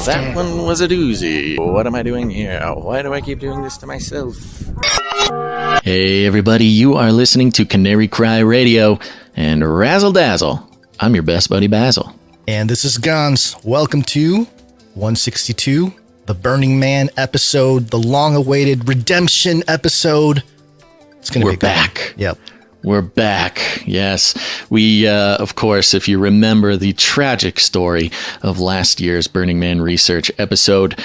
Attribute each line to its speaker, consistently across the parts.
Speaker 1: That one was a doozy. What am I doing here? Why do I keep doing this to myself? Hey everybody, you are listening to Canary Cry Radio and Razzle Dazzle. I'm your best buddy Basil.
Speaker 2: And this is Gons. Welcome to 162, the Burning Man episode, the long-awaited redemption episode. It's going to be
Speaker 1: We're back.
Speaker 2: Yep.
Speaker 1: We're back. Yes. We, of course, if you remember the tragic story of last year's Burning Man research episode,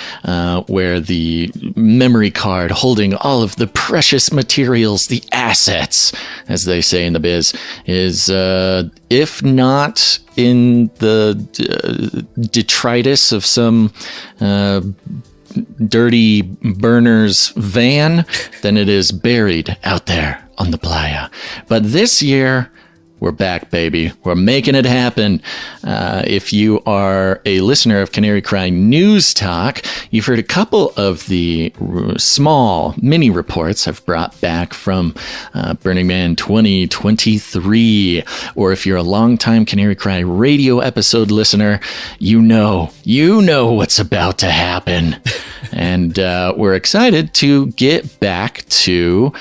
Speaker 1: where the memory card holding all of the precious materials, the assets, as they say in the biz, is, if not in the detritus of some dirty burner's van, then it is buried out there on the playa. But this year, we're back, baby. We're making it happen. If you are a listener of Canary Cry News Talk, you've heard a couple of the small mini reports I've brought back from Burning Man 2023. Or if you're a longtime Canary Cry Radio episode listener, you know what's about to happen. And we're excited to get back to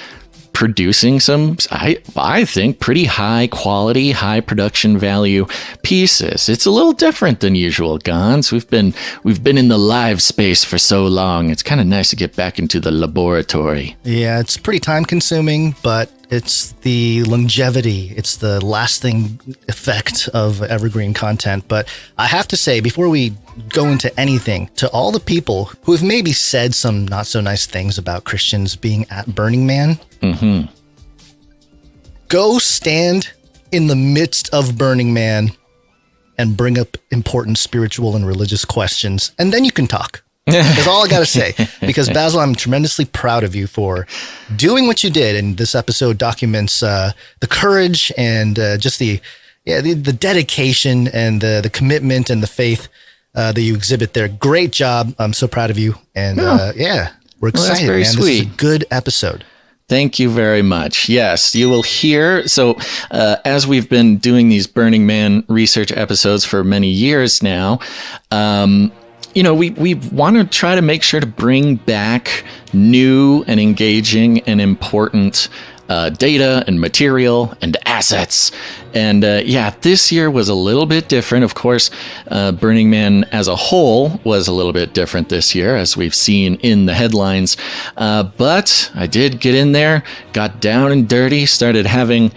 Speaker 1: producing some, I think, pretty high quality, high production value pieces. It's a little different than usual, Gons. We've been in the live space for so long. It's kind of nice to get back into the laboratory.
Speaker 2: Yeah, it's pretty time consuming, but it's the longevity. It's the lasting effect of evergreen content. But I have to say, before we go into anything, to all the people who have maybe said some not so nice things about Christians being at Burning Man, go stand in the midst of Burning Man and bring up important spiritual and religious questions, and then you can talk. That's all I got to say. Because Basil, I'm tremendously proud of you for doing what you did, and this episode documents the courage and just the dedication and the commitment and the faith that you exhibit there. Great job. I'm so proud of you. And we're excited,
Speaker 1: that's very
Speaker 2: man.
Speaker 1: sweet.
Speaker 2: This is a good episode.
Speaker 1: Thank you very much. Yes, you will hear. So as we've been doing these Burning Man research episodes for many years now, we want to try to make sure to bring back new and engaging and important data and material and assets. And this year was a little bit different. Of course, Burning Man as a whole was a little bit different this year, as we've seen in the headlines. But I did get in there, got down and dirty, started having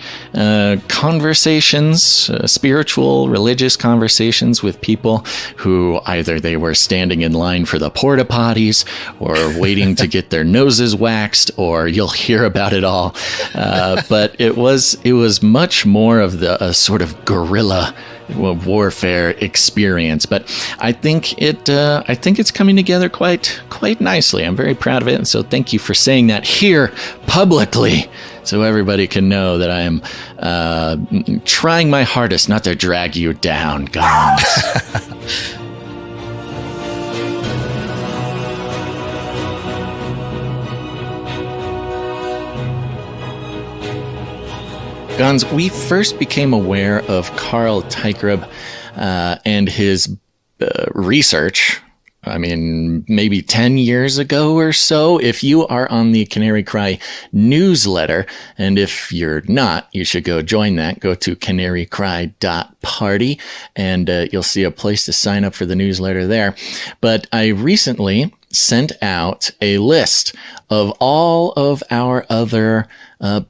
Speaker 1: conversations, spiritual, religious conversations with people who either they were standing in line for the porta potties or waiting to get their noses waxed, or you'll hear about it all. But it was much more of a sort of guerrilla warfare experience. But I think it's coming together quite nicely. I'm very proud of it, and so thank you for saying that here publicly, so everybody can know that I am trying my hardest not to drag you down, Gons. Gons, we first became aware of Carl Teichgreb and his research, maybe 10 years ago or so. If you are on the Canary Cry newsletter, and if you're not, you should go join that. Go to canarycry.party, and you'll see a place to sign up for the newsletter there. But I recently sent out a list of all of our other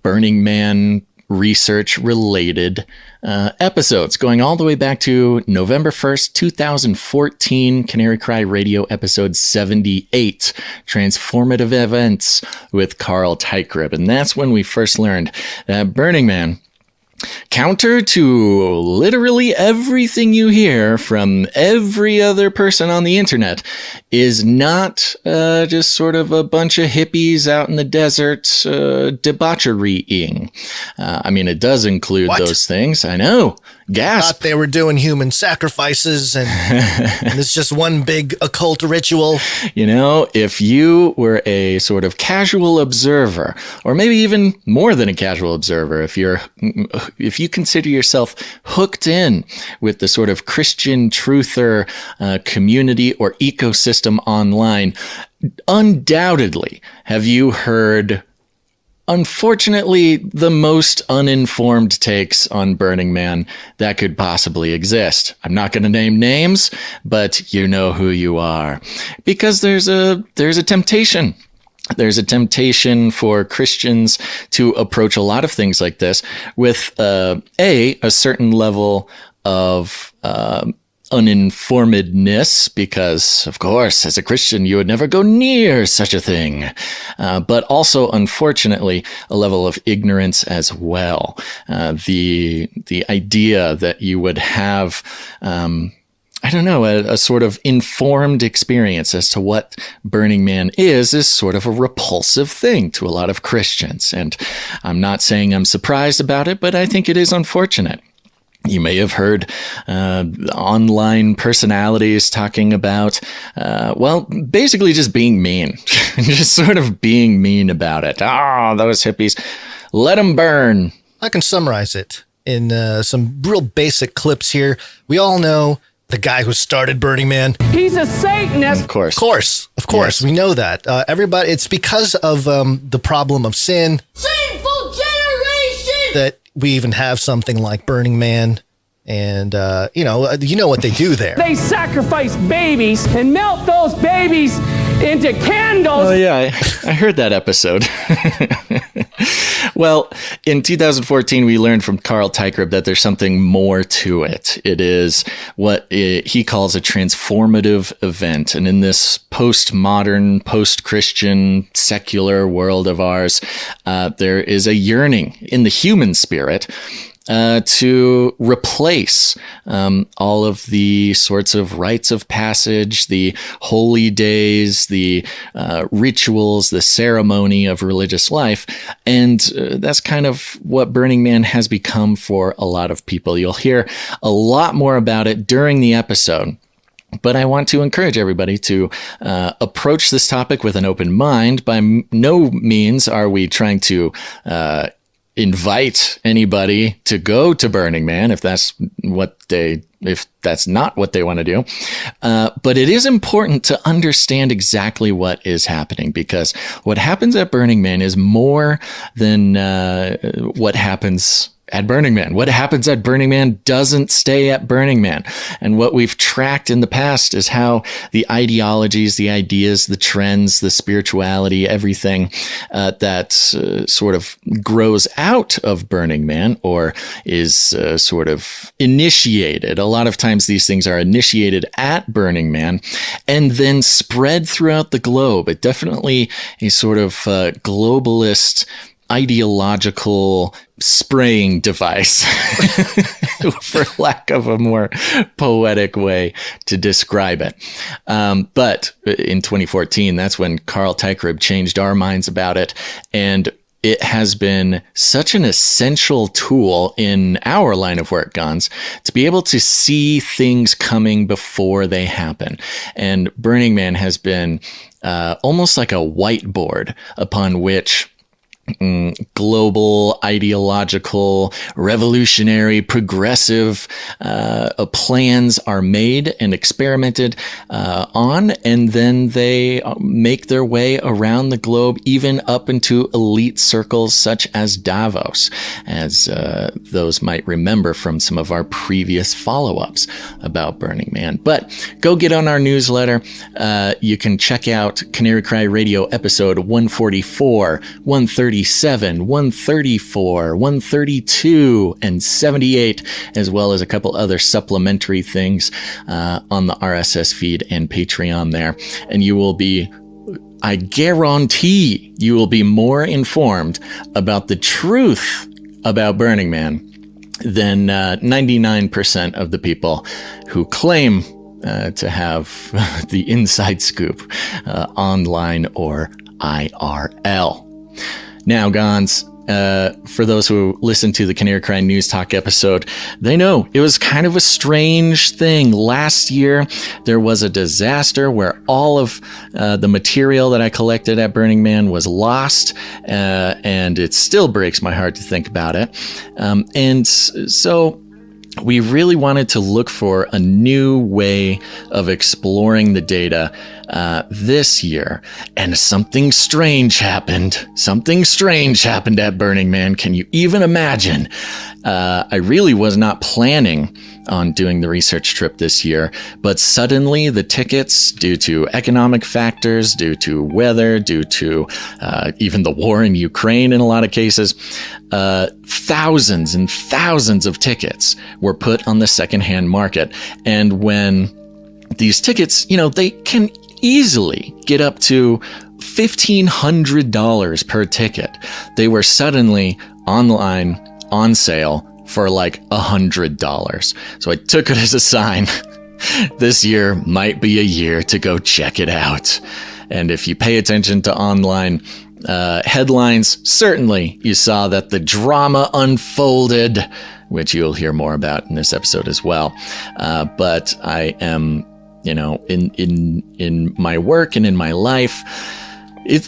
Speaker 1: Burning Man research-related episodes, going all the way back to November 1st, 2014, Canary Cry Radio episode 78, Transformative Events with Carl Teichgreb. And that's when we first learned that Burning Man, counter to literally everything you hear from every other person on the internet, is not just sort of a bunch of hippies out in the desert debaucherying. It does include those things. I know. gasp.
Speaker 2: Thought they were doing human sacrifices and it's just one big occult ritual.
Speaker 1: You know, if you were a sort of casual observer, or maybe even more than a casual observer, if you consider yourself hooked in with the sort of Christian truther community or ecosystem online, undoubtedly have you heard, unfortunately, the most uninformed takes on Burning Man that could possibly exist. I'm not going to name names, but you know who you are. Because there's a temptation. There's a temptation for Christians to approach a lot of things like this with a certain level of uninformedness, because, of course, as a Christian, you would never go near such a thing. But also, unfortunately, a level of ignorance as well. The idea that you would have, a sort of informed experience as to what Burning Man is sort of a repulsive thing to a lot of Christians. And I'm not saying I'm surprised about it, but I think it is unfortunate. You may have heard online personalities talking about, basically just being mean, just sort of being mean about it. Those hippies, let them burn.
Speaker 2: I can summarize it in some real basic clips here. We all know the guy who started Burning Man.
Speaker 3: He's a Satanist.
Speaker 2: Of course. Yes. We know that. Everybody, it's because of the problem of sin.
Speaker 3: Sinful generation!
Speaker 2: That we even have something like Burning Man. And, you know what they do there.
Speaker 3: They sacrifice babies and melt those babies into candles.
Speaker 1: Oh, yeah, I heard that episode. Well, in 2014, we learned from Carl Teichrob that there's something more to it. It is what he calls a transformative event. And in this postmodern, post-Christian, secular world of ours, there is a yearning in the human spirit to replace all of the sorts of rites of passage, the holy days, the rituals, the ceremony of religious life. And that's kind of what Burning Man has become for a lot of people. You'll hear a lot more about it during the episode. But I want to encourage everybody to approach this topic with an open mind. By no means are we trying to invite anybody to go to Burning Man if that's not what they want to do. But it is important to understand exactly what is happening, because what happens at Burning Man is more than what happens at Burning Man. What happens at Burning Man doesn't stay at Burning Man. And what we've tracked in the past is how the ideologies, the ideas, the trends, the spirituality, everything that sort of grows out of Burning Man or is sort of initiated. A lot of times these things are initiated at Burning Man and then spread throughout the globe. It definitely a sort of globalist ideological spraying device, for lack of a more poetic way to describe it. But in 2014, that's when Carl Teichrob changed our minds about it. And it has been such an essential tool in our line of work, Gons, to be able to see things coming before they happen. And Burning Man has been almost like a whiteboard upon which global, ideological, revolutionary, progressive plans are made and experimented on, and then they make their way around the globe, even up into elite circles such as Davos, as those might remember from some of our previous follow-ups about Burning Man. But go get on our newsletter. You can check out Canary Cry Radio episode 144, 137, 134, 132, and 78, as well as a couple other supplementary things on the RSS feed and Patreon there. And you will be, I guarantee, you will be more informed about the truth about Burning Man than 99% of the people who claim to have the inside scoop online or IRL. Now, Gons, for those who listen to the Canary Cry News Talk episode, they know it was kind of a strange thing. Last year, there was a disaster where all of the material that I collected at Burning Man was lost, and it still breaks my heart to think about it. And so we really wanted to look for a new way of exploring the data this year. And something strange happened. Something strange happened at Burning Man. Can you even imagine? I really was not planning on doing the research trip this year, but suddenly the tickets, due to economic factors, due to weather, due to even the war in Ukraine in a lot of cases, thousands and thousands of tickets were put on the secondhand market. And when these tickets, they can easily get up to $1,500 per ticket. They were suddenly online on sale for like $100. So I took it as a sign. This year might be a year to go check it out. And if you pay attention to online headlines, certainly you saw that the drama unfolded, which you'll hear more about in this episode as well. But I am, in my work and in my life,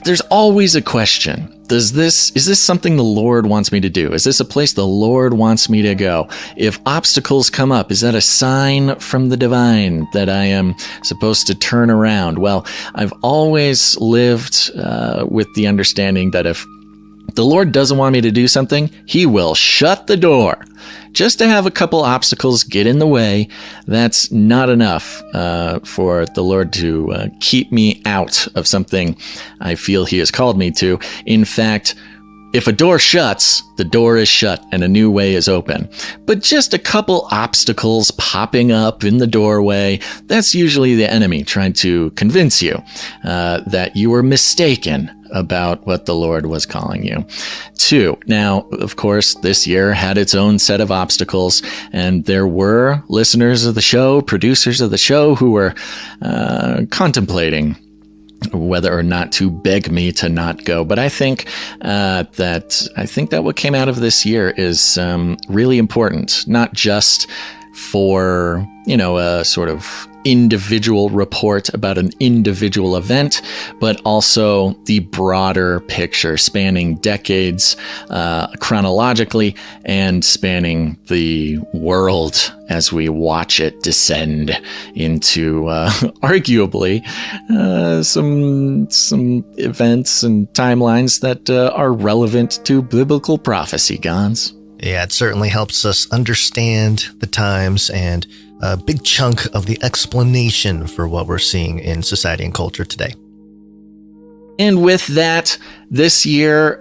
Speaker 1: there's always a question. Is this something the Lord wants me to do? Is this a place the Lord wants me to go? If obstacles come up, is that a sign from the divine that I am supposed to turn around? Well, I've always lived with the understanding that if the Lord doesn't want me to do something, He will shut the door. Just to have a couple obstacles get in the way, that's not enough for the Lord to keep me out of something I feel He has called me to. In fact, if a door shuts, the door is shut and a new way is open. But just a couple obstacles popping up in the doorway, that's usually the enemy trying to convince you that you were mistaken about what the Lord was calling you to. Now, of course, this year had its own set of obstacles, and there were listeners of the show, producers of the show, who were contemplating whether or not to beg me to not go. But I think that what came out of this year is really important, not just for, a sort of individual report about an individual event, but also the broader picture spanning decades chronologically and spanning the world as we watch it descend into arguably some events and timelines that are relevant to biblical prophecy, Gons.
Speaker 2: Yeah, it certainly helps us understand the times and a big chunk of the explanation for what we're seeing in society and culture today.
Speaker 1: And with that, this year,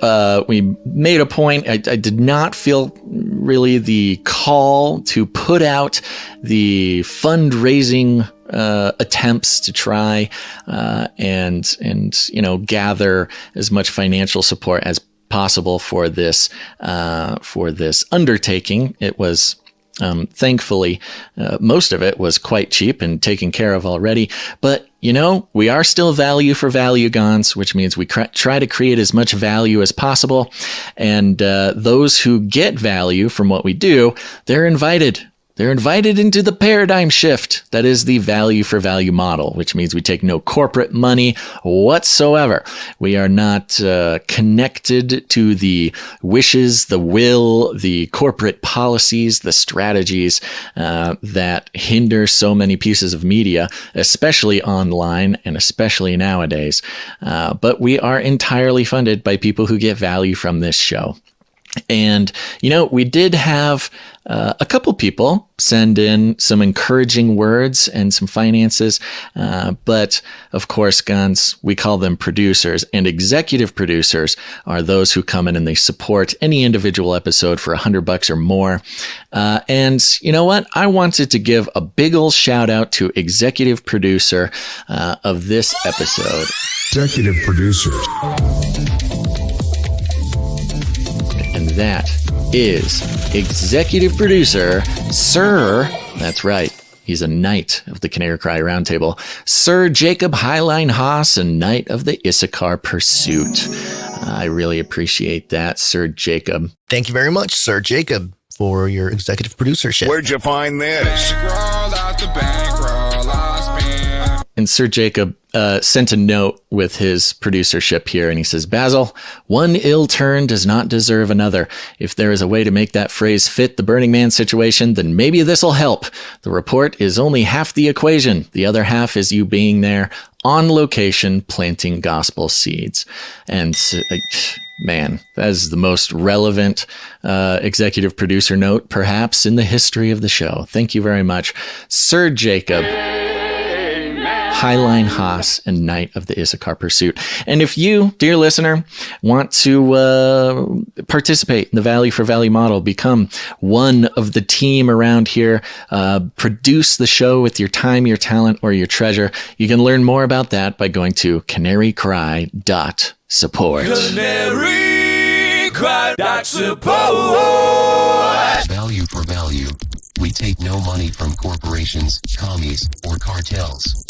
Speaker 1: we made a point. I did not feel really the call to put out the fundraising attempts to try and gather as much financial support as possible for this undertaking. It was thankfully, most of it was quite cheap and taken care of already. But, we are still value for value, Gons, which means we try to create as much value as possible. And those who get value from what we do, they're invited. They're invited into the paradigm shift that is the value for value model, which means we take no corporate money whatsoever. We are not connected to the wishes, the will, the corporate policies, the strategies that hinder so many pieces of media, especially online and especially nowadays. But we are entirely funded by people who get value from this show. And, we did have a couple people send in some encouraging words and some finances. But of course, Gons, we call them producers, and executive producers are those who come in and they support any individual episode for $100 or more. And you know what? I wanted to give a big ol' shout out to executive producer of this episode.
Speaker 4: Executive producers.
Speaker 1: And that is executive producer, Sir, that's right, he's a knight of the Canary Cry Roundtable, Sir Jacob Highline Haas, a knight of the Issachar Pursuit. I really appreciate that, Sir Jacob.
Speaker 2: Thank you very much, Sir Jacob, for your executive producership.
Speaker 4: Where'd you find this?
Speaker 1: And Sir Jacob sent a note with his producership here, and he says, Basil, one ill turn does not deserve another. If there is a way to make that phrase fit the Burning Man situation, then maybe this'll help. The report is only half the equation. The other half is you being there on location planting gospel seeds. And man, that is the most relevant executive producer note, perhaps, in the history of the show. Thank you very much, Sir Jacob. Highline Haas and Knight of the Issachar Pursuit. And if you, dear listener, want to participate in the Value for Value model, become one of the team around here, produce the show with your time, your talent, or your treasure, you can learn more about that by going to canarycry.support.
Speaker 5: Canarycry.support. Value for value. We take no money from corporations, commies, or cartels.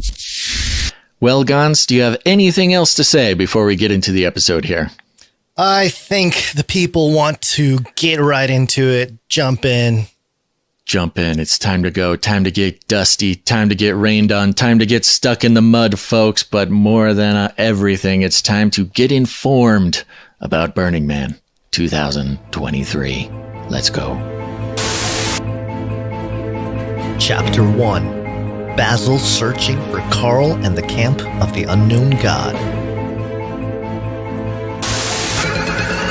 Speaker 1: Well, Gons, do you have anything else to say before we get into the episode here?
Speaker 2: I think the people want to get right into it. Jump in.
Speaker 1: Jump in. It's time to go. Time to get dusty. Time to get rained on. Time to get stuck in the mud, folks. But more than everything, it's time to get informed about Burning Man 2023. Let's go.
Speaker 2: Chapter 1. Basil searching for Carl and the camp of the unknown god.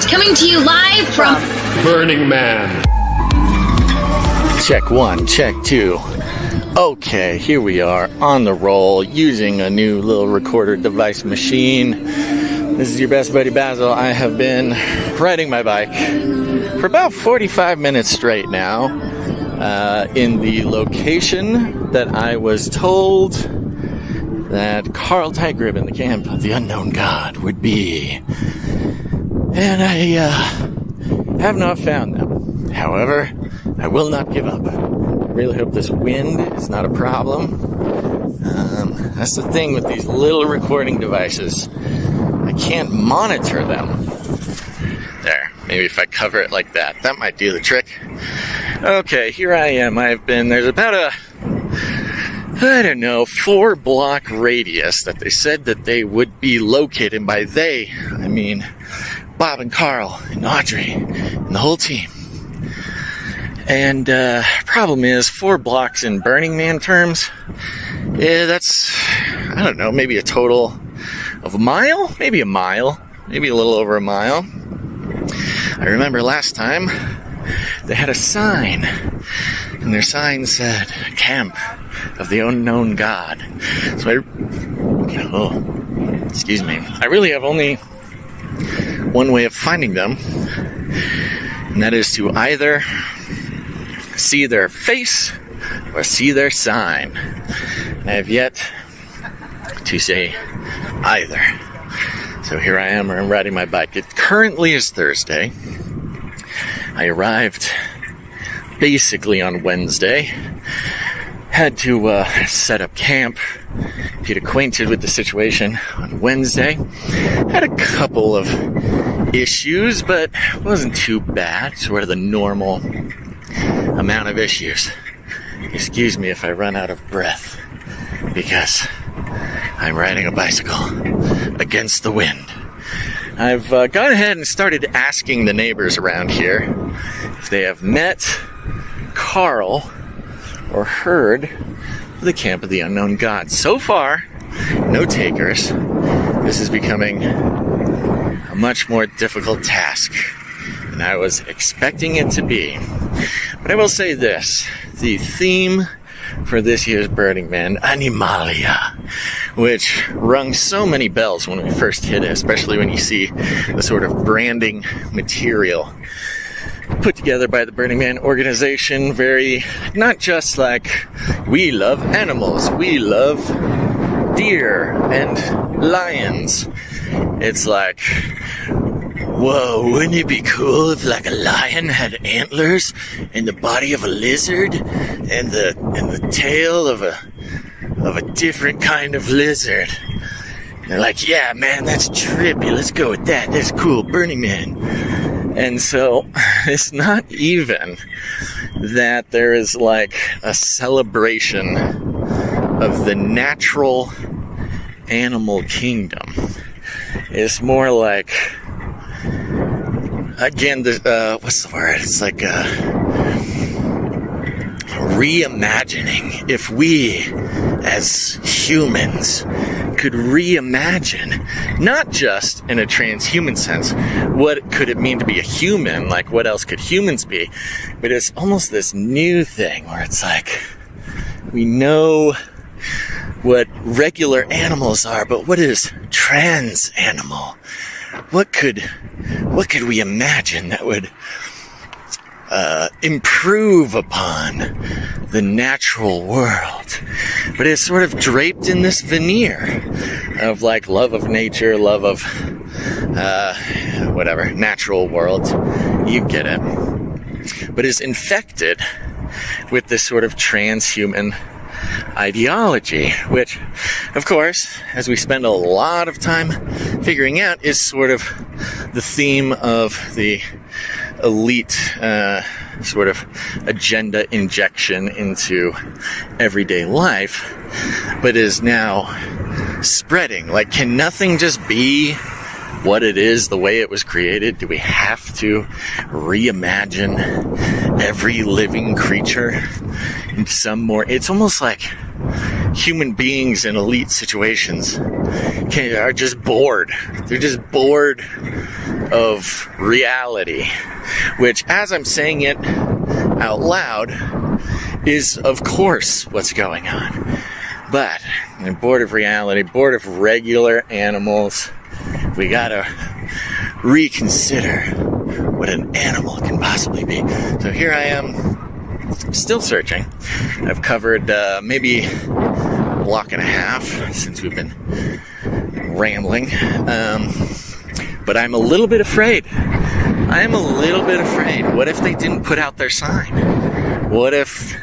Speaker 6: Coming to you live from
Speaker 7: Burning Man.
Speaker 1: Check 1, check 2. Okay, here we are on the roll using a new little recorder device machine. This is your best buddy Basil. I have been riding my bike for about 45 minutes straight now. In the location that I was told that Carl Tygrib in the camp of the unknown god would be. And I have not found them. However, I will not give up. I really hope this wind is not a problem. That's the thing with these little recording devices. I can't monitor them. There, maybe if I cover it like that, that might do the trick. Okay, here I am. There's about a, 4-block radius that they said that they would be located. By they, I mean Bob and Carl and Audrey and the whole team. And problem is, 4 blocks in Burning Man terms, that's, I don't know, maybe a total of a mile? Maybe a mile. Maybe a little over a mile. I remember last time they had a sign, and their sign said, Camp of the Unknown God. So I really have only one way of finding them, and that is to either see their face or see their sign. I have yet to say either. So here I am, I'm riding my bike. It currently is Thursday. I arrived basically on Wednesday. Had to set up camp, get acquainted with the situation on Wednesday. Had a couple of issues, but it wasn't too bad. Sort of the normal amount of issues. Excuse me if I run out of breath, because I'm riding a bicycle against the wind. I've gone ahead and started asking the neighbors around here if they have met Carl or heard of the Camp of the Unknown God. So far, no takers. This is becoming a much more difficult task than I was expecting it to be. But I will say this, the theme for this year's Burning Man, Anamalia, which rung so many bells when we first hit it, especially when you see the sort of branding material put together by the Burning Man organization. Very, not just like, we love animals, we love deer and lions. It's like, whoa, wouldn't it be cool if like a lion had antlers and the body of a lizard and the tail of a different kind of lizard? They're like, yeah, man, that's trippy. Let's go with that. That's cool. Burning Man. And so it's not even that there is like a celebration of the natural animal kingdom. It's more like, again, what's the word? It's like reimagining. If we, as humans, could reimagine, not just in a transhuman sense, what could it mean to be a human? Like, what else could humans be? But it's almost this new thing where it's like, we know what regular animals are, but what is trans animal? What could we imagine that would improve upon the natural world? But it's sort of draped in this veneer of like love of nature, love of whatever, natural world. You get it. But is infected with this sort of transhuman ideology, which, of course, as we spend a lot of time figuring out, is sort of the theme of the elite sort of agenda injection into everyday life, but is now spreading. Like, can nothing just be what it is, the way it was created? Do we have to reimagine every living creature in some more? It's almost like human beings in elite situations are just bored. They're just bored of reality, which, as I'm saying it out loud, is of course what's going on. But I'm bored of reality, bored of regular animals. We gotta reconsider what an animal can possibly be. So here I am, still searching. I've covered maybe a block and a half since we've been rambling. But I'm a little bit afraid. What if they didn't put out their sign? What if,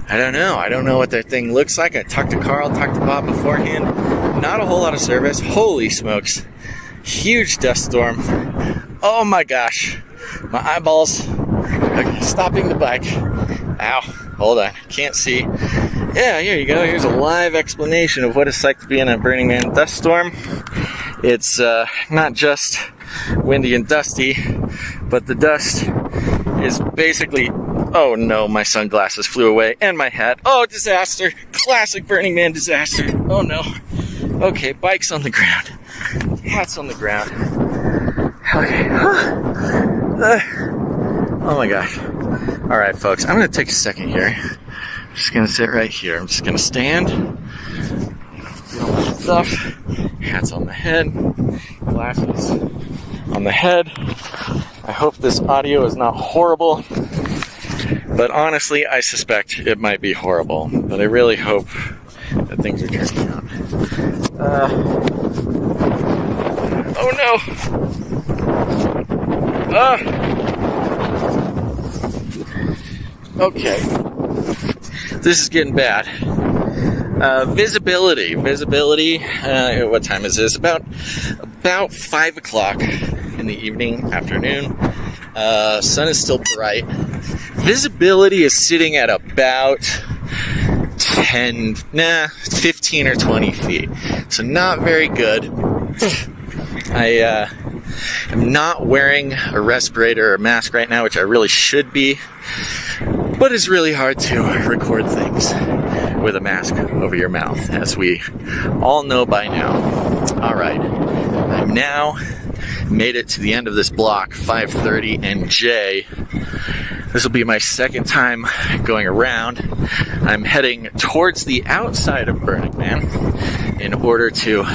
Speaker 1: I don't know what their thing looks like. I talked to Carl, talked to Bob beforehand. Not a whole lot of service. Holy smokes. Huge dust storm. Oh my gosh. My eyeballs. Okay, stopping the bike. Ow. Hold on. Can't see. Yeah, here you go. Here's a live explanation of what it's like to be in a Burning Man dust storm. It's not just windy and dusty, but the dust is basically... Oh no, my sunglasses flew away, and my hat. Oh, disaster. Classic Burning Man disaster. Oh no. Okay, bike's on the ground. Hat's on the ground. Okay. Oh my gosh. Alright, folks, I'm going to take a second here. I'm just going to sit right here. I'm just going to stand. Get all my stuff. Hat's on the head. Glasses on the head. I hope this audio is not horrible. But honestly, I suspect it might be horrible. But I really hope that things are turning out. Oh no! Okay. This is getting bad. Visibility. What time is this? About 5 o'clock in the evening, afternoon. Sun is still bright. Visibility is sitting at about 15 or 20 feet. So not very good. I am not wearing a respirator or a mask right now, which I really should be. But it's really hard to record things with a mask over your mouth, as we all know by now. Alright, I've now made it to the end of this block, 530 and J. This will be my second time going around. I'm heading towards the outside of Burning Man in order to...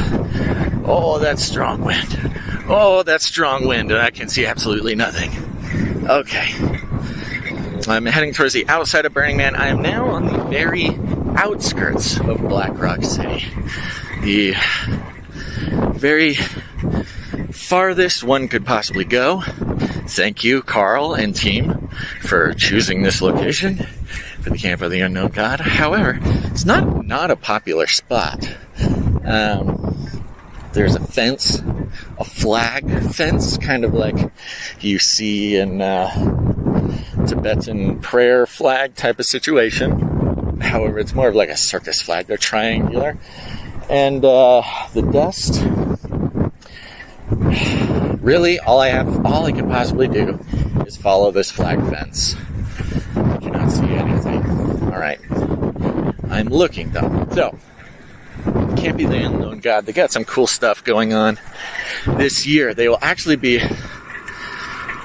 Speaker 1: Oh, that's strong wind. And I can see absolutely nothing. Okay. I'm heading towards the outside of Burning Man. I am now on the very outskirts of Black Rock City. The very farthest one could possibly go. Thank you, Carl and team, for choosing this location for the Camp of the Unknown God. However, it's not a popular spot. there's a fence, a flag fence, kind of like you see in Tibetan prayer flag type of situation. However, it's more of like a circus flag. They're triangular. And the dust, really, all I can possibly do is follow this flag fence. I cannot see anything. All right. I'm looking, though. So, can't be the unknown God. They got some cool stuff going on this year. They will actually be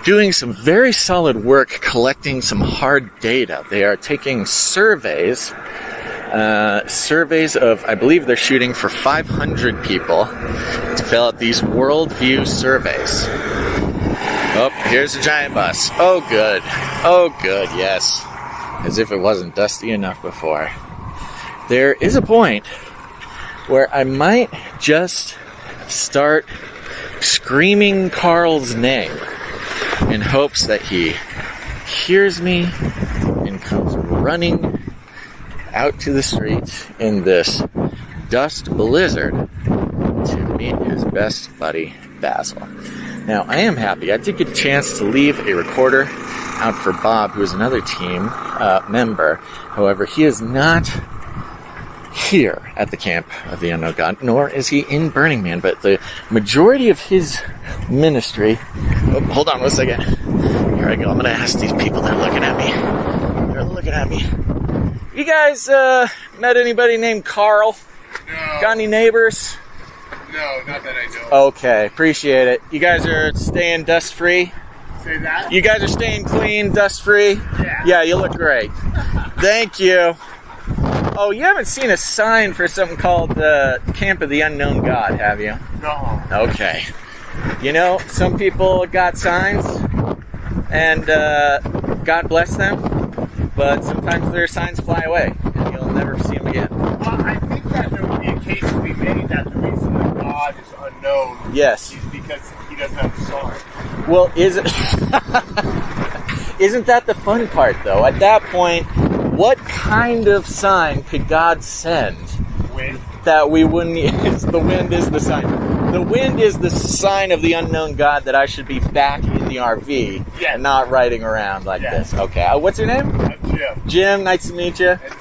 Speaker 1: doing some very solid work collecting some hard data. They are taking surveys of, I believe they're shooting for 500 people to fill out these worldview surveys. Oh, here's a giant bus. Oh, good. Oh, good, yes. As if it wasn't dusty enough before. There is a point where I might just start screaming Carl's name in hopes that he hears me and comes running out to the street in this dust blizzard to meet his best buddy, Basil. Now, I am happy. I did get a chance to leave a recorder out for Bob, who is another team member. However, he is not here at the Camp of the Unknown God, nor is he in Burning Man, but the majority of his ministry... Oh, hold on one second. Here I go. I'm going to ask these people that are looking at me. They're looking at me. You guys met anybody named Carl?
Speaker 8: No.
Speaker 1: Got any neighbors?
Speaker 8: No, not that I know.
Speaker 1: Okay, appreciate it. You guys are staying dust-free?
Speaker 8: Say that?
Speaker 1: You guys are staying clean, dust-free?
Speaker 8: Yeah.
Speaker 1: Yeah, you look great. Thank you. Oh, you haven't seen a sign for something called Camp of the Unknown God, have you?
Speaker 8: No.
Speaker 1: Okay. You know, some people got signs, and God bless them, but sometimes their signs fly away, and you'll never see them again.
Speaker 8: Well, I think that there would be a case to be made that the reason that God is unknown
Speaker 1: Yes.
Speaker 8: is because he doesn't have a sign.
Speaker 1: Well, isn't that the fun part, though? At that point, what kind of sign could God send
Speaker 8: Wind.
Speaker 1: that we wouldn't use? The wind is the sign. The wind is the sign of the unknown God that I should be back in the RV
Speaker 8: Yes.
Speaker 1: and not riding around like
Speaker 8: Yes.
Speaker 1: this. Okay. What's your name?
Speaker 8: I'm Jim.
Speaker 1: Jim. Nice to meet you.
Speaker 8: And this is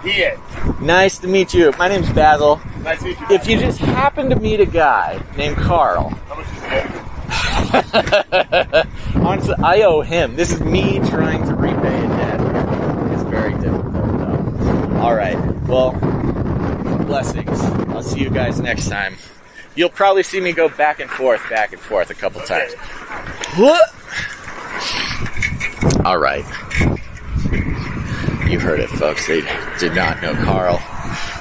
Speaker 8: he is.
Speaker 1: Nice to meet you. My name's Basil.
Speaker 8: Nice to meet you.
Speaker 1: If you just happen to meet a guy named Carl,
Speaker 8: How much is it?
Speaker 1: honestly, I owe him. This is me trying to repay a debt. It's very difficult, though. All right. Well, blessings. I'll see you guys next time. You'll probably see me go back and forth a couple times. What? All right. You heard it, folks. They did not know Carl.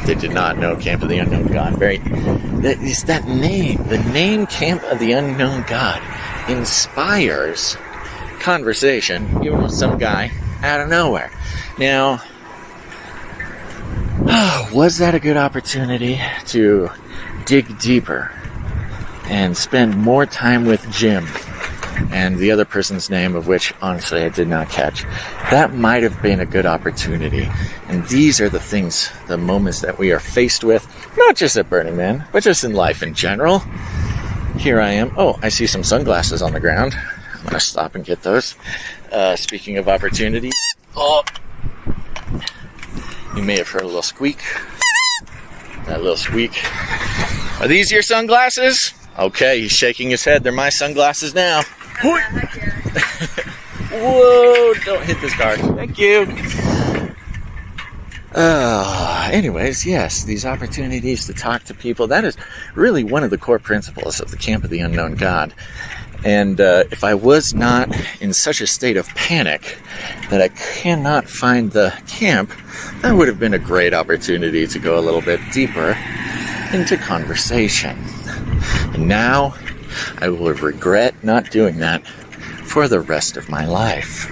Speaker 1: They did not know Camp of the Unknown God. It's that name. The name Camp of the Unknown God inspires conversation, even with some guy out of nowhere. Now, was that a good opportunity to dig deeper and spend more time with Jim and the other person's name, of which, honestly, I did not catch? That might have been a good opportunity. And these are the things, the moments that we are faced with, not just at Burning Man, but just in life in general. Here I am. Oh, I see some sunglasses on the ground. I'm going to stop and get those. Speaking of opportunities. Oh, you may have heard a little squeak. That little squeak. Are these your sunglasses? Okay, he's shaking his head. They're my sunglasses now. Whoa, don't hit this car. Thank you. Anyways, yes, these opportunities to talk to people, that is really one of the core principles of the Camp of the Unknown God. And if I was not in such a state of panic that I cannot find the camp, that would have been a great opportunity to go a little bit deeper into conversation. And now I will regret not doing that for the rest of my life.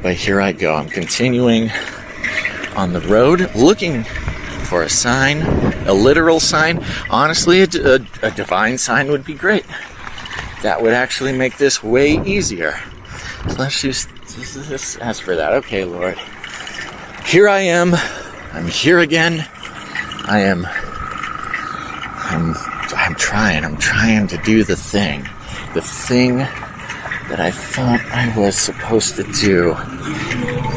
Speaker 1: But here I go. I'm continuing on the road, looking for a sign, a literal sign. Honestly, a divine sign would be great. That would actually make this way easier. So let's just ask for that. Okay, Lord. Here I am. I'm here again. I'm trying to do the thing that I thought I was supposed to do.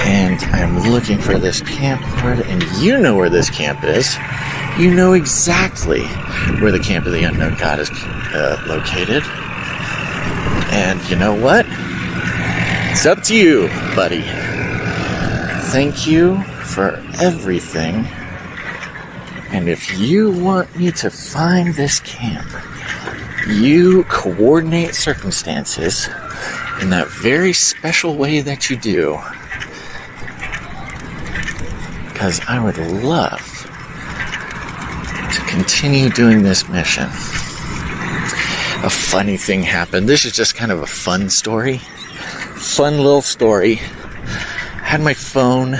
Speaker 1: And I'm looking for this camp card, and you know where this camp is. You know exactly where the Camp of the Unknown God is located. And you know what? It's up to you, buddy. Thank you for everything. And if you want me to find this camp, you coordinate circumstances in that very special way that you do. Because I would love to continue doing this mission. A funny thing happened. This is just kind of a fun story. Fun little story. I had my phone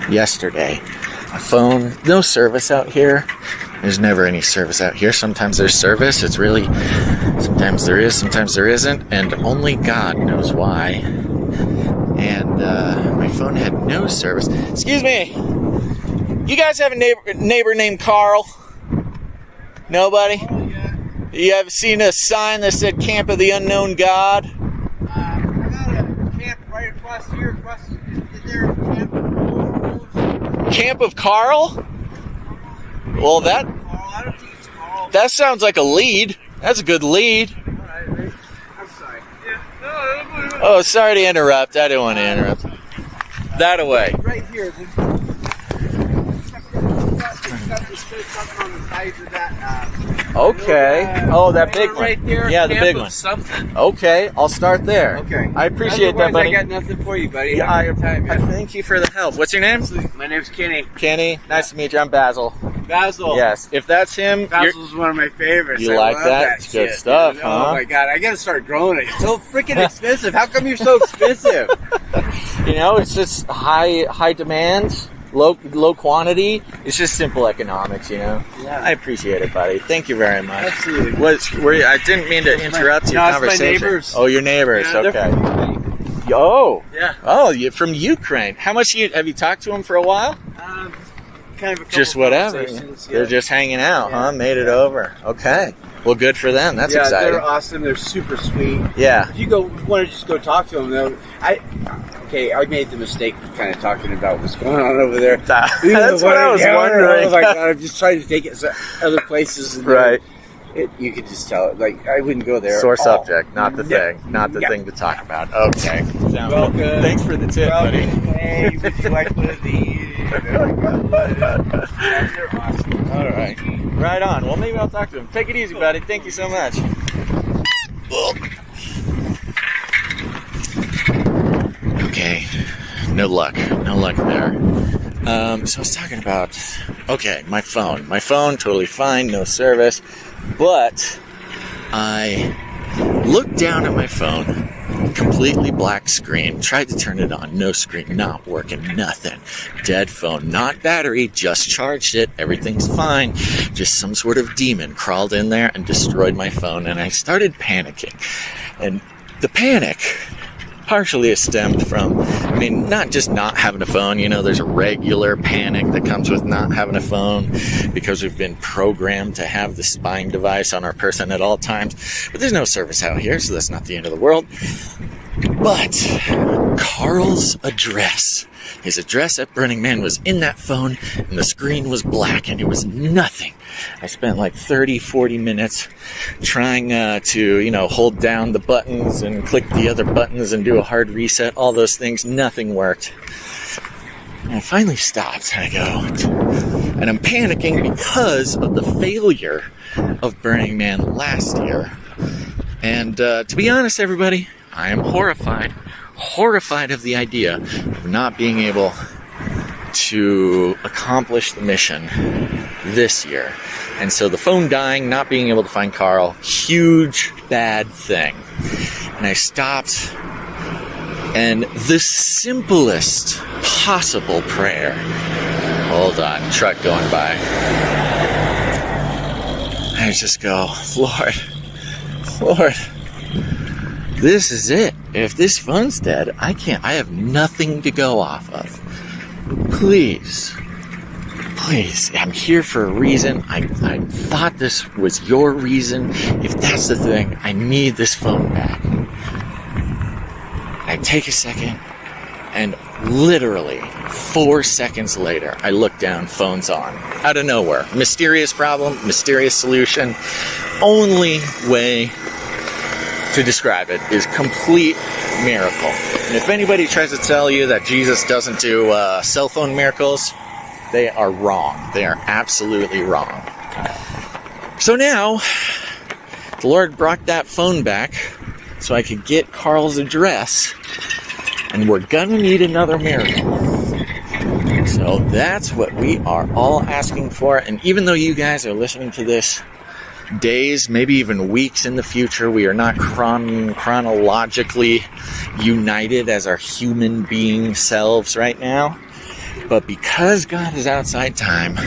Speaker 1: yesterday. My phone, no service out here. There's never any service out here. Sometimes there's service. It's really, sometimes there is, sometimes there isn't. And only God knows why. And my phone had no service. Excuse me. You guys have a neighbor named Carl? Nobody?
Speaker 8: Oh, yeah.
Speaker 1: You have seen a sign that said Camp of the Unknown God?
Speaker 8: I got a camp right across here. Is there a camp of Carl?
Speaker 1: Camp of Carl? Well,
Speaker 8: I don't think it's Carl.
Speaker 1: that sounds like a lead. That's a good lead.
Speaker 8: Alright, I'm sorry. Yeah. No.
Speaker 1: Oh, sorry to interrupt. I didn't want to interrupt. That away.
Speaker 8: Right here. On the sides of that,
Speaker 1: Okay. Oh, that big one.
Speaker 8: right there.
Speaker 1: Yeah, the
Speaker 8: camp
Speaker 1: big
Speaker 8: of
Speaker 1: one.
Speaker 8: Something.
Speaker 1: Okay, I'll start there.
Speaker 8: Okay.
Speaker 1: I appreciate that, buddy.
Speaker 8: I got nothing for you, buddy.
Speaker 1: Yeah,
Speaker 8: Have a good time,
Speaker 1: I
Speaker 8: man.
Speaker 1: thank you for the help. What's your name?
Speaker 8: My name's Kenny.
Speaker 1: Kenny. Nice to meet you. I'm Basil.
Speaker 8: Basil.
Speaker 1: Yes. If that's him,
Speaker 8: Basil's one of my favorites.
Speaker 1: You
Speaker 8: I
Speaker 1: like
Speaker 8: love
Speaker 1: that? It's good
Speaker 8: shit,
Speaker 1: stuff,
Speaker 8: dude.
Speaker 1: huh?
Speaker 8: Oh my god, I gotta start growing it. It's so freaking expensive. How come you're so expensive?
Speaker 1: you know, it's just high demand, low quantity. It's just simple economics, you know.
Speaker 8: Yeah.
Speaker 1: I appreciate it, buddy. Thank you very much.
Speaker 8: Absolutely.
Speaker 1: I didn't mean to interrupt your
Speaker 8: No, it's my
Speaker 1: conversation.
Speaker 8: neighbors.
Speaker 1: Oh, your neighbors.
Speaker 8: Yeah, they're
Speaker 1: okay.
Speaker 8: from Ukraine.
Speaker 1: Oh.
Speaker 8: Yeah.
Speaker 1: Oh, you're from Ukraine. How much have you talked to them for a while?
Speaker 8: Kind of a couple
Speaker 1: Just whatever.
Speaker 8: conversations,
Speaker 1: They're just hanging out,
Speaker 8: Yeah.
Speaker 1: huh? Made it over. Okay. Well, good for them. That's
Speaker 8: yeah,
Speaker 1: exciting.
Speaker 8: they're awesome. They're super sweet.
Speaker 1: Yeah.
Speaker 8: If you want to just go talk to them, I made the mistake of kind of talking about what's going on over there.
Speaker 1: That's what I was wondering.
Speaker 8: Oh my god, I'm just trying to take it to other places. And
Speaker 1: Right.
Speaker 8: You could just tell it. Like, I wouldn't go there.
Speaker 1: Sore
Speaker 8: at all.
Speaker 1: subject, not the thing. Not the
Speaker 8: Yeah.
Speaker 1: thing to talk about. Okay. Sounds
Speaker 8: Well,
Speaker 1: good.
Speaker 8: good.
Speaker 1: Thanks for the tip,
Speaker 8: Well,
Speaker 1: buddy.
Speaker 8: hey, would you like one of these? Yeah, they're awesome.
Speaker 1: All right. Right on. Well, maybe I'll talk to him. Take it easy, buddy. Thank you so much. Okay. No luck. No luck there. So I was talking about, okay, my phone. My phone, totally fine, no service. But I looked down at my phone, completely black screen, tried to turn it on, no screen, not working, nothing. Dead phone, not battery, just charged it, everything's fine. Just some sort of demon crawled in there and destroyed my phone, and I started panicking. And the panic partially stemmed from, not just not having a phone. You know, there's a regular panic that comes with not having a phone because we've been programmed to have the spying device on our person at all times. But there's no service out here, so that's not the end of the world. But Carl's address, his address at Burning Man was in that phone, and the screen was black, and it was nothing. I spent like 30, 40 minutes trying to, hold down the buttons and click the other buttons and do a hard reset, all those things. Nothing worked. And I finally stopped, and I go, and I'm panicking because of the failure of Burning Man last year. And to be honest, everybody, I am horrified of the idea of not being able to accomplish the mission this year. And so the phone dying, not being able to find Carl, huge bad thing. And I stopped, and the simplest possible prayer. Hold on, truck going by. I just go, Lord, this is it. If this phone's dead, I have nothing to go off of. Please please, I'm here for a reason. I thought this was your reason. If that's the thing, I need this phone back. I take a second, and literally 4 seconds later, I look down, phone's on. Out of nowhere. Mysterious problem, mysterious solution. Only way to describe it is complete miracle. And if anybody tries to tell you that Jesus doesn't do cell phone miracles, they are wrong. They are absolutely wrong. So now, the Lord brought that phone back so I could get Carl's address, and we're gonna need another miracle. So that's what we are all asking for. And even though you guys are listening to this days, maybe even weeks in the future, we are not chronologically united as our human being selves right now. But because God is outside time,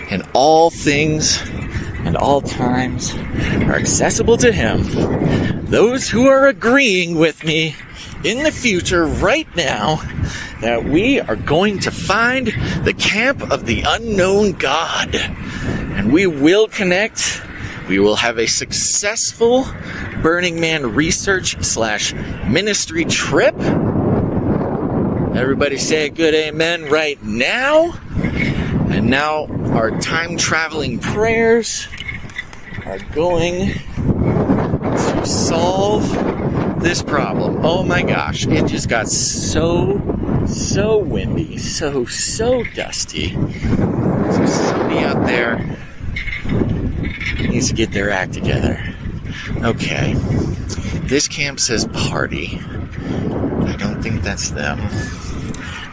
Speaker 1: and all things and all times are accessible to Him, those who are agreeing with me in the future right now that we are going to find the camp of the unknown God, and we will connect. We will have a successful Burning Man research/ministry trip. Everybody say a good amen right now. And now our time-traveling prayers are going to solve this problem. Oh my gosh, it just got so windy, so dusty. So somebody out there needs to get their act together. Okay, this camp says party. I don't think that's them.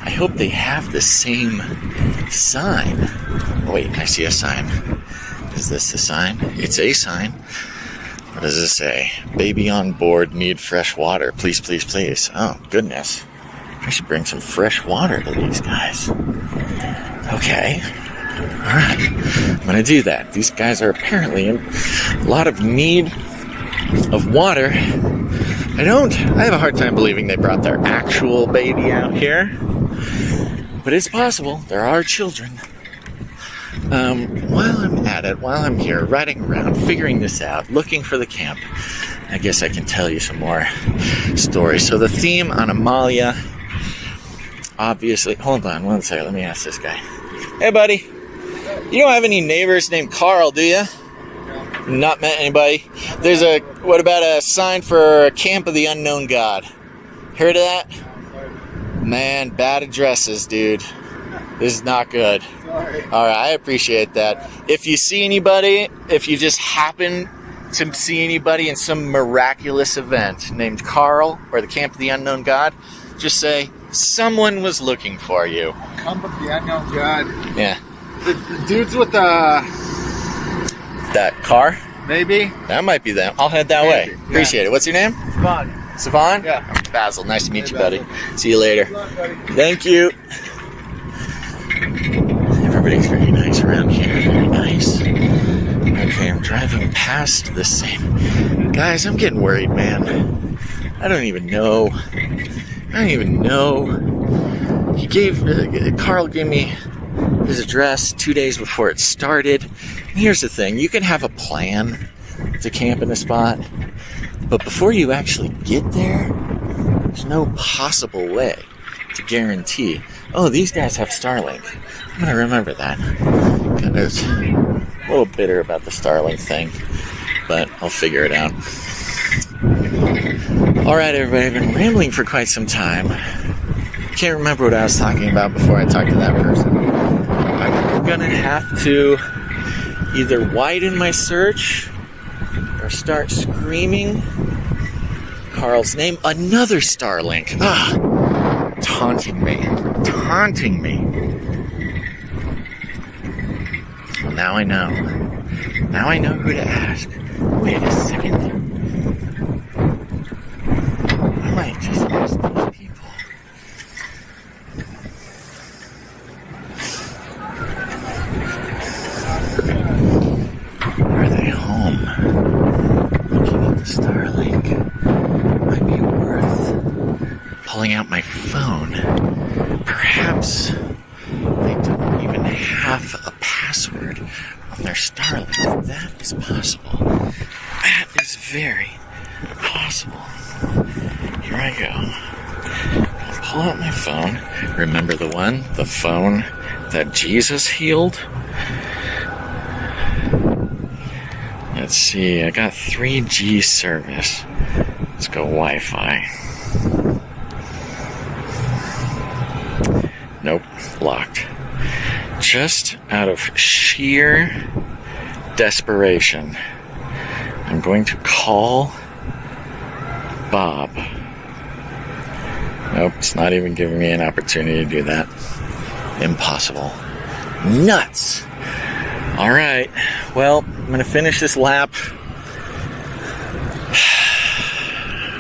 Speaker 1: I hope they have the same sign. Oh, wait, I see a sign. Is this the sign? It's a sign. What does it say? Baby on board, need fresh water. Please, please, please. Oh, goodness. I should bring some fresh water to these guys. Okay. Alright. I'm going to do that. These guys are apparently in a lot of need of water. I have a hard time believing they brought their actual baby out here. But it's possible. There are children. While I'm at it, while I'm here, riding around, figuring this out, looking for the camp, I guess I can tell you some more stories. So the theme on Anamalia, obviously, hold on one second, let me ask this guy. Hey buddy, you don't have any neighbors named Carl, do you? Not met anybody? What about a sign for Camp of the Unknown God? Heard of that? Man, bad addresses, dude. This is not good. Sorry. Alright, I appreciate that. If you see anybody, if you just happen to see anybody in some miraculous event named Carl or the Camp of the Unknown God, just say, someone was looking for you.
Speaker 8: Camp of the Unknown God.
Speaker 1: Yeah.
Speaker 8: The dudes with the...
Speaker 1: That car?
Speaker 8: Maybe.
Speaker 1: That might be them. I'll head that way.
Speaker 8: Yeah.
Speaker 1: Appreciate it. What's your name? Savon?
Speaker 8: Yeah.
Speaker 1: I'm Basil. Nice to meet you, buddy.
Speaker 8: Basil.
Speaker 1: See you later.
Speaker 8: Good luck, buddy.
Speaker 1: Thank you. Everybody's very nice around here. Very nice. Okay, I'm driving past the same. Guys, I'm getting worried, man. I don't even know. Carl gave me his address 2 days before it started. And here's the thing. You can have a plan to camp in a spot, but before you actually get there, there's no possible way to guarantee, oh, these guys have Starlink. I'm going to remember that. Kind of a little bitter about the Starlink thing, but I'll figure it out. Alright, everybody, I've been rambling for quite some time. Can't remember what I was talking about before I talked to that person. I'm going to have to either widen my search or start screaming Carl's name. Another Starlink. Taunting me. Well, now I know. Now I know who to ask. Wait a second. I might just ask these people. Are they home? Looking at the Starlink might be worth pulling out my phone. Perhaps they don't even have is possible. That is very possible. Here I go. I'll pull out my phone. Remember the phone that Jesus healed? Let's see, I got 3G service. Let's go Wi-Fi. Nope, locked. Just out of sheer desperation, I'm going to call Bob. Nope, it's not even giving me an opportunity to do that. Impossible. Nuts! Alright, well, I'm going to finish this lap.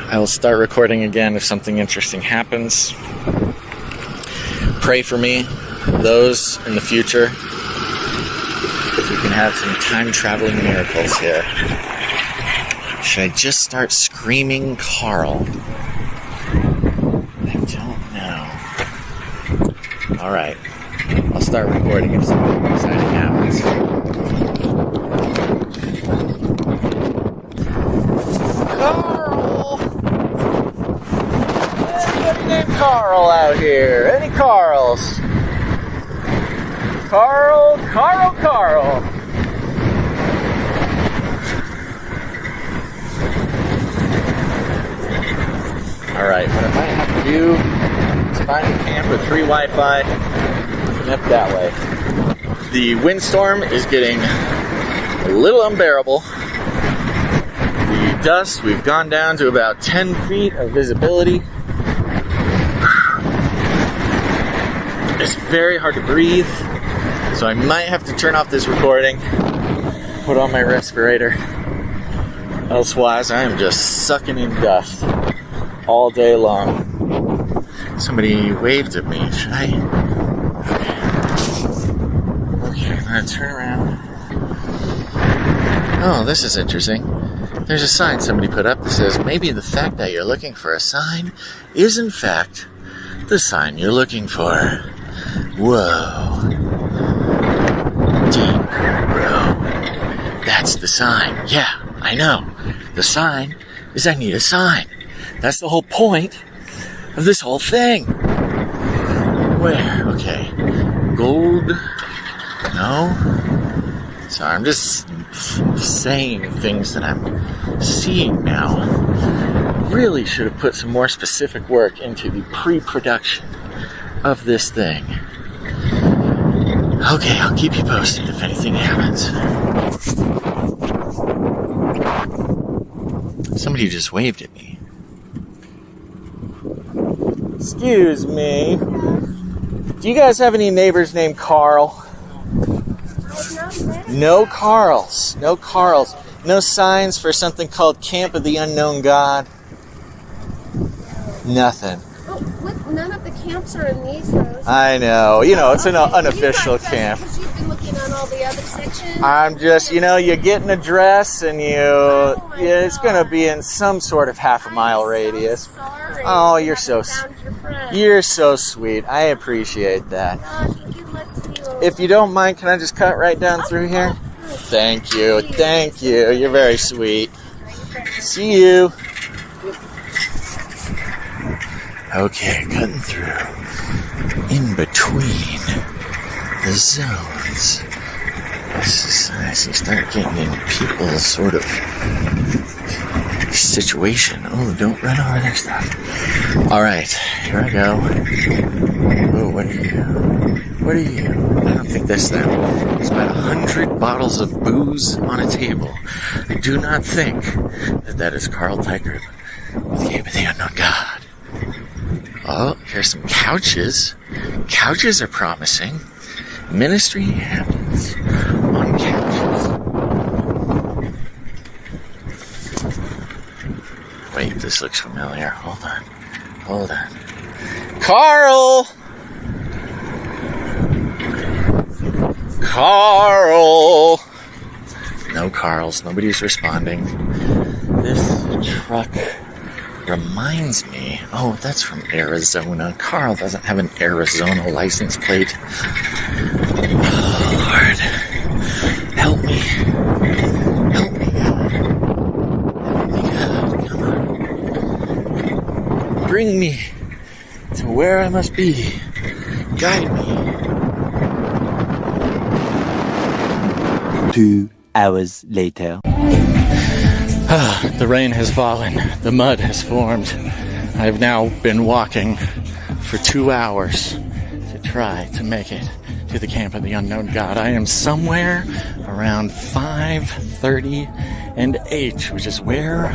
Speaker 1: I will start recording again if something interesting happens. Pray for me, those in the future, so we can have some time-traveling miracles here. Should I just start screaming Carl? I don't know. Alright, I'll start recording if something exciting happens. Carl! Anybody named Carl out here? Any Carls? Carl. Alright, what I might have to do is find a camp with free Wi-Fi and head that way. The windstorm is getting a little unbearable. The dust, we've gone down to about 10 feet of visibility. It's very hard to breathe, so I might have to turn off this recording, put on my respirator. Elsewise, I am just sucking in dust all day long. Somebody waved at me. Should I? Okay, I'm gonna turn around. Oh, this is interesting. There's a sign somebody put up that says, maybe the fact that you're looking for a sign is in fact the sign you're looking for. Whoa. Deep, bro. That's the sign. Yeah, I know. The sign is I need a sign. That's the whole point of this whole thing. Where? Okay. Gold. No. Sorry, I'm just saying things that I'm seeing now. Really should have put some more specific work into the pre-production of this thing. Okay, I'll keep you posted if anything happens. Somebody just waved at me. Excuse me. Do you guys have any neighbors named Carl? No Carls. No Carls. No signs for something called Camp of the Unknown God. Nothing.
Speaker 9: None of the camps are in these rows.
Speaker 1: I know. You know, it's an unofficial camp.
Speaker 9: Because you've been looking on all the other sections.
Speaker 1: I'm just, you get an address and it's going to be in some sort of half a mile radius.
Speaker 9: Sorry.
Speaker 1: Oh, you're so sweet. I appreciate that. If you don't mind, can I just cut right down through here? Thank you. You're very sweet. See you. Okay, cutting through. In between the zones. This is nice. You start getting in people's sort of situation. Oh, don't run over their stuff. Alright, here I go. Oh, what are you? I don't think that's them. There's about 100 bottles of booze on a table. I do not think that is Carl Teichert with the Camp of the Unknown God. Oh, here's some couches. Couches are promising. Ministry happens on couches. Wait, this looks familiar. Hold on. Carl! No Carls. Nobody's responding. This truck reminds me. Oh, that's from Arizona. Carl doesn't have an Arizona license plate. Oh, Lord. Help me. bring me to where I must be. Guide me.
Speaker 10: 2 hours later.
Speaker 1: The rain has fallen. The mud has formed. I've now been walking for 2 hours to try to make it to the camp of the unknown God. I am somewhere around 5:30 and 8, which is where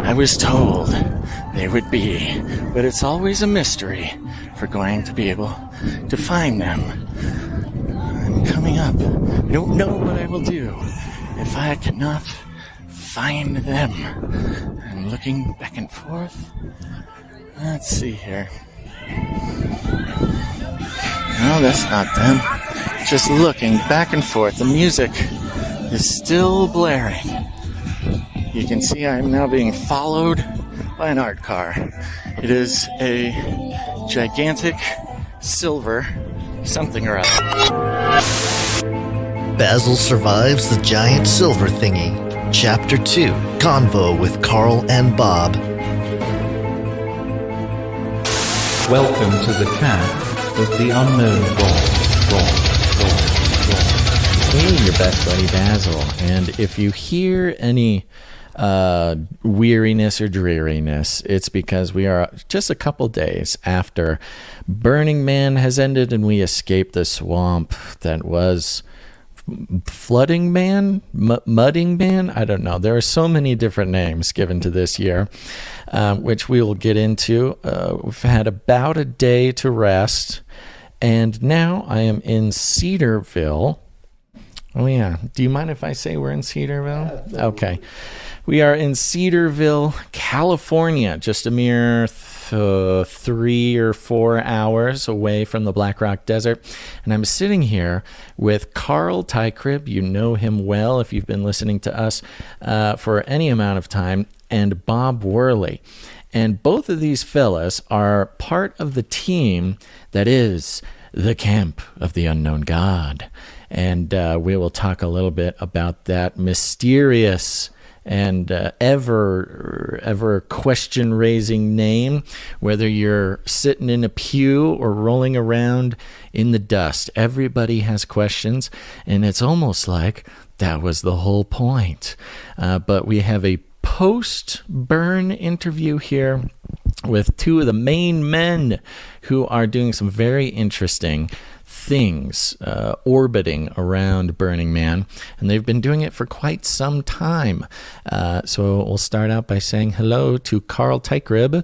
Speaker 1: I was told they would be. But it's always a mystery for going to be able to find them. I'm coming up. I don't know what I will do if I cannot find them. I'm looking back and forth. Let's see here. No, that's not them. Just looking back and forth. The music is still blaring. You can see I'm now being followed by an art car. It is a gigantic silver something or other.
Speaker 2: Basil survives the giant silver thingy. Chapter 2, Convo with Carl and Bob.
Speaker 11: Welcome to the camp of the unknown God.
Speaker 1: Hey, your best buddy Basil. And if you hear any weariness or dreariness, it's because we are just a couple days after Burning Man has ended and we escaped the swamp that was Flooding Man, Mudding Man, I don't know. There are so many different names given to this year, which we will get into. We've had about a day to rest, and now I am in Cedarville. Oh yeah, do you mind if I say we're in Cedarville? Yeah, okay. We are in Cedarville, California, just a mere 3 or 4 hours away from the Black Rock Desert. And I'm sitting here with Carl Tykrib. You know him well if you've been listening to us for any amount of time, and Bob Worley. And both of these fellas are part of the team that is the Camp of the Unknown God. And we will talk a little bit about that mysterious and ever question-raising name, whether you're sitting in a pew or rolling around in the dust. Everybody has questions, and it's almost like that was the whole point. But we have a post-burn interview here with two of the main men who are doing some very interesting things orbiting around Burning Man, and they've been doing it for quite some time. So we'll start out by saying hello to Carl Tykrib.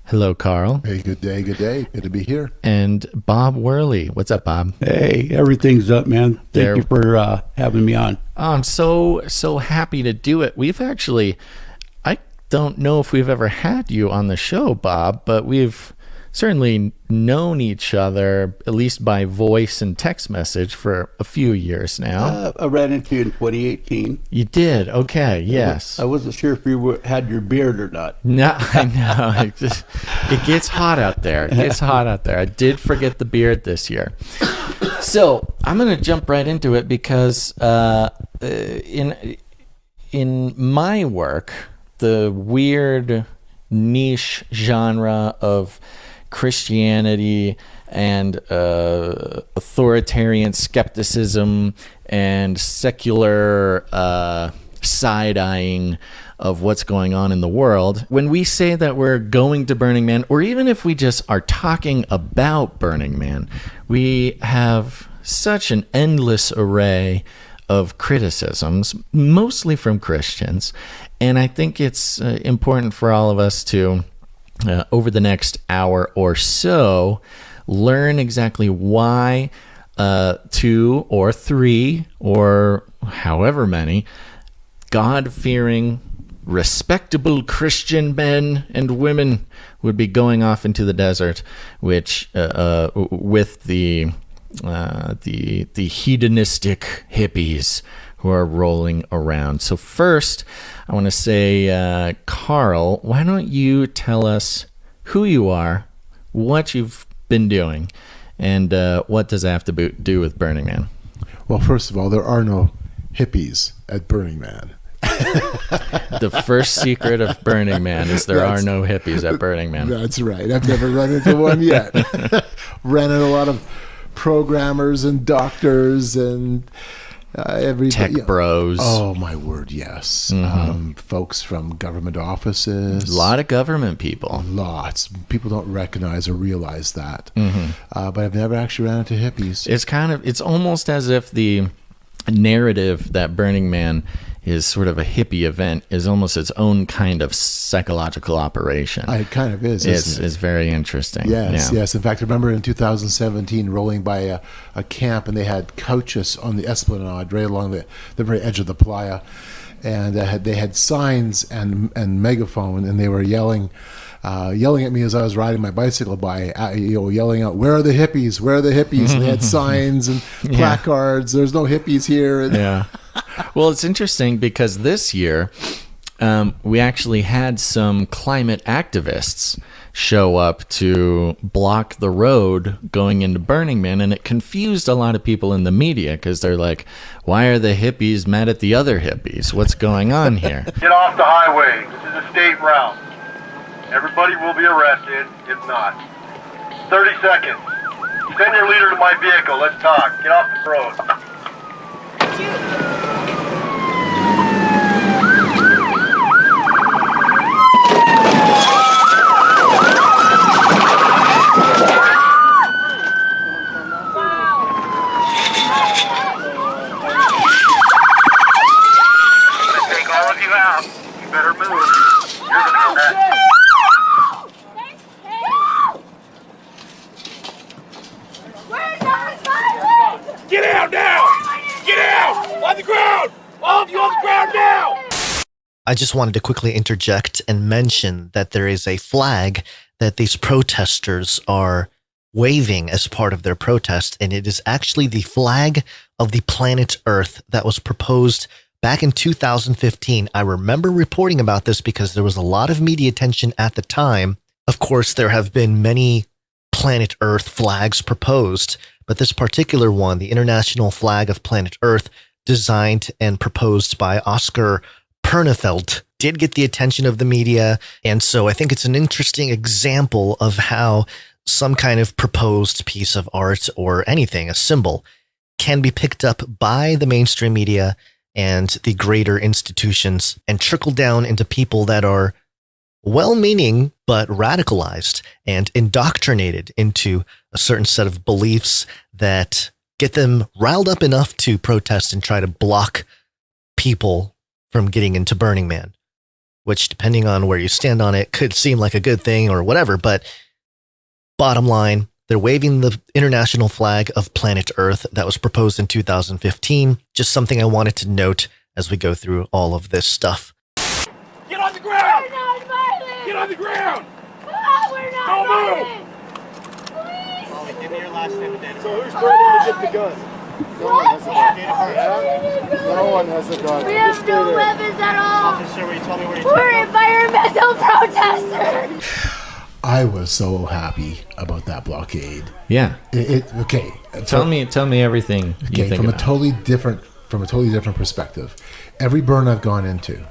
Speaker 1: Hello, Carl.
Speaker 12: Hey, good day. Good to be here.
Speaker 1: And Bob Worley. What's up, Bob?
Speaker 13: Hey, everything's up, man. Thank you for having me on.
Speaker 1: Oh, I'm so happy to do it. We've actually, I don't know if we've ever had you on the show, Bob, but we've certainly known each other, at least by voice and text message, for a few years now.
Speaker 13: I ran into you in 2018.
Speaker 1: You did? Okay, yes.
Speaker 13: I wasn't sure if you had your beard or not.
Speaker 1: No, I know. It gets hot out there. I did forget the beard this year. So I'm going to jump right into it because in my work, the weird niche genre of Christianity and authoritarian skepticism and secular side-eyeing of what's going on in the world. When we say that we're going to Burning Man, or even if we just are talking about Burning Man, we have such an endless array of criticisms, mostly from Christians. And I think it's important for all of us to over the next hour or so, learn exactly why 2 or 3 or however many God-fearing, respectable Christian men and women would be going off into the desert, which with the hedonistic hippies who are rolling around. So first, I want to say, Carl, why don't you tell us who you are, what you've been doing, and what does that have to do with Burning Man?
Speaker 12: Well, first of all, there are no hippies at Burning Man.
Speaker 1: The first secret of Burning Man is there are no hippies at Burning Man.
Speaker 12: That's right. I've never run into one yet. Ran into a lot of programmers and doctors and
Speaker 1: tech bros.
Speaker 12: Oh my word, yes. Folks from government offices.
Speaker 1: A lot of government people.
Speaker 12: Lots. People don't recognize or realize that. But I've never actually ran into hippies.
Speaker 1: It's almost as if the narrative that Burning Man is sort of a hippie event is almost its own kind of psychological operation.
Speaker 12: It kind of is, isn't it?
Speaker 1: It's very interesting.
Speaker 12: Yes. In fact, I remember in 2017 rolling by a camp, and they had couches on the esplanade right along the very edge of the playa, and they had signs and megaphone, and they were yelling at me as I was riding my bicycle by, yelling out, "Where are the hippies? Where are the hippies?" And they had signs and placards. There's no hippies here.
Speaker 1: Yeah. Well, it's interesting because this year we actually had some climate activists show up to block the road going into Burning Man, and it confused a lot of people in the media because they're like, why are the hippies mad at the other hippies? What's going on here?
Speaker 14: Get off the highway. This is a state route. Everybody will be arrested if not. 30 seconds. Send your leader to my vehicle. Let's talk. Get off the road.
Speaker 3: Get out now! Get out! On the ground! All of you on the ground now!
Speaker 2: I just wanted to quickly interject and mention that there is a flag that these protesters are waving as part of their protest, and it is actually the flag of the planet Earth that was proposed back in 2015. I remember reporting about this because there was a lot of media attention at the time. Of course, there have been many planet Earth flags proposed, but this particular one, the International Flag of Planet Earth, designed and proposed by Oscar Pernefeld, did get the attention of the media. And so I think it's an interesting example of how some kind of proposed piece of art or anything, a symbol, can be picked up by the mainstream media and the greater institutions and trickle down into people that are well-meaning but radicalized and indoctrinated into a certain set of beliefs that get them riled up enough to protest and try to block people from getting into Burning Man, which, depending on where you stand on it, could seem like a good thing or whatever. But bottom line, they're waving the international flag of planet Earth that was proposed in 2015. Just something I wanted to note as we go through all of this stuff.
Speaker 3: Get on the ground! We're not violent! Get on the ground! Oh, we're not violent! Please!
Speaker 8: Molly, give me your last name and date of birth.
Speaker 3: So who's threatening to get the gun?
Speaker 8: No one has a gun. No one has a gun.
Speaker 9: We have no weapons at all.
Speaker 8: Officer, will you tell me where you
Speaker 9: We're environmental protesters.
Speaker 12: I was so happy about that blockade.
Speaker 1: Yeah.
Speaker 12: Okay.
Speaker 1: Tell me everything you think
Speaker 12: from
Speaker 1: about.
Speaker 12: a totally different perspective. Every burn I've gone into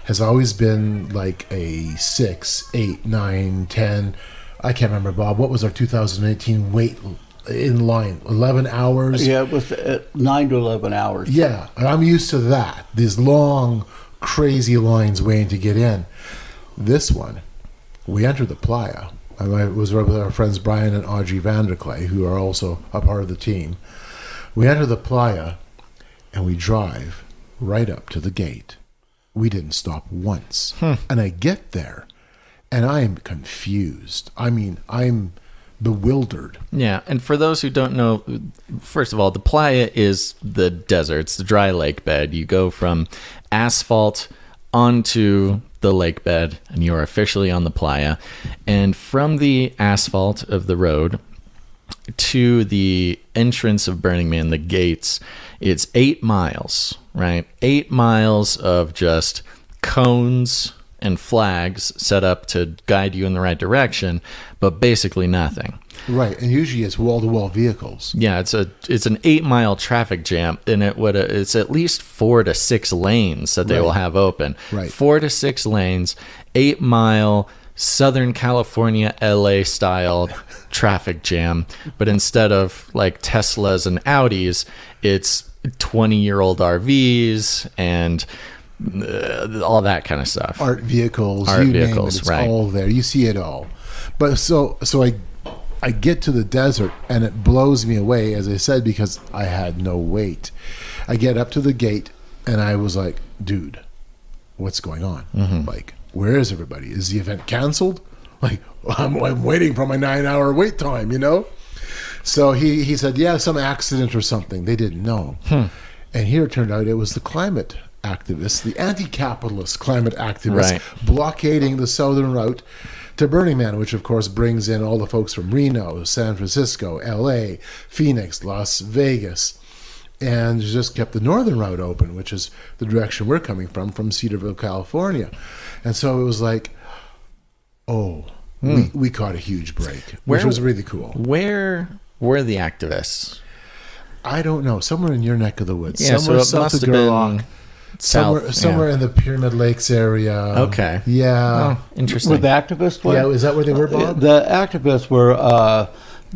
Speaker 12: has always been like a 6, 8, 9, 10. I can't remember, Bob. What was our 2018 wait in line? 11 hours?
Speaker 13: Yeah, it was 9 to 11 hours.
Speaker 12: Yeah, and I'm used to that. These long, crazy lines waiting to get in. This one, we entered the playa. I was with our friends Brian and Audrey Vanderclay, who are also a part of the team. We enter the playa, and we drive right up to the gate. We didn't stop once. And I get there, and I am confused. I mean, I'm bewildered.
Speaker 1: Yeah, and for those who don't know, first of all, the playa is the desert. It's the dry lake bed. You go from asphalt onto the lake bed, and you're officially on the playa. And from the asphalt of the road to the entrance of Burning Man, the gates, it's 8 miles, right? 8 miles of just cones and flags set up to guide you in the right direction, but basically nothing.
Speaker 12: Right, and usually it's wall-to-wall vehicles.
Speaker 1: Yeah, it's an 8-mile traffic jam, and it's at least 4 to 6 lanes that they will have open.
Speaker 12: Right.
Speaker 1: 4 to 6 lanes, 8-mile Southern California, LA style traffic jam, but instead of like Teslas and Audis, it's 20-year-old RVs and all that kind of stuff.
Speaker 12: Art vehicles,
Speaker 1: name it,
Speaker 12: it's all there. You see it all. But so I get to the desert and it blows me away, as I said, because I had no weight. I get up to the gate and I was like, dude, what's going on? Like, where is everybody? Is the event canceled? Like, I'm waiting for my 9-hour wait time, So he said, yeah, some accident or something. They didn't know. And here it turned out it was the climate activists, the anti-capitalist climate activists, blockading the southern route to Burning Man, which of course brings in all the folks from Reno, San Francisco, LA, Phoenix, Las Vegas, and just kept the northern route open, which is the direction we're coming from Cedarville, California. And so it was like, we caught a huge break, which was really cool.
Speaker 1: Where were the activists?
Speaker 12: I don't know. Somewhere in your neck of the woods.
Speaker 1: Yeah,
Speaker 12: somewhere
Speaker 1: so it must have been
Speaker 12: somewhere in the Pyramid Lakes area.
Speaker 1: Okay.
Speaker 12: Yeah.
Speaker 1: Oh, interesting.
Speaker 13: Where the activists were?
Speaker 12: Yeah, is that where they were, Bob?
Speaker 13: The activists were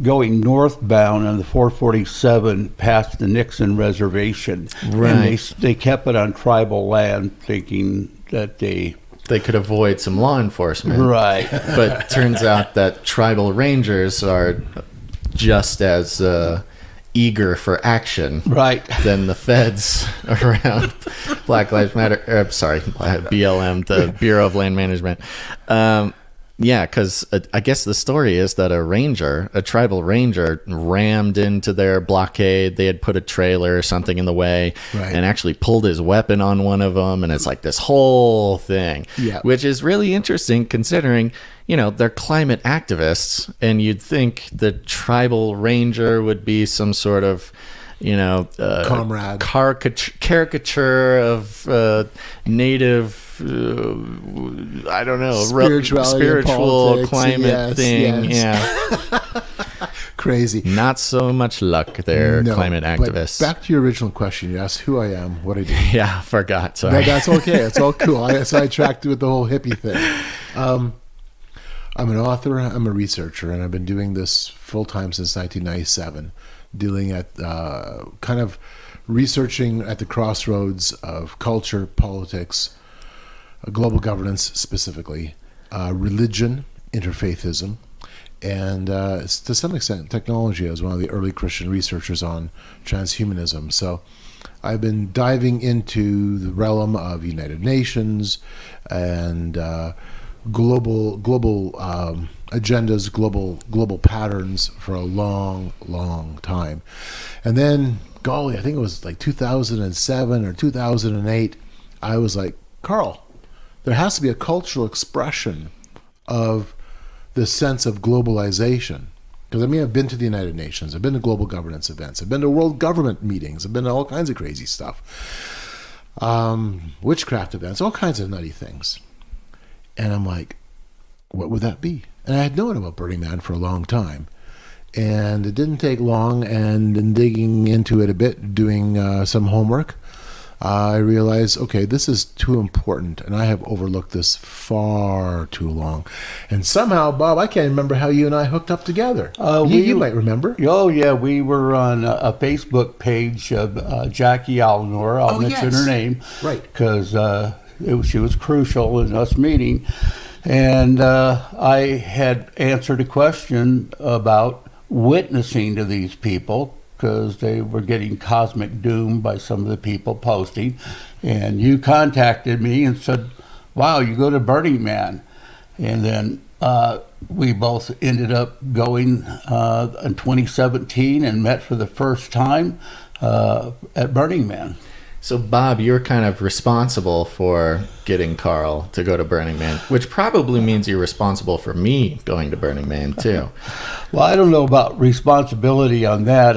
Speaker 13: going northbound on the 447 past the Nixon Reservation.
Speaker 1: Right.
Speaker 13: And they kept it on tribal land, thinking that they
Speaker 1: could avoid some law enforcement.
Speaker 13: Right.
Speaker 1: But turns out that tribal rangers are just as eager for action than the feds around Black Lives Matter. BLM, the Bureau of Land Management. Yeah, because I guess the story is that a tribal ranger rammed into their blockade. They had put a trailer or something in the way and actually pulled his weapon on one of them. And it's like this whole thing, which is really interesting considering, they're climate activists. And you'd think the tribal ranger would be some sort of,
Speaker 12: comrade,
Speaker 1: caricature of native, I don't know, spiritual climate thing. Yeah.
Speaker 12: Crazy.
Speaker 1: Not so much luck there, climate activists.
Speaker 12: But back to your original question. You asked who I am, what I do.
Speaker 1: Yeah, forgot. Sorry.
Speaker 12: No, that's okay. It's all cool. I sidetracked with the whole hippie thing. I'm an author. I'm a researcher, and I've been doing this full-time since 1997, dealing at kind of researching at the crossroads of culture, politics, global governance specifically, religion, interfaithism, and to some extent technology. I was one of the early Christian researchers on transhumanism. So I've been diving into the realm of United Nations and global agendas, global patterns for a long time. And then, golly, I think it was like 2007 or 2008, I was like, Carl, there has to be a cultural expression of this sense of globalization. Because I've been to the United Nations, I've been to global governance events, I've been to world government meetings, I've been to all kinds of crazy stuff, witchcraft events, all kinds of nutty things. And I'm like, what would that be? And I had known about Burning Man for a long time. And it didn't take long, and in digging into it a bit, doing some homework, I realized, okay, this is too important, and I have overlooked this far too long. And somehow, Bob, I can't remember how you and I hooked up together. You might remember.
Speaker 13: Oh, yeah, we were on a Facebook page of Jackie Alnor. I'll mention her name.
Speaker 12: Right.
Speaker 13: Because she was crucial in us meeting. And I had answered a question about witnessing to these people, because they were getting cosmic doom by some of the people posting. And you contacted me and said, wow, you go to Burning Man. And then we both ended up going in 2017 and met for the first time at Burning Man.
Speaker 1: So, Bob, you're kind of responsible for getting Carl to go to Burning Man, which probably means you're responsible for me going to Burning Man, too.
Speaker 13: Well, I don't know about responsibility on that.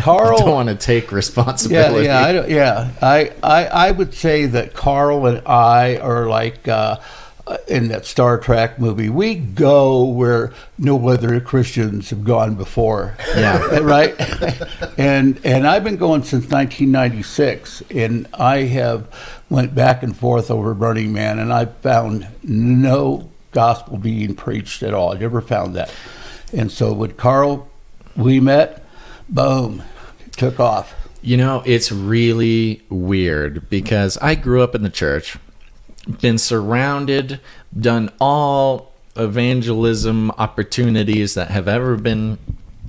Speaker 13: Carl
Speaker 1: I don't want to take responsibility.
Speaker 13: I would say that Carl and I are like in that Star Trek movie. We go where no other Christians have gone before.
Speaker 1: Yeah,
Speaker 13: right. And I've been going since 1996, and I have went back and forth over Burning Man, and I found no gospel being preached at all. I never found that. And so with Carl, we met, boom, took off.
Speaker 1: You know, it's really weird because I grew up in the church, been surrounded, done all evangelism opportunities that have ever been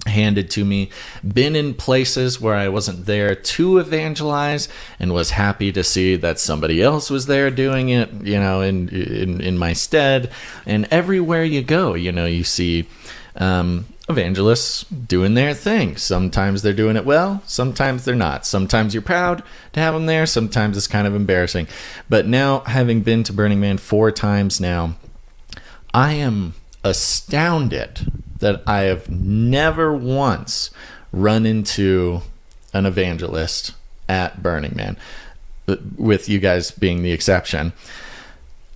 Speaker 1: handed to me, been in places where I wasn't there to evangelize and was happy to see that somebody else was there doing it, you know, in my stead. And everywhere you go, you know, you see evangelists doing their thing. Sometimes they're doing it well, sometimes they're not. Sometimes you're proud to have them there, sometimes it's kind of embarrassing. But now, having been to Burning Man 4 times now, I am astounded that I have never once run into an evangelist at Burning Man, with you guys being the exception.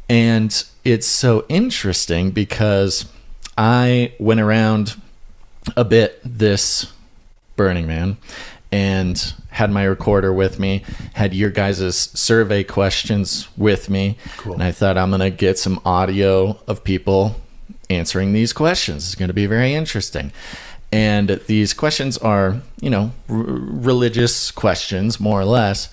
Speaker 1: And it's so interesting because I went around a bit this Burning Man and had my recorder with me, had your guys' survey questions with me.
Speaker 12: Cool.
Speaker 1: And I thought, I'm going to get some audio of people answering these questions. It's going to be very interesting. And these questions are, you know, religious questions, more or less.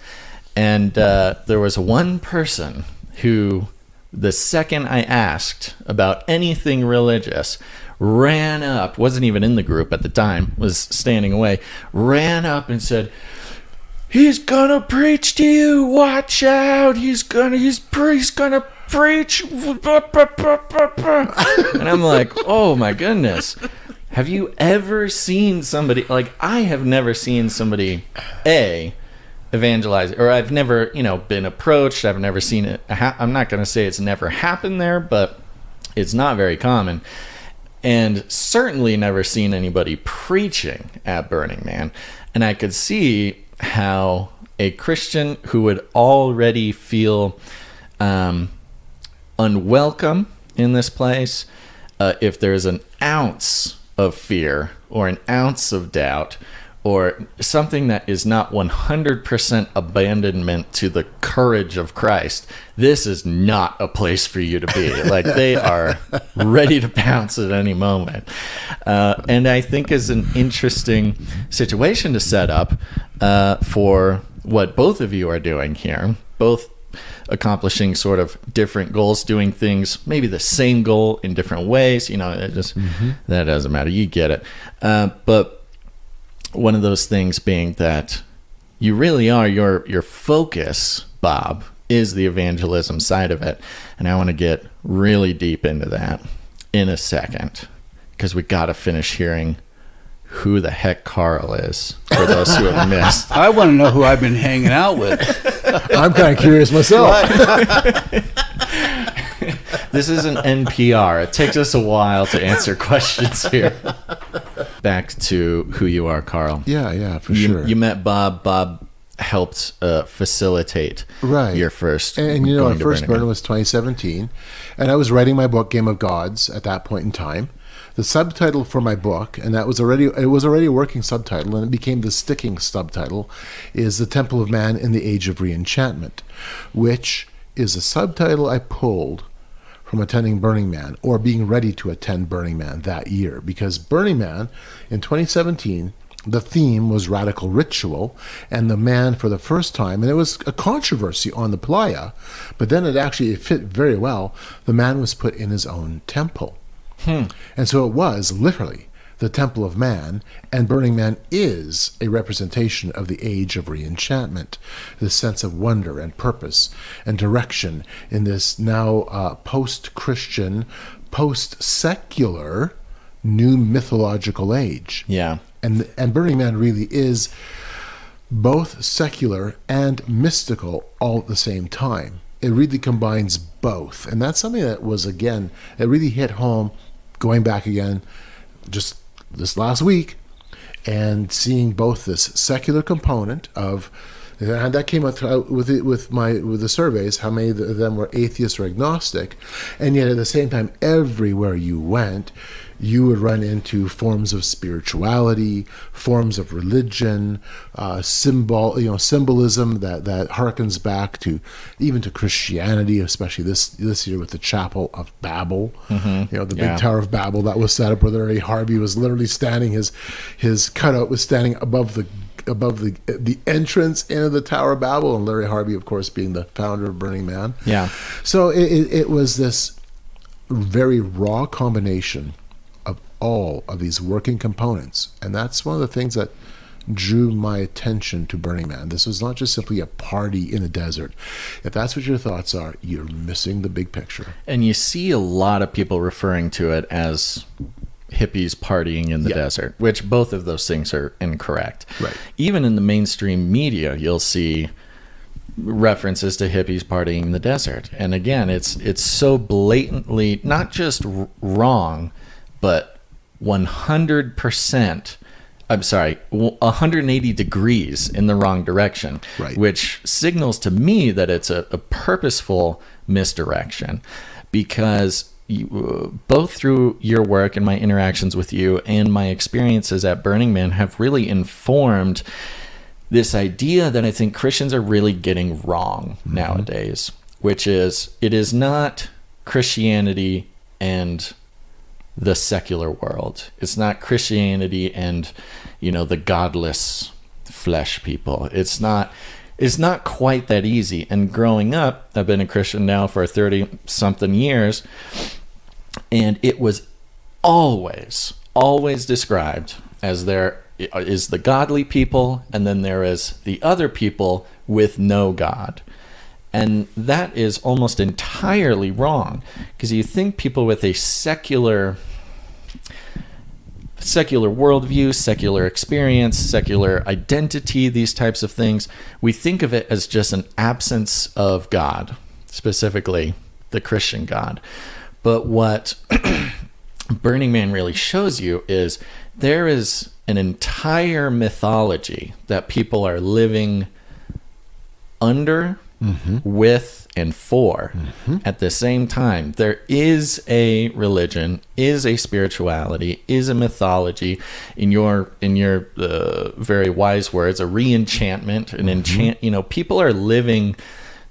Speaker 1: And there was one person who, the second I asked about anything religious, ran up, wasn't even in the group at the time, was standing away, ran up and said, "He's gonna preach to you, watch out, he's gonna preach." And I'm like, oh my goodness. Have you ever seen somebody, like, I have never seen somebody, evangelize, or I've never, you know, been approached. I've never seen it. I'm not going to say it's never happened there, but it's not very common. And certainly never seen anybody preaching at Burning Man. And I could see how a Christian who would already feel unwelcome in this place, if there's an ounce of fear or an ounce of doubt or something that is not 100% abandonment to the courage of Christ, this is not a place for you to be. Like, they are ready to pounce at any moment. And I think is an interesting situation to set up for what both of you are doing here, both accomplishing sort of different goals, doing things, maybe the same goal in different ways. You know, it just, that doesn't matter. You get it. But one of those things being that you really are, your focus, Bob, is the evangelism side of it. And I want to get really deep into that in a second, because we got to finish hearing who the heck Carl is, for those who have missed.
Speaker 13: I want to know who I've been hanging out with.
Speaker 12: I'm kind of curious myself.
Speaker 1: This is an NPR. It takes us a while to answer questions here. Back to who you are, Carl.
Speaker 12: Yeah, for sure.
Speaker 1: You met Bob. Bob helped facilitate your first.
Speaker 12: And you know, our first burn was 2017, and I was writing my book, Game of Gods, at that point in time. The subtitle for my book, and it was already a working subtitle, and it became the sticking subtitle, is The Temple of Man in the Age of Reenchantment, which is a subtitle I pulled from attending Burning Man, or being ready to attend Burning Man that year. Because Burning Man in 2017, the theme was radical ritual, and the man, for the first time, and it was a controversy on the playa, but then it fit very well, the man was put in his own temple. And so it was literally the Temple of Man, and Burning Man is a representation of the age of reenchantment, the sense of wonder and purpose and direction in this now post-Christian, post-secular, new mythological age.
Speaker 1: Yeah.
Speaker 12: And Burning Man really is both secular and mystical all at the same time. It really combines both. And that's something that was, again, it really hit home going back again just this last week and seeing both this secular component of, and that came out with the surveys, how many of them were atheists or agnostic, and yet at the same time, everywhere you went, you would run into forms of spirituality, forms of religion, symbolism that harkens back to even to Christianity, especially this year with the Chapel of Babel, the big Tower of Babel that was set up where Larry Harvey was literally standing, his cutout was standing above the entrance into the Tower of Babel, and Larry Harvey, of course, being the founder of Burning Man.
Speaker 1: Yeah.
Speaker 12: So it was this very raw combination of all of these working components, and that's one of the things that drew my attention to Burning Man. This was not just simply a party in the desert. If that's what your thoughts are, you're missing the big picture.
Speaker 1: And you see a lot of people referring to it as hippies partying in the desert, which both of those things are incorrect.
Speaker 12: Right.
Speaker 1: Even in the mainstream media, you'll see references to hippies partying in the desert. And again, it's so blatantly not just wrong, but 100%, 180 degrees in the wrong direction,
Speaker 12: right,
Speaker 1: which signals to me that it's a purposeful misdirection, because both through your work and my interactions with you and my experiences at Burning Man have really informed this idea that I think Christians are really getting wrong nowadays, which is it is not Christianity and the secular world. It's not Christianity and, the godless flesh people. It's not quite that easy. And growing up, I've been a Christian now for 30-something years, and it was always described as there is the godly people, and then there is the other people with no God. And that is almost entirely wrong, because you think people with a secular worldview, secular experience, secular identity, these types of things, we think of it as just an absence of God, specifically the Christian God. But what Burning Man really shows you is there is an entire mythology that people are living under, with, and for at the same time. There is a religion, is a spirituality, is a mythology, in your very wise words, a re-enchantment, an enchant. People are living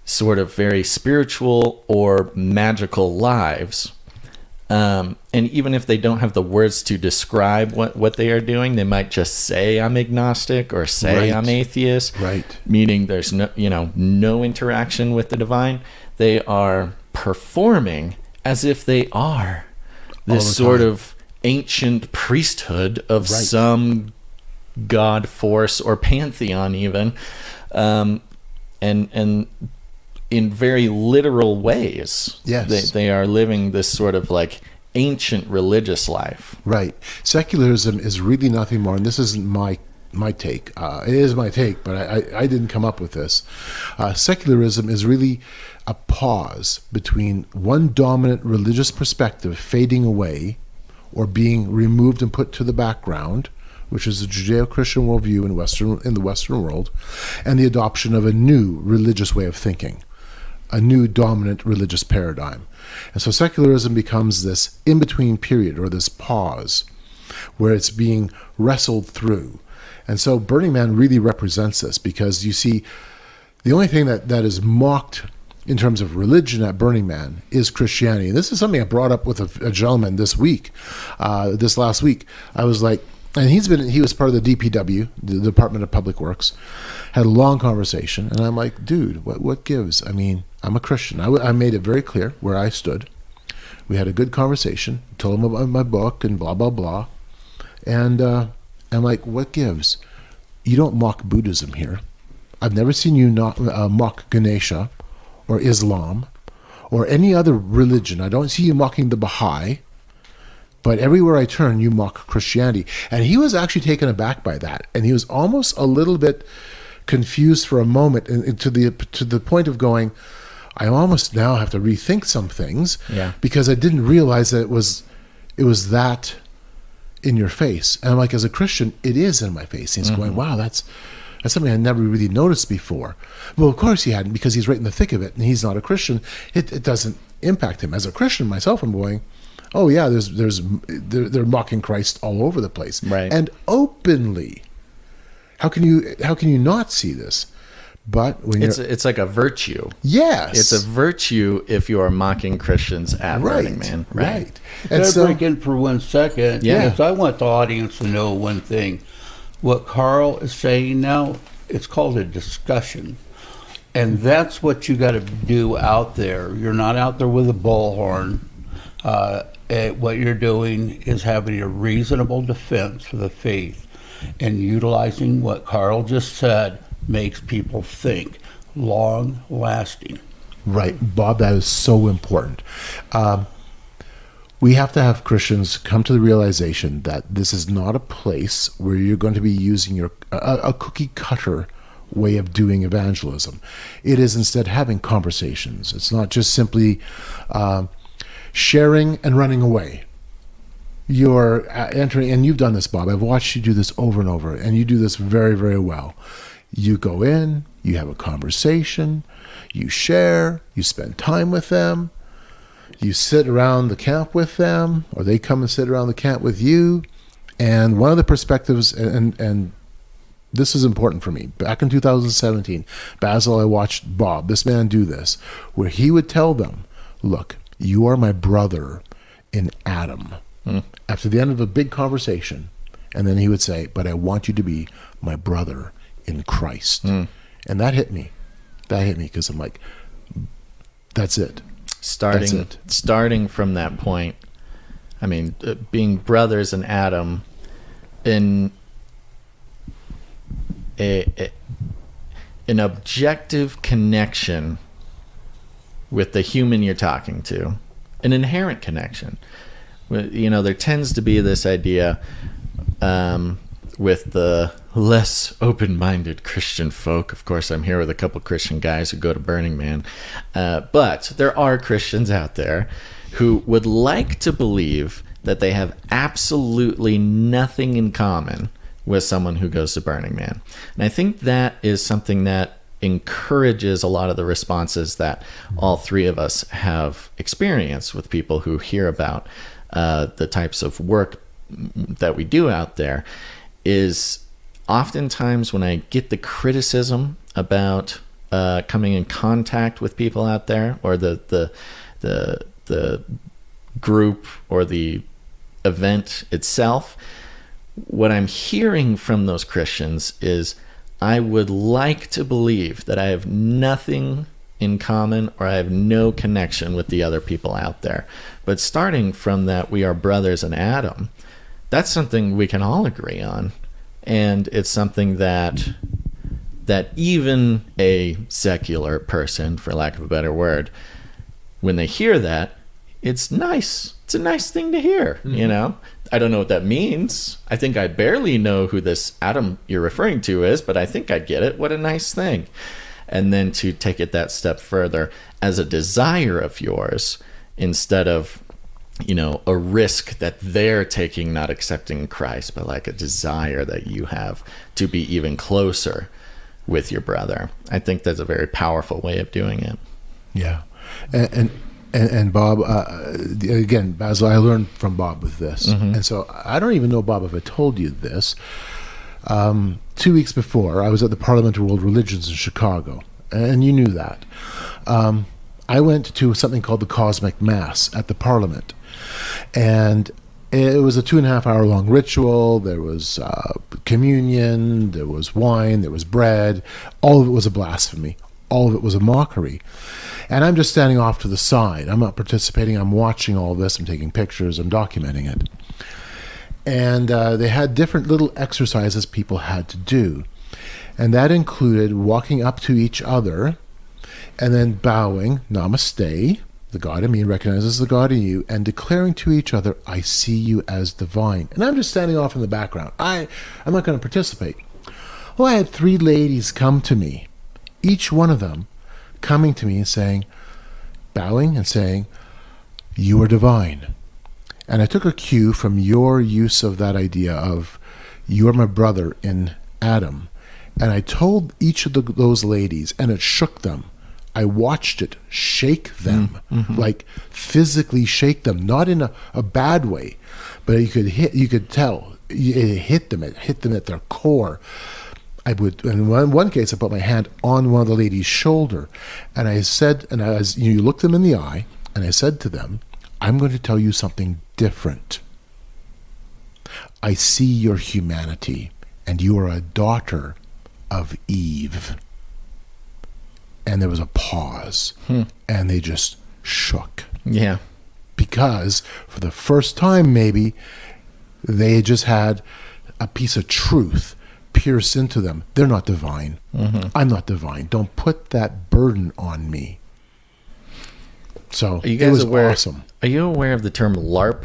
Speaker 1: sort of very spiritual or magical lives. And even if they don't have the words to describe what they are doing, they might just say, I'm agnostic, or say, I'm atheist, meaning there's no interaction with the divine. They are performing as if they are this sort of ancient priesthood of some god force or pantheon even, and in very literal ways.
Speaker 12: Yes.
Speaker 1: They are living this sort of like ancient religious life.
Speaker 12: Right. Secularism is really nothing more, and this isn't my take. It is my take, but I didn't come up with this. Secularism is really a pause between one dominant religious perspective fading away or being removed and put to the background, which is the Judeo-Christian worldview in the Western world, and the adoption of a new religious way of thinking, a new dominant religious paradigm. And so secularism becomes this in-between period, or this pause, where it's being wrestled through. And so Burning Man really represents this, because you see, the only thing that is mocked in terms of religion at Burning Man is Christianity. And this is something I brought up with a gentleman this last week. I was like, and he was part of the DPW, the Department of Public Works, had a long conversation, and I'm like, dude, what gives? I mean, I'm a Christian. I made it very clear where I stood. We had a good conversation, told him about my book and blah, blah, blah. And I'm like, what gives? You don't mock Buddhism here. I've never seen you not mock Ganesha or Islam or any other religion. I don't see you mocking the Baha'i. But everywhere I turn, you mock Christianity. And he was actually taken aback by that. And he was almost a little bit confused for a moment, and to the point of going, I almost now have to rethink some things, because I didn't realize that it was that in your face. And I'm like, as a Christian, it is in my face. And he's going, wow, that's something I never really noticed before. Well, of course he hadn't, because he's right in the thick of it, and he's not a Christian. It doesn't impact him. As a Christian myself, I'm going, oh yeah, they're mocking Christ all over the place,
Speaker 1: right?
Speaker 12: And openly. How can you not see this? But when
Speaker 1: it's like a virtue.
Speaker 12: Yes,
Speaker 1: it's a virtue if you are mocking Christians at Burning Man,
Speaker 12: right?
Speaker 13: Can I break in for 1 second?
Speaker 1: Yeah.
Speaker 13: Yes, I want the audience to know one thing. What Carl is saying now, it's called a discussion. And that's what you got to do out there. You're not out there with a bullhorn. What you're doing is having a reasonable defense for the faith and utilizing what Carl just said makes people think, long lasting.
Speaker 12: Right, Bob, that is so important. We have to have Christians come to the realization that this is not a place where you're going to be using a cookie cutter way of doing evangelism. It is instead having conversations. It's not just simply sharing and running away. You're entering, and you've done this, Bob. I've watched you do this over and over, and you do this very, very well. You go in, you have a conversation, you share, you spend time with them, you sit around the camp with them, or they come and sit around the camp with you. And one of the perspectives, and this is important for me, back in 2017, Basil, I watched Bob, this man, do this, where he would tell them, look, you are my brother in Adam. After the end of a big conversation, and then he would say, but I want you to be my brother in Christ. And that hit me because I'm like, that's it.
Speaker 1: Starting from that point, I mean, being brothers in Adam, in an objective connection with the human you're talking to, an inherent connection. You know, there tends to be this idea with the less open-minded Christian folk. Of course, I'm here with a couple Christian guys who go to Burning Man. But there are Christians out there who would like to believe that they have absolutely nothing in common with someone who goes to Burning Man. And I think that is something that encourages a lot of the responses that all three of us have experienced with people who hear about the types of work that we do out there. Is oftentimes when I get the criticism about coming in contact with people out there, or the group or the event itself, what I'm hearing from those Christians is, I would like to believe that I have nothing in common, or I have no connection with the other people out there. But starting from that, we are brothers in Adam, that's something we can all agree on. And it's something that even a secular person, for lack of a better word, when they hear that, it's nice. It's a nice thing to hear, you know? I don't know what that means. I think I barely know who this Adam you're referring to is, but I think I get it. What a nice thing. And then to take it that step further as a desire of yours, instead of, you know, a risk that they're taking not accepting Christ, but like a desire that you have to be even closer with your brother. I think that's a very powerful way of doing it.
Speaker 12: Yeah. And Bob, again, Basil, I learned from Bob with this. And so I don't even know, Bob, if I told you this. 2 weeks before, I was at the Parliament of World Religions in Chicago, and you knew that. I went to something called the Cosmic Mass at the Parliament, and it was a 2.5 hour long ritual. There was communion, there was wine, there was bread. All of it was a blasphemy. All of it was a mockery. And I'm just standing off to the side. I'm not participating. I'm watching all this. I'm taking pictures. I'm documenting it. And they had different little exercises people had to do. And that included walking up to each other and then bowing, namaste, the God in me recognizes the God in you, and declaring to each other, I see you as divine. And I'm just standing off in the background. I'm not going to participate. Well, I had 3 ladies come to me, each one of them coming to me and saying, bowing and saying, "You are divine." And I took a cue from your use of that idea of, "You are my brother in Adam." And I told each of those ladies, and it shook them. I watched it shake them, like physically shake them, not in a bad way, but you could tell it hit them at their core. I would, in one case, I put my hand on one of the ladies' shoulder, and I said, you looked them in the eye, and I said to them, "I'm going to tell you something different. I see your humanity, and you are a daughter of Eve." And there was a pause, and they just shook.
Speaker 1: Yeah.
Speaker 12: Because for the first time, maybe, they just had a piece of truth pierce into them. They're not divine. I'm not divine. Don't put that burden on me. So it was awesome.
Speaker 1: Are you aware of the term LARP?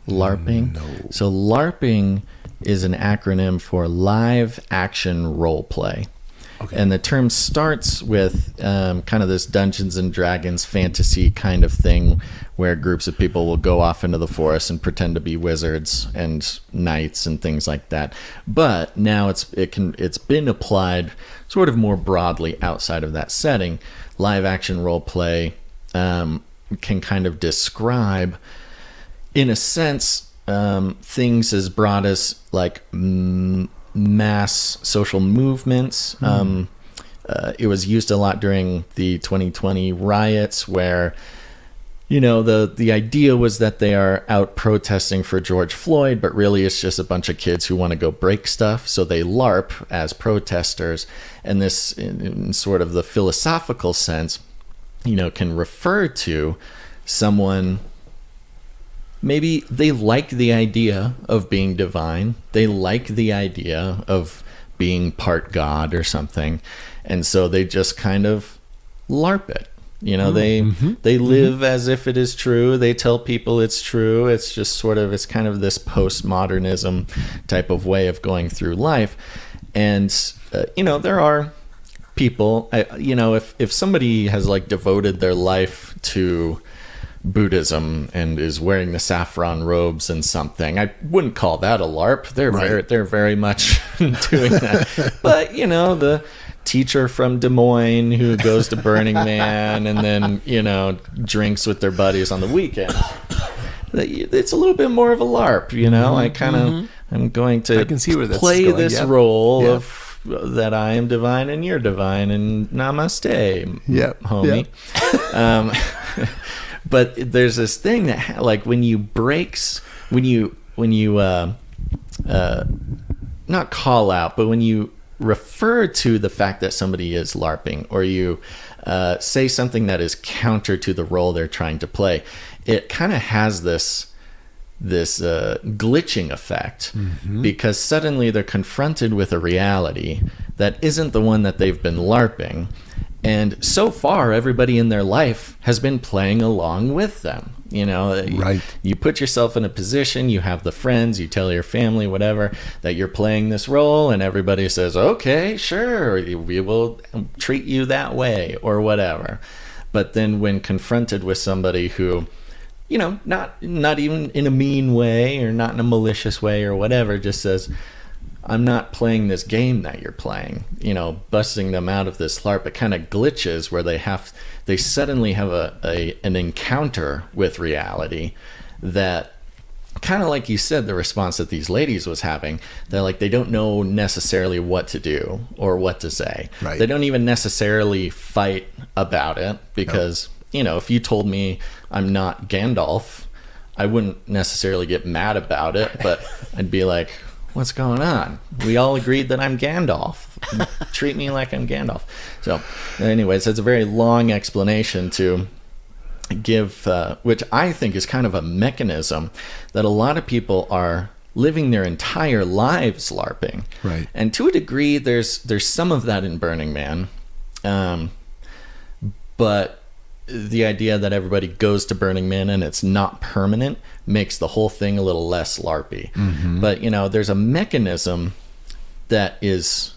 Speaker 1: LARPing?
Speaker 12: No.
Speaker 1: So LARPing is an acronym for live action role play. Okay. And the term starts with kind of this Dungeons and Dragons fantasy kind of thing where groups of people will go off into the forest and pretend to be wizards and knights and things like that. But now it's been applied sort of more broadly outside of that setting. Live action role play can kind of describe, in a sense, things as broad as like mass social movements. It was used a lot during the 2020 riots where, you know, the idea was that they are out protesting for George Floyd, but really it's just a bunch of kids who want to go break stuff. So they LARP as protesters. And this, in sort of the philosophical sense, you know, can refer to someone. Maybe they like the idea of being divine. They like the idea of being part God or something. And so they just kind of LARP it. You know, they live as if it is true. They tell people it's true. It's just sort of, it's kind of this postmodernism type of way of going through life. And, you know, there are people, you know, if somebody has like devoted their life to Buddhism and is wearing the saffron robes and something, I wouldn't call that a LARP. They're very much doing that. But, you know, the teacher from Des Moines who goes to Burning Man and then, you know, drinks with their buddies on the weekend, it's a little bit more of a LARP, you know. I kind of I'm going to play this role of that I am divine and you're divine and namaste, homie. But there's this thing that, like, when you not call out, but when you refer to the fact that somebody is LARPing, or you say something that is counter to the role they're trying to play, it kind of has this glitching effect, because suddenly they're confronted with a reality that isn't the one that they've been LARPing. And so far, everybody in their life has been playing along with them. You know, you put yourself in a position, you have the friends, you tell your family, whatever, that you're playing this role, and everybody says, okay, sure, we will treat you that way, or whatever. But then when confronted with somebody who, you know, not even in a mean way or not in a malicious way or whatever, just says, I'm not playing this game that you're playing, you know, busting them out of this LARP, it kind of glitches where they suddenly have an encounter with reality that, kind of like you said, the response that these ladies was having, they're like, they don't know necessarily what to do or what to say. Right. They don't even necessarily fight about it because, you know, if you told me I'm not Gandalf, I wouldn't necessarily get mad about it, but I'd be like, what's going on? We all agreed that I'm Gandalf. Treat me like I'm Gandalf. So anyways, it's a very long explanation to give, which I think is kind of a mechanism that a lot of people are living their entire lives LARPing. Right. And to a degree, there's some of that in Burning Man. But the idea that everybody goes to Burning Man and it's not permanent makes the whole thing a little less LARPy. But, you know, there's a mechanism that is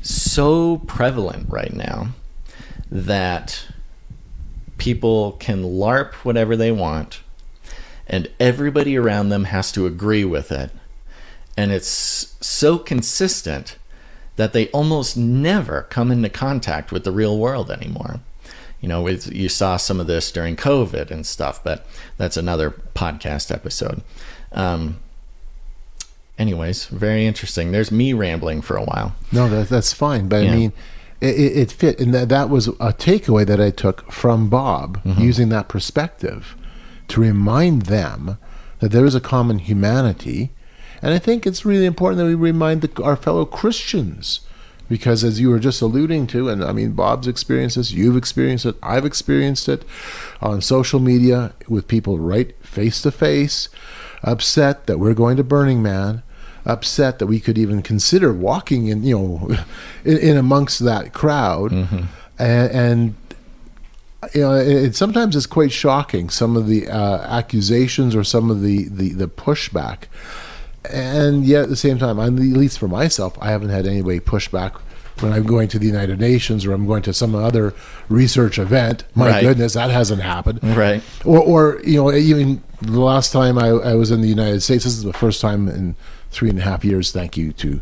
Speaker 1: so prevalent right now that people can LARP whatever they want, and everybody around them has to agree with it. And it's so consistent that they almost never come into contact with the real world anymore. You know, you saw some of this during COVID and stuff, but that's another podcast episode. Anyways, very interesting. There's me rambling for a while.
Speaker 12: No, that's fine. But
Speaker 1: Yeah.
Speaker 12: I mean, it fit. And that was a takeaway that I took from Bob, using that perspective to remind them that there is a common humanity. And I think it's really important that we remind our fellow Christians, because as you were just alluding to, and I mean, Bob's experienced this, you've experienced it, I've experienced it on social media with people right face to face, upset that we're going to Burning Man, upset that we could even consider walking in, in amongst that crowd. And it sometimes is quite shocking, some of the accusations or some of the pushback. And yet at the same time, at least for myself, I haven't had anybody push back when I'm going to the United Nations or I'm going to some other research event. My goodness, that hasn't happened.
Speaker 1: Right.
Speaker 12: Or even the last time I was in the United States, this is the first time in 3.5 years, thank you to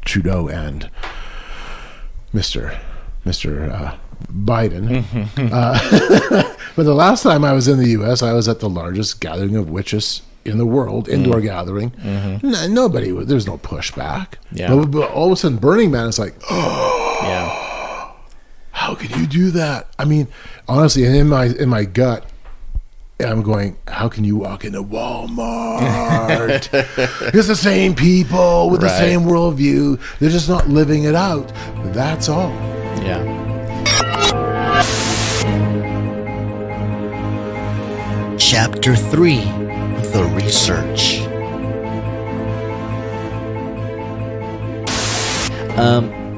Speaker 12: Trudeau and Mr. Biden. But the last time I was in the U.S., I was at the largest gathering of witches in the world, indoor gathering. Nobody, there's no pushback.
Speaker 1: Yeah.
Speaker 12: But all of a sudden, Burning Man is like,
Speaker 1: Yeah.
Speaker 12: how can you do that? I mean, honestly, in my gut, I'm going, how can you walk into Walmart? It's the same people with the same worldview. They're just not living it out. That's all.
Speaker 1: Yeah.
Speaker 2: Chapter 3, The Research.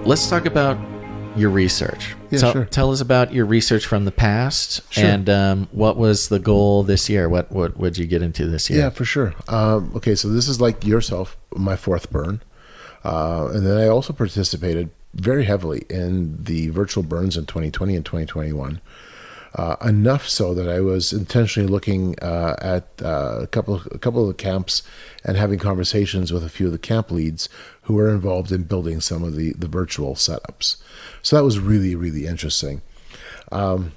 Speaker 1: Let's talk about your research.
Speaker 12: Yeah, sure.
Speaker 1: Tell us about your research from the past, and what was the goal this year? What would you get into this year?
Speaker 12: Yeah, for sure. Okay, so this is like yourself, my fourth burn. And then I also participated very heavily in the virtual burns in 2020 and 2021. Enough so that I was intentionally looking at a couple of the camps and having conversations with a few of the camp leads who were involved in building some of the virtual setups. So that was really, really interesting. And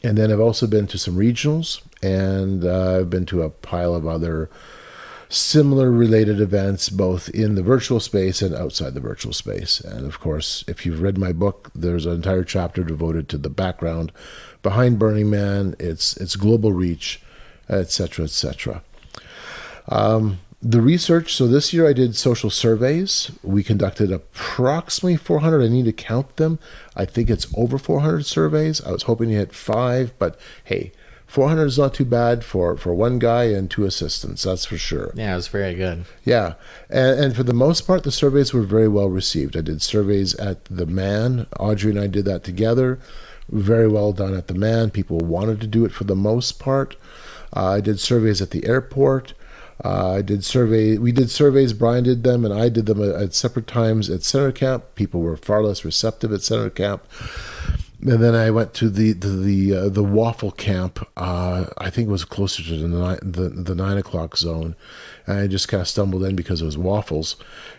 Speaker 12: then I've also been to some regionals, and I've been to a pile of other similar related events, both in the virtual space and outside the virtual space. And of course, if you've read my book, there's an entire chapter devoted to the background behind Burning Man, its global reach, etc., etc. The research, so this year I did social surveys. We conducted approximately 400. I need to count them. I think it's over 400 surveys. I was hoping to hit 5, but hey, 400 is not too bad for one guy and 2 assistants, that's for sure.
Speaker 1: Yeah, it was very good.
Speaker 12: Yeah, and for the most part, the surveys were very well received. I did surveys at the Man. Audrey and I did that together. Very well done at the Man. People wanted to do it for the most part. I did surveys at the airport. We did surveys, Brian did them, and I did them at separate times at Center Camp. People were far less receptive at Center Camp. And then I went to the waffle camp. I think it was closer to the 9 o'clock zone. And I just kind of stumbled in because it was waffles.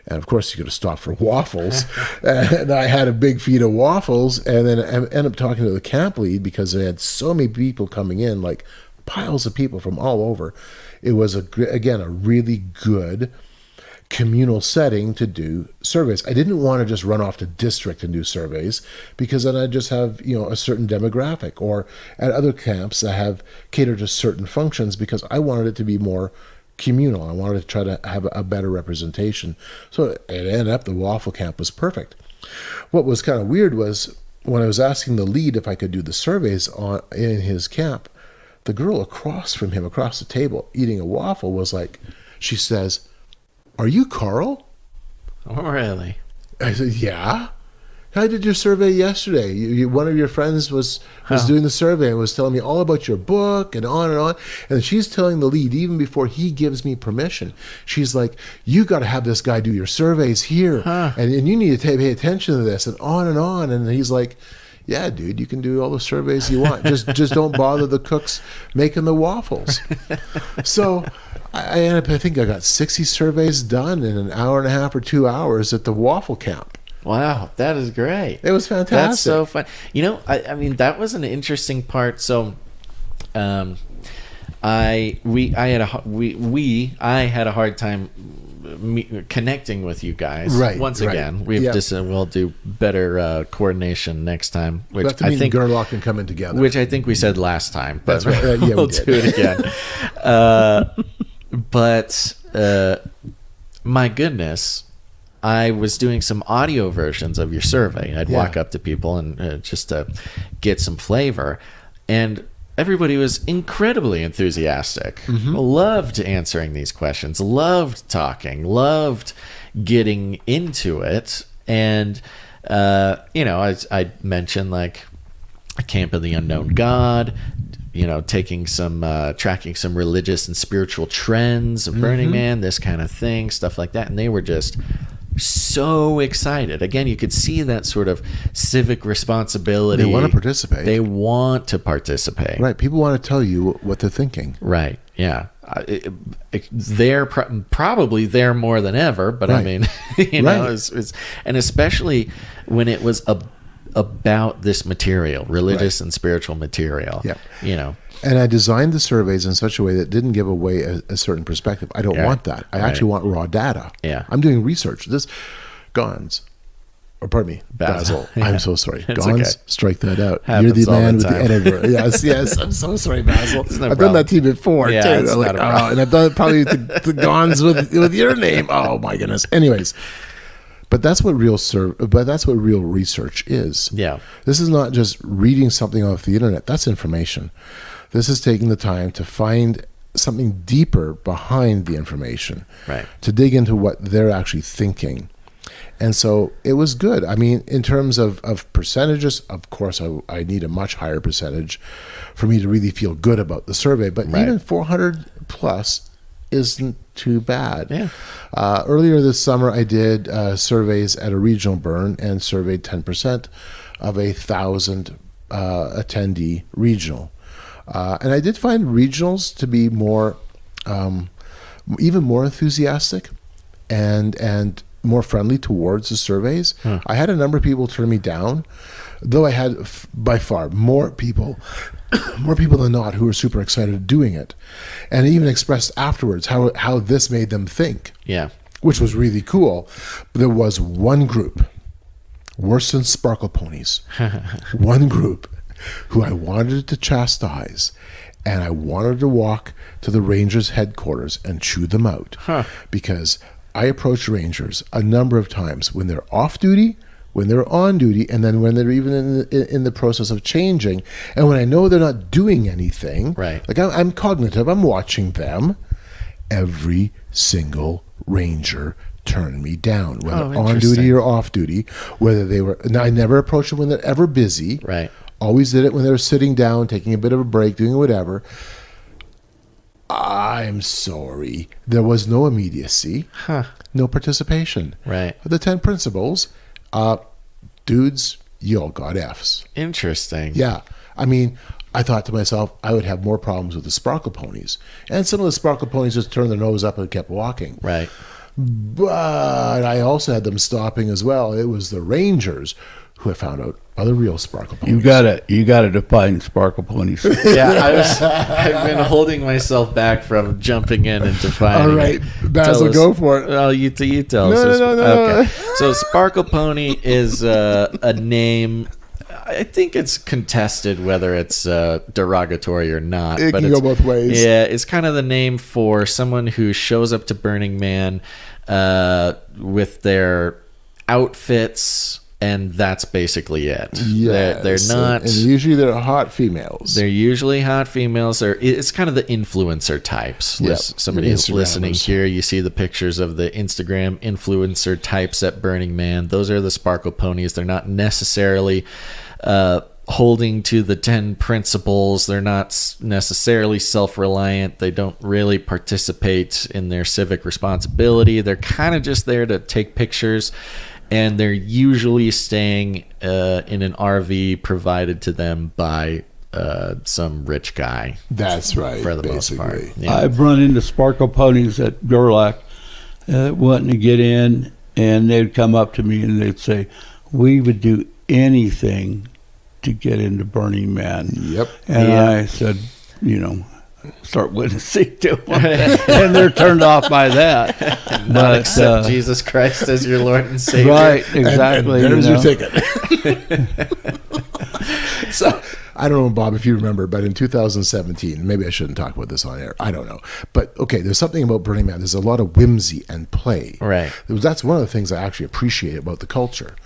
Speaker 12: And of course, you could have stopped for waffles. And I had a big feed of waffles. And then I ended up talking to the camp lead because they had so many people coming in, like piles of people from all over. It was, again, a really good communal setting to do surveys. I didn't want to just run off to district and do surveys, because then I'd just have, a certain demographic, or at other camps that have catered to certain functions, because I wanted it to be more communal. I wanted to try to have a better representation. So it ended up the waffle camp was perfect. What was kind of weird was when I was asking the lead if I could do the surveys in his camp, the girl across from him, across the table, eating a waffle, was like, she says, "Are you Carl?"
Speaker 1: Oh, really?
Speaker 12: I said, "Yeah." I did your survey yesterday. One of your friends was doing the survey and was telling me all about your book and on and on. And she's telling the lead, even before he gives me permission, she's like, you got to have this guy do your surveys here. And you need to pay attention to this and on and on. And he's like, yeah, dude, you can do all the surveys you want. Just don't bother the cooks making the waffles. So I think I got 60 surveys done in an hour and a half or 2 hours at the waffle camp.
Speaker 15: Wow, that is great.
Speaker 12: It was fantastic.
Speaker 15: That's so fun. You know, I mean, that was an interesting part. So, I had a hard time connecting with you guys.
Speaker 12: Right.
Speaker 15: Once again, we've just we'll do better coordination next time. Which I think
Speaker 12: Gerlach can come in together.
Speaker 15: Which I think we said last time, but
Speaker 12: that's right. Yeah,
Speaker 15: we'll do it again. But my goodness, I was doing some audio versions of your survey. I'd walk up to people and just to get some flavor, and everybody was incredibly enthusiastic. Loved answering these questions, loved talking, loved getting into it. And I mentioned like Camp of the Unknown God, taking some tracking some religious and spiritual trends of Burning Man, this kind of thing, stuff like that. And they were just so excited. Again, you could see that sort of civic responsibility.
Speaker 12: They want to participate.
Speaker 15: They want to participate.
Speaker 12: Right. People want to tell you what they're thinking.
Speaker 15: Right. Yeah. They're probably there more than ever, but I mean, and especially when it was about this material, religious and spiritual material.
Speaker 12: Yeah. And I designed the surveys in such a way that didn't give away a certain perspective. I don't want that. I actually want raw data.
Speaker 15: Yeah.
Speaker 12: I'm doing research. Basil. I'm so sorry. Gons, strike that out. You're the man with the editor. Yes. I'm so sorry, Basil. I've done that to you before, too. And I've done it probably the Gons with your name. Oh, my goodness. Anyways. But that's what real research is.
Speaker 15: Yeah.
Speaker 12: This is not just reading something off the internet. That's information. This is taking the time to find something deeper behind the information.
Speaker 15: Right.
Speaker 12: To dig into what they're actually thinking. And so it was good. I mean, in terms of percentages, of course, I need a much higher percentage for me to really feel good about the survey. But even 400 plus isn't too bad.
Speaker 15: Yeah.
Speaker 12: Earlier this summer, I did surveys at a regional burn and surveyed 10% of 1,000 attendee regional. And I did find regionals to be more, even more enthusiastic and more friendly towards the surveys. I had a number of people turn me down, though I had by far more people than not who were super excited doing it, and even expressed afterwards how this made them think.
Speaker 15: Yeah,
Speaker 12: which was really cool. But there was one group, worse than sparkle ponies, one group who I wanted to chastise, and I wanted to walk to the Rangers headquarters and chew them out, because I approach Rangers a number of times when they're off duty, when they're on duty, and then when they're even in the process of changing, and when I know they're not doing anything.
Speaker 15: Right.
Speaker 12: Like I'm cognitive, I'm watching them. Every single Ranger turned me down, whether on duty or off duty. Whether they were, now I never approached them when they're ever busy.
Speaker 15: Right.
Speaker 12: Always did it when they were sitting down, taking a bit of a break, doing whatever. I'm sorry. There was no immediacy, no participation.
Speaker 15: Right.
Speaker 12: The 10 principles, dudes, you all got Fs.
Speaker 15: Interesting.
Speaker 12: Yeah. I mean, I thought to myself, I would have more problems with the sparkle ponies. And some of the sparkle ponies just turned their nose up and kept walking.
Speaker 15: Right.
Speaker 12: But I also had them stopping as well. It was the Rangers who I found out are the real sparkle ponies.
Speaker 13: You gotta define sparkle ponies.
Speaker 15: I've been holding myself back from jumping in and defining.
Speaker 12: All right, Basil, go for it.
Speaker 15: Oh, you tell us.
Speaker 12: No.
Speaker 15: Okay. So sparkle pony is a name. I think it's contested whether it's derogatory or not.
Speaker 12: It can go both ways.
Speaker 15: Yeah, it's kind of the name for someone who shows up to Burning Man with their outfits and that's basically it.
Speaker 12: Yes.
Speaker 15: They're not.
Speaker 12: And usually they're hot females.
Speaker 15: They're usually hot females. It's kind of the influencer types.
Speaker 12: Yep.
Speaker 15: Somebody is listening here. You see the pictures of the Instagram influencer types at Burning Man. Those are the sparkle ponies. They're not necessarily holding to the 10 principles. They're not necessarily self-reliant. They don't really participate in their civic responsibility. They're kind of just there to take pictures. And they're usually staying in an RV provided to them by some rich guy.
Speaker 12: That's right.
Speaker 15: For the
Speaker 12: basically.
Speaker 15: most part. Yeah.
Speaker 13: I've run into sparkle ponies at Gerlach wanting to get in, and they'd come up to me and they'd say, "We would do anything to get into Burning Man."
Speaker 12: Yep.
Speaker 13: And I said, start witnessing to them. And they're turned off by that.
Speaker 15: Not accept Jesus Christ as your Lord and Savior.
Speaker 13: Right, exactly.
Speaker 12: And there's your ticket. So, I don't know, Bob, if you remember, but in 2017, maybe I shouldn't talk about this on air. I don't know. But, okay, there's something about Burning Man. There's a lot of whimsy and play.
Speaker 15: Right.
Speaker 12: That's one of the things I actually appreciate about the culture.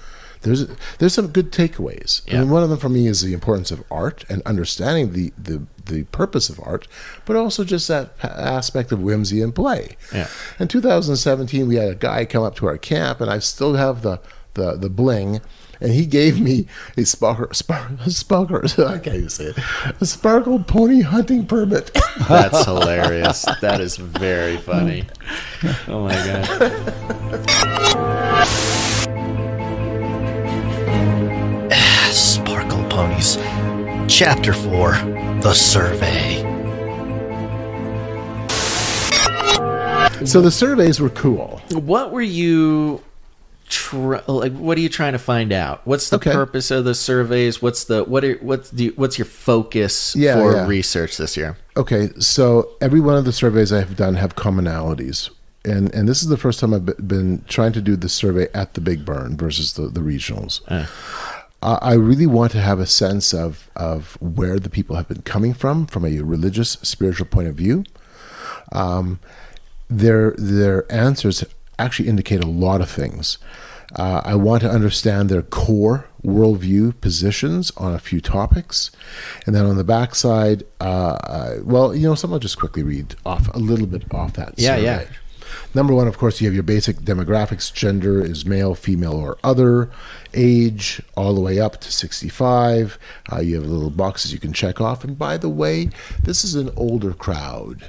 Speaker 12: There's some good takeaways.
Speaker 15: Yeah.
Speaker 12: I mean, one of them for me is the importance of art and understanding the purpose of art, but also just that aspect of whimsy and play.
Speaker 15: Yeah.
Speaker 12: In 2017, we had a guy come up to our camp, and I still have the bling, and he gave me a sparkle, I can't even say it, a sparkle pony hunting permit.
Speaker 15: That's hilarious. That is very funny. Oh my God.
Speaker 2: Sparkle Ponies. Chapter 4, The Survey.
Speaker 12: So the surveys were cool.
Speaker 15: What were you what are you trying to find out? What's the purpose of the surveys? What's your focus for research this year?
Speaker 12: Okay, so every one of the surveys I have done have commonalities. And this is the first time I've been trying to do the survey at the Big Burn versus the regionals. I really want to have a sense of where the people have been coming from a religious, spiritual point of view. Their answers actually indicate a lot of things. I want to understand their core worldview positions on a few topics. And then on the backside, some I'll just quickly read off a little bit off that survey.
Speaker 15: Yeah.
Speaker 12: Number one, of course, you have your basic demographics. Gender is male, female, or other. Age, all the way up to 65. You have little boxes you can check off. And by the way, this is an older crowd.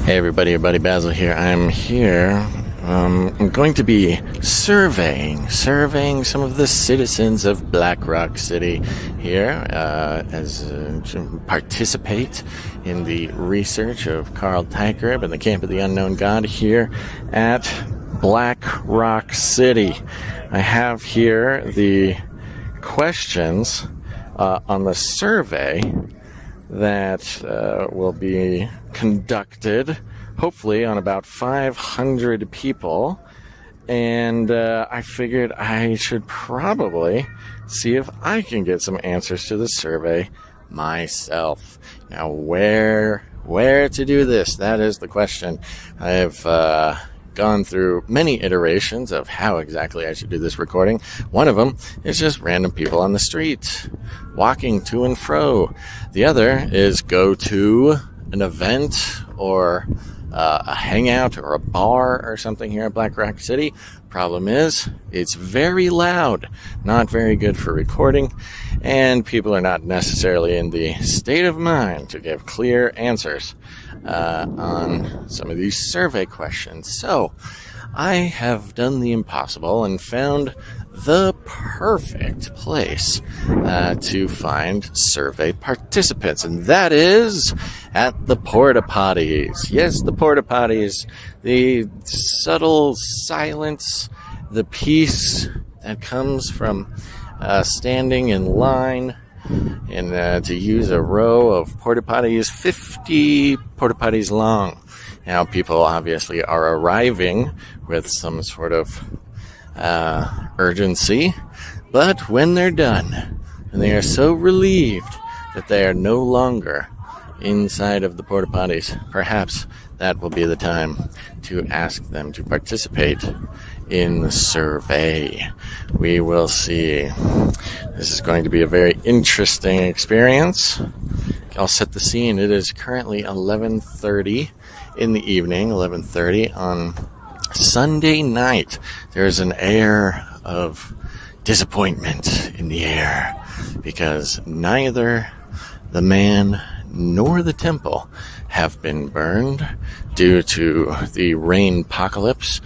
Speaker 1: Hey everybody, your buddy Basil here. I'm here. I'm going to be surveying some of the citizens of Black Rock City here to participate in the research of Carl Teichgreb and the Camp of the Unknown God here at Black Rock City. I have here the questions on the survey that will be conducted, hopefully, on about 500 people. And I figured I should probably see if I can get some answers to the survey myself. Now, where to do this? That is the question. I've gone through many iterations of how exactly I should do this recording. One of them is just random people on the street, walking to and fro. The other is go to an event or a hangout or a bar or something here at Black Rock City. Problem is, it's very loud, not very good for recording, and people are not necessarily in the state of mind to give clear answers on some of these survey questions. So I have done the impossible and found the perfect place to find survey participants, and that is at the porta potties. Yes, the porta potties, the subtle silence, the peace that comes from standing in line and to use a row of porta potties, 50 porta potties long. Now, people obviously are arriving with some sort of urgency, but when they're done and they are so relieved that they are no longer inside of the porta potties, perhaps that will be the time to ask them to participate in the survey. We will see. This is going to be a very interesting experience. I'll set the scene. It is currently 11:30 in the evening, 11:30 on Sunday night. There's an air of disappointment in the air because neither the man nor the temple have been burned due to the rain apocalypse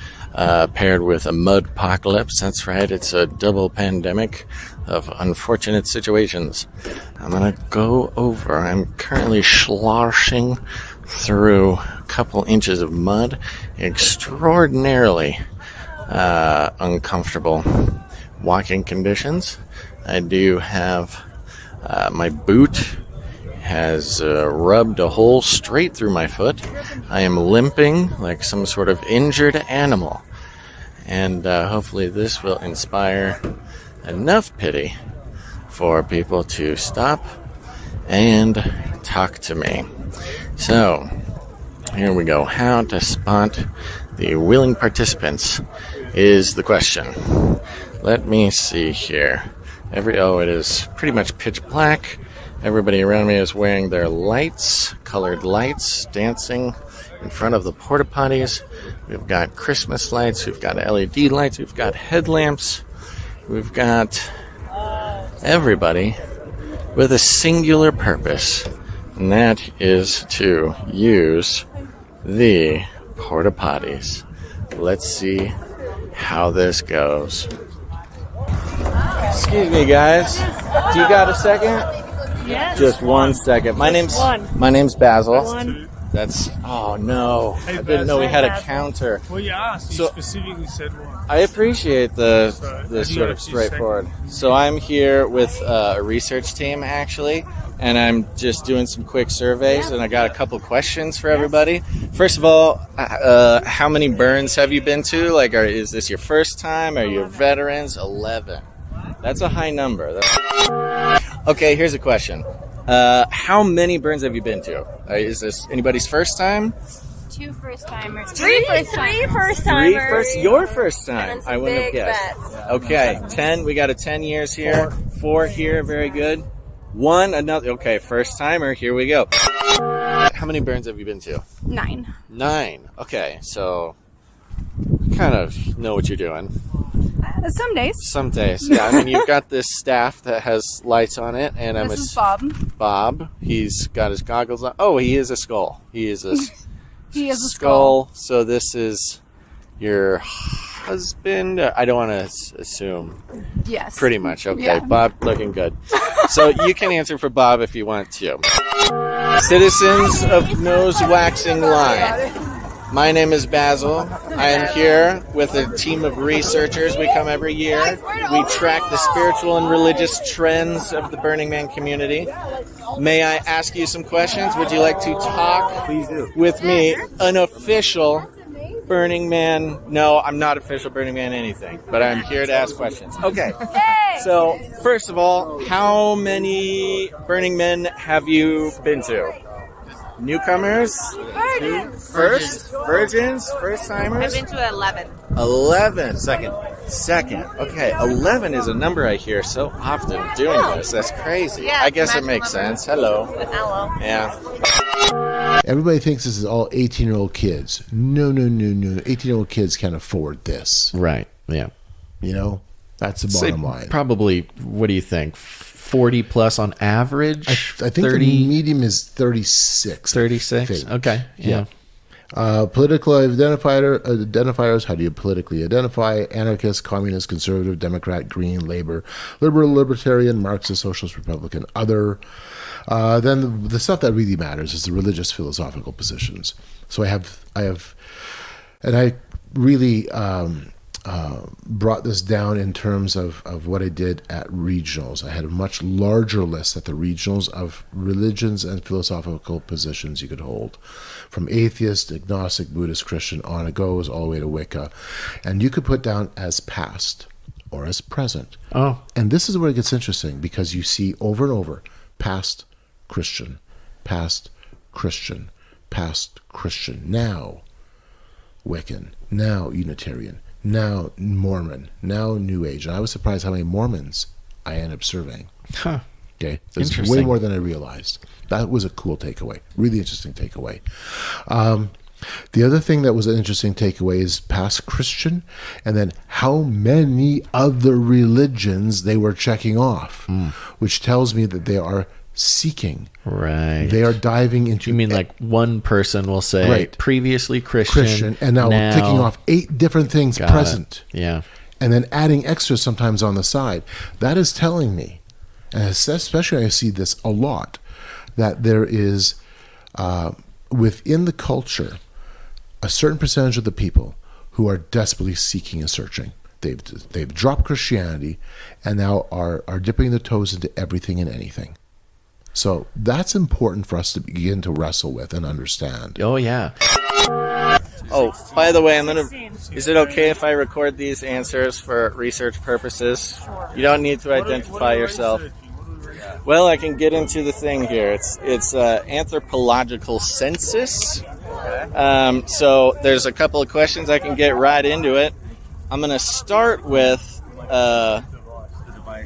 Speaker 1: paired with a mud apocalypse. That's right, it's a double pandemic of unfortunate situations. I'm gonna go over. I'm currently sloshing through a couple inches of mud. Extraordinarily uncomfortable walking conditions. I do have my boot has rubbed a hole straight through my foot. I am limping like some sort of injured animal. And hopefully this will inspire enough pity for people to stop and talk to me. So, here we go. How to spot the willing participants is the question. Let me see here. It is pretty much pitch black. Everybody around me is wearing their lights, colored lights, dancing in front of the porta potties. We've got Christmas lights, we've got LED lights, we've got headlamps, we've got everybody with a singular purpose, and that is to use the porta potties. Let's see how this goes. Excuse me, guys. Do you got a second?
Speaker 16: Yes.
Speaker 1: Just 1 second. My name's Basil.
Speaker 16: One.
Speaker 1: That's no.
Speaker 16: Hey,
Speaker 1: I didn't know we had a
Speaker 16: Basil.
Speaker 1: counter.
Speaker 16: Well, you asked. You specifically said one.
Speaker 1: I appreciate the
Speaker 16: you
Speaker 1: sort of
Speaker 16: actually
Speaker 1: straightforward. So I'm here with a research team actually, and I'm just doing some quick surveys, and I got a couple questions for everybody. First of all, how many burns have you been to? Like, is this your first time? Are you veterans? 11. That's a high number. Okay, here's a question. How many burns have you been to? Is this anybody's first time?
Speaker 9: 2 first-timers.
Speaker 16: Three first-timers.
Speaker 1: Your first time. I wouldn't have guessed. Okay, 10. We got a 10 years here. 4 here. Very good. 1, another. Okay, first timer. Here we go. How many burns have you been to?
Speaker 9: 9.
Speaker 1: 9. Okay, so kind of know what you're doing.
Speaker 9: Some days.
Speaker 1: Some days, yeah. I mean, you've got this staff that has lights on it, and
Speaker 9: This is Bob.
Speaker 1: Bob. He's got his goggles on. Oh, he is a skull. He is a
Speaker 9: He is a
Speaker 1: skull. So this is your husband. I don't want to assume.
Speaker 9: Yes.
Speaker 1: Pretty much. Okay,
Speaker 9: Yeah.
Speaker 1: Bob looking good. So you can answer for Bob if you want to. Citizens of Nose Waxing Line. My name is Basil. I am here with a team of researchers. We come every year. We track the spiritual and religious trends of the Burning Man community. May I ask you some questions? Would you like to talk with me? An official Burning Man. No, I'm not official Burning Man anything, but I'm here to ask questions. Okay. So, first of all, how many Burning Men have you been to? Newcomers? Virgins? First timers?
Speaker 17: I've been to 11.
Speaker 1: 11. Second. Okay, 11 is a number I hear so often doing this. That's crazy.
Speaker 17: Yeah,
Speaker 1: I guess it
Speaker 17: magic
Speaker 1: makes
Speaker 17: number.
Speaker 1: sense. Hello.
Speaker 17: Hello.
Speaker 1: Yeah.
Speaker 12: Everybody thinks this is all 18-year-old kids. No. 18-year-old kids can't afford this.
Speaker 15: Right. Yeah.
Speaker 12: You know, that's the
Speaker 15: Say
Speaker 12: bottom line.
Speaker 15: Probably, what do you think? 40 plus on average?
Speaker 12: I think
Speaker 15: 30?
Speaker 12: the medium is 36.
Speaker 15: 36? Okay. Yeah.
Speaker 12: Political identifiers. How do you politically identify? Anarchist, communist, conservative, Democrat, Green, Labor, liberal, libertarian, Marxist, socialist, Republican, other. Then the stuff that really matters is the religious philosophical positions. So I really brought this down in terms of what I did at regionals. I had a much larger list at the regionals of religions and philosophical positions you could hold, from atheist, agnostic, Buddhist, Christian, on it goes all the way to Wicca, and you could put down as past or as present.
Speaker 15: Oh,
Speaker 12: and this is where it gets interesting, because you see over and over past Christian, past Christian, past Christian, now Wiccan, now Unitarian, now Mormon, now New Age. And I was surprised how many Mormons I ended up surveying.
Speaker 15: Huh.
Speaker 12: Okay, there's way more than I realized. That was a cool takeaway, really interesting takeaway. The other thing that was an interesting takeaway is past Christian, and then how many other religions they were checking off, which tells me that they are seeking.
Speaker 15: Right.
Speaker 12: They are diving into...
Speaker 15: You mean like one person will say, previously Christian,
Speaker 12: and now ticking off 8 different things present.
Speaker 15: Yeah.
Speaker 12: And then adding extras sometimes on the side. That is telling me, and especially I see this a lot, that there is, within the culture, a certain percentage of the people who are desperately seeking and searching. They've dropped Christianity and now are dipping their toes into everything and anything. So that's important for us to begin to wrestle with and understand.
Speaker 15: Oh, yeah.
Speaker 1: Oh, by the way, is it okay if I record these answers for research purposes? You don't need to identify yourself. Well, I can get into the thing here. It's anthropological census. So there's a couple of questions. I can get right into it. I'm going to start with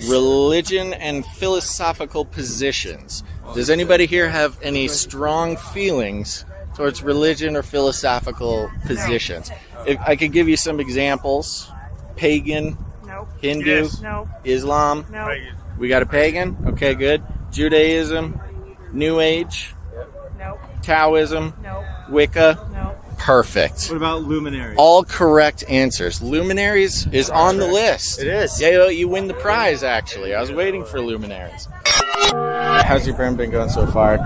Speaker 1: religion and philosophical positions. Does anybody here have any strong feelings towards religion or philosophical positions? If I could give you some examples. Pagan, Hindu, Islam. We got a pagan? Okay, good. Judaism, New Age, Taoism, Wicca. Perfect.
Speaker 17: What about luminaries?
Speaker 1: All correct answers. Luminaries is on the list.
Speaker 17: It is.
Speaker 1: Yeah, you win the prize, actually. I was waiting for luminaries. How's your burn been going so far?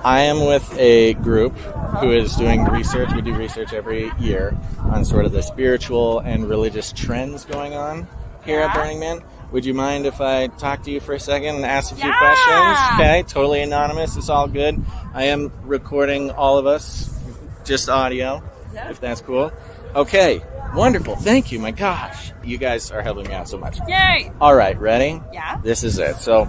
Speaker 1: I am with a group who is doing research. We do research every year on sort of the spiritual and religious trends going on here at Burning Man. Would you mind if I talk to you for a second and ask a few questions? Okay, totally anonymous. It's all good. I am recording all of us, just audio, if that's cool. Okay, wonderful. Thank you. My gosh. You guys are helping me out so much.
Speaker 9: Yay!
Speaker 1: All right, ready?
Speaker 9: Yeah.
Speaker 1: This is it. So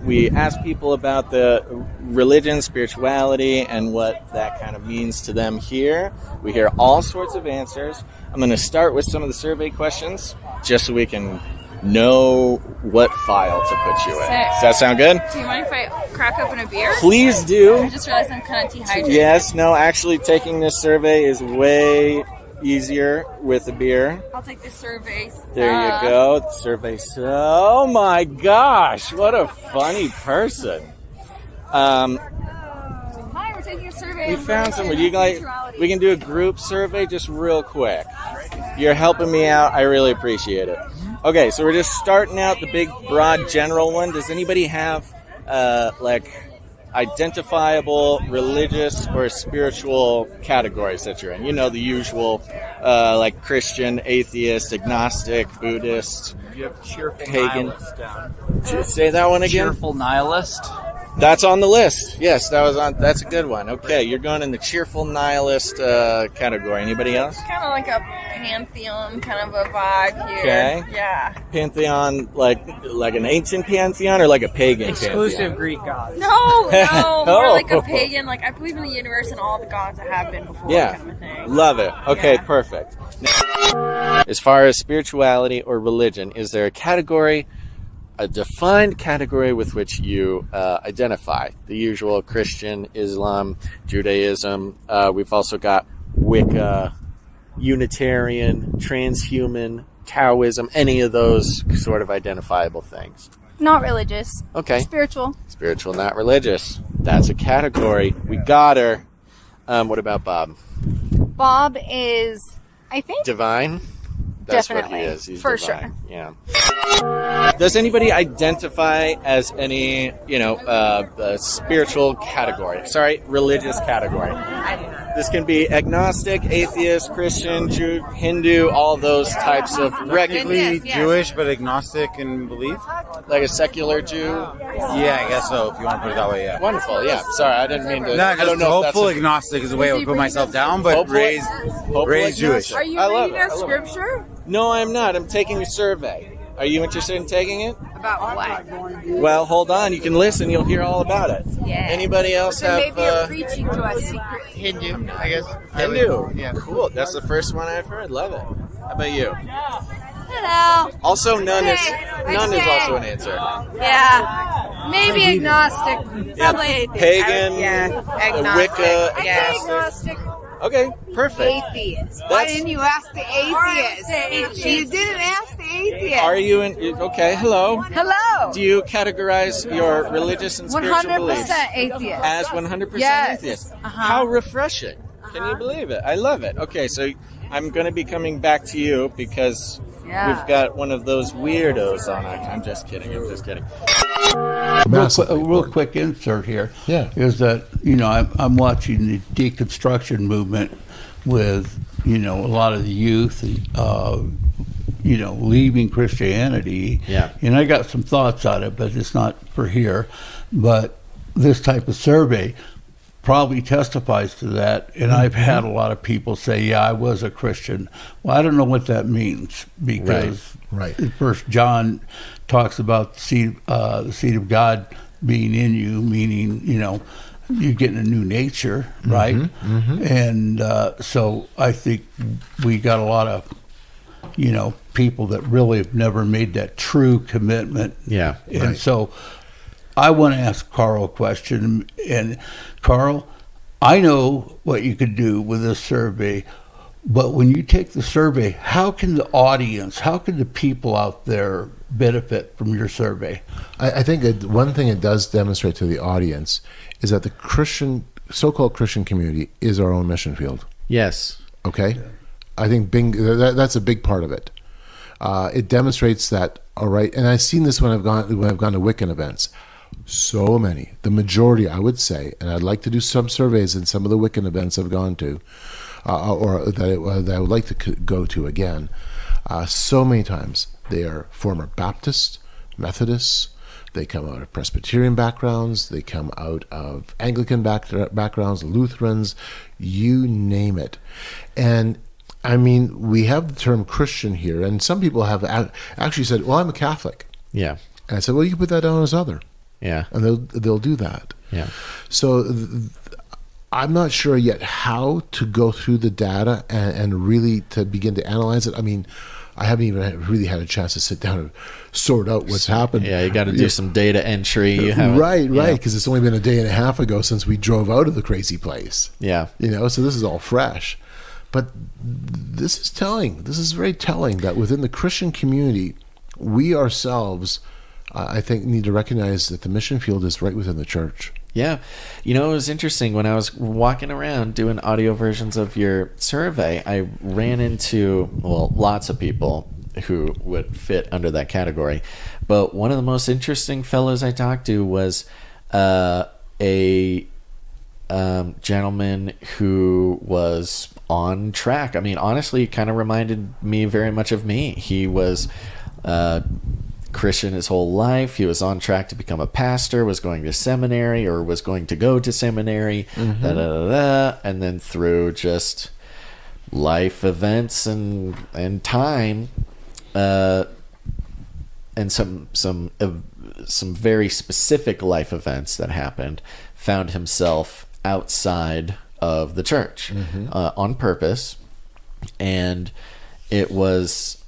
Speaker 1: we ask people about the religion, spirituality, and what that kind of means to them here. We hear all sorts of answers. I'm going to start with some of the survey questions, just so we can know what file to put you in. Does that sound good?
Speaker 9: Do you mind if I crack open a beer?
Speaker 1: Please do.
Speaker 9: I just realized I'm kind of dehydrated.
Speaker 1: Yes, no, actually taking this survey is way easier with a beer.
Speaker 9: I'll take this survey.
Speaker 1: There you go. The survey. Oh my gosh, what a funny person.
Speaker 9: Hi, we're taking a survey.
Speaker 1: We found some. Would you like? We can do a group survey just real quick. You're helping me out. I really appreciate it. Okay, so we're just starting out the big, broad, general one. Does anybody have identifiable religious or spiritual categories that you're in? You know, the usual, like Christian, atheist, agnostic, Buddhist,
Speaker 17: You have cheerful
Speaker 1: pagan.
Speaker 17: nihilist down.
Speaker 1: Say that one again.
Speaker 17: Cheerful nihilist.
Speaker 1: That's on the list. Yes, that's a good one. Okay, you're going in the cheerful nihilist category. Anybody else?
Speaker 9: Kind of like a pantheon kind of a vibe here.
Speaker 1: Okay.
Speaker 9: Yeah.
Speaker 1: Pantheon, like an ancient pantheon or like a pagan
Speaker 17: Exclusive
Speaker 1: pantheon?
Speaker 17: Greek gods.
Speaker 9: No, more
Speaker 1: Oh.
Speaker 9: like a pagan. Like I believe in the universe and all the gods that have been before.
Speaker 1: Yeah,
Speaker 9: Kind of a thing.
Speaker 1: love it. Okay,
Speaker 9: Yeah.
Speaker 1: perfect. As far as spirituality or religion, is there a defined category with which you identify? The usual Christian, Islam, Judaism. We've also got Wicca, Unitarian, Transhuman, Taoism, any of those sort of identifiable things.
Speaker 9: Not religious.
Speaker 1: Okay.
Speaker 9: Spiritual.
Speaker 1: Spiritual, not religious. That's a category. We got her. What about Bob?
Speaker 9: Bob is, I think,
Speaker 1: Divine? That's
Speaker 9: definitely.
Speaker 1: what he is. He's
Speaker 9: For
Speaker 1: divine.
Speaker 9: sure.
Speaker 1: Yeah. Does anybody identify as any, spiritual category? Sorry, religious category.
Speaker 9: I do not.
Speaker 1: This can be agnostic, atheist, Christian, Jew, Hindu, all those types of
Speaker 17: Technically Jewish, but agnostic in belief.
Speaker 1: Like a secular Jew?
Speaker 17: Yeah, I guess so. If you want to put it that way, yeah.
Speaker 1: Wonderful. Yeah. Sorry, I didn't mean to.
Speaker 17: No,
Speaker 1: I don't
Speaker 17: just
Speaker 1: know if
Speaker 17: hopeful
Speaker 1: that's
Speaker 17: agnostic is the way I would put myself down, but
Speaker 1: Hopeful-
Speaker 17: raised
Speaker 1: hopeful
Speaker 17: Jewish.
Speaker 1: agnostic.
Speaker 9: Are you
Speaker 1: I love
Speaker 9: reading
Speaker 1: it.
Speaker 9: a
Speaker 1: I love it.
Speaker 9: scripture?
Speaker 1: No, I'm not. I'm taking a survey.
Speaker 15: Are you interested in taking it?
Speaker 9: About what?
Speaker 15: Well, hold on. You can listen. You'll hear all about it.
Speaker 9: Yeah.
Speaker 15: Anybody else
Speaker 9: So
Speaker 15: have...
Speaker 9: maybe you're preaching to a secret.
Speaker 17: Hindu, I guess.
Speaker 15: Hindu?
Speaker 17: Yeah.
Speaker 15: Cool. That's the first one I've heard. Love it. How about you?
Speaker 9: Hello.
Speaker 15: Also, none is
Speaker 9: I'd say-
Speaker 15: also an answer.
Speaker 9: Yeah. Maybe agnostic. Probably atheist.
Speaker 15: Pagan,
Speaker 9: agnostic.
Speaker 15: Wicca,
Speaker 9: I'd say agnostic.
Speaker 15: Okay, perfect.
Speaker 9: Atheist. Why didn't you ask the atheist? You didn't ask the atheist.
Speaker 15: Are you in? Okay, hello.
Speaker 9: Hello.
Speaker 15: Do you categorize your religious and spiritual beliefs
Speaker 9: 100% atheist.
Speaker 15: as 100%
Speaker 9: Yes.
Speaker 15: atheist?
Speaker 9: Uh-huh.
Speaker 15: How refreshing. Can you believe it? I love it. Okay, so I'm going to be coming back to you because we've got one of those weirdos on. I'm just kidding. I'm just kidding.
Speaker 13: A real quick insert here is that, I'm watching the deconstruction movement with, a lot of the youth, leaving Christianity.
Speaker 15: Yeah.
Speaker 13: And I got some thoughts on it, but it's not for here. But this type of survey probably testifies to that. And I've had a lot of people say, yeah, I was a Christian. Well, I don't know what that means because First John talks about the seed of God being in you, meaning, you're getting a new nature, right? And so I think we got a lot of, people that really have never made that true commitment.
Speaker 15: Yeah.
Speaker 13: And so I want to ask Carl a question. And Carl, I know what you could do with this survey, but when you take the survey, how can the audience, how can the people out there benefit from your survey?
Speaker 12: I think one thing it does demonstrate to the audience is that the so-called Christian community is our own mission field.
Speaker 15: Yes.
Speaker 12: Okay? I think that's a big part of it. It demonstrates that, all right, and I've seen this when I've gone to Wiccan events. So many, the majority, I would say, and I'd like to do some surveys in some of the Wiccan events I've gone to, or that I would like to go to again. So many times, they are former Baptists, Methodists, they come out of Presbyterian backgrounds, they come out of Anglican backgrounds, Lutherans, you name it. And I mean, we have the term Christian here, and some people have actually said, well, I'm a Catholic.
Speaker 15: Yeah.
Speaker 12: And I said, well, you can put that down as other.
Speaker 15: Yeah.
Speaker 12: And they'll do that.
Speaker 15: Yeah.
Speaker 12: So I'm not sure yet how to go through the data and really to begin to analyze it. I mean, I haven't even really had a chance to sit down and sort out what's happened.
Speaker 15: Yeah, you got to do some data entry.
Speaker 12: Right, because it's only been a day and a half ago since we drove out of the crazy place.
Speaker 15: Yeah.
Speaker 12: So this is all fresh. But this is telling. This is very telling that within the Christian community, we ourselves, I think, need to recognize that the mission field is right within the church.
Speaker 15: Yeah. It was interesting when I was walking around doing audio versions of your survey, I ran into, lots of people who would fit under that category. But one of the most interesting fellows I talked to was a gentleman who was on track. I mean, honestly, kind of reminded me very much of me. He was Christian his whole life. He was on track to become a pastor, was going to seminary or was going to go to seminary, and then through just life events and time, and some very specific life events that happened, found himself outside of the church on purpose. And it was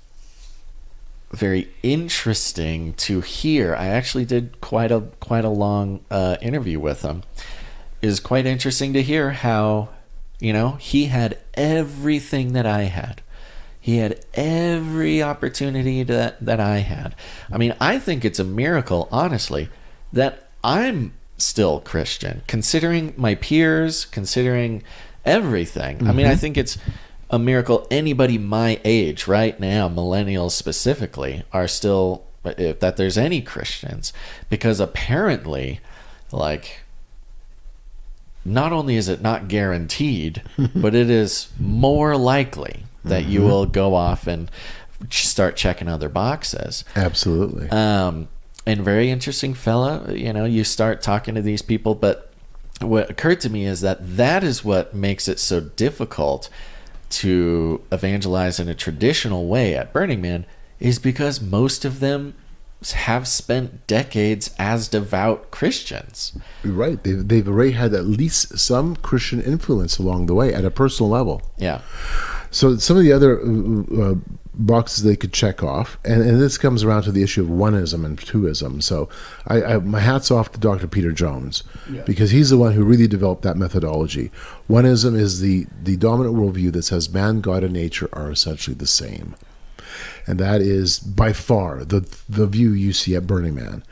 Speaker 15: very interesting to hear. I actually did quite a long interview with him. It was quite interesting to hear how, he had everything that I had. He had every opportunity that I had. I mean, I think it's a miracle, honestly, that I'm still Christian, considering my peers, considering everything. I mean, I think it's a miracle anybody my age right now, millennials specifically, are still, that there's any Christians, because apparently, not only is it not guaranteed, but it is more likely that you will go off and start checking other boxes.
Speaker 12: Absolutely.
Speaker 15: And very interesting fella, you start talking to these people, but what occurred to me is that is what makes it so difficult to evangelize in a traditional way at Burning Man, is because most of them have spent decades as devout Christians.
Speaker 12: Right. They've already had at least some Christian influence along the way at a personal level.
Speaker 15: Yeah.
Speaker 12: So some of the other boxes they could check off, and this comes around to the issue of oneism and twoism. So I my hat's off to Dr. Peter Jones, because he's the one who really developed that methodology. Oneism is the dominant worldview that says man, God, and nature are essentially the same. And that is by far the view you see at Burning Man.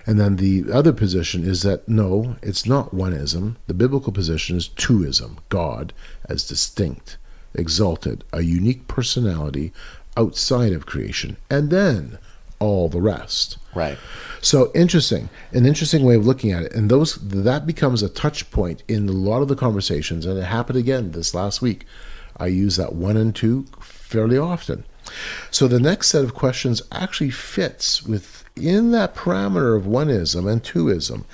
Speaker 12: And then the other position is that no, it's not oneism. The biblical position is twoism, God as distinct, exalted, a unique personality outside of creation, and then all the rest.
Speaker 15: Right.
Speaker 12: So interesting, an interesting way of looking at it. And that becomes a touch point in a lot of the conversations, and it happened again this last week. I use that 1 and 2 fairly often. So the next set of questions actually fits within that parameter of oneism and twoism.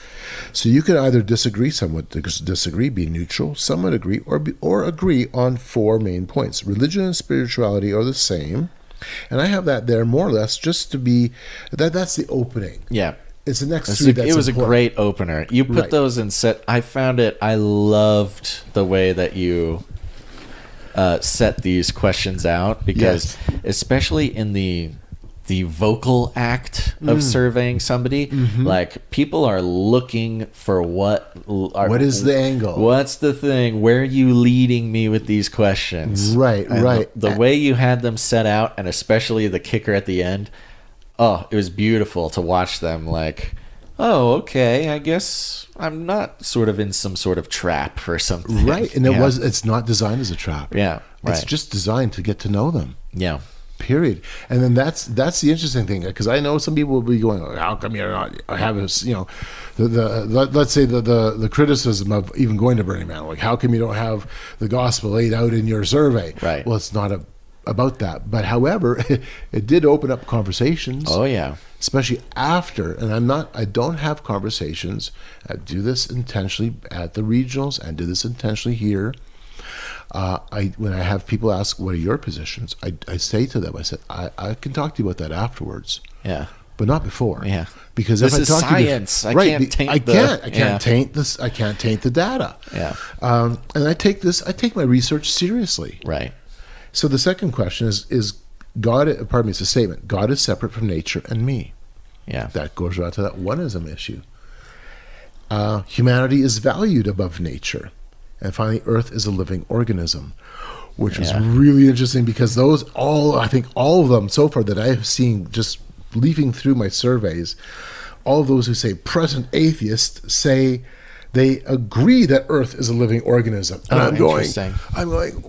Speaker 12: So you could either disagree, somewhat disagree, be neutral, somewhat agree, or agree on 4 main points. Religion and spirituality are the same. And I have that there more or less just to be, that's the opening.
Speaker 15: Yeah.
Speaker 12: It's the next 3 that's
Speaker 15: It was
Speaker 12: important.
Speaker 15: a great opener. You put those in set. I loved the way that you set these questions out, because especially in the vocal act of surveying somebody, like people are looking for what is
Speaker 12: the angle,
Speaker 15: what's the thing, where are you leading me with these questions,
Speaker 12: right?
Speaker 15: The way you had them set out, and especially the kicker at the end, it was beautiful to watch them like, oh, okay, I guess I'm not sort of in some sort of trap or something.
Speaker 12: Right, and it's not designed as a trap.
Speaker 15: Yeah, right.
Speaker 12: It's just designed to get to know them.
Speaker 15: Yeah.
Speaker 12: Period. And then that's the interesting thing, because I know some people will be going, how come you're not having, let's say the criticism of even going to Burning Man, like how come you don't have the gospel laid out in your survey?
Speaker 15: Right.
Speaker 12: Well, it's not about that, but however, it did open up conversations.
Speaker 15: Oh yeah.
Speaker 12: Especially after, and I don't have conversations. I do this intentionally at the regionals and do this intentionally here. When I have people ask, what are your positions? I say to them, I said, I can talk to you about that afterwards.
Speaker 15: Yeah.
Speaker 12: But not before.
Speaker 15: Yeah.
Speaker 12: Because
Speaker 15: this
Speaker 12: if
Speaker 15: is
Speaker 12: I talk
Speaker 15: science.
Speaker 12: to you,
Speaker 15: I can't taint
Speaker 12: I can't taint this. I can't taint the data.
Speaker 15: Yeah.
Speaker 12: And I take my research seriously.
Speaker 15: Right.
Speaker 12: So the second question is God, it's a statement. God is separate from nature and me.
Speaker 15: Yeah.
Speaker 12: That goes right to that oneism issue. Humanity is valued above nature. And finally, Earth is a living organism, which was really interesting, because I think all of them so far that I have seen, just leafing through my surveys, all of those who say present atheists say they agree that Earth is a living organism. And I'm going,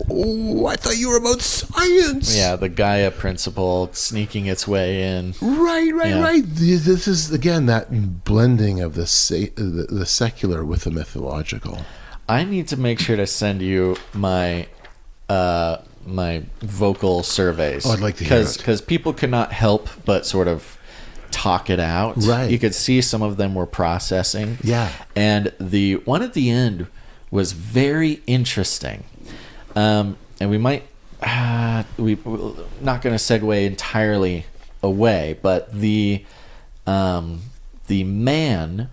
Speaker 12: oh, I thought you were about science.
Speaker 15: Yeah, the Gaia principle sneaking its way in.
Speaker 12: Right. This is, again, that blending of the secular with the mythological.
Speaker 15: I need to make sure to send you my my vocal surveys.
Speaker 12: Oh, I'd like to hear it.
Speaker 15: Because people cannot help but sort of talk it out.
Speaker 12: Right.
Speaker 15: You could see some of them were processing.
Speaker 12: Yeah.
Speaker 15: And the one at the end was very interesting. And we might, we're not going to segue entirely away, but the man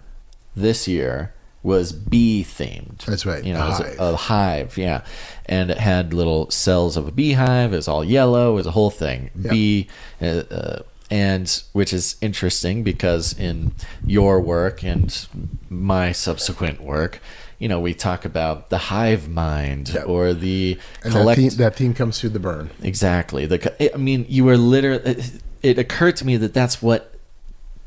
Speaker 15: this year was bee themed.
Speaker 12: That's right.
Speaker 15: You know, it was a hive, yeah. And it had little cells of a beehive. It was all yellow. It was a whole thing.
Speaker 12: Yeah.
Speaker 15: Bee, and which is interesting because in your work and my subsequent work, you know, we talk about the hive mind or the
Speaker 12: that theme comes through the burn.
Speaker 15: Exactly. I mean, you were literally. It occurred to me that that's what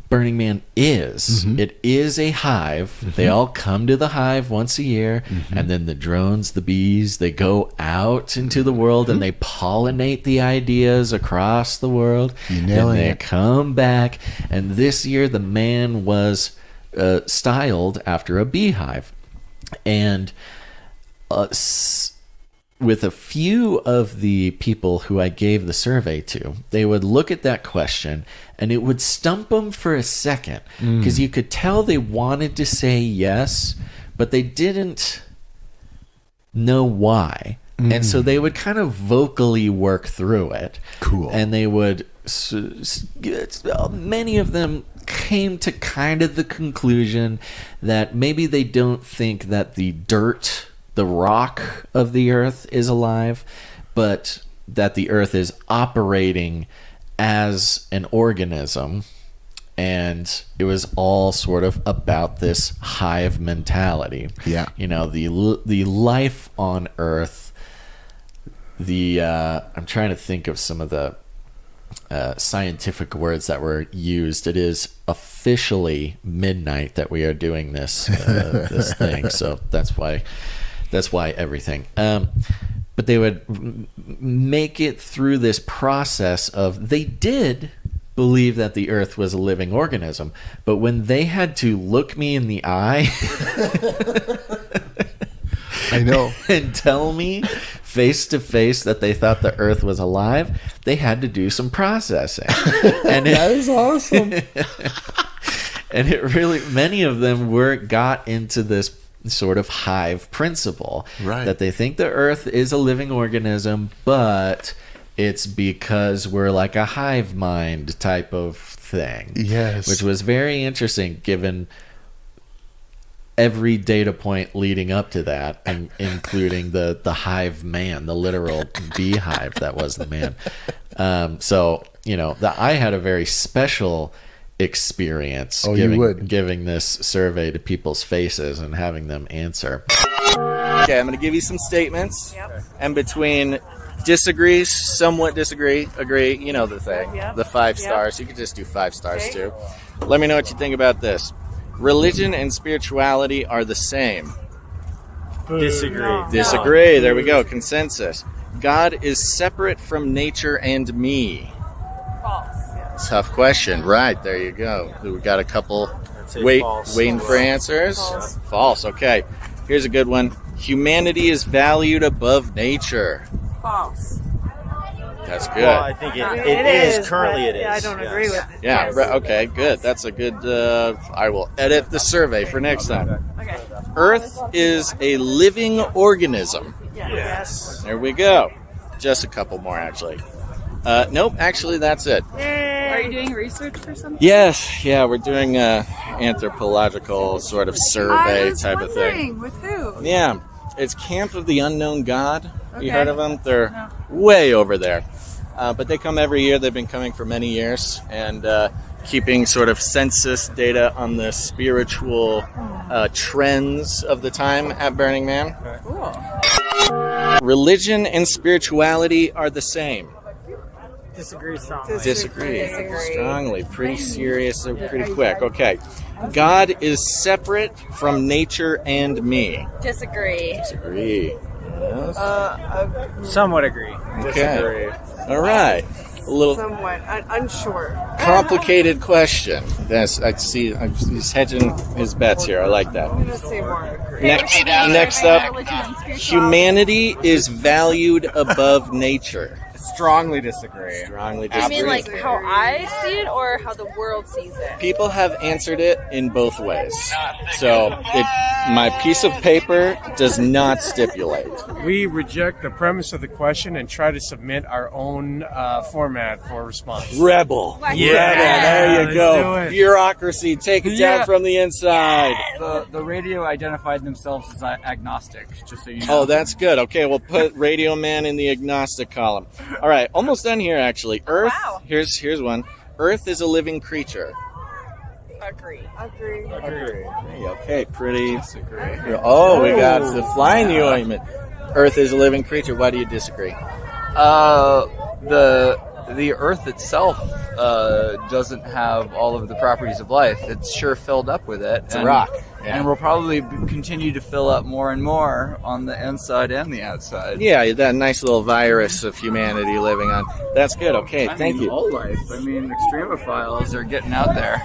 Speaker 15: Burning Man is.
Speaker 12: Mm-hmm.
Speaker 15: It is a hive. Mm-hmm. They all come to the hive once a year,
Speaker 12: mm-hmm.
Speaker 15: and then the drones, the bees, they go out into the world, mm-hmm. and they pollinate the ideas across the world. And they come back. And this year, the man was styled after a beehive. And with a few of the people who I gave the survey to, they would look at that question and it would stump them for a second, because you could tell they wanted to say yes, but they didn't know why. And so they would kind of vocally work through it.
Speaker 12: Cool.
Speaker 15: And they would, many of them came to kind of the conclusion that maybe they don't think that the dirt, the rock of the earth is alive, but that the earth is operating as an organism. And it was all sort of about this hive mentality.
Speaker 12: Yeah.
Speaker 15: You know, the life on earth, I'm trying to think of some of the scientific words that were used. It is officially midnight that we are doing this this thing, so that's why everything. But they would make it through this process of, they did believe that the earth was a living organism, but when they had to look me in the eye
Speaker 12: I know,
Speaker 15: and tell me face to face that they thought the earth was alive, they had to do some processing. And
Speaker 12: that is awesome.
Speaker 15: And it really, many of them got into this sort of hive principle,
Speaker 12: right?
Speaker 15: That they think the earth is a living organism, but it's because we're like a hive mind type of thing.
Speaker 12: Yes.
Speaker 15: Which was very interesting given every data point leading up to that, and including the hive man, the literal beehive that was the man. So, you know, I had a very special experience giving this survey to people's faces and having them answer.
Speaker 18: Okay, I'm going to give you some statements, and between disagree, somewhat disagree, agree, you know the thing, the 5 stars. You could just do 5 stars too. Let me know what you think about this. Religion and spirituality are the same.
Speaker 16: Disagree.
Speaker 18: Disagree. There we go. Consensus. God is separate from nature and me.
Speaker 16: False.
Speaker 18: Tough question. Right. There you go. We got a couple waiting for answers. False. Okay. Here's a good one. Humanity is valued above nature.
Speaker 16: False.
Speaker 18: That's good.
Speaker 17: Well, I think it is. Currently it is.
Speaker 16: Yeah, I don't agree with it.
Speaker 18: Yeah, right, okay, good. That's a good... I will edit the survey for next time.
Speaker 16: Okay.
Speaker 18: Earth is a living organism.
Speaker 16: Yes.
Speaker 18: There we go. Just a couple more, actually. Nope, actually, that's it.
Speaker 16: Yay. Are you doing research for something?
Speaker 18: Yes, yeah, we're doing an anthropological sort of survey type of thing.
Speaker 9: With who?
Speaker 18: Yeah, it's Camp of the Unknown God.
Speaker 9: Okay.
Speaker 18: You heard of them? They're way over there. But they come every year. They've been coming for many years and keeping sort of census data on the spiritual trends of the time at Burning Man.
Speaker 16: Cool.
Speaker 18: Religion and spirituality are the same.
Speaker 16: Disagree strongly.
Speaker 18: Disagree. Strongly. Pretty serious, pretty quick. Okay. God is separate from nature and me.
Speaker 6: Disagree.
Speaker 18: Disagree. Yes.
Speaker 16: Somewhat agree.
Speaker 18: Okay.
Speaker 16: Disagree.
Speaker 18: All right. A little
Speaker 9: somewhat unsure.
Speaker 18: complicated question. Yes, I see. He's hedging his bets here. I like that.
Speaker 9: I'm gonna say more agree.
Speaker 18: Next up, humanity is valued above nature.
Speaker 17: Strongly disagree.
Speaker 18: Strongly
Speaker 6: I
Speaker 18: disagree.
Speaker 6: mean, like how I see it or how the world sees it?
Speaker 18: People have answered it in both ways. So my piece of paper does not stipulate.
Speaker 16: We reject the premise of the question and try to submit our own format for response.
Speaker 18: Rebel.
Speaker 16: Yeah,
Speaker 18: there you go. Bureaucracy, take it down from the inside.
Speaker 17: The radio identified themselves as agnostic, just so you know.
Speaker 18: Oh, that's good. Okay, we'll put Radio Man in the agnostic column. All right, almost done here, actually. Earth, here's one. Earth is a living creature.
Speaker 6: Agree.
Speaker 18: Okay, pretty. Oh, we got the flying the ointment. Earth is a living creature. Why do you disagree?
Speaker 19: The Earth itself doesn't have all of the properties of life. It's sure filled up with it.
Speaker 18: It's a rock.
Speaker 19: And we'll probably continue to fill up more and more on the inside and the outside.
Speaker 18: Yeah, that nice little virus of humanity living on. That's good. Okay, thank you.
Speaker 19: All life. I mean, extremophiles are getting out there.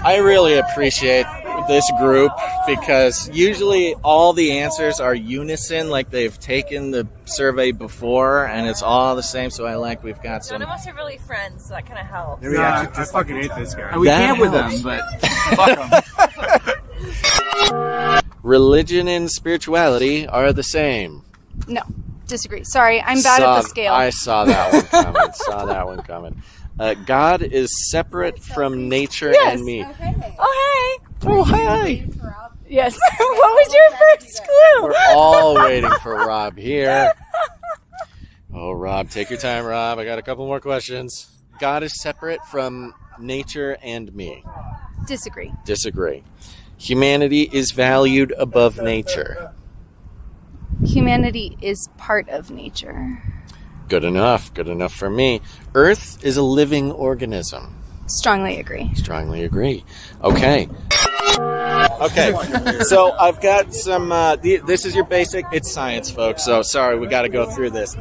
Speaker 18: I really appreciate this group because usually all the answers are unison, like they've taken the survey before and it's all the same. So I like we've got some.
Speaker 6: None of us are really friends, so that kind of helps.
Speaker 16: I fucking hate this guy.
Speaker 19: We camp with them, but fuck them.
Speaker 18: Religion and spirituality are the same.
Speaker 20: No, disagree. Sorry, I'm bad at the scale.
Speaker 15: I saw that one coming. God is separate from nature and me.
Speaker 20: Okay. Oh, hey.
Speaker 15: Oh, hi.
Speaker 20: Yes. What was your first clue?
Speaker 15: We're all waiting for Rob here. Oh, Rob, take your time, Rob. I got a couple more questions. God is separate from nature and me.
Speaker 20: Disagree.
Speaker 15: Disagree. Humanity is valued above nature.
Speaker 20: Humanity is part of nature.
Speaker 15: Good enough. Good enough for me. Earth is a living organism.
Speaker 20: Strongly agree.
Speaker 15: Strongly agree. Okay. Okay, so I've got some, this is your basic, it's science, folks, so sorry, we got to go through this.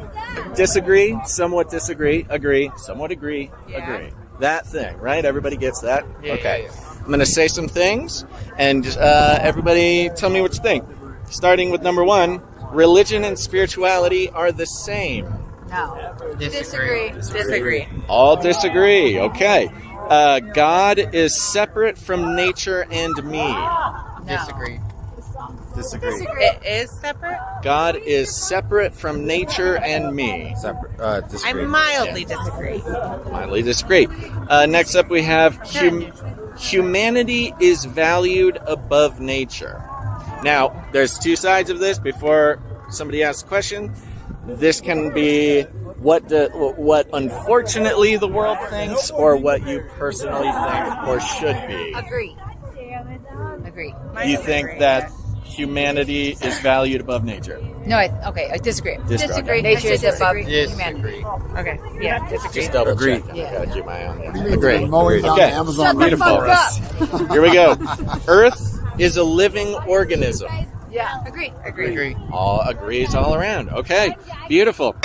Speaker 15: Disagree, somewhat disagree, agree, somewhat agree, agree. That thing, right? Everybody gets that? Okay. I'm going to say some things, and everybody tell me what you think. Starting with number 1, religion and spirituality are the same.
Speaker 9: No.
Speaker 6: Disagree.
Speaker 15: All disagree, okay. God is separate from nature and me.
Speaker 9: No.
Speaker 19: Disagree.
Speaker 6: It is separate?
Speaker 15: God is separate from nature and me.
Speaker 19: Separate. Disagree.
Speaker 6: I mildly disagree.
Speaker 15: Mildly disagree. Next up we have humanity is valued above nature. Now, there's two sides of this. Before somebody asks a question, this can be what unfortunately the world thinks, or what you personally think or should be.
Speaker 9: Agree.
Speaker 15: You think that humanity is valued above nature?
Speaker 9: No, I disagree.
Speaker 15: Disagree.
Speaker 9: Nature is above humanity.
Speaker 6: Okay, yeah, disagree.
Speaker 15: Just double check.
Speaker 9: Yeah.
Speaker 15: Gotta keep my eye on there. Agree.
Speaker 8: Mowing on
Speaker 15: Okay.
Speaker 8: Amazon
Speaker 15: Beautiful. Here we go. Earth is a living organism.
Speaker 9: Yeah, agree.
Speaker 15: All agrees all around. Okay. Beautiful.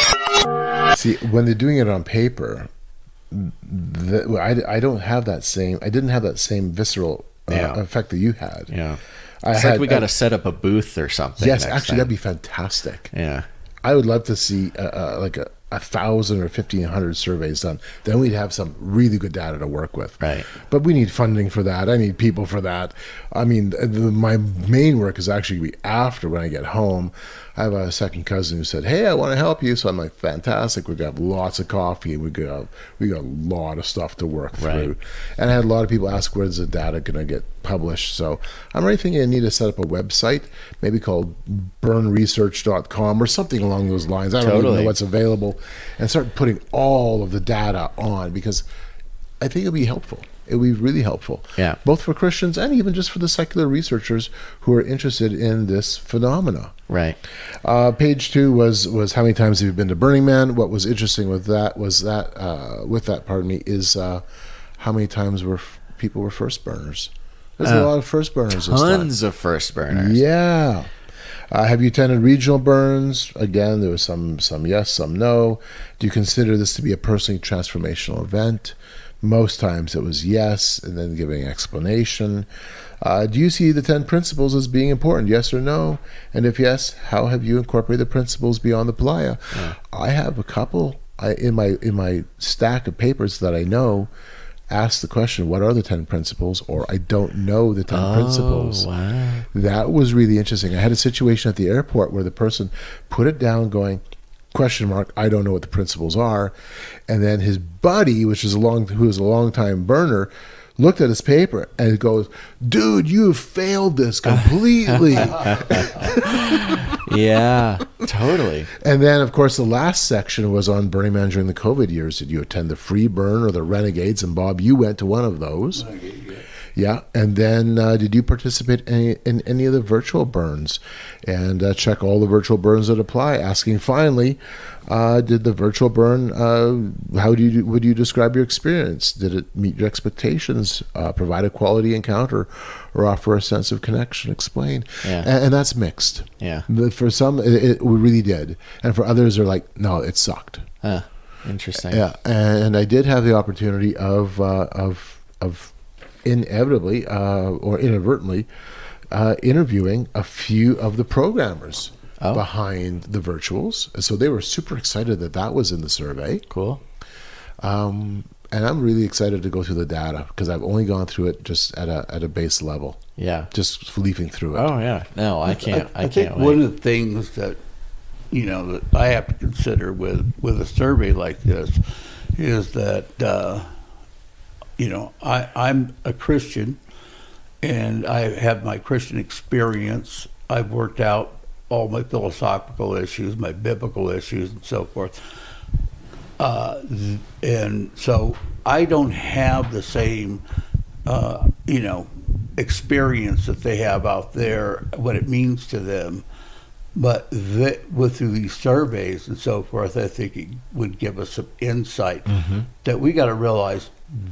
Speaker 12: See, when they're doing it on paper, I don't have that same. I didn't have that same visceral effect that you had.
Speaker 15: Yeah. It's like we got to set up a booth or something.
Speaker 12: Yes, actually, that'd be fantastic.
Speaker 15: Yeah.
Speaker 12: I would love to see like 1,000 or 1,500 surveys done. Then we'd have some really good data to work with.
Speaker 15: Right.
Speaker 12: But we need funding for that. I need people for that. I mean, my main work is actually after when I get home. I have a second cousin who said, "Hey, I want to help you." So I'm like, "Fantastic! We're gonna have lots of coffee, and we got a lot of stuff to work through." And I had a lot of people ask, "Where's the data gonna get published?" So I'm already thinking I need to set up a website, maybe called burnresearch.com or something along those lines. I don't even know what's available, and start putting all of the data on, because I think it'll be helpful. It would be really helpful, both for Christians and even just for the secular researchers who are interested in this phenomena.
Speaker 15: Right.
Speaker 12: Page 2 was how many times have you been to Burning Man? What was interesting with that was that is how many times people were first burners. There's a lot of first burners.
Speaker 15: Tons of first burners.
Speaker 12: Yeah. Have you attended regional burns? Again, there was some yes, some no. Do you consider this to be a personally transformational event? Most times it was yes, and then giving an explanation. Do you see the 10 principles as being important? Yes or no? And if yes, how have you incorporated the principles beyond the playa? I have a couple in my stack of papers that I know. Ask the question, what are the 10 principles? Or I don't know the 10 principles.
Speaker 15: Wow.
Speaker 12: That was really interesting. I had a situation at the airport where the person put it down going, ? I don't know what the principles are. And then his buddy, who is a long time burner, looked at his paper and goes, "Dude, you have failed this completely."
Speaker 15: Yeah, totally.
Speaker 12: And then, of course, the last section was on Burning Man during the COVID years. Did you attend the Free Burn or the Renegades? And Bob, you went to one of those. Yeah, and then did you participate in any of the virtual burns? And check all the virtual burns that apply. Asking finally, did the virtual burn? How would you describe your experience? Did it meet your expectations? Provide a quality encounter, or offer a sense of connection? Explain.
Speaker 15: Yeah.
Speaker 12: And that's mixed.
Speaker 15: Yeah.
Speaker 12: But for some, it really did, and for others, they're like, no, it sucked.
Speaker 15: Interesting.
Speaker 12: Yeah, and I did have the opportunity of inevitably or inadvertently interviewing a few of the programmers behind the virtuals. So they were super excited that was in the survey.
Speaker 15: Cool.
Speaker 12: And I'm really excited to go through the data, because I've only gone through it just at a base level.
Speaker 15: Yeah.
Speaker 12: Just leafing through it.
Speaker 15: Oh yeah. No, I can't. I
Speaker 13: think
Speaker 15: can't
Speaker 13: one
Speaker 15: wait.
Speaker 13: of the things that that I have to consider with a survey like this is that I'm a Christian, and I have my Christian experience. I've worked out all my philosophical issues, my biblical issues, and so forth. And so I don't have the same, experience that they have out there, what it means to them. But through these surveys and so forth, I think it would give us some insight that we got to realize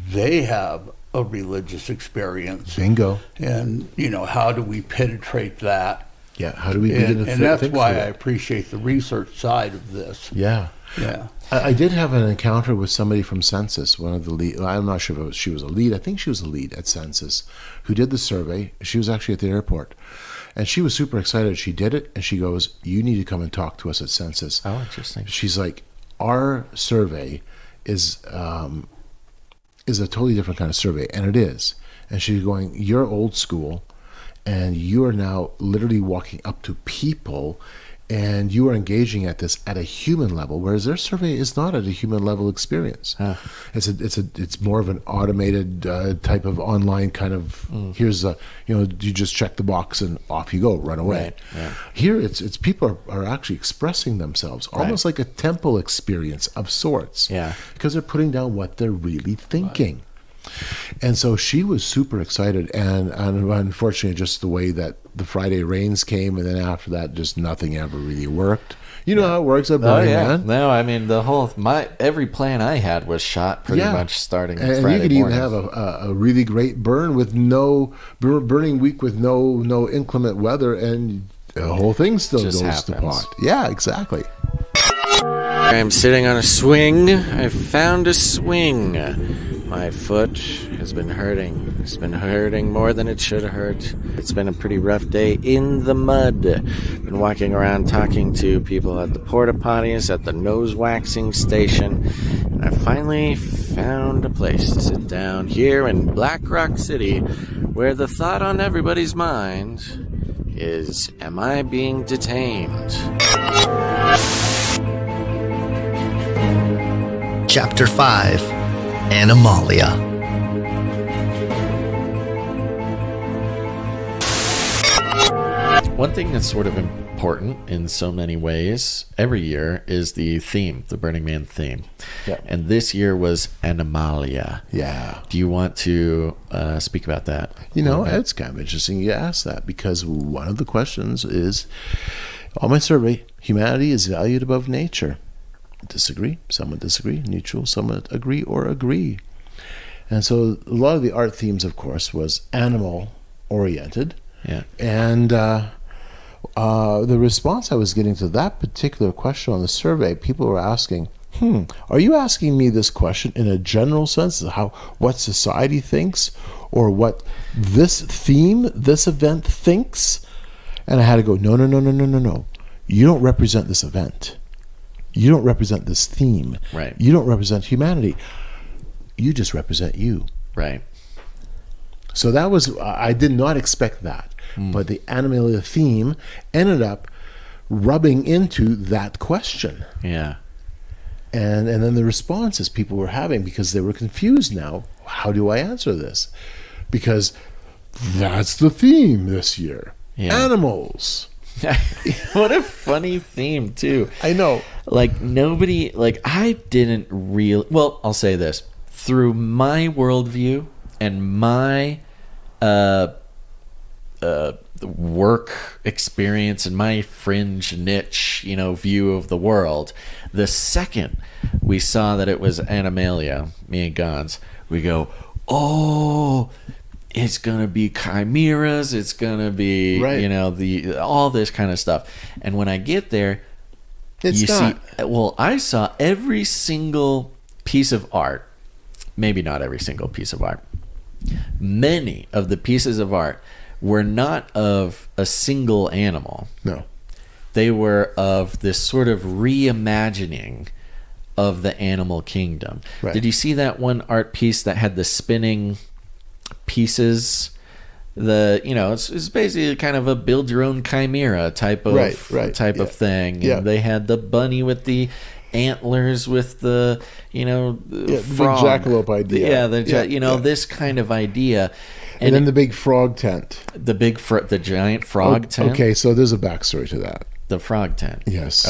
Speaker 13: they have a religious experience.
Speaker 12: Bingo.
Speaker 13: And, how do we penetrate that?
Speaker 12: Yeah, how do we begin to
Speaker 13: And that's
Speaker 12: think
Speaker 13: why
Speaker 12: through
Speaker 13: I
Speaker 12: it?
Speaker 13: appreciate the research side of this.
Speaker 12: Yeah.
Speaker 13: Yeah.
Speaker 12: I did have an encounter with somebody from Census, one of the lead. I'm not sure if she was a lead. I think she was a lead at Census, who did the survey. She was actually at the airport, and she was super excited. She did it, and she goes, "You need to come and talk to us at Census."
Speaker 15: Oh, interesting.
Speaker 12: She's like, "Our survey is a totally different kind of survey," and it is. And she's going, "You're old school, and you are now literally walking up to people." And you are engaging at this at a human level, whereas their survey is not at a human level experience.
Speaker 15: Huh.
Speaker 12: It's more of an automated type of online kind of. Here's you just check the box and off you go, run away.
Speaker 15: Right. Yeah.
Speaker 12: Here it's people are actually expressing themselves, almost like a temple experience of sorts.
Speaker 15: Yeah.
Speaker 12: Because they're putting down what they're really thinking. And so she was super excited, and unfortunately, just the way that the Friday rains came, and then after that, just nothing ever really worked. You know how it works at Burning Man.
Speaker 15: No, I mean every plan I had was shot pretty much starting
Speaker 12: and
Speaker 15: Friday
Speaker 12: you could
Speaker 15: morning.
Speaker 12: even have a really great burning week with no inclement weather, and the whole thing still
Speaker 15: Just
Speaker 12: goes to
Speaker 15: happens.
Speaker 12: pot. Yeah, exactly.
Speaker 18: I'm sitting on a swing. I found a swing. My foot has been hurting. It's been hurting more than it should hurt. It's been a pretty rough day in the mud. Been walking around talking to people at the porta potties, at the nose waxing station, and I finally found a place to sit down here in Black Rock City, where the thought on everybody's mind is, am I being detained?
Speaker 2: Chapter 5, Anamalia.
Speaker 15: One thing that's sort of important in so many ways every year is the theme, the Burning Man theme.
Speaker 12: Yeah.
Speaker 15: And this year was Anamalia.
Speaker 12: Yeah.
Speaker 15: Do you want to speak about that?
Speaker 12: It's kind of interesting you ask that, because one of the questions is, on my survey, humanity is valued above nature. Disagree, somewhat disagree, neutral, somewhat agree or agree. And so a lot of the art themes, of course, was animal oriented.
Speaker 15: Yeah.
Speaker 12: And the response I was getting to that particular question on the survey, people were asking, are you asking me this question in a general sense, what society thinks, or what this theme, this event thinks? And I had to go, no. You don't represent this event. You don't represent this theme.
Speaker 15: Right.
Speaker 12: You don't represent humanity. You just represent you.
Speaker 15: Right.
Speaker 12: So that was, I did not expect that. But the Anamalia theme ended up rubbing into that question.
Speaker 15: Yeah.
Speaker 12: And then the responses people were having, because they were confused now. How do I answer this? Because that's the theme this year.
Speaker 15: Yeah.
Speaker 12: Animals.
Speaker 15: What a funny theme, too.
Speaker 12: I know.
Speaker 15: I didn't really, well, I'll say this. Through my worldview and my work experience and my fringe niche, view of the world, the second we saw that it was Anamalia, me and Gons, we go, oh, it's gonna be chimeras, it's gonna be all this kind of stuff. And when I get there, I saw every single piece of art, maybe not every single piece of art, many of the pieces of art were not of a single animal.
Speaker 12: No.
Speaker 15: They were of this sort of reimagining of the animal kingdom. Right. Did you see that one art piece that had the spinning pieces it's basically kind of a build your own chimera type of of thing.
Speaker 12: Yeah.
Speaker 15: And they had the bunny with the antlers with the
Speaker 12: the
Speaker 15: frog.
Speaker 12: big jackalope idea.
Speaker 15: This kind of idea.
Speaker 12: And then the big frog tent.
Speaker 15: The giant frog tent.
Speaker 12: Okay, so there's a backstory to that.
Speaker 15: The frog tent.
Speaker 12: Yes.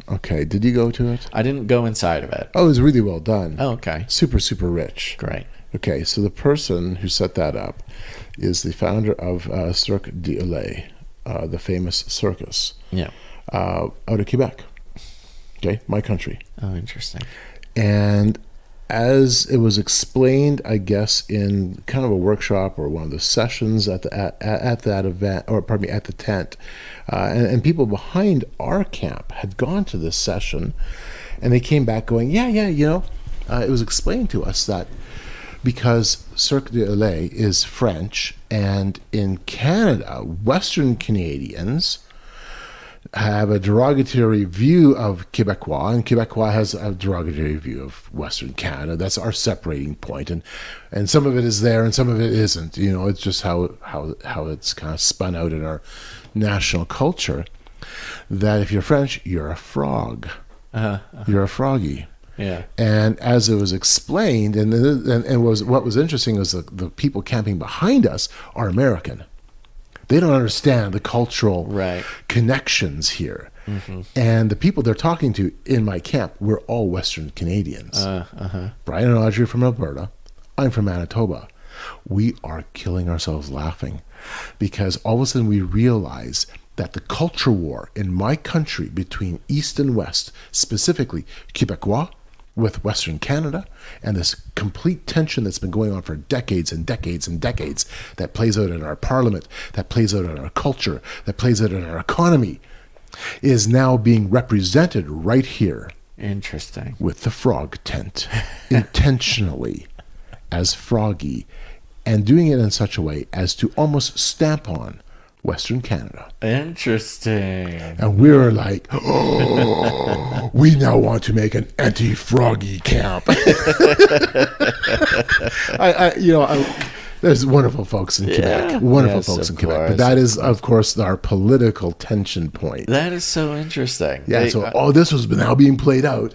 Speaker 15: Okay.
Speaker 12: Did you go to it?
Speaker 15: I didn't go inside of it.
Speaker 12: Oh, it was really well done.
Speaker 15: Oh, okay.
Speaker 12: Super, super rich.
Speaker 15: Great.
Speaker 12: Okay, so the person who set that up is the founder of Cirque du Soleil, the famous circus.
Speaker 15: Yeah.
Speaker 12: Out of Quebec. Okay, my country.
Speaker 15: Oh, interesting.
Speaker 12: And as it was explained, I guess, in kind of a workshop or one of the sessions at that event, or pardon me, at the tent, and people behind our camp had gone to this session, and they came back going, it was explained to us that because Cirque du Soleil is French, and in Canada, Western Canadians have a derogatory view of Quebecois, and Quebecois has a derogatory view of Western Canada. That's our separating point, and some of it is there, and some of it isn't. It's just how it's kind of spun out in our national culture. That if you're French, you're a frog. You're a froggy.
Speaker 15: Yeah.
Speaker 12: And as it was explained, what was interesting was the people camping behind us are American. They don't understand the cultural connections here. Mm-hmm. And the people they're talking to in my camp, we're all Western Canadians. Brian and Audrey are from Alberta. I'm from Manitoba. We are killing ourselves laughing because all of a sudden we realize that the culture war in my country between East and West, specifically Quebecois with Western Canada, and this complete tension that's been going on for decades and decades and decades, that plays out in our parliament, that plays out in our culture, that plays out in our economy, is now being represented right here.
Speaker 15: Interesting.
Speaker 12: With the frog tent, intentionally as froggy, and doing it in such a way as to almost stamp on Western Canada.
Speaker 15: Interesting.
Speaker 12: And we were like, oh, we now want to make an anti-froggy camp. There's wonderful folks in Quebec. Wonderful folks in Quebec. But that is, of course, our political tension point.
Speaker 15: That is so interesting.
Speaker 12: Yeah, all this was now being played out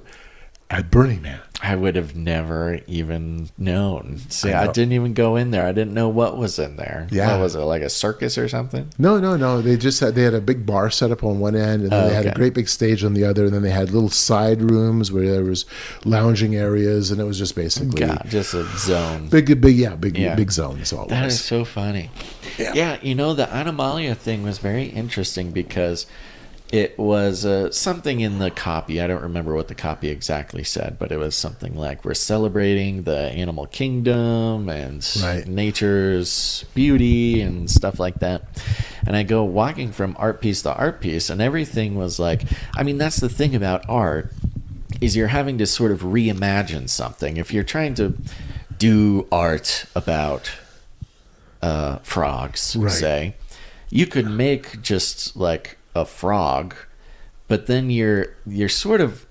Speaker 12: at Burning Man.
Speaker 15: I would have never even known. See, I didn't even go in there. I didn't know what was in there.
Speaker 12: Yeah.
Speaker 15: What was it, like a circus or something?
Speaker 12: No. They just had a big bar set up on one end, and then they had a great big stage on the other, and then they had little side rooms where there was lounging areas, and it was just basically
Speaker 15: just a zone.
Speaker 12: Big zone. That's all it was.
Speaker 15: That is so funny. Yeah, the Anamalia thing was very interesting because it was something in the copy. I don't remember what the copy exactly said, but it was something like, we're celebrating the animal kingdom and nature's beauty and stuff like that. And I go walking from art piece to art piece, and everything was like, that's the thing about art, is you're having to sort of reimagine something. If you're trying to do art about frogs, say, you could make just like a frog, but then you're sort of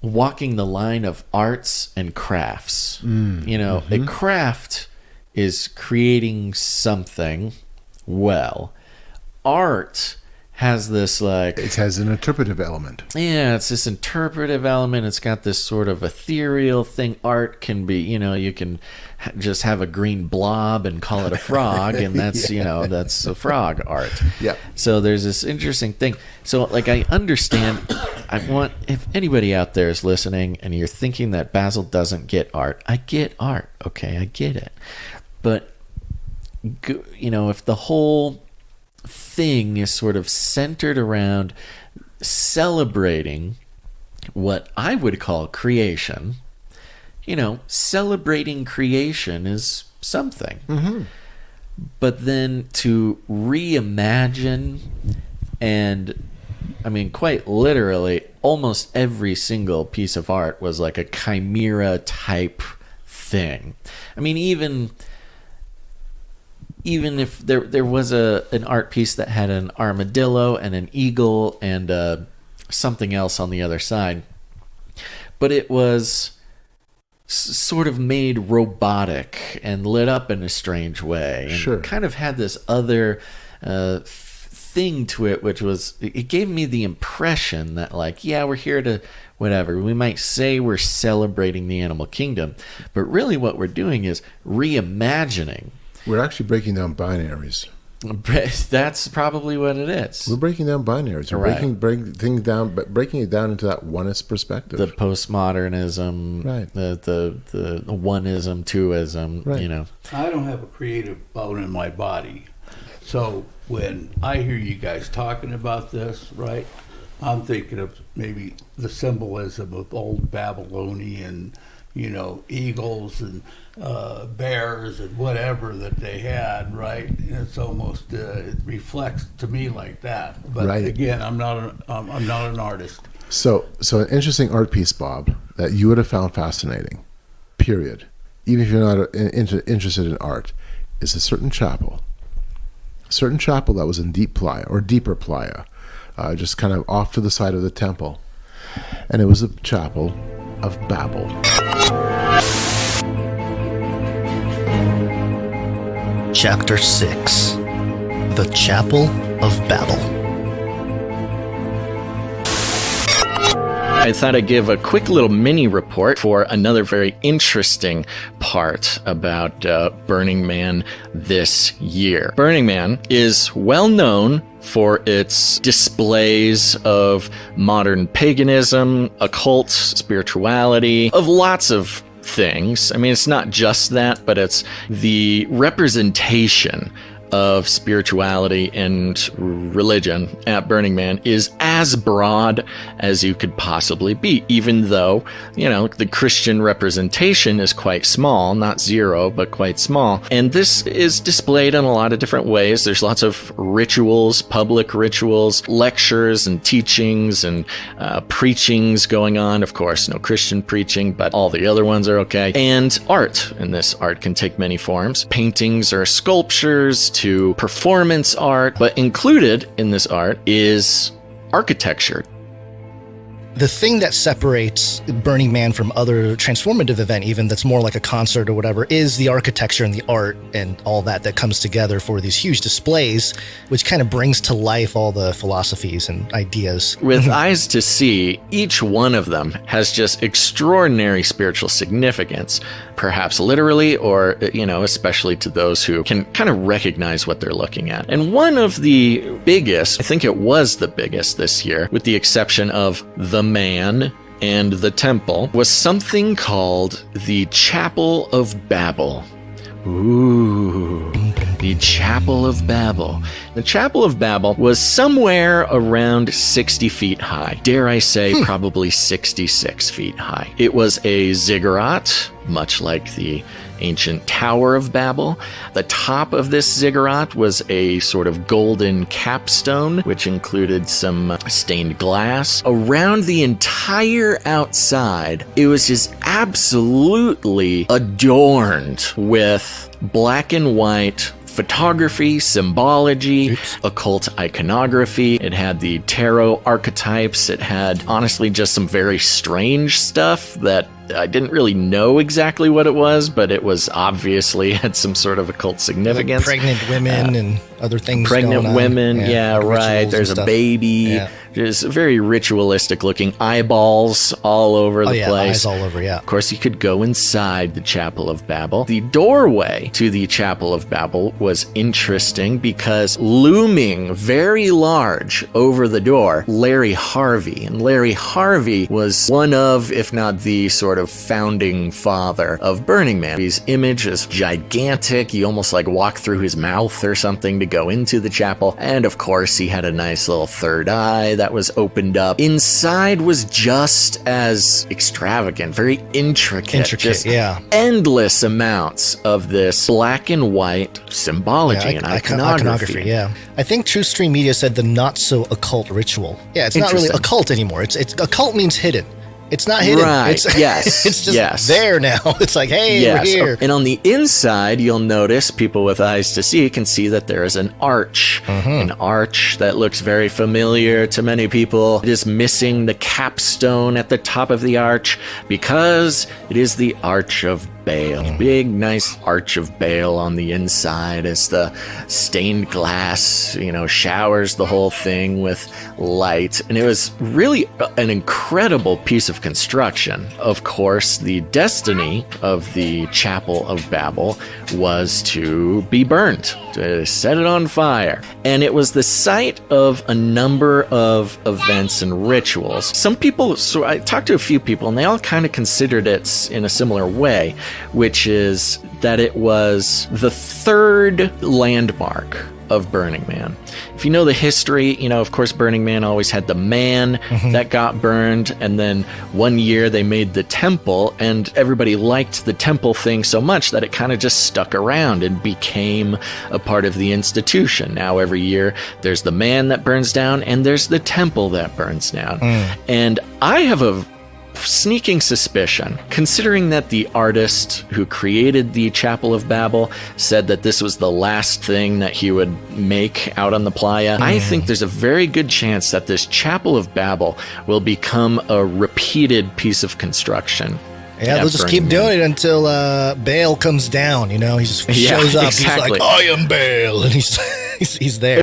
Speaker 15: walking the line of arts and crafts. A craft is creating something well. Art has this
Speaker 12: it has an interpretive element.
Speaker 15: Yeah, it's this interpretive element. It's got this sort of ethereal thing. Art can be, you can just have a green blob and call it a frog, and that's that's a frog art.
Speaker 12: Yeah.
Speaker 15: So there's this interesting thing. So I understand. If anybody out there is listening and you're thinking that Basil doesn't get art, I get art. Okay, I get it. But if the whole thing is sort of centered around celebrating what I would call creation, celebrating creation is something. Mm-hmm. But then to reimagine, and quite literally, almost every single piece of art was like a chimera type thing. Even if there was an art piece that had an armadillo and an eagle and something else on the other side, but it was sort of made robotic and lit up in a strange way, and kind of had this other thing to it, which was, it gave me the impression that, like, yeah, we're here to whatever, we might say we're celebrating the animal kingdom, but really what we're doing is reimagining.
Speaker 12: We're actually breaking down binaries.
Speaker 15: That's probably what it is.
Speaker 12: We're breaking down binaries. We're breaking it down into that onist perspective.
Speaker 15: The postmodernism,
Speaker 12: right?
Speaker 15: The oneism, twoism.
Speaker 12: Right.
Speaker 15: You know,
Speaker 13: I don't have a creative bone in my body, so when I hear you guys talking about this, right, I'm thinking of maybe the symbolism of old Babylonian, eagles and bears and whatever that they had, right? And it's almost it reflects to me like that. But again, I'm not an artist.
Speaker 12: So an interesting art piece, Bob, that you would have found fascinating, period, even if you're not interested in art, is a certain chapel that was in deep playa or deeper playa, just kind of off to the side of the temple, and it was a chapel of Babel.
Speaker 2: Chapter 6: The Chapel of Babel.
Speaker 1: I thought I'd give a quick little mini report for another very interesting part about Burning Man this year. Burning Man is well known for its displays of modern paganism, occult spirituality, of lots of things. I mean, it's not just that, but it's the representation of spirituality and religion at Burning Man is as broad as you could possibly be, even though, the Christian representation is quite small, not zero, but quite small. And this is displayed in a lot of different ways. There's lots of rituals, public rituals, lectures and teachings and preachings going on. Of course, no Christian preaching, but all the other ones are okay. And art, and this art can take many forms. Paintings or sculptures to performance art, but included in this art is architecture.
Speaker 2: The thing that separates Burning Man from other transformative event, even that's more like a concert or whatever, is the architecture and the art and all that comes together for these huge displays, which kind of brings to life all the philosophies and ideas.
Speaker 1: With eyes to see, each one of them has just extraordinary spiritual significance, perhaps literally or, especially to those who can kind of recognize what they're looking at. And one of the biggest, I think it was the biggest this year, with the exception of the man and the temple, was something called the Chapel of Babel. Ooh, the Chapel of Babel. The Chapel of Babel was somewhere around 60 feet high. Dare I say, probably 66 feet high. It was a ziggurat, much like the ancient Tower of Babel. The top of this ziggurat was a sort of golden capstone, which included some stained glass. Around the entire outside, it was just absolutely adorned with black and white photography, symbology, occult iconography. It had the tarot archetypes. It had, honestly, just some very strange stuff that I didn't really know exactly what it was, but it was obviously had some sort of occult significance.
Speaker 2: Like pregnant women and other things.
Speaker 1: Pregnant women,
Speaker 2: yeah,
Speaker 1: right. There's a baby. Yeah. Just very ritualistic looking eyeballs all over the place.
Speaker 2: Eyes all over, yeah.
Speaker 1: Of course, you could go inside the Chapel of Babel. The doorway to the Chapel of Babel was interesting because looming very large over the door, Larry Harvey. And Larry Harvey was one of, if not the sort of founding father of Burning Man. His image is gigantic. You almost like walk through his mouth or something to go into the chapel. And of course, he had a nice little third eye that was opened up. Inside was just as extravagant, very intricate, just endless amounts of this black and white symbology and iconography.
Speaker 2: Yeah, I think True Stream Media said the not so occult ritual. Yeah, it's not really occult anymore. It's occult means hidden. It's not hidden.
Speaker 1: Right.
Speaker 2: It's,
Speaker 1: Yes.
Speaker 2: It's just
Speaker 1: yes.
Speaker 2: there now. It's like, hey, we're here.
Speaker 1: And on the inside, you'll notice people with eyes to see can see that there is an arch. An arch that looks very familiar to many people. It is missing the capstone at the top of the arch because it is the Arch of Baal. Big, nice Arch of Baal on the inside as the stained glass, showers the whole thing with light. And it was really an incredible piece of construction. Of course, the destiny of the Chapel of Babel was to be burnt, to set it on fire. And it was the site of a number of events and rituals. Some people, so I talked to a few people, and they all kind of considered it in a similar way, which is that it was the third landmark of Burning Man. If you know the history, of course, Burning Man always had the man that got burned, and then one year they made the temple, and everybody liked the temple thing so much that it kind of just stuck around and became a part of the institution. Now every year there's the man that burns down, and there's the temple that burns down. And I have a sneaking suspicion, considering that the artist who created the Chapel of Babel said that this was the last thing that he would make out on the playa. I think there's a very good chance that this Chapel of Babel will become a repeated piece of construction.
Speaker 2: Yeah, they'll just keep doing it until Baal comes down. He just shows up.
Speaker 1: Exactly.
Speaker 2: He's like, I am Baal, and he's there.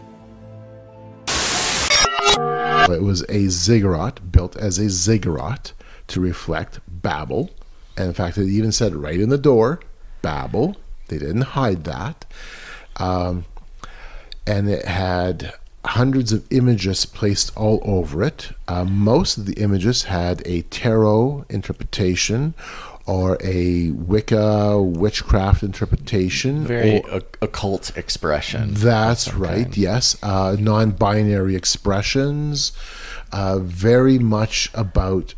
Speaker 12: It was a ziggurat, built as a ziggurat to reflect Babel. And in fact, it even said right in the door, Babel. They didn't hide that. And it had hundreds of images placed all over it. Most of the images had a tarot interpretation or a Wicca witchcraft interpretation.
Speaker 15: Very occult expression.
Speaker 12: That's right, yes. Non-binary expressions. Very much about...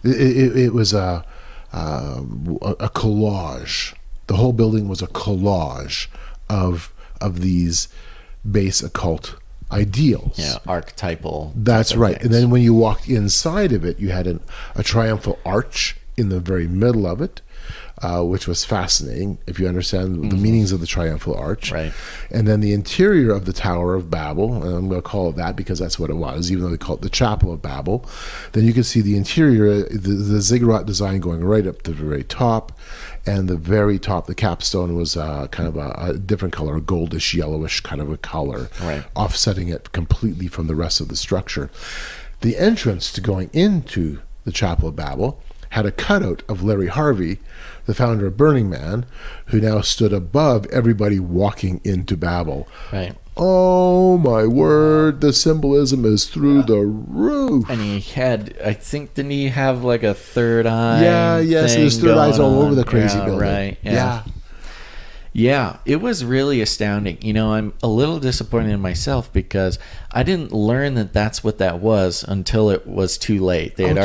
Speaker 12: It was a collage. The whole building was a collage of these base occult ideals.
Speaker 15: Yeah, archetypal.
Speaker 12: That's right. And then when you walked inside of it, you had a triumphal arch in the very middle of it, which was fascinating, if you understand the meanings of the triumphal arch.
Speaker 15: Right.
Speaker 12: And then the interior of the Tower of Babel, and I'm going to call it that because that's what it was, even though they call it the Chapel of Babel. Then you can see the interior, the ziggurat design going right up to the very top. And the very top, the capstone was kind of a different color, a goldish, yellowish kind of a color,
Speaker 15: right,
Speaker 12: offsetting it completely from the rest of the structure. The entrance to going into the Chapel of Babel had a cutout of Larry Harvey, the founder of Burning Man, who now stood above everybody walking into Babel.
Speaker 15: Right.
Speaker 12: Oh my word, the symbolism is through the roof.
Speaker 15: And he had, I think, didn't he have like a third eye?
Speaker 12: Yeah, yes, there's third eyes all over the crazy building.
Speaker 15: Right. Yeah, it was really astounding. I'm a little disappointed in myself because I didn't learn that that's what that was until it was too late. They had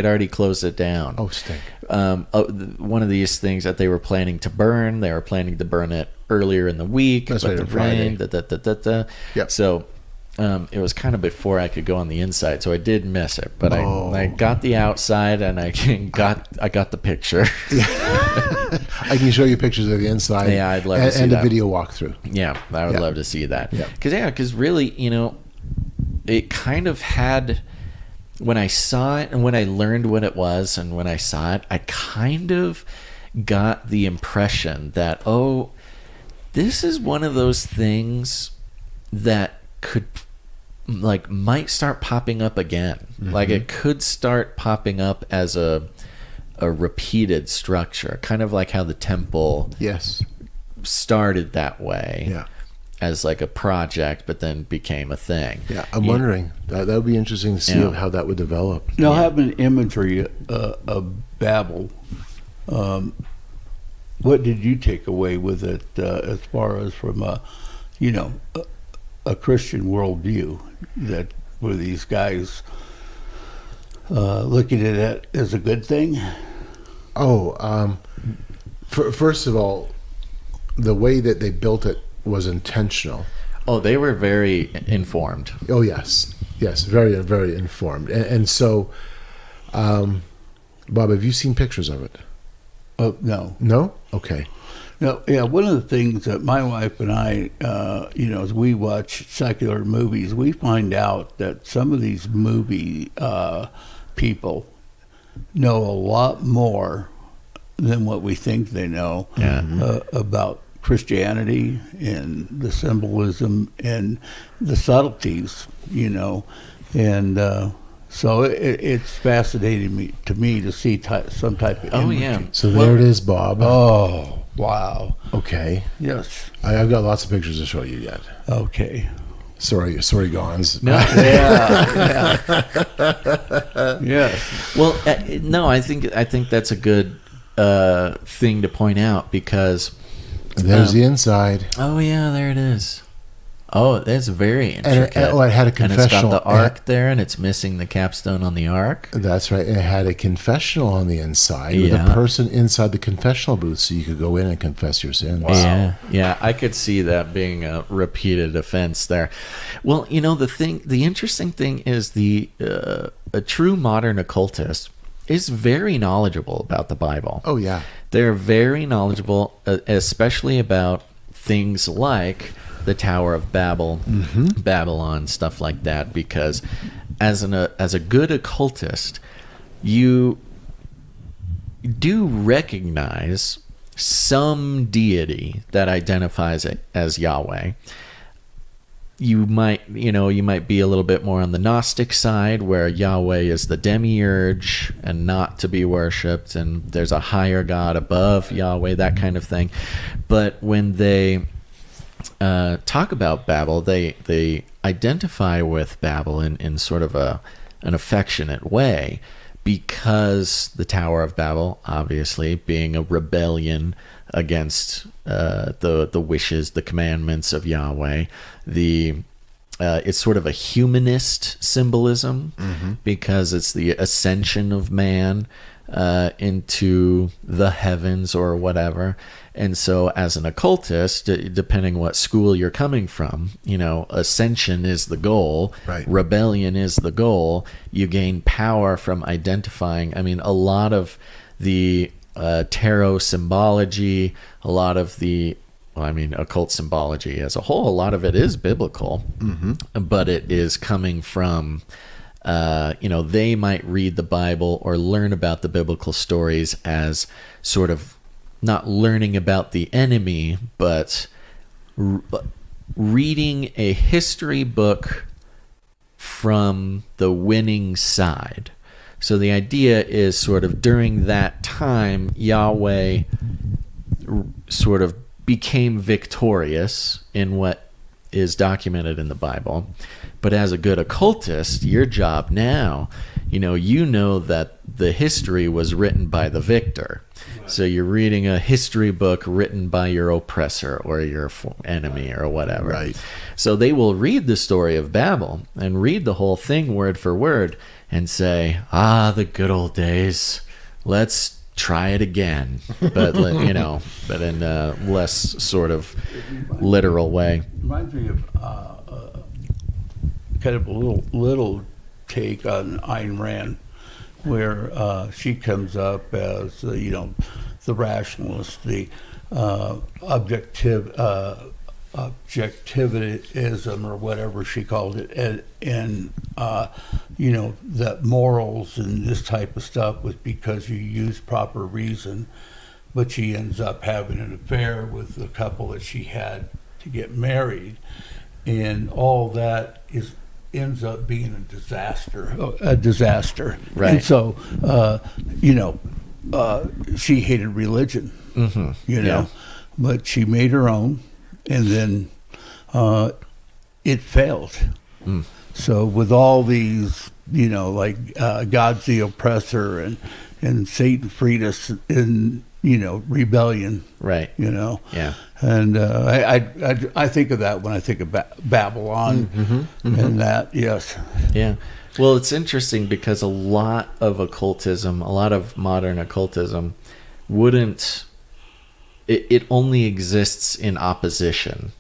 Speaker 15: already closed it down.
Speaker 12: Oh, stink.
Speaker 15: One of these things that they were planning to burn, they were planning to burn it earlier in the week.
Speaker 12: That's
Speaker 15: but
Speaker 12: right,
Speaker 15: the
Speaker 12: Friday.
Speaker 15: rain,
Speaker 12: Yep.
Speaker 15: So it was kind of before I could go on the inside, so I did miss it. But I got the outside, and I got the picture.
Speaker 12: I can show you pictures of the inside.
Speaker 15: Yeah, I'd love to see that.
Speaker 12: And a video walkthrough.
Speaker 15: Yeah, I would love to see that.
Speaker 12: Yeah.
Speaker 15: Because really, it kind of had, when I saw it and when I learned what it was and when I saw it, I kind of got the impression that, this is one of those things that could, might start popping up again.
Speaker 12: Mm-hmm.
Speaker 15: Like it could start popping up as a repeated structure, kind of like how the temple started that way as like a project, but then became a thing.
Speaker 12: Yeah, I'm wondering. That would be interesting to see how that would develop.
Speaker 13: Now, having imagery of Babel, what did you take away with it as far as from a Christian worldview, that were these guys looking at it as a good thing?
Speaker 12: First of all, the way that they built it was intentional.
Speaker 15: Oh, they were very informed.
Speaker 12: Oh, yes, very, very informed. And so Bob, have you seen pictures of it?
Speaker 13: No.
Speaker 12: No? Okay.
Speaker 13: No, yeah, one of the things that my wife and I, as we watch secular movies, we find out that some of these movie people know a lot more than what we think they know about Christianity and the symbolism and the subtleties, and so it's fascinating to me to see some type of imagery.
Speaker 12: So there it is, Bob.
Speaker 13: Oh, wow.
Speaker 12: Okay.
Speaker 13: Yes.
Speaker 12: I've got lots of pictures to show you yet.
Speaker 13: Okay.
Speaker 12: Sorry, Gons.
Speaker 15: No.
Speaker 13: Yeah.
Speaker 15: Yes. Well, no, I think that's a good thing to point out because
Speaker 12: there's the inside.
Speaker 15: Oh yeah, there it is. Oh, that's very intricate.
Speaker 12: And it had a confessional.
Speaker 15: And it's got the ark there, and it's missing the capstone on the ark.
Speaker 12: That's right. And it had a confessional on the inside with a person inside the confessional booth, so you could go in and confess your sins.
Speaker 15: Wow. Yeah, I could see that being a repeated offense there. Well, the interesting thing is a true modern occultist is very knowledgeable about the Bible.
Speaker 12: Oh, yeah.
Speaker 15: They're very knowledgeable, especially about things like the Tower of Babel, Babylon, stuff like that, because as a good occultist, you do recognize some deity that identifies it as Yahweh. You might be a little bit more on the Gnostic side, where Yahweh is the demiurge and not to be worshipped, and there's a higher God above Yahweh, that kind of thing. But when they talk about Babel, they identify with Babel in sort of an affectionate way, because the Tower of Babel, obviously, being a rebellion against the wishes, the commandments of Yahweh. It's sort of a humanist symbolism, because it's the ascension of man into the heavens or whatever. And so as an occultist, depending what school you're coming from, ascension is the goal,
Speaker 12: right.
Speaker 15: Rebellion is the goal. You gain power from identifying. I mean, a lot of the tarot symbology, a lot of the occult symbology as a whole, a lot of it is biblical, but it is coming from they might read the Bible or learn about the biblical stories as sort of not learning about the enemy, but reading a history book from the winning side. So the idea is sort of during that time, Yahweh sort of became victorious in what is documented in the Bible. But as a good occultist, your job now, you know that the history was written by the victor. So you're reading a history book written by your oppressor or your enemy or whatever.
Speaker 12: Right.
Speaker 15: So they will read the story of Babel and read the whole thing word for word and say, the good old days. Let's try it again. But, but in a less sort of literal way.
Speaker 13: Reminds me of kind of a little take on Ayn Rand, where she comes up as the rationalist, the objectivism or whatever she called it, and that morals and this type of stuff was because you use proper reason. But she ends up having an affair with the couple that she had to get married, and all that ends up being a disaster.
Speaker 15: Right.
Speaker 13: And so, she hated religion, but she made her own, and then it failed. So with all these, God's the oppressor and Satan freed us in, rebellion.
Speaker 15: Right.
Speaker 13: Yeah. And I think of that when I think of Babylon and that, yes.
Speaker 15: Yeah. Well, it's interesting because a lot of occultism, a lot of modern occultism it only exists in opposition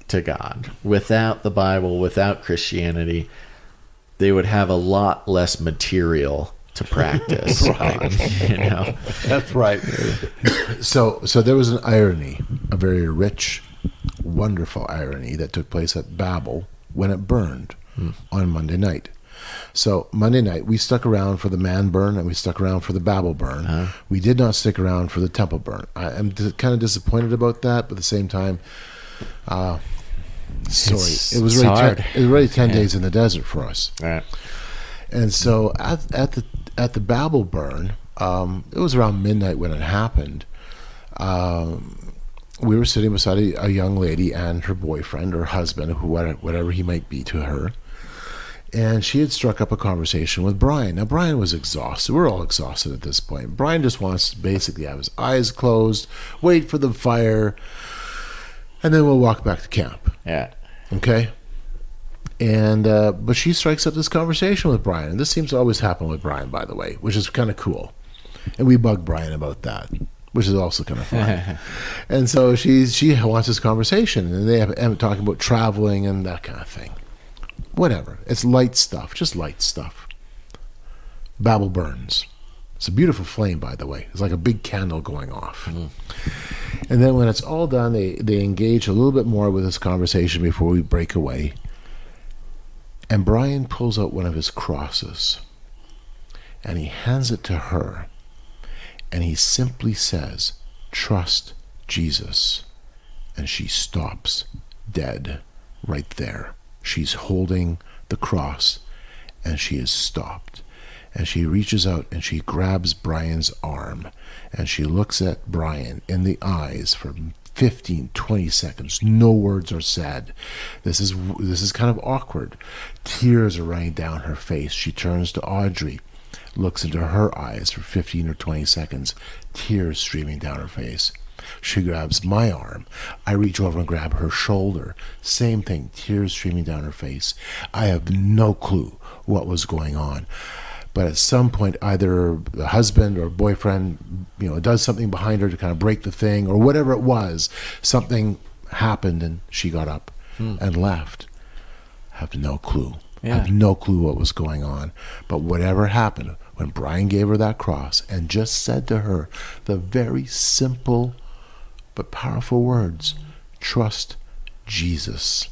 Speaker 15: to God. Without the Bible, without Christianity, they would have a lot less material to practice.
Speaker 13: Right. That's right.
Speaker 12: So there was an irony, a very rich, wonderful irony that took place at Babel when it burned on Monday night. So Monday night, we stuck around for the man burn and we stuck around for the Babel burn. We did not stick around for the temple burn. I am kind of disappointed about that, but at the same time, it was already 10 days in the desert for us.
Speaker 15: Right.
Speaker 12: And so at the Babel burn, it was around midnight when it happened. We were sitting beside a young lady and her boyfriend or husband, whatever he might be to her. And she had struck up a conversation with Brian. Now, Brian was exhausted. We're all exhausted at this point. Brian just wants to basically have his eyes closed, wait for the fire, and then we'll walk back to camp.
Speaker 15: Yeah.
Speaker 12: Okay? And but she strikes up this conversation with Brian. And this seems to always happen with Brian, by the way, which is kind of cool. And we bug Brian about that, which is also kind of fun. And so she wants this conversation, and they have talking about traveling and that kind of thing. Whatever. It's light stuff, just light stuff. Babel burns. It's a beautiful flame, by the way. It's like a big candle going off. And then when it's all done, they engage a little bit more with this conversation before we break away. And Brian pulls out one of his crosses, and he hands it to her, and he simply says, "Trust Jesus." And she stops dead right there. She's holding the cross, and she is stopped. And she reaches out and she grabs Brian's arm, and she looks at Brian in the eyes for 15, 20 seconds. No words are said. This is kind of awkward. Tears are running down her face. She turns to Audrey, looks into her eyes for 15 or 20 seconds, tears streaming down her face. She grabs my arm. I reach over and grab her shoulder. Same thing, tears streaming down her face. I have no clue what was going on. But at some point, either the husband or boyfriend, does something behind her to kind of break the thing, or whatever it was. Something happened, and she got up and left. I have no clue.
Speaker 15: Yeah.
Speaker 12: I have no clue what was going on. But whatever happened, when Brian gave her that cross and just said to her the very simple but powerful words, "Trust Jesus,"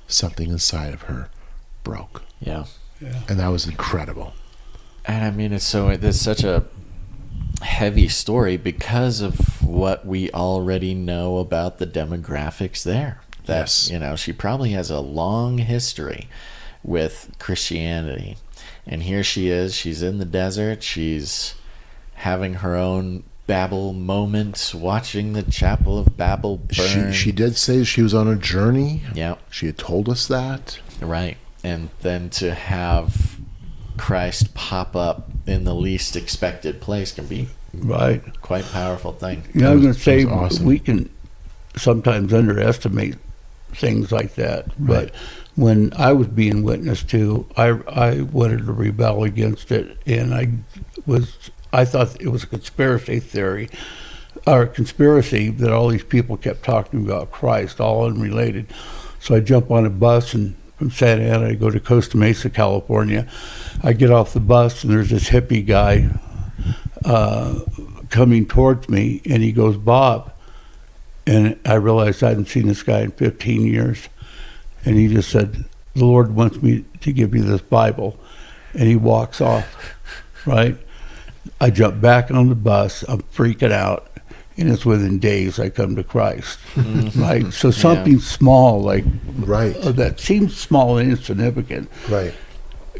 Speaker 12: something inside of her broke.
Speaker 15: Yeah.
Speaker 12: And that was incredible.
Speaker 15: And I mean, it's such a heavy story because of what we already know about the demographics there. That,
Speaker 12: Yes.
Speaker 15: She probably has a long history with Christianity. And here she is, she's in the desert, she's having her own Babel moment, watching the Chapel of Babel burn.
Speaker 12: She did say she was on a journey.
Speaker 15: Yeah.
Speaker 12: She had told us that.
Speaker 15: Right. And then to have Christ pop up in the least expected place can be quite powerful thing.
Speaker 13: I was going to say,
Speaker 12: awesome.
Speaker 13: We can sometimes underestimate things like that.
Speaker 12: Right.
Speaker 13: But when I was being witnessed to, I wanted to rebel against it, and I thought it was a conspiracy theory, or a conspiracy that all these people kept talking about Christ, all unrelated. So I jump on a bus, and from Santa Ana, I go to Costa Mesa, California. I get off the bus, and there's this hippie guy coming towards me, and he goes, "Bob." And I realized I hadn't seen this guy in 15 years. And he just said, "The Lord wants me to give you this Bible." And he walks off, right? I jump back on the bus. I'm freaking out. And it's within days I come to Christ, right? So something small that seems small and insignificant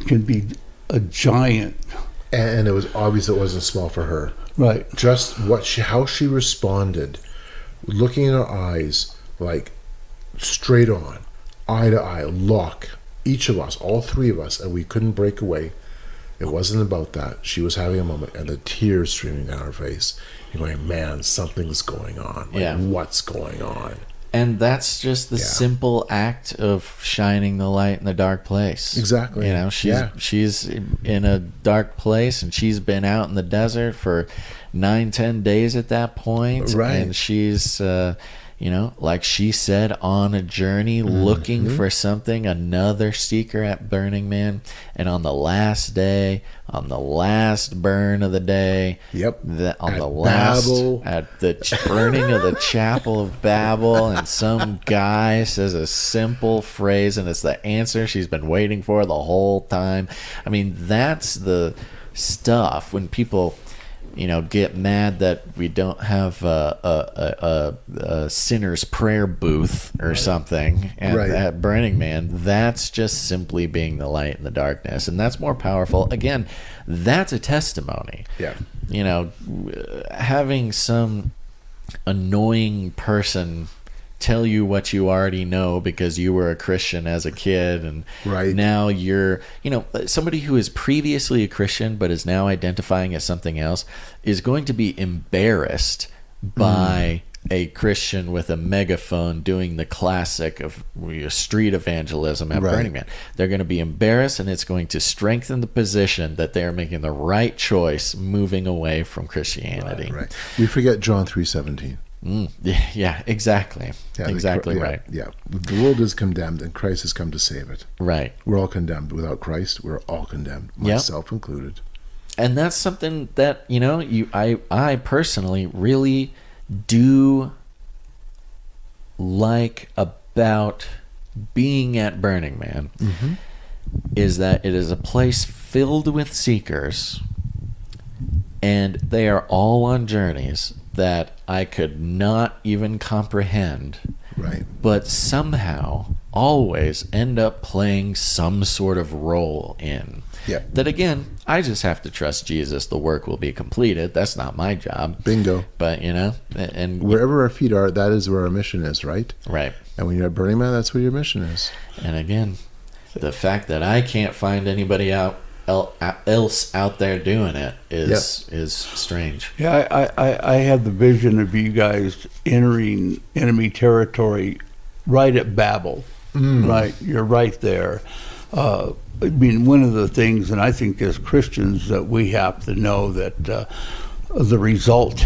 Speaker 13: can be a giant.
Speaker 12: And it was obvious it wasn't small for her.
Speaker 13: Right.
Speaker 12: Just how she responded, looking in her eyes, like straight on, eye to eye, lock, each of us, all three of us, and we couldn't break away. It wasn't about that. She was having a moment, and the tears streaming down her face. You're going, man, something's going on. What's going on?
Speaker 15: And that's just the simple act of shining the light in the dark place.
Speaker 12: Exactly.
Speaker 15: She's in a dark place, and she's been out in the desert for 9-10 days at that point.
Speaker 12: Right.
Speaker 15: And she's like she said, on a journey looking for something, another seeker at Burning Man. And on the last day, on the last burn of the day.
Speaker 12: Yep.
Speaker 15: On the last
Speaker 12: Babel.
Speaker 15: at the burning of the chapel of Babel, and some guy says a simple phrase, and it's the answer she's been waiting for the whole time. I mean, that's the stuff when people, get mad that we don't have a sinner's prayer booth or something at Burning Man. That's just simply being the light in the darkness, and that's more powerful. Again, that's a testimony.
Speaker 12: Yeah.
Speaker 15: Having some annoying person tell you what you already know because you were a Christian as a kid, and now you're, somebody who is previously a Christian but is now identifying as something else is going to be embarrassed by a Christian with a megaphone doing the classic of street evangelism at Burning Man. They're going to be embarrassed, and it's going to strengthen the position that they're making the right choice moving away from Christianity.
Speaker 12: Right. We forget John 3:17.
Speaker 15: Yeah, exactly. Exactly right.
Speaker 12: Yeah. The world is condemned, and Christ has come to save it.
Speaker 15: Right.
Speaker 12: We're all condemned. Without Christ, we're all condemned, myself included.
Speaker 15: And that's something that, I personally really do like about being at Burning Man, is that it is a place filled with seekers, and they are all on journeys that I could not even comprehend, but somehow always end up playing some sort of role in. That again, I just have to trust Jesus. The work will be completed. That's not my job.
Speaker 12: Bingo.
Speaker 15: But and
Speaker 12: wherever our feet are, that is where our mission is, right?
Speaker 15: Right.
Speaker 12: And when you're at Burning Man, that's where your mission is.
Speaker 15: And again, the fact that I can't find anybody else out there doing it is strange.
Speaker 13: Yeah, I had the vision of you guys entering enemy territory right at Babel. Right, you're right there. I mean, one of the things, and I think as Christians that we have to know that the result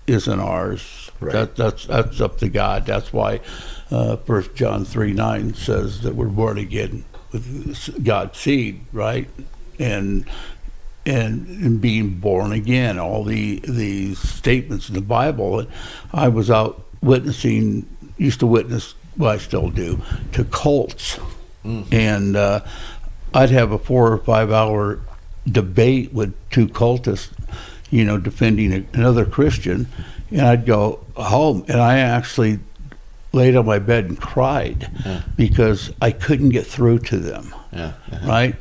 Speaker 13: isn't ours. That's up to God. That's why 1 John 3:9 says that we're born again with God's seed, right? And being born again, all these statements in the Bible. And I was out witnessing, used to witness, well, I still do, to cults. And I'd have a 4 or 5 hour debate with two cultists, defending another Christian, and I'd go home, and I actually laid on my bed and cried because I couldn't get through to them. Right?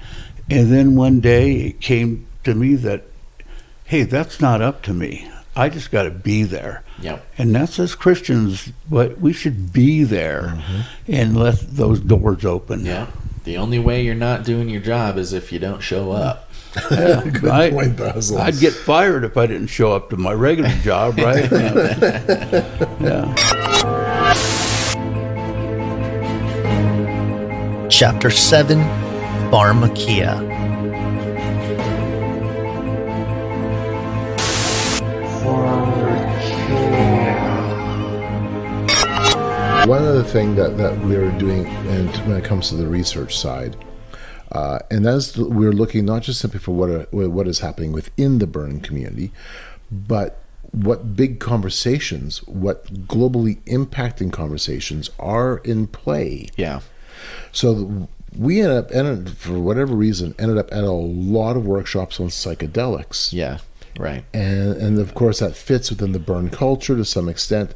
Speaker 13: And then one day it came to me that, hey, that's not up to me. I just got to be there. And that's as Christians, but we should be there and let those doors open.
Speaker 15: The only way you're not doing your job is if you don't show up.
Speaker 12: Good point, Basil.
Speaker 13: I'd get fired if I didn't show up to my regular job, right?
Speaker 2: Chapter 7, Pharmakeia.
Speaker 12: One other thing that we're doing, and when it comes to the research side, and that's we're looking not just simply for what is happening within the burning community, but what big conversations, what globally impacting conversations are in play. So we ended for whatever reason ended up at a lot of workshops on psychedelics. And of course that fits within the burn culture to some extent.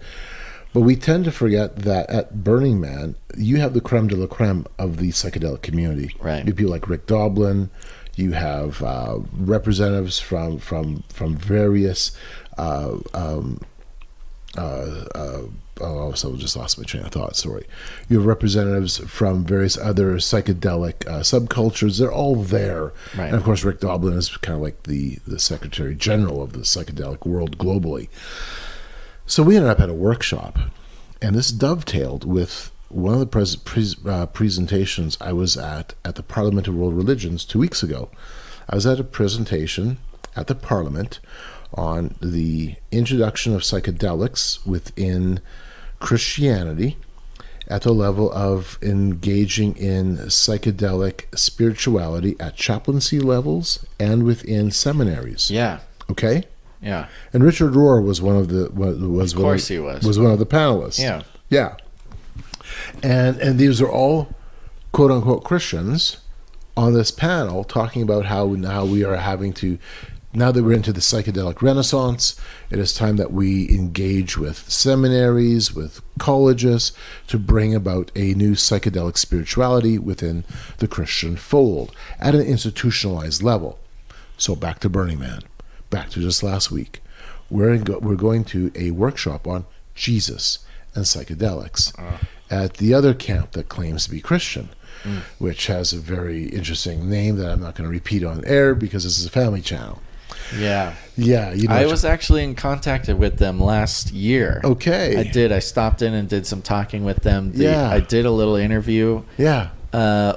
Speaker 12: But we tend to forget that at Burning Man, you have the creme de la creme of the psychedelic community. You have people like Rick Doblin. You have representatives from various. So just lost my train of thought. Sorry. You have representatives from various other psychedelic subcultures. They're all there. And of course, Rick Doblin is kind of like the Secretary General of the psychedelic world globally. So we ended up at a workshop, and this dovetailed with one of the presentations I was at the Parliament of World Religions 2 weeks ago. I was at a presentation at the Parliament on the introduction of psychedelics within Christianity, at the level of engaging in psychedelic spirituality at chaplaincy levels and within seminaries.
Speaker 15: Yeah.
Speaker 12: Okay?
Speaker 15: Yeah.
Speaker 12: And Richard Rohr was one of the
Speaker 15: Of course he was.
Speaker 12: Was one of the panelists.
Speaker 15: Yeah.
Speaker 12: Yeah. And these are all quote unquote Christians on this panel talking about how now we are having to, now that we're into the psychedelic renaissance, it is time that we engage with seminaries, with colleges, to bring about a new psychedelic spirituality within the Christian fold at an institutionalized level. So back to Burning Man, back to just last week. We're going to a workshop on Jesus and psychedelics at the other camp that claims to be Christian, which has a very interesting name that I'm not going to repeat on air because this is a family channel.
Speaker 15: Yeah.
Speaker 12: Yeah. You know,
Speaker 15: I was actually in contact with them last year.
Speaker 12: Okay.
Speaker 15: I did. I stopped in and did some talking with them.
Speaker 12: Yeah.
Speaker 15: I did a little interview.
Speaker 12: Yeah.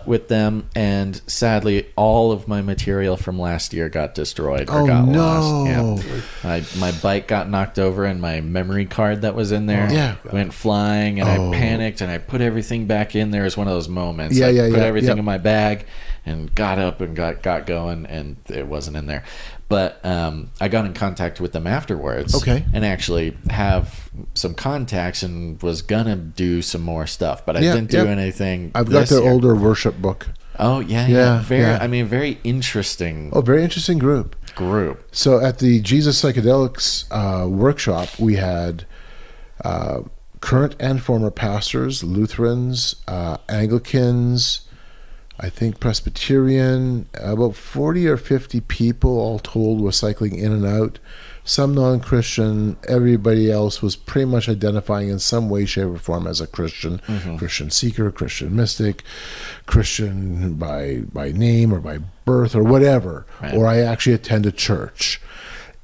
Speaker 15: With them, and sadly, all of my material from last year got destroyed or
Speaker 12: Oh,
Speaker 15: got
Speaker 12: no.
Speaker 15: lost. Yeah. My bike got knocked over, and my memory card that was in there went flying, and I panicked, and I put everything back in there. It was one of those moments. I put everything in my bag and got up and got going, and it wasn't in there. But I got in contact with them afterwards, and actually have some contacts, and was gonna do some more stuff, but I didn't do anything.
Speaker 12: I've got their older worship book.
Speaker 15: Oh yeah. Very interesting.
Speaker 12: Oh, very interesting group. So at the Jesus Psychedelics workshop, we had current and former pastors, Lutherans, Anglicans, I think Presbyterian, about 40 or 50 people all told were cycling in and out. Some non-Christian, everybody else was pretty much identifying in some way, shape, or form as a Christian, Christian seeker, Christian mystic, Christian by name or by birth or whatever, or I actually attend a church.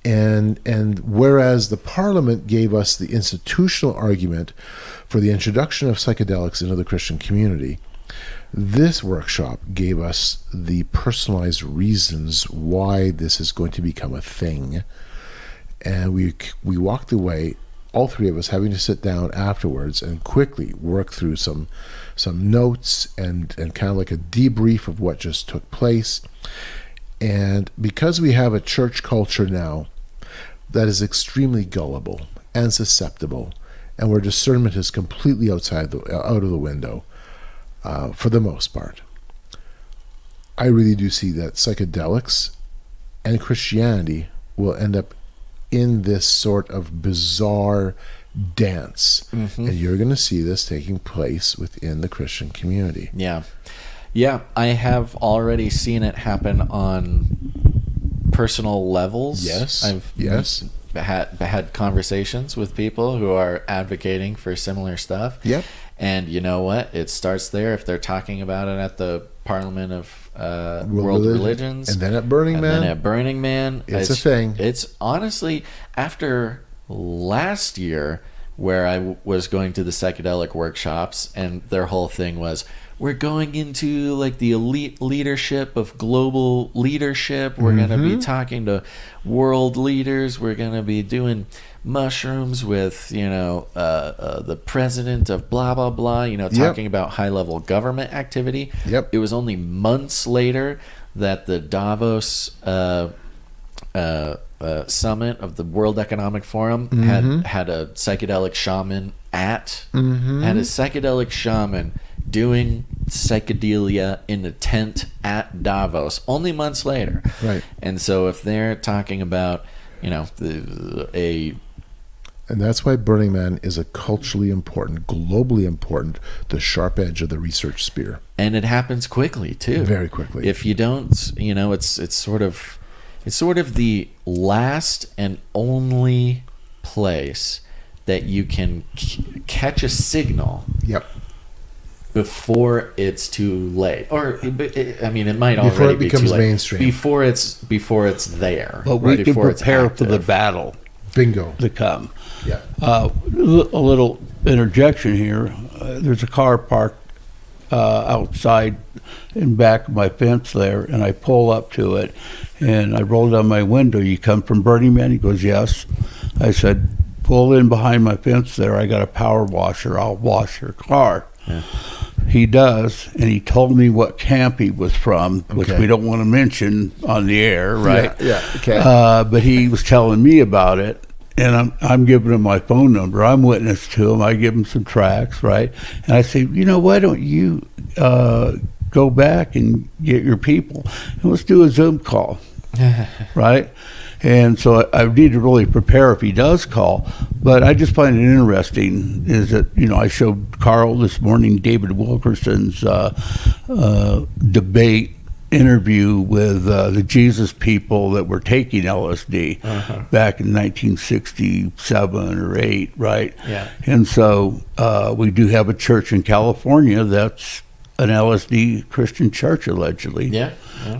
Speaker 12: And whereas the Parliament gave us the institutional argument for the introduction of psychedelics into the Christian community, this workshop gave us the personalized reasons why this is going to become a thing. And we walked away, all three of us, having to sit down afterwards and quickly work through some notes and kind of like a debrief of what just took place. And because we have a church culture now that is extremely gullible and susceptible, and where discernment is completely out of the window, for the most part, I really do see that psychedelics and Christianity will end up in this sort of bizarre dance. And you're going to see this taking place within the Christian community.
Speaker 15: Yeah, I have already seen it happen on personal levels. I've had conversations with people who are advocating for similar stuff. And you know what? It starts there if they're talking about it at the Parliament of World Religions.
Speaker 12: And then at Burning Man. It's a thing.
Speaker 15: It's honestly, after last year, where I was going to the psychedelic workshops, and their whole thing was, we're going into like the elite leadership of global leadership. We're going to be talking to world leaders. We're going to be doing mushrooms with, the president of blah, blah, blah, talking about high-level government activity. It was only months later that the Davos summit of the World Economic Forum had a psychedelic shaman doing psychedelia in a tent at Davos only months later. And so if they're talking about,
Speaker 12: and that's why Burning Man is a culturally important, globally important, the sharp edge of the research spear.
Speaker 15: And it happens quickly too.
Speaker 12: Very quickly.
Speaker 15: If you don't, it's sort of the last and only place that you can catch a signal. Before it's too late, or I mean, it might already be too late. Before it becomes
Speaker 12: mainstream.
Speaker 15: Before it's there.
Speaker 13: But we can prepare for the battle.
Speaker 12: Bingo.
Speaker 13: To come. A little interjection here. There's a car parked outside in back of my fence there, and I pull up to it, and I roll down my window. You come from Burning Man? He goes, yes. I said, pull in behind my fence there. I got a power washer. I'll wash your car. He does, and he told me what camp he was from, which
Speaker 12: Okay.
Speaker 13: we don't want to mention on the air, right?
Speaker 12: Yeah, okay.
Speaker 13: But he was telling me about it, and I'm giving him my phone number. I'm witness to him. I give him some tracks, right? And I say, why don't you go back and get your people, and let's do a Zoom call, right? And so I need to really prepare if he does call. But I just find it interesting is that, I showed Carl this morning David Wilkerson's debate interview with the Jesus people that were taking LSD back in 1967 or 8, right?
Speaker 15: Yeah.
Speaker 13: And so we do have a church in California that's an LSD Christian church, allegedly.
Speaker 15: Yeah.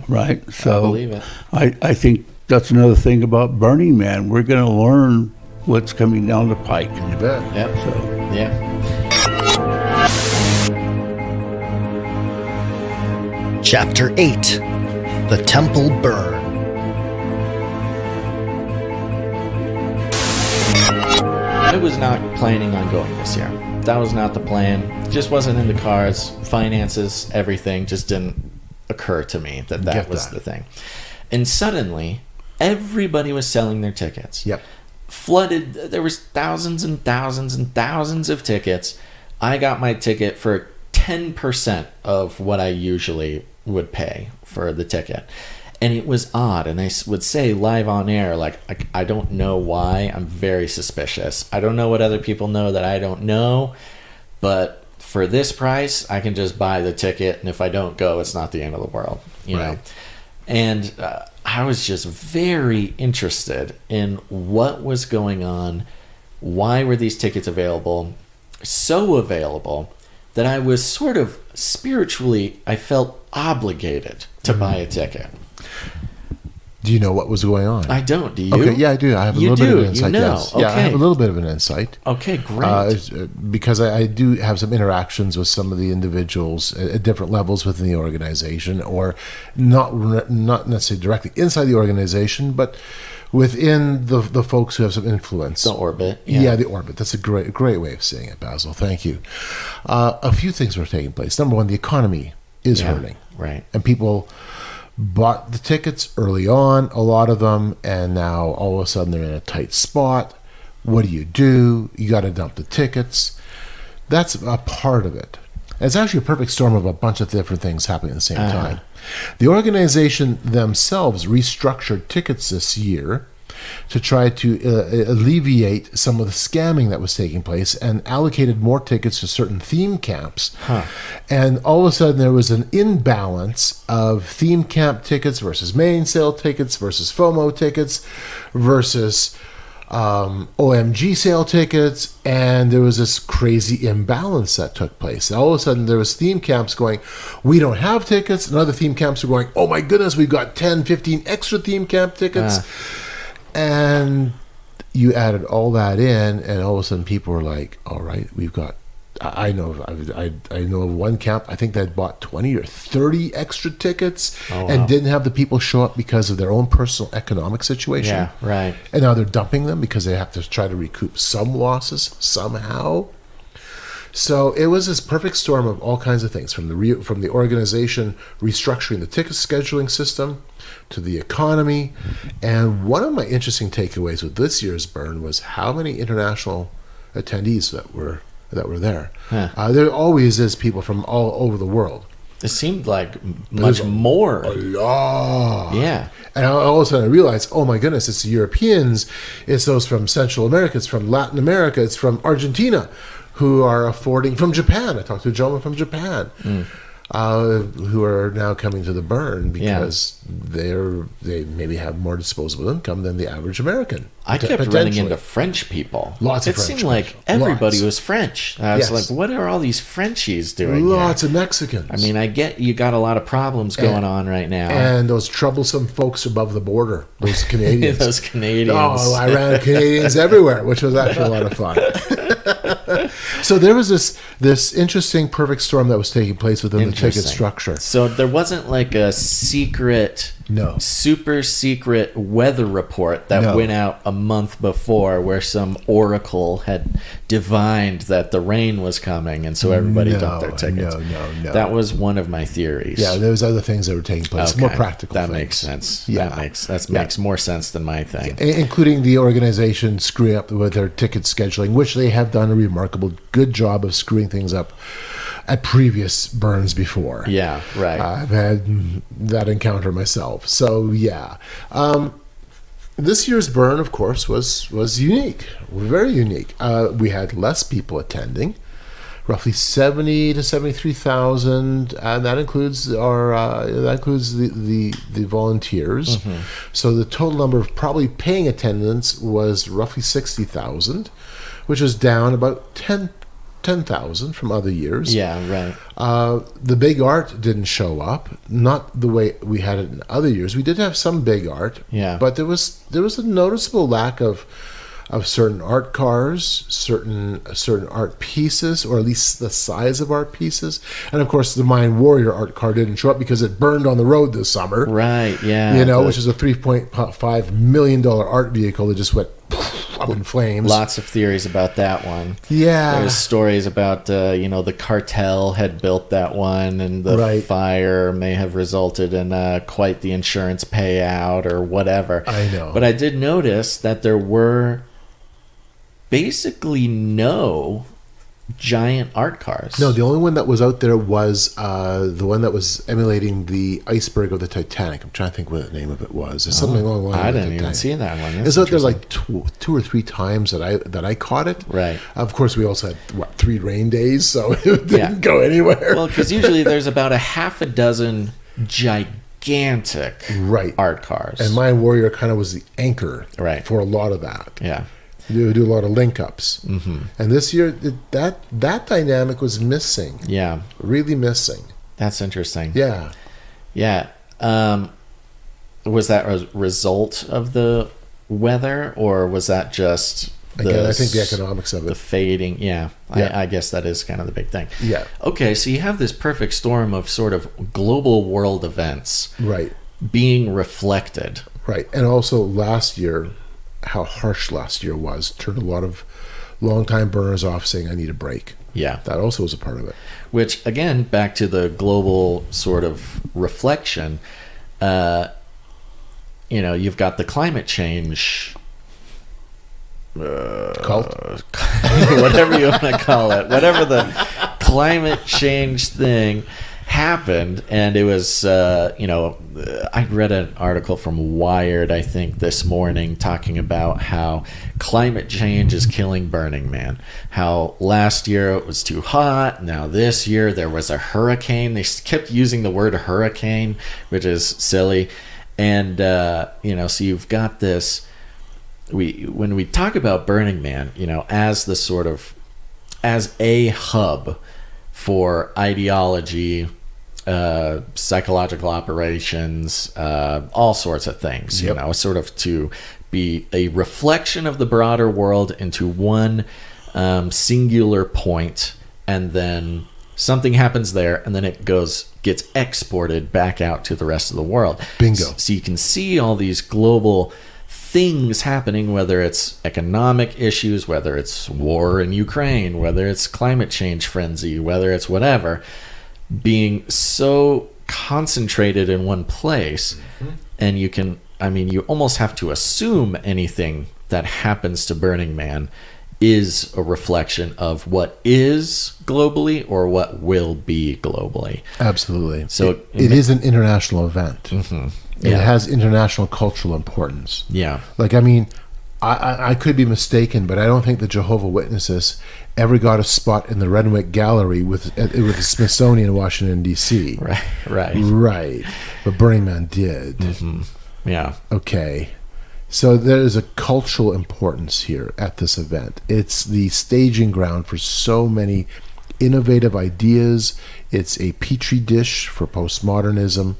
Speaker 13: Right? So
Speaker 15: I believe it.
Speaker 13: I think that's another thing about Burning Man. We're going to learn what's coming down the pike.
Speaker 12: You bet.
Speaker 15: Yep.
Speaker 13: So,
Speaker 15: Yeah.
Speaker 2: Chapter 8. The Temple Burn.
Speaker 15: I was not planning on going this year. That was not the plan. Just wasn't in the cards. Finances, everything just didn't occur to me that
Speaker 12: Get
Speaker 15: was
Speaker 12: that.
Speaker 15: the thing. And suddenly, everybody was selling their tickets.
Speaker 12: Yep.
Speaker 15: Flooded. There was thousands and thousands and thousands of tickets. I got my ticket for 10% of what I usually would pay for the ticket. And it was odd. And I would say live on air, like, I don't know why. I'm very suspicious. I don't know what other people know that I don't know. But for this price, I can just buy the ticket. And if I don't go, it's not the end of the world, you know? And I was just very interested in what was going on. Why were these tickets available? So available that I was sort of spiritually, I felt obligated to buy a ticket.
Speaker 12: Do you know what was going on?
Speaker 15: I don't. Do you?
Speaker 12: Okay, yeah, I do. I have a little bit of an insight. Yes.
Speaker 15: Okay.
Speaker 12: Yeah, I have a little bit of an insight.
Speaker 15: Okay, great.
Speaker 12: Because I do have some interactions with some of the individuals at different levels within the organization, or not necessarily directly inside the organization, but within the folks who have some influence.
Speaker 15: The orbit.
Speaker 12: Yeah, the orbit. That's a great way of saying it, Basil. Thank you. A few things were taking place. Number one, the economy is hurting.
Speaker 15: Right.
Speaker 12: And people bought the tickets early on, a lot of them, and now all of a sudden they're in a tight spot. What do? You got to dump the tickets. That's a part of it. It's actually a perfect storm of a bunch of different things happening at the same time. The organization themselves restructured tickets this year to try to alleviate some of the scamming that was taking place, and allocated more tickets to certain theme camps. And all of a sudden there was an imbalance of theme camp tickets versus main sale tickets versus FOMO tickets versus OMG sale tickets, and there was this crazy imbalance that took place. And all of a sudden there was theme camps going, we don't have tickets, and other theme camps were going, oh my goodness, we've got 10, 15 extra theme camp tickets. And you added all that in, and all of a sudden people were like, all right, we've got, I know of one camp, I think they had bought 20 or 30 extra tickets and didn't have the people show up because of their own personal economic situation.
Speaker 15: Yeah, right.
Speaker 12: And now they're dumping them because they have to try to recoup some losses somehow. So it was this perfect storm of all kinds of things, from the organization restructuring the ticket scheduling system to the economy. And one of my interesting takeaways with this year's burn was how many international attendees that were there. There always is people from all over the world.
Speaker 15: It seemed like much more.
Speaker 12: A lot.
Speaker 15: Yeah.
Speaker 12: And all of a sudden I realized, oh my goodness, it's the Europeans, it's those from Central America, it's from Latin America, it's from Argentina, who are affording, from Japan. I talked to a gentleman from Japan who are now coming to the burn because they maybe have more disposable income than the average American.
Speaker 15: I kept running into French people.
Speaker 12: Lots of
Speaker 15: French. It seemed like everybody was French. I was like, what are all these Frenchies doing
Speaker 12: Lots
Speaker 15: here?
Speaker 12: of Mexicans.
Speaker 15: I mean, I get you got a lot of problems going on right now.
Speaker 12: And those troublesome folks above the border, those Canadians.
Speaker 15: Those Canadians.
Speaker 12: Oh, I ran Canadians everywhere, which was actually a lot of fun. So there was this interesting perfect storm that was taking place within the ticket structure.
Speaker 15: So there wasn't like a secret
Speaker 12: No.
Speaker 15: super secret weather report that went out a month before where some oracle had divined that the rain was coming, and so everybody dumped their tickets.
Speaker 12: No.
Speaker 15: That was one of my theories.
Speaker 12: Yeah, there was other things that were taking place.
Speaker 15: Okay.
Speaker 12: More practical
Speaker 15: That
Speaker 12: things.
Speaker 15: makes sense.
Speaker 12: Yeah.
Speaker 15: That makes more sense than my thing.
Speaker 12: Including the organization screwing up with their ticket scheduling, which they have done a remarkable good job of screwing things up at previous burns before.
Speaker 15: Yeah, right.
Speaker 12: I've had that encounter myself. So, yeah. This year's burn, of course, was unique. Very unique. We had less people attending, roughly 70 to 73,000, and that includes the volunteers.
Speaker 15: Mm-hmm.
Speaker 12: So the total number of probably paying attendance was roughly 60,000, which is down about 10,000 from other years.
Speaker 15: Yeah, right.
Speaker 12: The big art didn't show up, not the way we had it in other years. We did have some big art, but there was a noticeable lack of certain art cars, certain art pieces, or at least the size of art pieces. And of course, the Mind Warrior art car didn't show up because it burned on the road this summer.
Speaker 15: Right, yeah.
Speaker 12: Which is a $3.5 million art vehicle that just went up in flames.
Speaker 15: Lots of theories about that one.
Speaker 12: Yeah.
Speaker 15: There's stories about, the cartel had built that one, and the fire may have resulted in quite the insurance payout or whatever.
Speaker 12: I know.
Speaker 15: But I did notice that there were basically no giant art cars.
Speaker 12: No, the only one that was out there was the one that was emulating the iceberg of the Titanic. I'm trying to think what the name of it was. There's something along the line.
Speaker 15: I didn't even see that one. That's
Speaker 12: it's out there like two or three times that I caught it.
Speaker 15: Right.
Speaker 12: Of course, we also had 3 rain days, so it didn't go anywhere.
Speaker 15: Well, because usually there's about a half a dozen gigantic art cars,
Speaker 12: and Mind Warrior kind of was the anchor for a lot of that.
Speaker 15: Yeah.
Speaker 12: Do a lot of link ups.
Speaker 15: Mm-hmm.
Speaker 12: And this year, that dynamic was missing.
Speaker 15: Yeah.
Speaker 12: Really missing.
Speaker 15: That's interesting.
Speaker 12: Yeah.
Speaker 15: Yeah. Was that a result of the weather, or was that just
Speaker 12: again, I think the economics of it.
Speaker 15: The fading. Yeah. I guess that is kind of the big thing.
Speaker 12: Yeah.
Speaker 15: Okay, so you have this perfect storm of sort of global world events being reflected.
Speaker 12: Right. And also last year, how harsh last year was, turned a lot of longtime burners off saying, I need a break.
Speaker 15: Yeah.
Speaker 12: That also was a part of it.
Speaker 15: Which, again, back to the global sort of reflection, you've got the climate change
Speaker 12: cult,
Speaker 15: whatever you want to call it, whatever the climate change thing happened, and it was I read an article from Wired, I think, this morning, talking about how climate change is killing Burning Man. How last year it was too hot, now this year there was a hurricane. They kept using the word hurricane, which is silly. And so you've got this, when we talk about Burning Man, as the sort of, as a hub for ideology, psychological operations, all sorts of things, sort of to be a reflection of the broader world into one singular point, and then something happens there, and then it gets exported back out to the rest of the world.
Speaker 12: Bingo.
Speaker 15: So you can see all these global things happening, whether it's economic issues, whether it's war in Ukraine, whether it's climate change frenzy, whether it's whatever, being so concentrated in one place. And you almost have to assume anything that happens to Burning Man is a reflection of what is globally or what will be globally.
Speaker 12: Absolutely.
Speaker 15: So
Speaker 12: it is an international event.
Speaker 15: Mm-hmm.
Speaker 12: It has international cultural importance.
Speaker 15: Yeah.
Speaker 12: I could be mistaken, but I don't think the Jehovah's Witnesses ever got a spot in the Renwick Gallery with the Smithsonian in Washington, D.C. Right. But Burning Man did.
Speaker 15: Mm-hmm. Yeah.
Speaker 12: Okay. So there is a cultural importance here at this event. It's the staging ground for so many innovative ideas. It's a petri dish for postmodernism.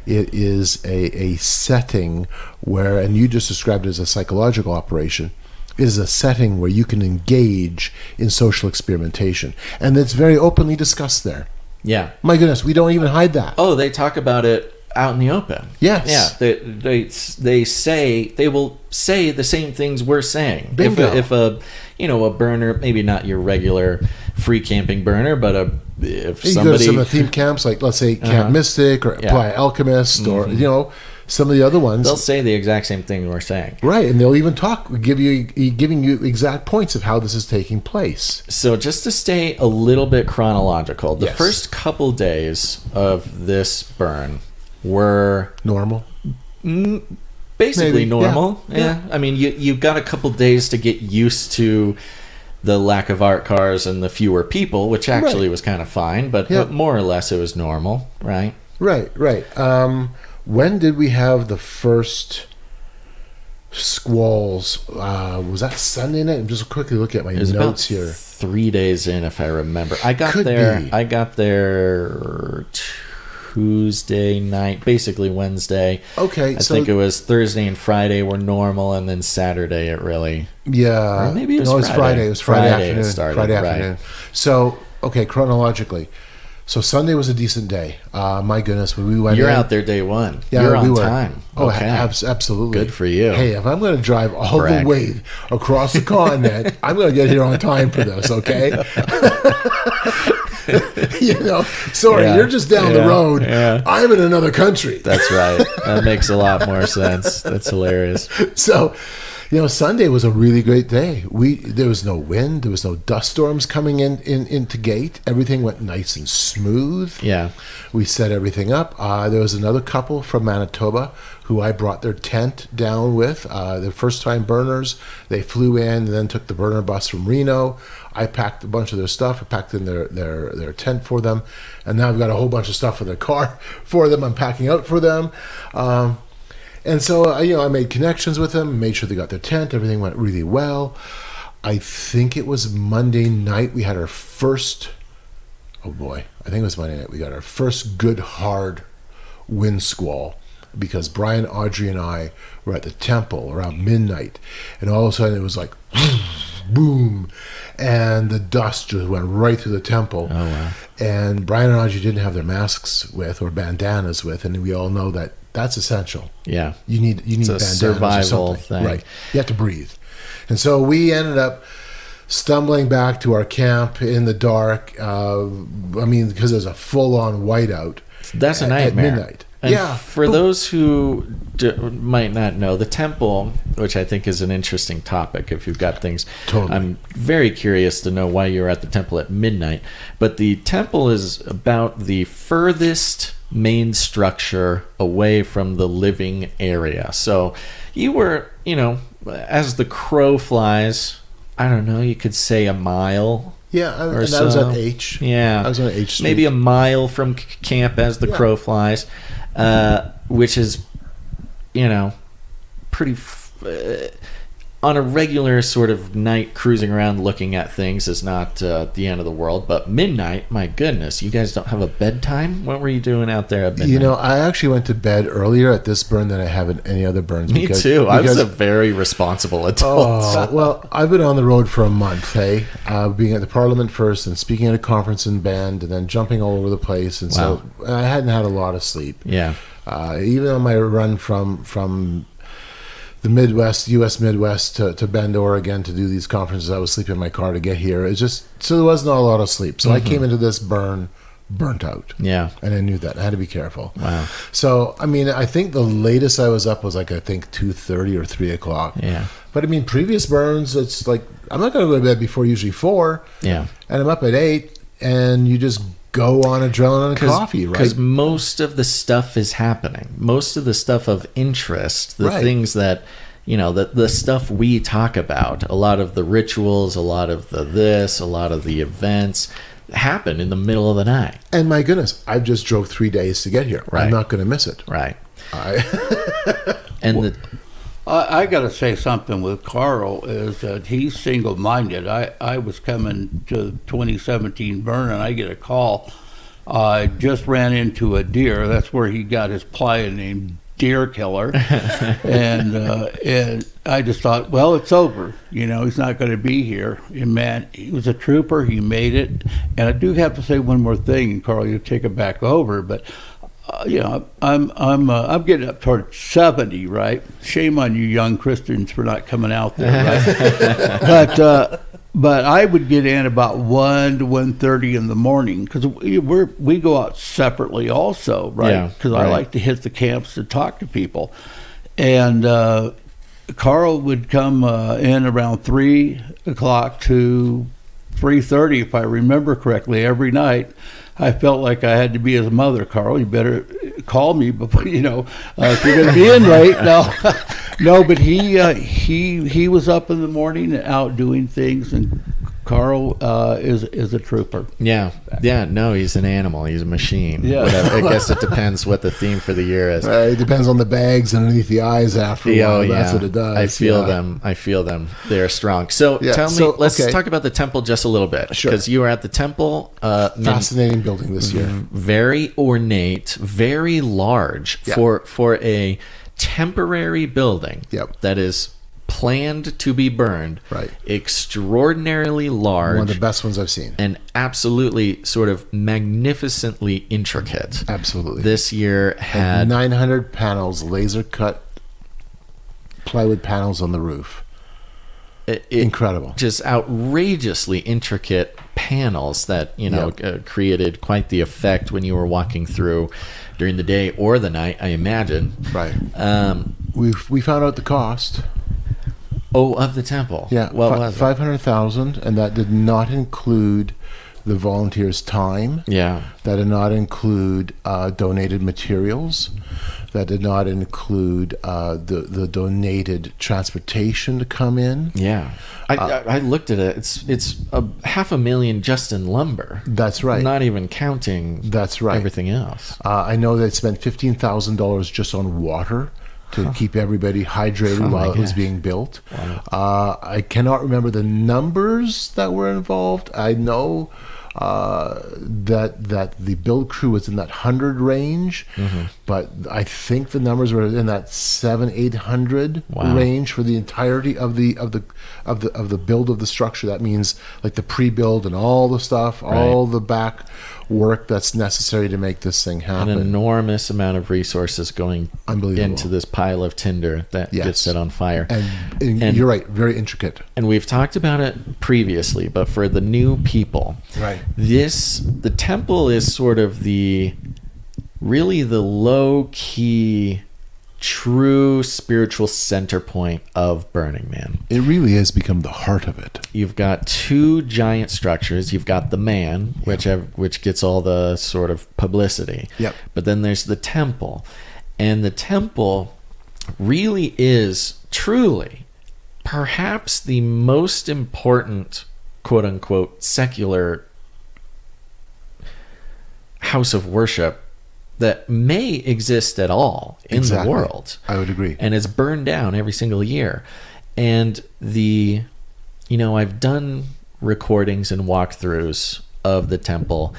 Speaker 12: It is a setting where, and you just described it as a psychological operation, it is a setting where you can engage in social experimentation. And it's very openly discussed there.
Speaker 15: Yeah.
Speaker 12: My goodness, we don't even hide that.
Speaker 15: Oh, they talk about it out in the open.
Speaker 12: Yes.
Speaker 15: Yeah. They will say the same things we're saying.
Speaker 12: Bingo.
Speaker 15: If a burner, maybe not your regular free camping burner, but if
Speaker 12: you
Speaker 15: somebody
Speaker 12: go to some of the theme camps, like let's say Camp Mystic or Playa Alchemist, or some of the other ones,
Speaker 15: they'll say the exact same thing we're saying.
Speaker 12: Right, and they'll even giving you exact points of how this is taking place.
Speaker 15: So just to stay a little bit chronological, the
Speaker 12: Yes.
Speaker 15: first couple days of this burn were
Speaker 12: normal.
Speaker 15: Basically
Speaker 12: Maybe,
Speaker 15: normal. Yeah. I mean, you've got a couple days to get used to the lack of art cars and the fewer people, which actually was kind of fine, but more or less it was normal, right?
Speaker 12: Right. When did we have the first squalls? Was that Sunday night? I'm just quickly looking at my notes
Speaker 15: about
Speaker 12: here.
Speaker 15: 3 days in, if I remember. I got there Tuesday night, basically Wednesday.
Speaker 12: Okay,
Speaker 15: I think it was Thursday and Friday were normal, and then Saturday it really.
Speaker 12: Yeah,
Speaker 15: or maybe it was
Speaker 12: Friday. It was Friday afternoon.
Speaker 15: It started,
Speaker 12: Friday
Speaker 15: right.
Speaker 12: afternoon. So chronologically. So Sunday was a decent day. My goodness, when we went
Speaker 15: You're
Speaker 12: in,
Speaker 15: out there day one.
Speaker 12: Yeah,
Speaker 15: You're on
Speaker 12: we were.
Speaker 15: time.
Speaker 12: Oh,
Speaker 15: Okay.
Speaker 12: absolutely.
Speaker 15: Good for you.
Speaker 12: Hey, if I'm going to drive all
Speaker 15: Brag.
Speaker 12: the way across the continent, I'm going to get here on time for this, okay? Sorry,
Speaker 15: Yeah,
Speaker 12: you're just down the road.
Speaker 15: Yeah.
Speaker 12: I'm in another country.
Speaker 15: That's right. That makes a lot more sense. That's hilarious.
Speaker 12: So, Sunday was a really great day. There was no wind, there was no dust storms coming into gate. Everything went nice and smooth.
Speaker 15: Yeah.
Speaker 12: We set everything up. There was another couple from Manitoba who I brought their tent down with. The first time burners. They flew in and then took the burner bus from Reno. I packed a bunch of their stuff. I packed in their tent for them. And now I've got a whole bunch of stuff in their car for them. I'm packing out for them. And so, I made connections with them, made sure they got their tent. Everything went really well. I think it was Monday night we had our first, I think it was Monday night we got our first good hard wind squall, because Brian, Audrey, and I were at the temple around midnight, and all of a sudden it was like, boom, and the dust just went right through the temple.
Speaker 15: Oh, wow.
Speaker 12: And Brian and Audrey didn't have their masks with, or bandanas with, and we all know that that's essential.
Speaker 15: Yeah.
Speaker 12: You need
Speaker 15: It's a
Speaker 12: bandanas
Speaker 15: survival
Speaker 12: or something.
Speaker 15: thing.
Speaker 12: Right. You have to breathe. And so we ended up stumbling back to our camp in the dark. Because there's a full-on whiteout.
Speaker 15: That's a
Speaker 12: at
Speaker 15: nightmare.
Speaker 12: midnight.
Speaker 15: And
Speaker 12: Yeah.
Speaker 15: for those who might not know, the temple, which I think is an interesting topic if you've got things.
Speaker 12: Totally.
Speaker 15: I'm very curious to know why you were at the temple at midnight. But the temple is about the furthest main structure away from the living area. So you were, as the crow flies, I don't know, you could say a mile.
Speaker 12: Yeah,
Speaker 15: or
Speaker 12: and
Speaker 15: so.
Speaker 12: I was at H.
Speaker 15: Yeah.
Speaker 12: I was on H Street.
Speaker 15: Maybe a mile from camp as the crow flies, which is, pretty... on a regular sort of night cruising around looking at things is not the end of the world. But midnight, my goodness, you guys don't have a bedtime? What were you doing out there at midnight?
Speaker 12: I actually went to bed earlier at this burn than I have at any other burns.
Speaker 15: Me too. I was a very responsible adult.
Speaker 12: Well, I've been on the road for a month, being at the Parliament first and speaking at a conference in Bend and then jumping all over the place. And so I hadn't had a lot of sleep.
Speaker 15: Yeah.
Speaker 12: Even on my run from the Midwest, U.S. Midwest to Bend, Oregon to do these conferences, I was sleeping in my car to get here. So there was not a lot of sleep. So I came into this burnt out.
Speaker 15: Yeah.
Speaker 12: And I knew that. I had to be careful.
Speaker 15: Wow.
Speaker 12: So, I think the latest I was up was 2:30 or 3 o'clock.
Speaker 15: Yeah.
Speaker 12: But previous burns, it's like, I'm not going to go to bed before usually 4.
Speaker 15: Yeah.
Speaker 12: And I'm up at 8, and you just go on adrenaline and coffee, right?
Speaker 15: Because most of the stuff is happening. Most of the stuff of interest, the things that, the stuff we talk about, a lot of the rituals, a lot of a lot of the events happen in the middle of the night.
Speaker 12: And my goodness, I've just drove 3 days to get here.
Speaker 15: Right.
Speaker 12: I'm not going to miss it.
Speaker 15: Right.
Speaker 13: I got to say something with Carl is that he's single-minded. I was coming to 2017 burn and I get a call. I just ran into a deer. That's where he got his playa name, Deer Killer. and I just thought, well, it's over. He's not going to be here. And man, he was a trooper. He made it. And I do have to say one more thing, and Carl, you take it back over, but I'm getting up toward 70, right? Shame on you young Christians for not coming out there, right? But I would get in about 1 to 1:30 in the morning because we go out separately also, right? Because I like to hit the camps to talk to people. And Carl would come in around 3 o'clock to 3:30, if I remember correctly, every night. I felt like I had to be his mother. Carl, you better call me before, if you're going to be in late. No, but he was up in the morning and out doing things, and Carl is a trooper.
Speaker 15: Yeah. No, he's an animal. He's a machine.
Speaker 13: Yeah.
Speaker 15: Whatever. I guess it depends what the theme for the year is.
Speaker 12: It depends on the bags underneath the eyes after a while. That's what it does.
Speaker 15: I feel them. They're strong. So tell me, let's talk about the temple just a little bit.
Speaker 12: Sure.
Speaker 15: Because you were at the temple.
Speaker 12: Fascinating building this year.
Speaker 15: Very ornate, very large for a temporary building that is planned to be burned.
Speaker 12: Right.
Speaker 15: Extraordinarily large.
Speaker 12: One of the best ones I've seen.
Speaker 15: And absolutely sort of magnificently intricate.
Speaker 12: Absolutely.
Speaker 15: This year had
Speaker 12: 900 panels, laser cut plywood panels on the roof. Incredible.
Speaker 15: Just outrageously intricate panels that, created quite the effect when you were walking through during the day or the night, I imagine.
Speaker 12: Right. We found out the cost.
Speaker 15: Oh, of the temple.
Speaker 12: Yeah.
Speaker 15: What was it?
Speaker 12: $500,000, and that did not include the volunteers' time.
Speaker 15: Yeah.
Speaker 12: That did not include donated materials. That did not include the donated transportation to come in.
Speaker 15: Yeah. I looked at it. It's $500,000 just in lumber.
Speaker 12: That's right.
Speaker 15: Not even counting everything else.
Speaker 12: I know they spent $15,000 just on water to keep everybody hydrated while it was being built. Wow. I cannot remember the numbers that were involved. I know that the build crew was in that 100 range, but I think the numbers were in that 700-800 range for the entirety of the build of the structure. That means like the pre-build and all the stuff, all the back work that's necessary to make this thing happen.
Speaker 15: An enormous amount of resources going into this pile of tinder that gets set on fire.
Speaker 12: And you're right, very intricate.
Speaker 15: And we've talked about it previously, but for the new people, the temple is sort of the low-key, true spiritual center point of Burning Man.
Speaker 12: It really has become the heart of it.
Speaker 15: You've got two giant structures. You've got the man, which gets all the sort of publicity.
Speaker 12: Yep.
Speaker 15: But then there's the temple. And the temple really is truly perhaps the most important, quote-unquote, secular house of worship that may exist at all in the world.
Speaker 12: I would agree.
Speaker 15: And it's burned down every single year. And I've done recordings and walkthroughs of the temple,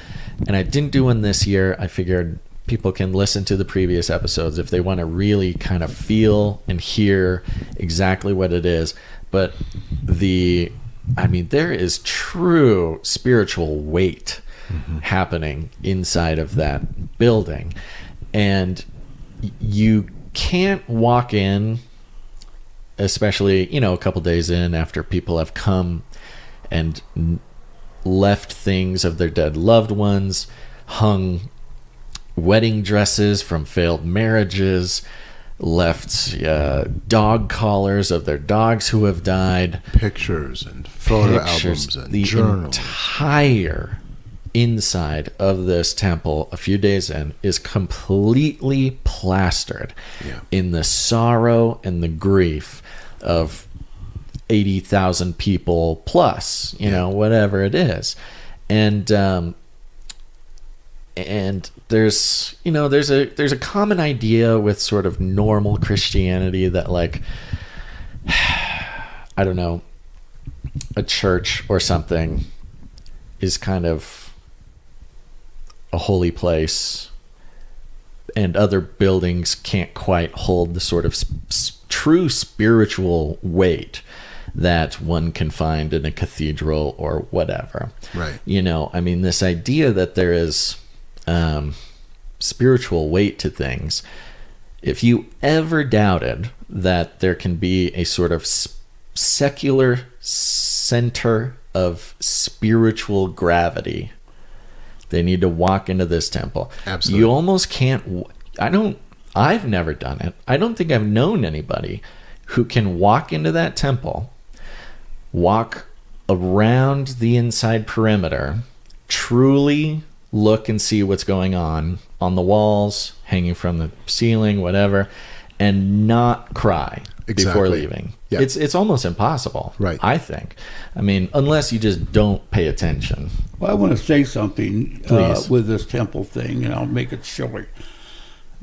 Speaker 15: and I didn't do one this year. I figured people can listen to the previous episodes if they want to really kind of feel and hear exactly what it is. But there is true spiritual weight happening inside of that building, and you can't walk in, especially a couple days in after people have come and left things of their dead loved ones, hung wedding dresses from failed marriages, left dog collars of their dogs who have died,
Speaker 12: pictures and photo albums and
Speaker 15: the
Speaker 12: journals.
Speaker 15: Entire inside of this temple a few days in is completely plastered in the sorrow and the grief of 80,000 people plus, whatever it is. And there's a common idea with sort of normal Christianity that, like, I don't know, a church or something is kind of a holy place, and other buildings can't quite hold the sort of true spiritual weight that one can find in a cathedral or whatever.
Speaker 12: Right.
Speaker 15: This idea that there is spiritual weight to things, if you ever doubted that there can be a sort of secular center of spiritual gravity, they need to walk into this temple.
Speaker 12: Absolutely.
Speaker 15: You almost can't. I've never done it. I don't think I've known anybody who can walk into that temple, walk around the inside perimeter, truly look and see what's going on the walls, hanging from the ceiling, whatever, and not cry before leaving.
Speaker 12: Yeah.
Speaker 15: It's almost impossible,
Speaker 12: right?
Speaker 15: I think. I mean, unless you just don't pay attention.
Speaker 13: Well, I want to say something with this temple thing, and I'll make it short.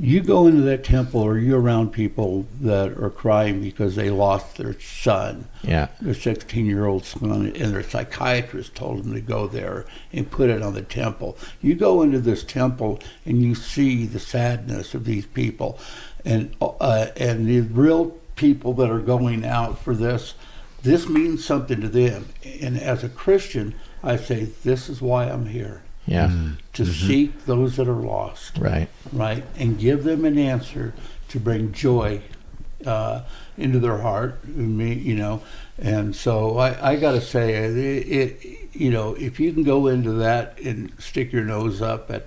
Speaker 13: You go into that temple, or you're around people that are crying because they lost their son, their 16-year-old son, and their psychiatrist told them to go there and put it on the temple. You go into this temple and you see the sadness of these people, and the real people that are going out for this means something to them. And as a Christian, I say, this is why I'm here. To seek those that are lost, right, and give them an answer to bring joy into their heart. And so I got to say, if you can go into that and stick your nose up at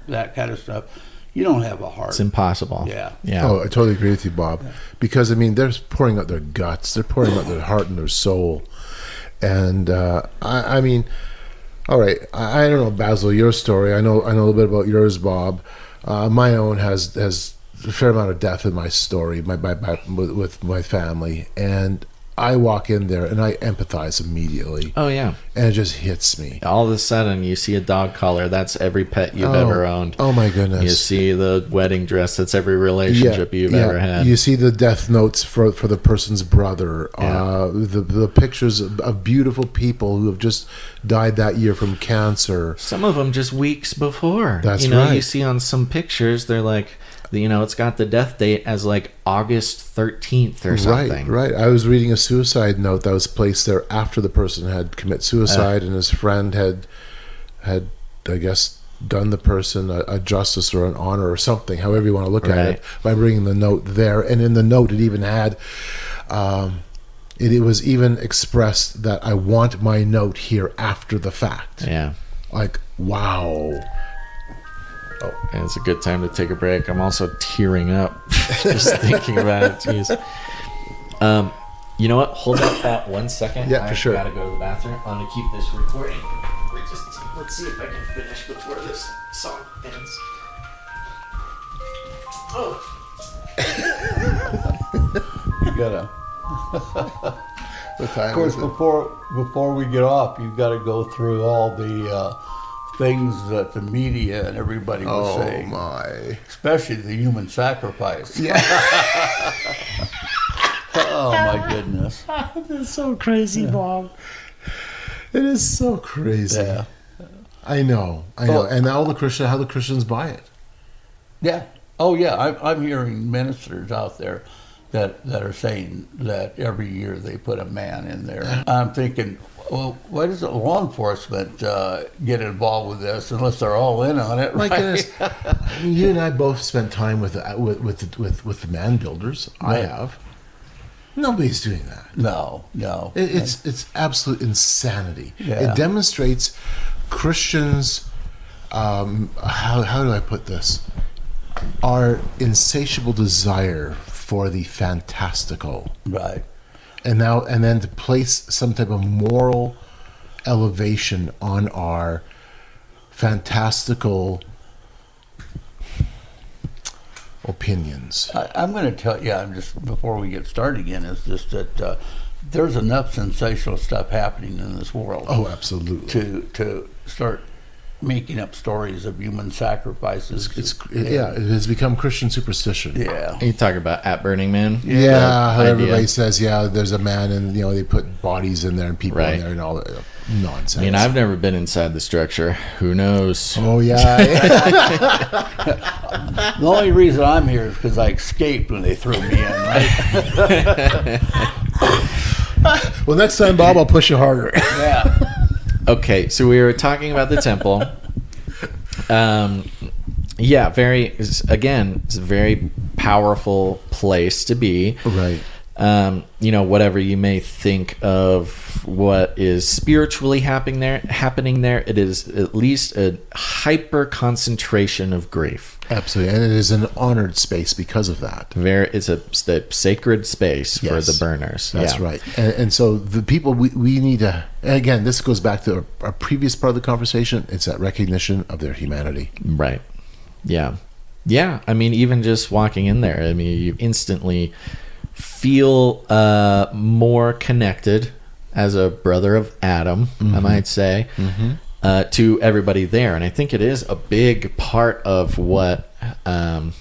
Speaker 13: that kind of stuff, you don't have a heart.
Speaker 15: It's impossible.
Speaker 13: Yeah.
Speaker 12: Oh, I totally agree with you, Bob. Because I mean, they're pouring out their guts, they're pouring out their heart and their soul, and I mean. All right, I don't know, Basil, your story. I know a little bit about yours, Bob. My own has a fair amount of death in my story, with my family, and I walk in there and I empathize immediately.
Speaker 15: Oh yeah,
Speaker 12: and it just hits me.
Speaker 15: All of a sudden, you see a dog collar. That's every pet you've ever owned.
Speaker 12: Oh my goodness!
Speaker 15: You see the wedding dress. That's every relationship you've ever had.
Speaker 12: You see the death notes for the person's brother. The pictures of beautiful people who have just died that year from cancer.
Speaker 15: Some of them just weeks before.
Speaker 12: That's
Speaker 15: right.
Speaker 12: right.
Speaker 15: You see on some pictures, they're like, it's got the death date as like August 13th or something.
Speaker 12: Right. I was reading a suicide note that was placed there after the person had committed suicide, and his friend had I guess done the person a justice or an honor or something, however you want to look at it, by bringing the note there. And in the note, it even had it was even expressed that I want my note here after the fact.
Speaker 15: Yeah.
Speaker 12: Like, wow.
Speaker 15: Oh, and it's a good time to take a break. I'm also tearing up just thinking about it. Jeez. You know what? Hold up that 1 second.
Speaker 12: Yeah, for sure.
Speaker 15: I gotta go to the bathroom. I'm gonna keep this recording. Let's see if I can finish before this song ends. Oh.
Speaker 13: You gotta.
Speaker 12: What time
Speaker 13: of course,
Speaker 12: is it?
Speaker 13: before we get off, you've got to go through all the things that the media and everybody was saying.
Speaker 12: Oh my!
Speaker 13: Especially the human sacrifice.
Speaker 12: Yeah.
Speaker 13: Oh my goodness!
Speaker 12: That's so crazy, Bob. It is so crazy.
Speaker 13: Yeah.
Speaker 12: I know, and how the Christians buy it.
Speaker 13: Yeah. Oh yeah. I'm hearing ministers out there that are saying that every year they put a man in there. I'm thinking, well, why doesn't law enforcement get involved with this unless they're all in on it?
Speaker 12: My
Speaker 13: right?
Speaker 12: goodness, I mean, you and I both spent time with the man builders. I have. Nobody's doing that.
Speaker 13: No.
Speaker 12: It's absolute insanity.
Speaker 13: Yeah.
Speaker 12: It demonstrates Christians. How do I put this? Our insatiable desire for the fantastical,
Speaker 13: right?
Speaker 12: And then to place some type of moral elevation on our fantastical opinions.
Speaker 13: I'm going to tell you, just before we get started again, is just that there's enough sensational stuff happening in this world.
Speaker 12: Oh, absolutely.
Speaker 13: To start making up stories of human sacrifices.
Speaker 12: It has become Christian superstition.
Speaker 13: Yeah.
Speaker 15: You talk about at Burning Man?
Speaker 12: Yeah, how everybody says, there's a man, and they put bodies in there and people in there and all that nonsense.
Speaker 15: I mean, I've never been inside the structure. Who knows?
Speaker 12: Oh yeah.
Speaker 13: The only reason I'm here is because I escaped when they threw me in. Right?
Speaker 12: Well, next time, Bob, I'll push you harder.
Speaker 13: Yeah.
Speaker 15: Okay, so we were talking about the temple. Yeah, it's a very powerful place to be.
Speaker 12: Right.
Speaker 15: Whatever you may think of what is spiritually happening there, it is at least a hyper concentration of grief.
Speaker 12: Absolutely, and it is an honored space because of that.
Speaker 15: It's a sacred space for the burners.
Speaker 12: That's right. And so the people we need to, and again, this goes back to our previous part of the conversation. It's that recognition of their humanity.
Speaker 15: Right. Yeah. Yeah. I mean, even just walking in there, I mean, you instantly feel more connected as a brother of Adam, I might say, to everybody there. And I think it is a big part of what kind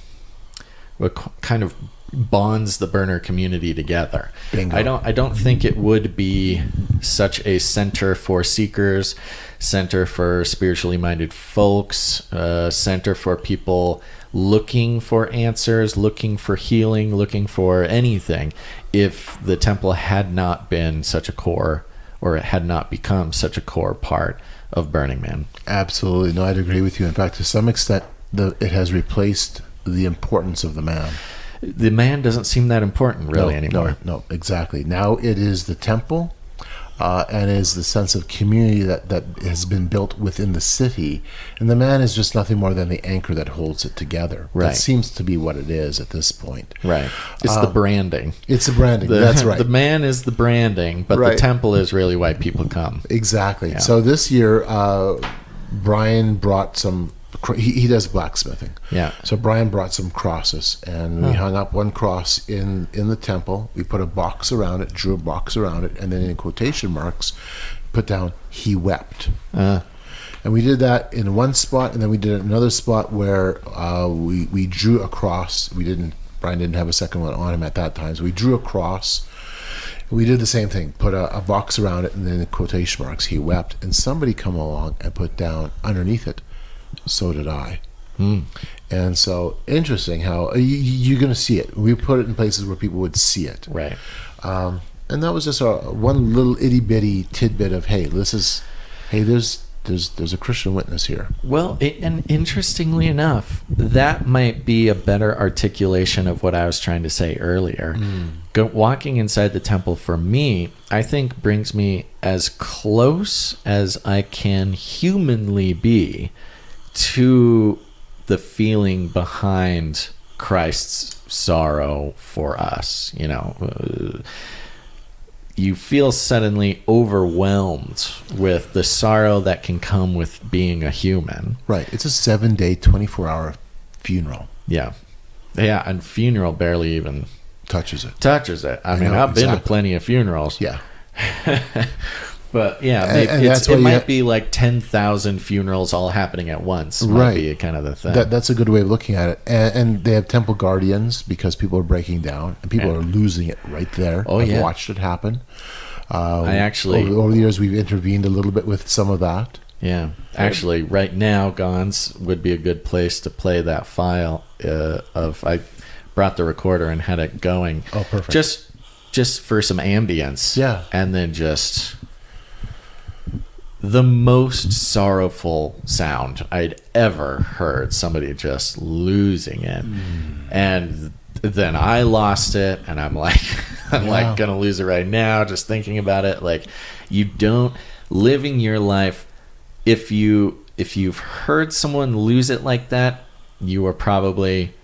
Speaker 15: of bonds the burner community together.
Speaker 12: Bingo.
Speaker 15: I don't think it would be such a center for seekers, center for spiritually minded folks, center for people looking for answers, looking for healing, looking for anything, if the temple had not been such a core, or it had not become such a core part of Burning Man.
Speaker 12: Absolutely. No, I'd agree with you. In fact, to some extent, it has replaced the importance of the man.
Speaker 15: The man doesn't seem that important really anymore.
Speaker 12: No, exactly. Now it is the temple, and is the sense of community that has been built within the city, and the man is just nothing more than the anchor that holds it together.
Speaker 15: Right.
Speaker 12: That seems to be what it is at this point.
Speaker 15: Right. It's the branding.
Speaker 12: It's the branding. That's right.
Speaker 15: The man is the branding, but the temple is really why people come.
Speaker 12: Exactly.
Speaker 15: Yeah.
Speaker 12: So this year, Brian brought some. He does blacksmithing.
Speaker 15: Yeah.
Speaker 12: So Brian brought some crosses, and we hung up one cross in the temple. We put a box around it, drew a box around it, and then in quotation marks, put down "He wept." And we did that in one spot, and then we did another spot where we drew a cross. Brian didn't have a second one on him at that time, so we drew a cross. We did the same thing, put a box around it, and then in quotation marks, "He wept." And somebody come along and put down underneath it, "So did I." And so interesting how you're going to see it. We put it in places where people would see it.
Speaker 15: Right.
Speaker 12: And that was just one little itty bitty tidbit of, there's a Christian witness here.
Speaker 15: Well, and interestingly enough, that might be a better articulation of what I was trying to say earlier. Walking inside the temple for me, I think brings me as close as I can humanly be to the feeling behind Christ's sorrow for us. You feel suddenly overwhelmed with the sorrow that can come with being a human.
Speaker 12: Right. It's a 7-day, 24-hour funeral.
Speaker 15: Yeah. Yeah, and funeral barely even
Speaker 12: touches it.
Speaker 15: I mean, I've been to plenty of funerals.
Speaker 12: Yeah.
Speaker 15: But yeah, it might be like 10,000 funerals all happening at once. Might be kind of the thing.
Speaker 12: That's a good way of looking at it. And they have temple guardians because people are breaking down and people are losing it right there. I've watched it happen.
Speaker 15: I actually
Speaker 12: over the years we've intervened a little bit with some of that.
Speaker 15: Yeah, actually, right now, Gons would be a good place to play that file. I brought the recorder and had it going.
Speaker 12: Oh, perfect.
Speaker 15: Just for some ambience.
Speaker 12: Yeah,
Speaker 15: and then just the most sorrowful sound I'd ever heard. Somebody just losing it, and then I lost it, and I'm like, like gonna lose it right now. Just thinking about it, like you don't living your life. If you've heard someone lose it like that, you are probably,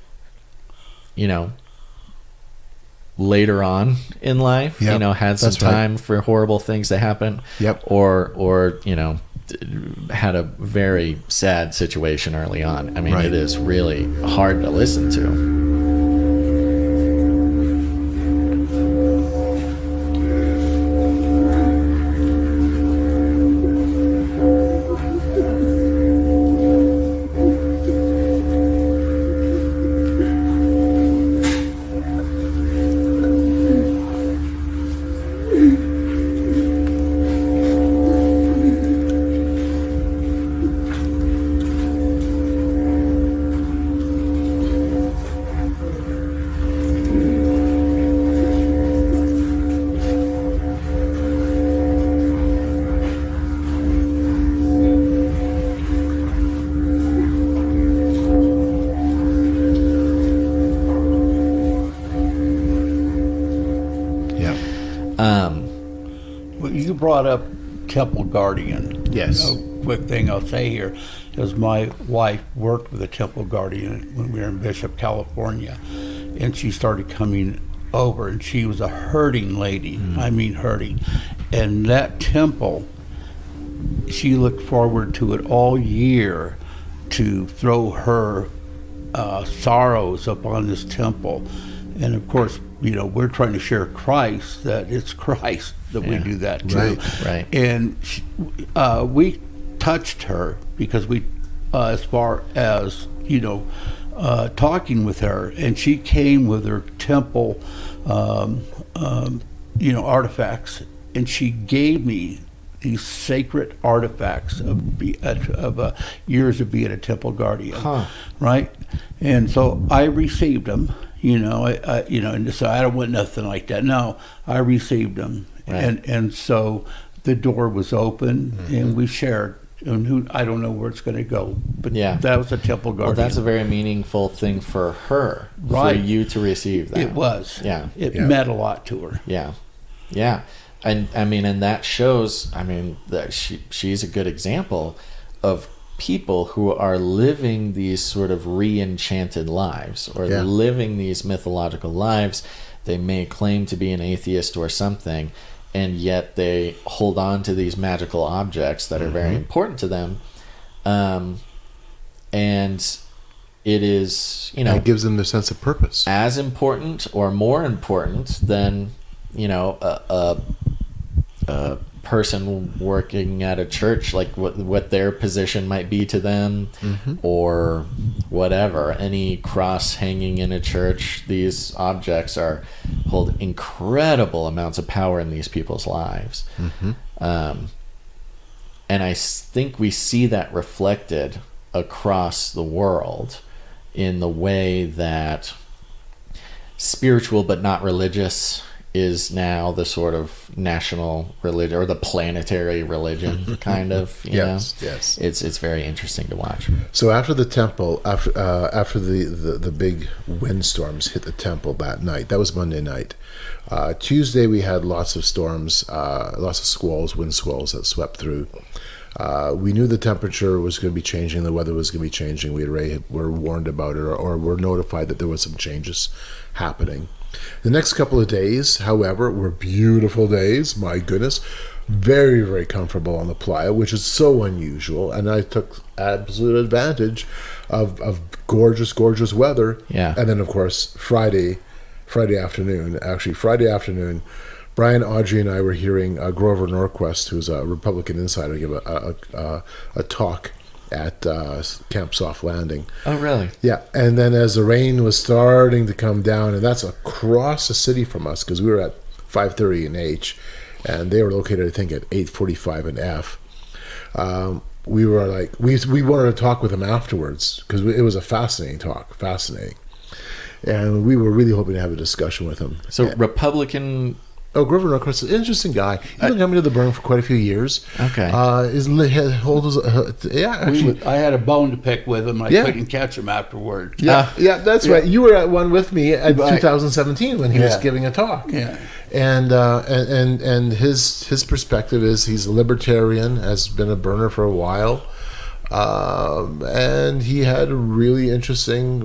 Speaker 15: later on in life, had some time for horrible things to happen.
Speaker 12: Yep.
Speaker 15: Or had a very sad situation early on. I mean, it is really hard to listen to.
Speaker 13: brought up temple guardian.
Speaker 12: Yes.
Speaker 13: Quick thing I'll say here is my wife worked with a temple guardian when we were in Bishop, California, and she started coming over, and she was a hurting lady. I mean hurting. And that temple, she looked forward to it all year to throw her sorrows upon this temple. And of course, we're trying to share Christ, that it's Christ that we do that too.
Speaker 15: Right.
Speaker 13: And we touched her because we, as far as, talking with her, and she came with her temple, artifacts, and she gave me these sacred artifacts of years of being a temple guardian, right? And so I received them, and so I don't want nothing like that. No, I received them, and so the door was open, and we shared. And I don't know where it's going to go, but that was a temple guardian.
Speaker 15: Well, that's a very meaningful thing for her, for you to receive that.
Speaker 13: It was.
Speaker 15: Yeah.
Speaker 13: It meant a lot to her.
Speaker 15: Yeah. Yeah. And and that shows, that she's a good example of people who are living these sort of re-enchanted lives, or living these mythological lives. They may claim to be an atheist or something, and yet they hold on to these magical objects that are very important to them. And it is,
Speaker 12: it gives them the sense of purpose.
Speaker 15: As important or more important than, a person working at a church, like what their position might be to them, or whatever. Any cross hanging in a church, these objects hold incredible amounts of power in these people's lives. And I think we see that reflected across the world in the way that spiritual but not religious is now the sort of national religion, or the planetary religion, kind of.
Speaker 12: Yes.
Speaker 15: It's very interesting to watch.
Speaker 12: So after the temple, after the big windstorms hit the temple that night, that was Monday night. Tuesday we had lots of storms, lots of squalls, wind squalls that swept through. We knew the temperature was going to be changing, the weather was going to be changing. We were warned about it, or were notified that there was some changes happening. The next couple of days, however, were beautiful days. My goodness, very, very comfortable on the playa, which is so unusual. And I took absolute advantage of gorgeous, gorgeous weather.
Speaker 15: Yeah.
Speaker 12: And then, of course, Friday afternoon, Brian, Audrey, and I were hearing Grover Norquist, who's a Republican insider, give a talk at Camp Soft Landing.
Speaker 15: Oh, really?
Speaker 12: Yeah. And then as the rain was starting to come down, and that's across the city from us, because we were at 5:30 in H, and they were located, I think, at 8:45 in F. We were like, we wanted to talk with them afterwards, because it was a fascinating talk, and we were really hoping to have a discussion with him.
Speaker 15: So Republican.
Speaker 12: Oh, Grover Norquist is an interesting guy. He's been coming to the Burn for quite a few years.
Speaker 15: Okay.
Speaker 12: I
Speaker 13: had a bone to pick with him. I couldn't catch him afterward.
Speaker 12: Yeah, that's right. You were at one with me at 2017 when he was giving a talk.
Speaker 13: Yeah.
Speaker 12: And his perspective is he's a libertarian, has been a burner for a while, and he had a really interesting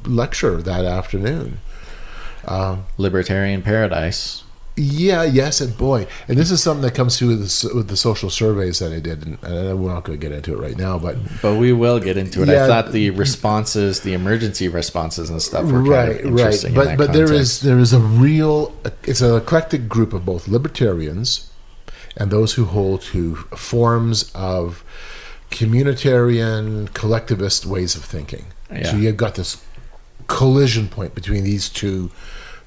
Speaker 12: lecture that afternoon.
Speaker 15: Libertarian paradise.
Speaker 12: Yes, and boy, and this is something that comes through with the social surveys that I did, and we're not going to get into it right now, but
Speaker 15: we will get into it. I thought the responses, the emergency responses and stuff, were kind of interesting.
Speaker 12: Right, but there is a real, it's an eclectic group of both libertarians and those who hold to forms of communitarian, collectivist ways of thinking.
Speaker 15: Yeah.
Speaker 12: So you've got this collision point between these two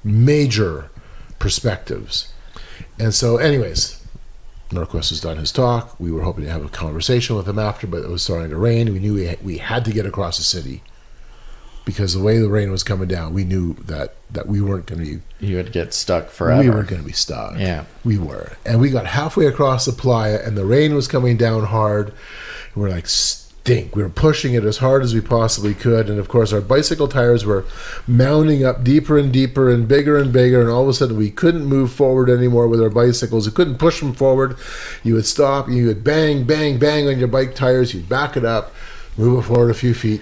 Speaker 12: major perspectives. And so anyways, Norquist has done his talk. We were hoping to have a conversation with him after, but it was starting to rain. We knew we had to get across the city, because the way the rain was coming down, we knew that we weren't going to be...
Speaker 15: You would get stuck forever.
Speaker 12: We weren't going to be stuck.
Speaker 15: Yeah.
Speaker 12: We were. And we got halfway across the playa, and the rain was coming down hard. And we're like, stink. We were pushing it as hard as we possibly could, and of course our bicycle tires were mounting up deeper and deeper and bigger, and all of a sudden we couldn't move forward anymore with our bicycles. We couldn't push them forward. You would stop, you would bang, bang, bang on your bike tires, you'd back it up, move it forward a few feet,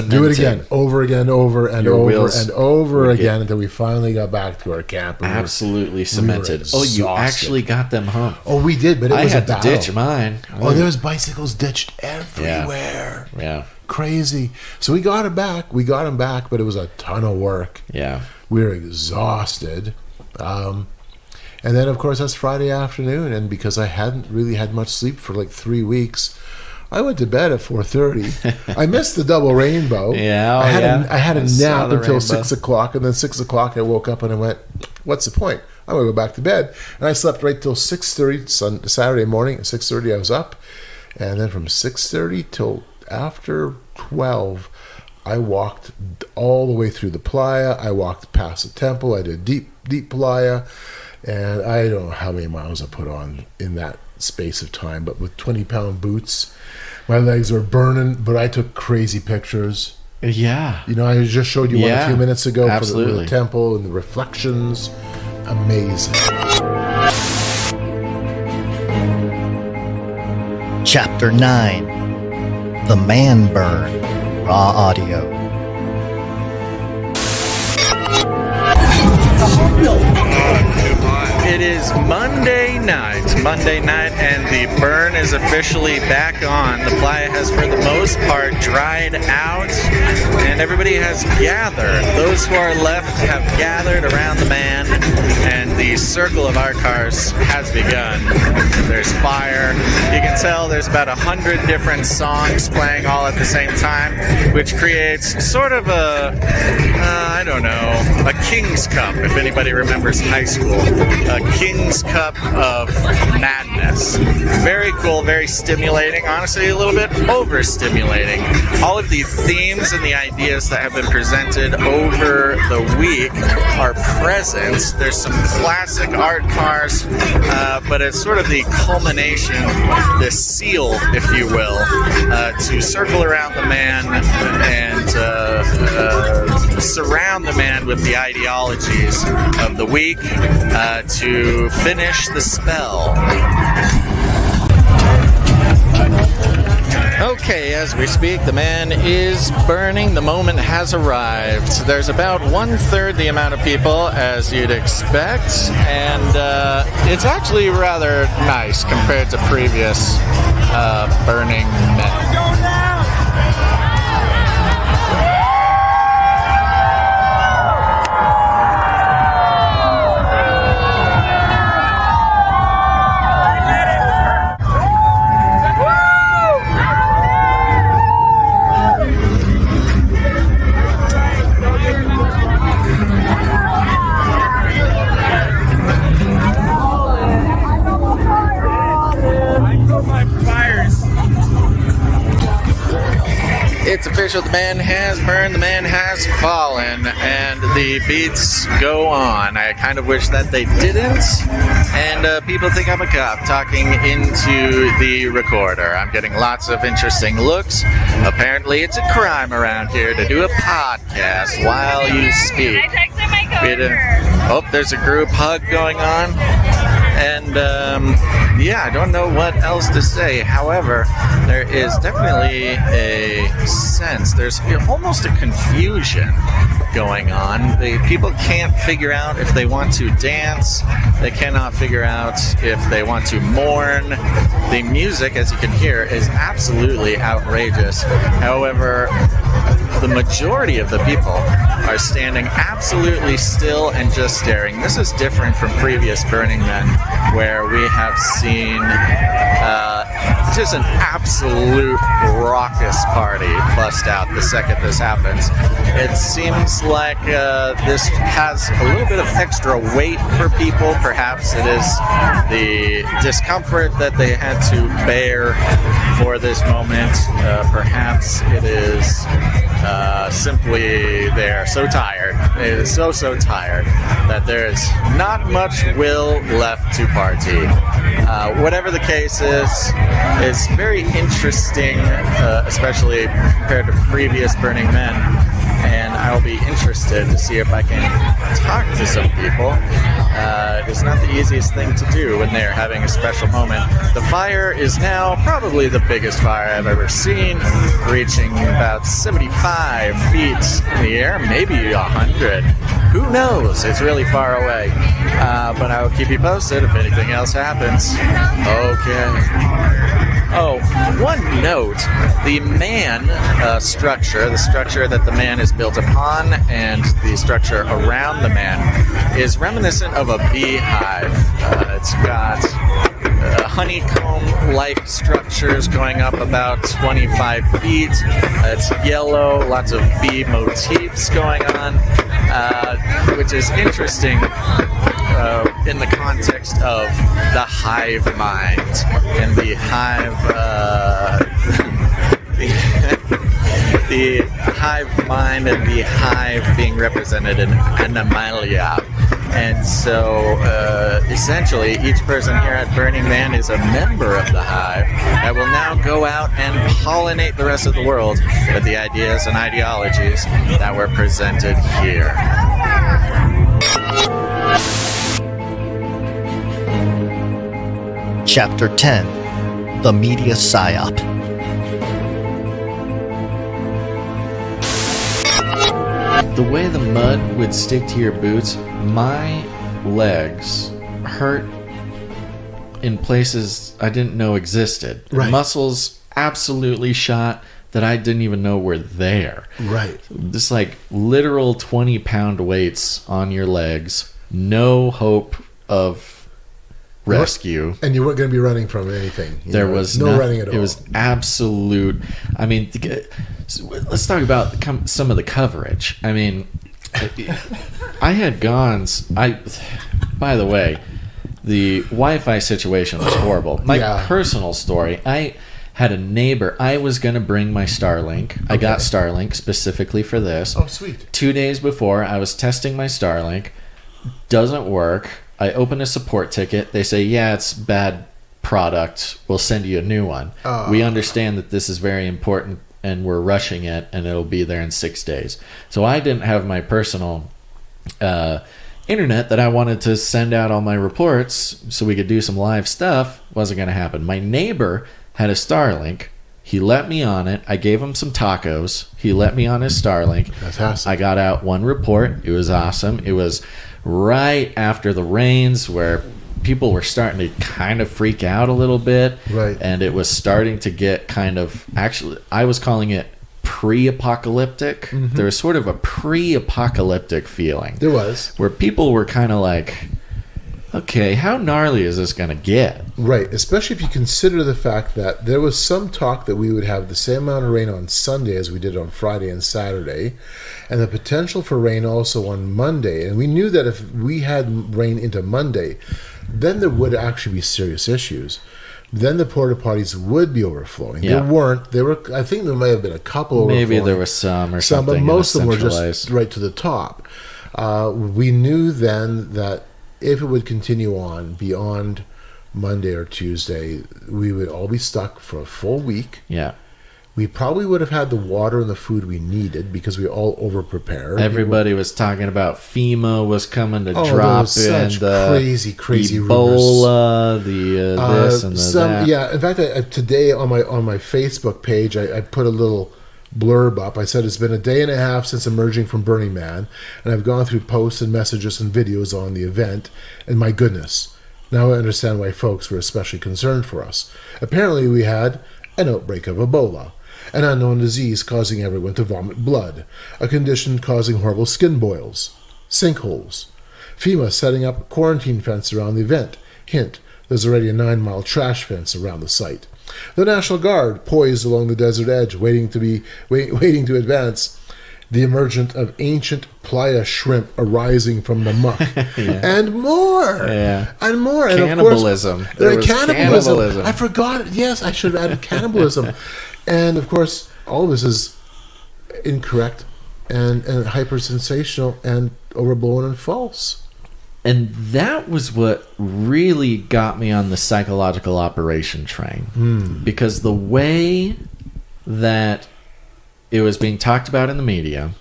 Speaker 12: do it again, over again, over and over again until we finally got back to our camp.
Speaker 15: Absolutely cemented. Oh, you actually got them home.
Speaker 12: Oh, we did, but it was a battle.
Speaker 15: I had to ditch mine.
Speaker 12: Oh, there was bicycles ditched everywhere.
Speaker 15: Yeah.
Speaker 12: Crazy. So we got them back, but it was a ton of work.
Speaker 15: Yeah.
Speaker 12: We were exhausted. And then, of course, that's Friday afternoon, and because I hadn't really had much sleep for like 3 weeks, I went to bed at 4:30. I missed the double rainbow. I had a nap until 6 o'clock, and then 6 o'clock I woke up and I went, what's the point? I'm going to go back to bed. And I slept right till 6:30 Saturday morning. At 6:30 I was up, and then from 6:30 till after 12, I walked all the way through the playa. I walked past the temple. I did deep playa, and I don't know how many miles I put on in that space of time, but with 20-pound boots, my legs were burning, but I took crazy pictures.
Speaker 15: Yeah.
Speaker 12: You know, I just showed you one a few minutes ago for the temple and the reflections. Amazing.
Speaker 2: Chapter 9, The Man Burn, Raw Audio.
Speaker 18: It is Monday night, and the burn is officially back on. The playa has, for the most part, dried out, and everybody has gathered. Those who are left have gathered around the man, and the circle of our cars has begun. There's fire. You can tell there's about 100 different songs playing all at the same time, which creates sort of a King's Cup, if anybody remembers high school. A King's Cup of madness. Very cool, very stimulating, honestly a little bit overstimulating. All of the themes and the ideas that have been presented over the week are present. There's some classic art cars, but it's sort of the culmination, the seal, if you will, to circle around the man and surround the man with the ideologies of the week to finish the spell. Okay, as we speak, the man is burning. The moment has arrived. There's about 1/3 the amount of people as you'd expect, and it's actually rather nice compared to previous Burning Men. It's official, the man has burned, the man has fallen, and the beats go on. I kind of wish that they didn't, and people think I'm a cop talking into the recorder. I'm getting lots of interesting looks. Apparently it's a crime around here to do a podcast while you speak.
Speaker 6: I texted my coworker.
Speaker 18: Oh, there's a group hug going on. And, I don't know what else to say. However, there is definitely a sense, there's almost a confusion going on. The people can't figure out if they want to dance. They cannot figure out if they want to mourn. The music, as you can hear, is absolutely outrageous. However, the majority of the people are standing absolutely still and just staring. This is different from previous Burning Men, where we have seen just an absolute raucous party bust out the second this happens. It seems like this has a little bit of extra weight for people. Perhaps it is the discomfort that they had to bear for this moment. Perhaps it is simply they're so tired. It is so tired that there is not much will left to party. Whatever the case is,
Speaker 1: is very interesting, especially compared to previous Burning Men. And I'll be interested to see if I can talk to some people. It's not the easiest thing to do when they're having a special moment. The fire is now probably the biggest fire I've ever seen, reaching about 75 feet in the air, maybe 100. Who knows? It's really far away. But I will keep you posted if anything else happens. Okay. Oh, one note, the man structure, the structure that the man is built upon and the structure around the man is reminiscent of a beehive. It's got honeycomb-like structures going up about 25 feet. It's yellow, lots of bee motifs going on, which is interesting in the context of the hive mind and the hive the hive mind and the hive being represented in Anamalia. And so essentially each person here at Burning Man is a member of the hive that will now go out and pollinate the rest of the world with the ideas and ideologies that were presented here.
Speaker 2: Chapter 10, The Media Psyop.
Speaker 15: The way the mud would stick to your boots, my legs hurt in places I didn't know existed.
Speaker 12: Right.
Speaker 15: Muscles absolutely shot that I didn't even know were there.
Speaker 12: Right.
Speaker 15: Just like literal 20-pound weights on your legs. No hope of rescue.
Speaker 12: And you weren't going to be running from anything.
Speaker 15: There was
Speaker 12: no running at all.
Speaker 15: It was absolute. I mean, let's talk about some of the coverage. I mean, I had GONS. By the way, the Wi-Fi situation was horrible. My personal story, I had a neighbor. I was going to bring my Starlink. I got Starlink specifically for this.
Speaker 12: Oh, sweet.
Speaker 15: 2 days before, I was testing my Starlink. Doesn't work. I open a support ticket. They say, yeah, it's bad product. We'll send you a new one. We understand that this is very important and we're rushing it and it'll be there in 6 days. So I didn't have my personal internet that I wanted to send out all my reports so we could do some live stuff. Wasn't going to happen. My neighbor had a Starlink. He let me on it. I gave him some tacos. He let me on his Starlink.
Speaker 12: Fantastic.
Speaker 15: I got out one report. It was awesome. It was right after the rains where people were starting to kind of freak out a little bit.
Speaker 12: Right.
Speaker 15: And it was starting to get kind of, actually, I was calling it pre-apocalyptic.
Speaker 12: Mm-hmm.
Speaker 15: There was sort of a pre-apocalyptic feeling.
Speaker 12: There was.
Speaker 15: Where people were kind of like, okay, how gnarly is this going to get?
Speaker 12: Right, especially if you consider the fact that there was some talk that we would have the same amount of rain on Sunday as we did on Friday and Saturday, and the potential for rain also on Monday. And we knew that if we had rain into Monday, then there would actually be serious issues. Then the porta potties would be overflowing.
Speaker 15: Yeah.
Speaker 12: There weren't. There were. I think there may have been a couple overflowing.
Speaker 15: Maybe there was some or something.
Speaker 12: But most of them were just right to the top. We knew then that if it would continue on beyond Monday or Tuesday, we would all be stuck for a full week.
Speaker 15: Yeah.
Speaker 12: We probably would have had the water and the food we needed because we all over-prepared.
Speaker 15: Everybody was talking about FEMA was coming to drop
Speaker 12: there was such
Speaker 15: in
Speaker 12: crazy
Speaker 15: Ebola,
Speaker 12: rumors.
Speaker 15: This and that.
Speaker 12: Yeah, in fact, today on my Facebook page, I put a little blurb up. I said it's been a day and a half since emerging from Burning Man, and I've gone through posts and messages and videos on the event, and my goodness, now I understand why folks were especially concerned for us. Apparently we had an outbreak of Ebola, an unknown disease causing everyone to vomit blood, a condition causing horrible skin boils, sinkholes, FEMA setting up a quarantine fence around the event. Hint, there's already a 9-mile trash fence around the site. The National Guard poised along the desert edge, waiting to advance. The emergence of ancient playa shrimp arising from the muck, and more, and more.
Speaker 15: Cannibalism.
Speaker 12: And of course, cannibalism. I forgot. Yes, I should have added cannibalism. And of course, all of this is incorrect and hyper sensational and overblown and false.
Speaker 15: And that was what really got me on the psychological operation train. Because the way that it was being talked about in the media,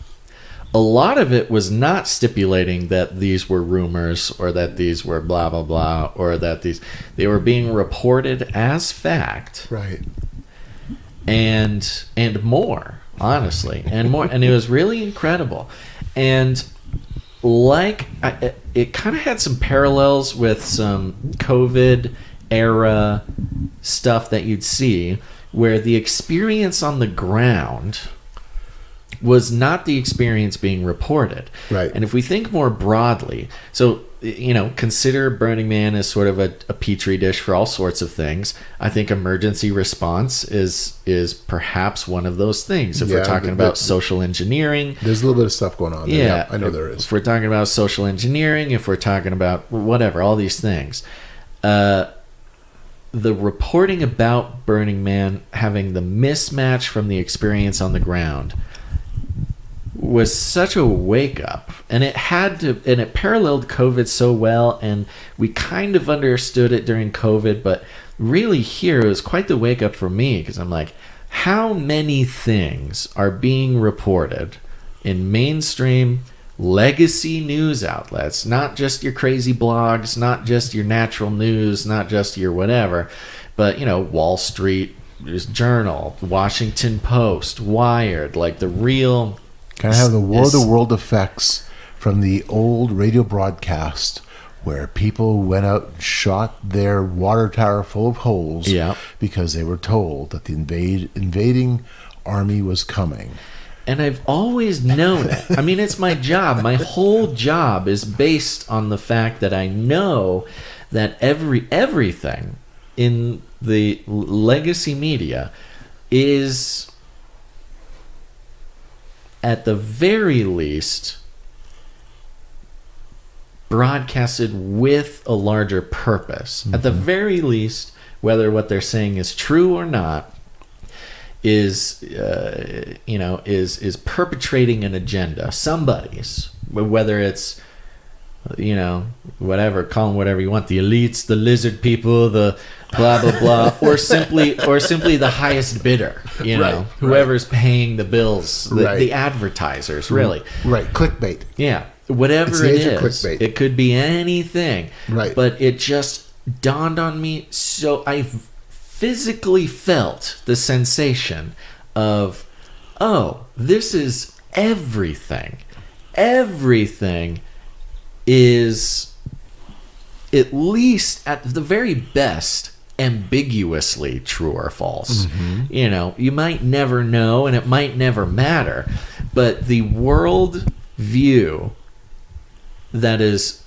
Speaker 15: a lot of it was not stipulating that these were rumors or that these were blah, blah, blah, or that they were being reported as fact.
Speaker 12: Right.
Speaker 15: And more, honestly, and more. And it was really incredible. And it kind of had some parallels with some COVID era stuff that you'd see, where the experience on the ground was not the experience being reported.
Speaker 12: Right.
Speaker 15: And if we think more broadly, so, consider Burning Man as sort of a petri dish for all sorts of things. I think emergency response is perhaps one of those things. If we're talking about social engineering.
Speaker 12: There's a little bit of stuff going on there. Yeah, I know there is.
Speaker 15: If we're talking about social engineering, if we're talking about whatever, all these things. The reporting about Burning Man having the mismatch from the experience on the ground was such a wake up, and it paralleled COVID so well, and we kind of understood it during COVID, but really here it was quite the wake up for me, because I'm like, how many things are being reported in mainstream legacy news outlets, not just your crazy blogs, not just your natural news, not just your whatever, but Wall Street Journal, Washington Post, Wired, like the real.
Speaker 12: Kind of have the world effects from the old radio broadcast where people went out and shot their water tower full of holes because they were told that the invading army was coming.
Speaker 15: And I've always known it. I mean, it's my job. My whole job is based on the fact that I know that everything in the legacy media is, at the very least, broadcasted with a larger purpose. Mm-hmm. At the very least, whether what they're saying is true or not, is perpetrating an agenda. Somebody's, whether it's whatever, call them whatever you want, the elites, the lizard people, the blah blah blah, or simply the highest bidder, whoever's paying the bills, the advertisers, really.
Speaker 12: Right, clickbait.
Speaker 15: Yeah, whatever it is, clickbait. It could be anything.
Speaker 12: Right.
Speaker 15: But it just dawned on me, so I physically felt the sensation of, oh, this is everything. Everything is, at least at the very best, ambiguously true or false. Mm-hmm. You might never know, and it might never matter, but the world view that is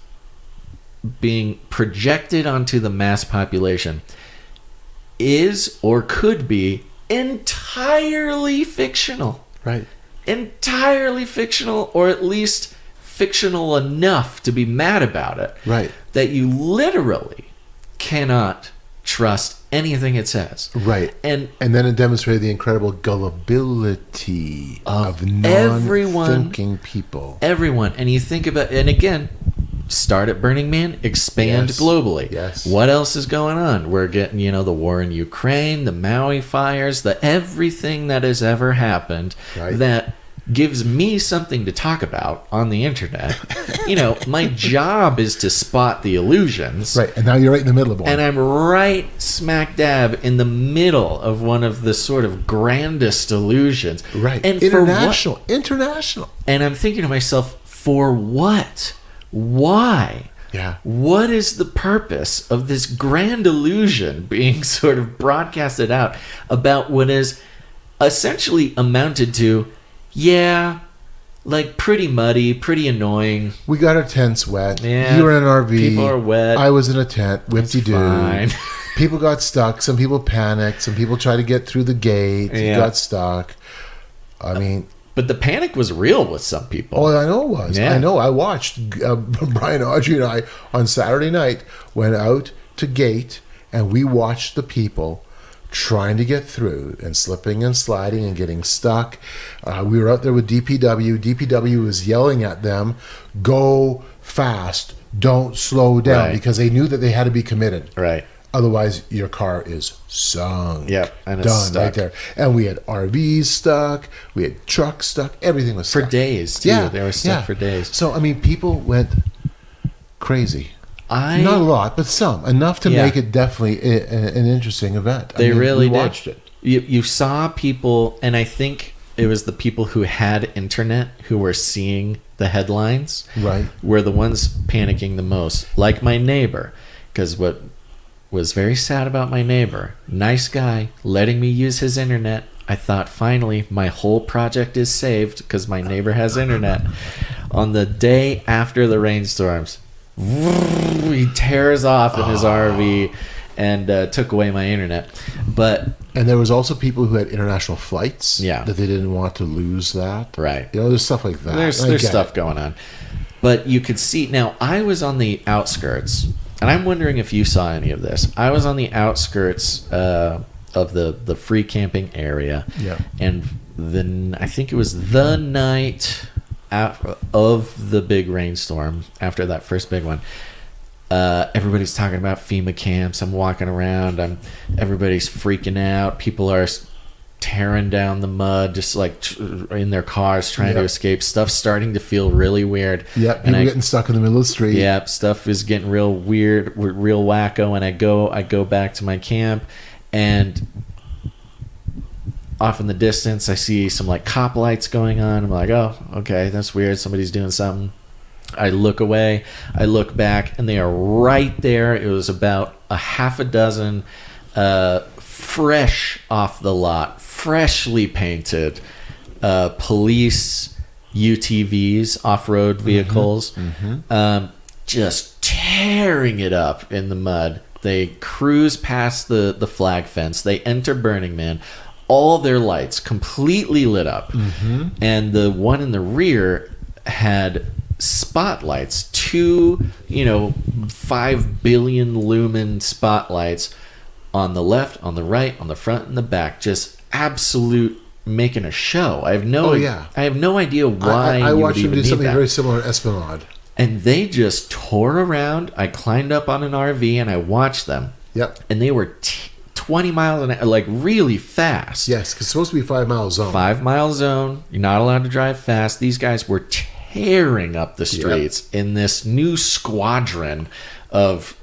Speaker 15: being projected onto the mass population is, or could be, entirely fictional.
Speaker 12: Right.
Speaker 15: Entirely fictional, or at least fictional enough to be mad about it.
Speaker 12: Right.
Speaker 15: That you literally cannot trust anything it says.
Speaker 12: Right. And then it demonstrated the incredible gullibility of non-thinking people.
Speaker 15: Everyone. And you think about, and again, start at Burning Man, expand globally.
Speaker 12: Yes.
Speaker 15: What else is going on? We're getting, the war in Ukraine, the Maui fires, the everything that has ever happened that gives me something to talk about on the internet. My job is to spot the illusions.
Speaker 12: Right, and now you're right in the middle of one.
Speaker 15: And I'm right smack dab in the middle of one of the sort of grandest illusions.
Speaker 12: Right,
Speaker 15: and
Speaker 12: international.
Speaker 15: And I'm thinking to myself, for what? Why?
Speaker 12: Yeah.
Speaker 15: What is the purpose of this grand illusion being sort of broadcasted out about what is essentially amounted to, like pretty muddy, pretty annoying.
Speaker 12: We got our tents wet.
Speaker 15: Yeah,
Speaker 12: you were in an RV.
Speaker 15: People are wet.
Speaker 12: I was in a tent. Whip-de-doo.
Speaker 15: Fine.
Speaker 12: People got stuck. Some people panicked. Some people tried to get through the gate.
Speaker 15: Yeah.
Speaker 12: Got stuck. I mean...
Speaker 15: But the panic was real with some people.
Speaker 12: Oh, I know it was.
Speaker 15: Yeah.
Speaker 12: I know. I watched Brian, Audrey, and I on Saturday night went out to gate, and we watched the people trying to get through and slipping and sliding and getting stuck. We were out there with DPW. DPW was yelling at them, go fast, don't slow down,
Speaker 15: Right.
Speaker 12: because they knew that they had to be committed.
Speaker 15: Right.
Speaker 12: Otherwise, your car is sunk.
Speaker 15: Yep, and it's
Speaker 12: done
Speaker 15: stuck.
Speaker 12: right there. And we had RVs stuck, we had trucks stuck, everything was stuck.
Speaker 15: For days, too. They were stuck for days.
Speaker 12: So, I mean, people went crazy.
Speaker 15: Not
Speaker 12: a lot, but some. Enough to make it definitely an interesting event.
Speaker 15: They really
Speaker 12: we
Speaker 15: did.
Speaker 12: watched it.
Speaker 15: You saw people, and I think it was the people who had internet who were seeing the headlines.
Speaker 12: Right.
Speaker 15: Were the ones panicking the most. Like my neighbor. Because what was very sad about my neighbor, nice guy, letting me use his internet. I thought, finally, my whole project is saved because my neighbor has internet. On the day after the rainstorms, he tears off in his RV and took away my internet.
Speaker 12: And there was also people who had international flights.
Speaker 15: Yeah.
Speaker 12: That they didn't want to lose that.
Speaker 15: Right.
Speaker 12: You know, there's stuff like that.
Speaker 15: There's stuff going on. But you could see, now I was on the outskirts, and I'm wondering if you saw any of this. I was on the outskirts of the free camping area.
Speaker 12: Yeah.
Speaker 15: And then I think it was the night of the big rainstorm, after that first big one. Everybody's talking about FEMA camps. I'm walking around. Everybody's freaking out. People are tearing down the mud, just like in their cars, trying to escape. Stuff's starting to feel really weird.
Speaker 12: Yeah, people getting stuck in the middle of the street.
Speaker 15: Yeah, stuff is getting real weird, real wacko. And I go back to my camp, and off in the distance, I see some like cop lights going on. I'm like, oh, okay, that's weird. Somebody's doing something. I look away, I look back, and they are right there. It was about a half a dozen fresh off the lot, freshly painted police UTVs, off-road vehicles, just tearing it up in the mud. They cruise past the flag fence. They enter Burning Man. All their lights completely lit up. And the one in the rear had spotlights, 5 billion lumen spotlights on the left, on the right, on the front, and the back. Just absolute making a show. I have no idea why.
Speaker 12: I
Speaker 15: you
Speaker 12: watched
Speaker 15: would
Speaker 12: them
Speaker 15: even
Speaker 12: do something
Speaker 15: need that.
Speaker 12: very similar in Esplanade.
Speaker 15: And they just tore around. I climbed up on an RV and I watched them.
Speaker 12: Yep.
Speaker 15: And they were 20 miles an hour, like really fast.
Speaker 12: Yes, because it's supposed to be 5 mile zone.
Speaker 15: 5 mile zone. You're not allowed to drive fast. These guys were tearing up the streets in this new squadron of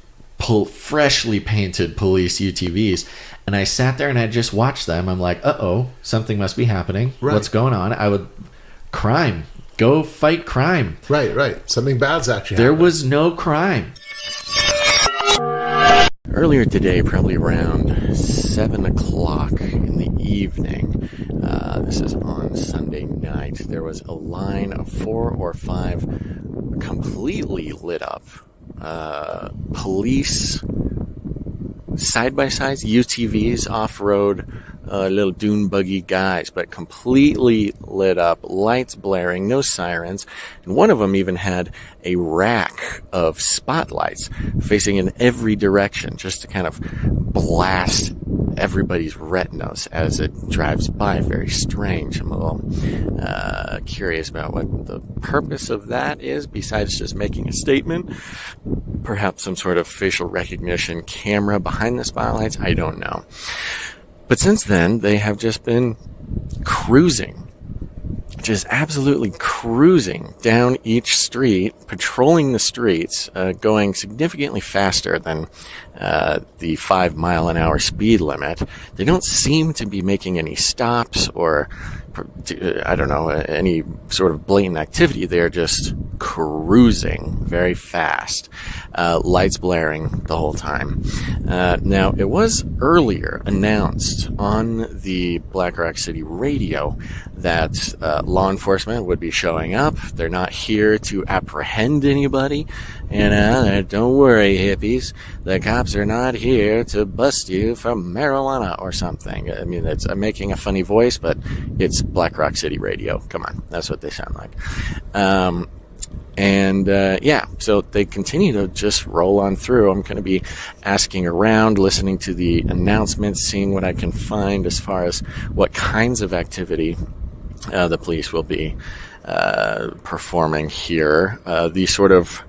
Speaker 15: freshly painted police UTVs. And I sat there and I just watched them. I'm like, uh-oh, something must be happening.
Speaker 12: Right.
Speaker 15: What's going on? Crime. Go fight crime.
Speaker 12: Right. Something bad's actually
Speaker 15: There
Speaker 12: happened.
Speaker 15: was no crime.
Speaker 1: Earlier today, probably around 7 o'clock in the evening, this is on Sunday night, there was a line of 4 or 5 completely lit up police side-by-sides, UTVs, off-road, little dune buggy guys, but completely lit up, lights blaring, no sirens. And one of them even had a rack of spotlights facing in every direction just to kind of blast everybody's retinas as it drives by. Very strange. I'm a little curious about what the purpose of that is, besides just making a statement. Perhaps some sort of facial recognition camera behind the spotlights. I don't know. But since then, they have just been cruising, just absolutely cruising down each street, patrolling the streets, going significantly faster than the 5 mile an hour speed limit. They don't seem to be making any stops or, I don't know, any sort of blatant activity. They're just cruising very fast, lights blaring the whole time. Now, it was earlier announced on the Black Rock City radio that law enforcement would be showing up. They're not here to apprehend anybody. And don't worry, hippies. The cops are not here to bust you for marijuana or something. I mean, I'm making a funny voice, but it's Black Rock City Radio. Come on, that's what they sound like.
Speaker 18: And so they continue to just roll on through. I'm going to be asking around, listening to the announcements, seeing what I can find as far as what kinds of activity the police will be performing here. The sort of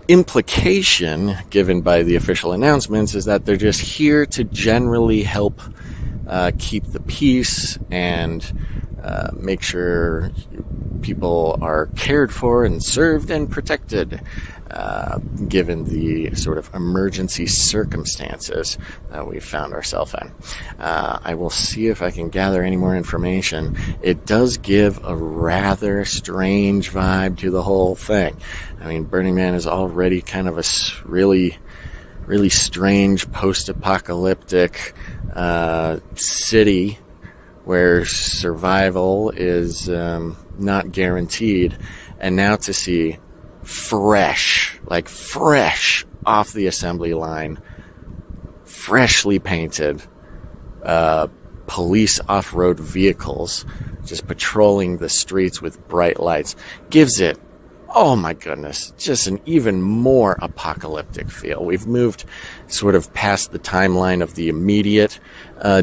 Speaker 18: implication given by the official announcements is that they're just here to generally help keep the peace and make sure people are cared for and served and protected, given the sort of emergency circumstances that we found ourselves in. I will see if I can gather any more information. It does give a rather strange vibe to the whole thing. I mean, Burning Man is already kind of a really, really strange post-apocalyptic city where survival is not guaranteed, and now to see fresh off the assembly line, freshly painted police off-road vehicles just patrolling the streets with bright lights gives it, oh my goodness, just an even more apocalyptic feel. We've moved sort of past the timeline of the immediate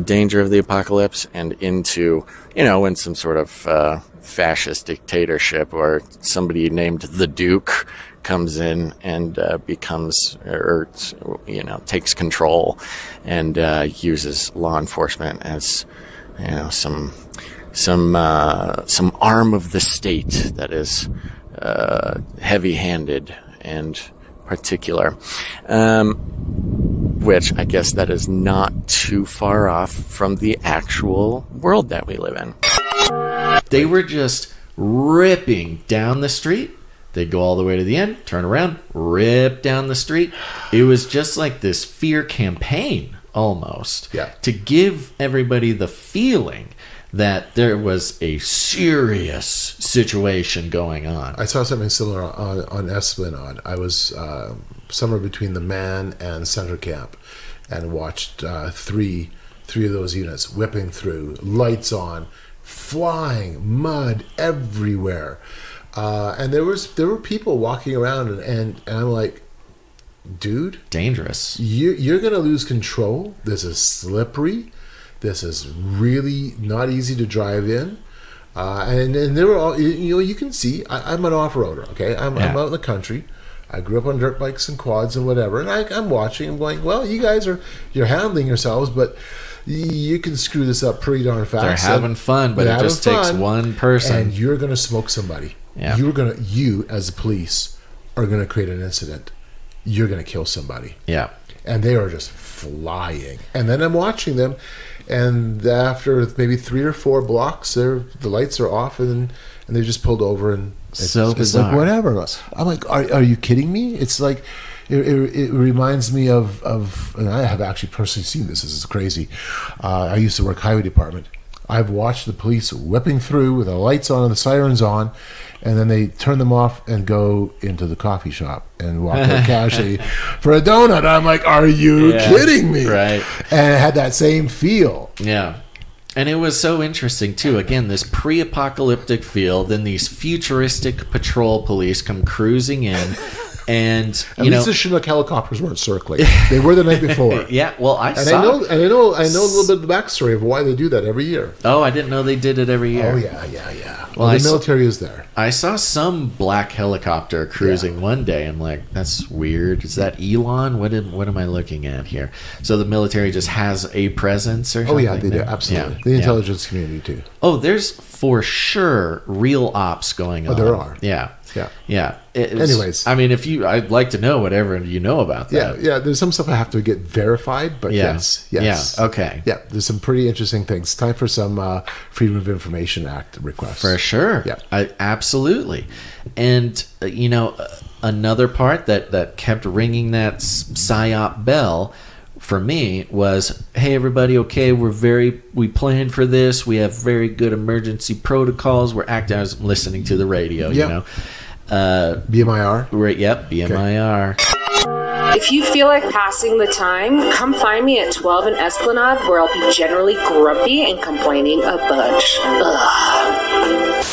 Speaker 18: danger of the apocalypse and into, in some sort of fascist dictatorship or somebody named the Duke comes in and becomes, or takes control and uses law enforcement as, some arm of the state that is heavy-handed and particular, which I guess that is not too far off from the actual world that we live in.
Speaker 15: They were just ripping down the street. They'd go all the way to the end, turn around, rip down the street. It was just like this fear campaign almost, to give everybody the feeling that there was a serious situation going on.
Speaker 12: I saw something similar on Esplanade. I was somewhere between the Man and Center Camp and watched three of those units whipping through, lights on, flying, mud everywhere. And there were people walking around and I'm like, dude, dangerous. You're going to lose control. This is slippery. This is really not easy to drive in. And they were all, you can see, I'm an off-roader, okay? I'm out in the country. I grew up on dirt bikes and quads and whatever. And I'm watching, I'm going, well, you guys you're handling yourselves, but you can screw this up pretty darn fast.
Speaker 15: They're having fun, but it just takes one person.
Speaker 12: And you're going to smoke somebody.
Speaker 15: Yeah.
Speaker 12: You as the police are going to create an incident. You're going to kill somebody.
Speaker 15: Yeah.
Speaker 12: And they are just flying. And then I'm watching them, and after maybe 3 or 4 blocks, the lights are off, and they just pulled over, and it's like whatever. I'm like, are you kidding me? It's like it reminds me of, and I have actually personally seen this. This is crazy. I used to work highway department. I've watched the police whipping through with the lights on and the sirens on, and then they turn them off and go into the coffee shop and walk out casually for a donut. I'm like, are you kidding me?
Speaker 15: Right.
Speaker 12: And it had that same feel.
Speaker 15: Yeah. And it was so interesting, too. Again, this pre-apocalyptic feel, then these futuristic patrol police come cruising in. And
Speaker 12: at least the Chinook helicopters weren't circling. They were the night before.
Speaker 15: Yeah, well, I
Speaker 12: know a little bit of the backstory of why they do that every year.
Speaker 15: Oh, I didn't know they did it every year.
Speaker 12: Oh yeah. Well, the military is there.
Speaker 15: I saw some black helicopter cruising one day. I'm like, that's weird. Is that Elon? What am I looking at here? So the military just has a presence or something?
Speaker 12: Oh yeah, they do, absolutely. The intelligence community too.
Speaker 15: Oh, there's for sure real ops going on.
Speaker 12: Oh, there are.
Speaker 15: Yeah.
Speaker 12: Anyways,
Speaker 15: I mean, I'd like to know whatever you know about that.
Speaker 12: Yeah. There's some stuff I have to get verified, but yes.
Speaker 15: Yeah. Okay.
Speaker 12: Yeah. There's some pretty interesting things. Time for some Freedom of Information Act requests.
Speaker 15: For sure.
Speaker 12: Yeah.
Speaker 15: Absolutely. And another part that kept ringing that Psyop bell for me was, hey everybody, okay, we planned for this. We have very good emergency protocols. We're acting. I was listening to the radio.
Speaker 12: BMIR.
Speaker 15: Right. Yep. BMIR.
Speaker 21: If you feel like passing the time, come find me at 12 in Esplanade, where I'll be generally grumpy and complaining a bunch. Ugh.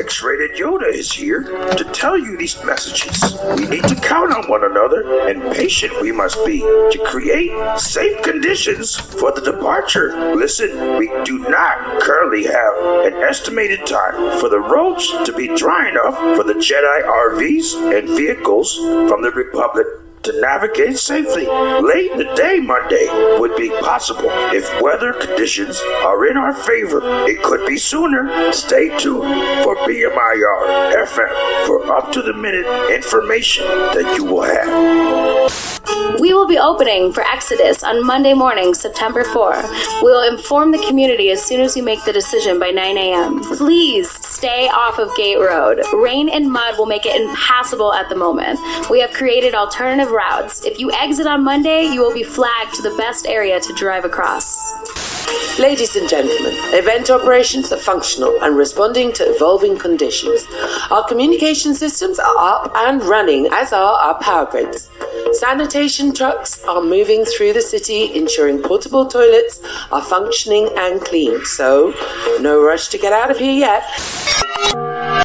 Speaker 4: X-rated Yoda is here to tell you these messages. We need to count on one another, and patient we must be to create safe conditions for the departure. Listen, we do not currently have an estimated time for the roads to be dry enough for the Jedi RVs and vehicles from the Republic to navigate safely. Late in the day Monday would be possible if weather conditions are in our favor. It could be sooner. Stay tuned for BMIR FM for up-to-the-minute information that you will have.
Speaker 21: We will be opening for Exodus on Monday morning, September 4. We will inform the community as soon as we make the decision by 9 a.m. Please stay off of Gate Road. Rain and mud will make it impassable at the moment. We have created alternative routes. If you exit on Monday, you will be flagged to the best area to drive across.
Speaker 22: Ladies and gentlemen, event operations are functional and responding to evolving conditions. Our communication systems are up and running, as are our power grids. Sanitation trucks are moving through the city, ensuring portable toilets are functioning and clean. So, no rush to get out of here yet.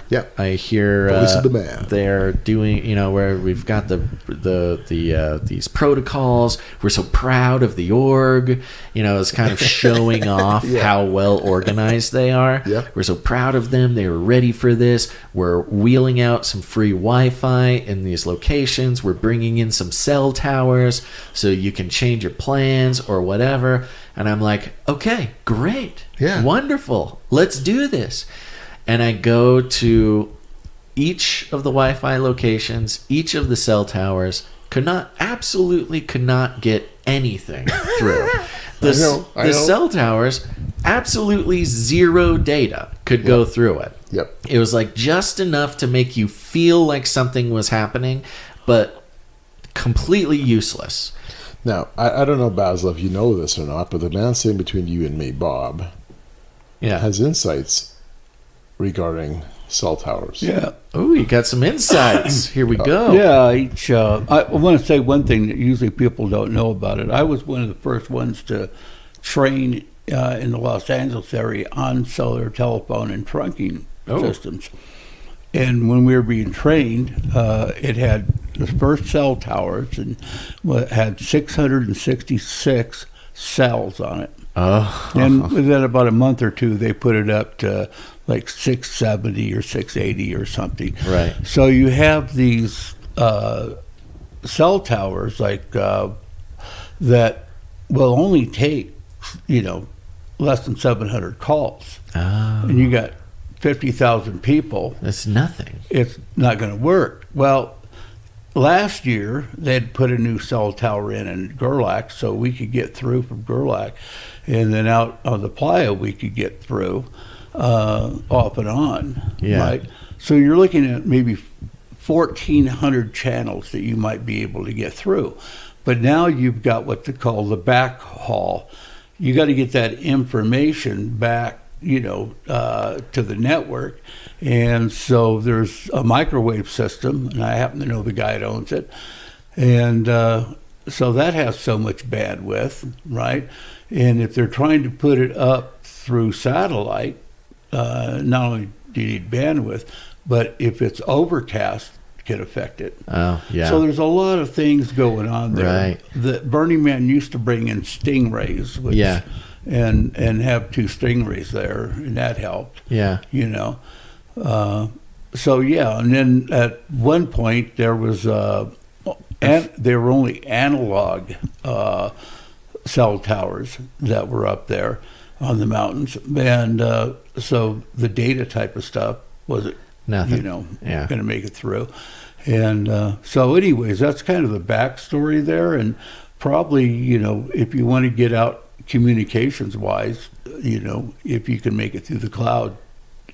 Speaker 12: Yeah,
Speaker 15: I hear
Speaker 12: Voice of the man.
Speaker 15: They're doing, where we've got these protocols. We're so proud of the org. It's kind of showing off how well organized they are.
Speaker 12: Yeah.
Speaker 15: We're so proud of them. They were ready for this. We're wheeling out some free Wi-Fi in these locations. We're bringing in some cell towers so you can change your plans or whatever. And I'm like, okay, great, wonderful. Let's do this. And I go to each of the Wi-Fi locations, each of the cell towers, absolutely could not get anything through. The cell towers, absolutely zero data could go through it.
Speaker 12: Yep.
Speaker 15: It was like just enough to make you feel like something was happening, but completely useless.
Speaker 12: Now, I don't know, Basil, if you know this or not, but the man sitting between you and me, Bob, has insights regarding cell towers.
Speaker 13: Yeah.
Speaker 15: Oh, you got some insights. Here we go.
Speaker 13: Yeah. I want to say one thing that usually people don't know about it. I was one of the first ones to train in the Los Angeles area on cellular telephone and trunking systems. And when we were being trained, it had the first cell towers and had 666 cells on it.
Speaker 15: Oh.
Speaker 13: And within about a month or two, they put it up to like 670 or 680 or something.
Speaker 15: Right.
Speaker 13: So you have these cell towers like that will only take, less than 700 calls.
Speaker 15: Oh.
Speaker 13: And you got 50,000 people.
Speaker 15: That's nothing.
Speaker 13: It's not going to work. Well, last year, they'd put a new cell tower in Gerlach so we could get through from Gerlach. And then out on the playa, we could get through off and on.
Speaker 15: Yeah.
Speaker 13: Right? So you're looking at maybe 1,400 channels that you might be able to get through. But now you've got what they call the backhaul. You got to get that information back, to the network. And so there's a microwave system, and I happen to know the guy that owns it. And so that has so much bandwidth, right? And if they're trying to put it up through satellite, not only do you need bandwidth, but if it's overcast, it can affect it.
Speaker 15: Oh, yeah.
Speaker 13: So there's a lot of things going on there.
Speaker 15: Right.
Speaker 13: The Burning Man used to bring in stingrays, which, and have 2 stingrays there, and that helped.
Speaker 15: Yeah.
Speaker 13: So and then at one point there was they were only analog cell towers that were up there on the mountains, and so the data type of stuff wasn't
Speaker 15: nothing.
Speaker 13: Going to make it through. And so anyways, that's kind of the backstory there. And probably, if you want to get out communications wise, if you can make it through the cloud,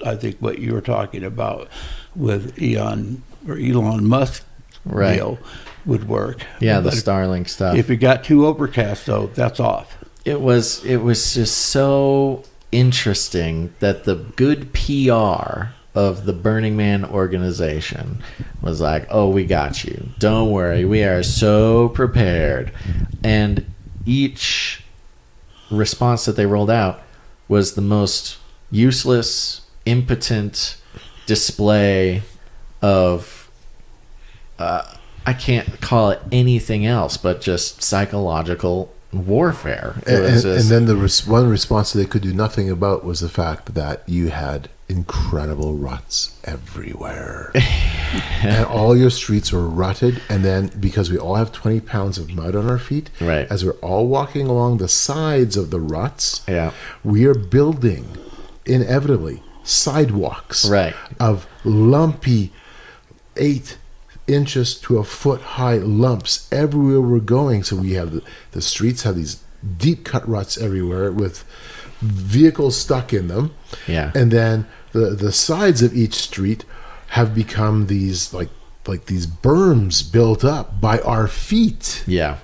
Speaker 13: I think what you were talking about with Elon Musk deal would work.
Speaker 15: Yeah, the Starlink stuff.
Speaker 13: If it got too overcast, though, that's off.
Speaker 15: It was just so interesting that the good PR of the Burning Man organization was like, oh, we got you. Don't worry. We are so prepared. And each response that they rolled out was the most useless, impotent, display of I can't call it anything else but just psychological warfare.
Speaker 12: And then one response they could do nothing about was the fact that you had incredible ruts everywhere. And all your streets were rutted, and then because we all have 20 pounds of mud on our feet,
Speaker 15: right,
Speaker 12: as we're all walking along the sides of the ruts,
Speaker 15: yeah,
Speaker 12: we are building inevitably sidewalks,
Speaker 15: right,
Speaker 12: of lumpy 8 inches to a foot high lumps everywhere we're going. So we have the streets have these deep cut ruts everywhere with vehicles stuck in them,
Speaker 15: yeah,
Speaker 12: and then the sides of each street have become these like these berms built up by our feet,
Speaker 15: yeah,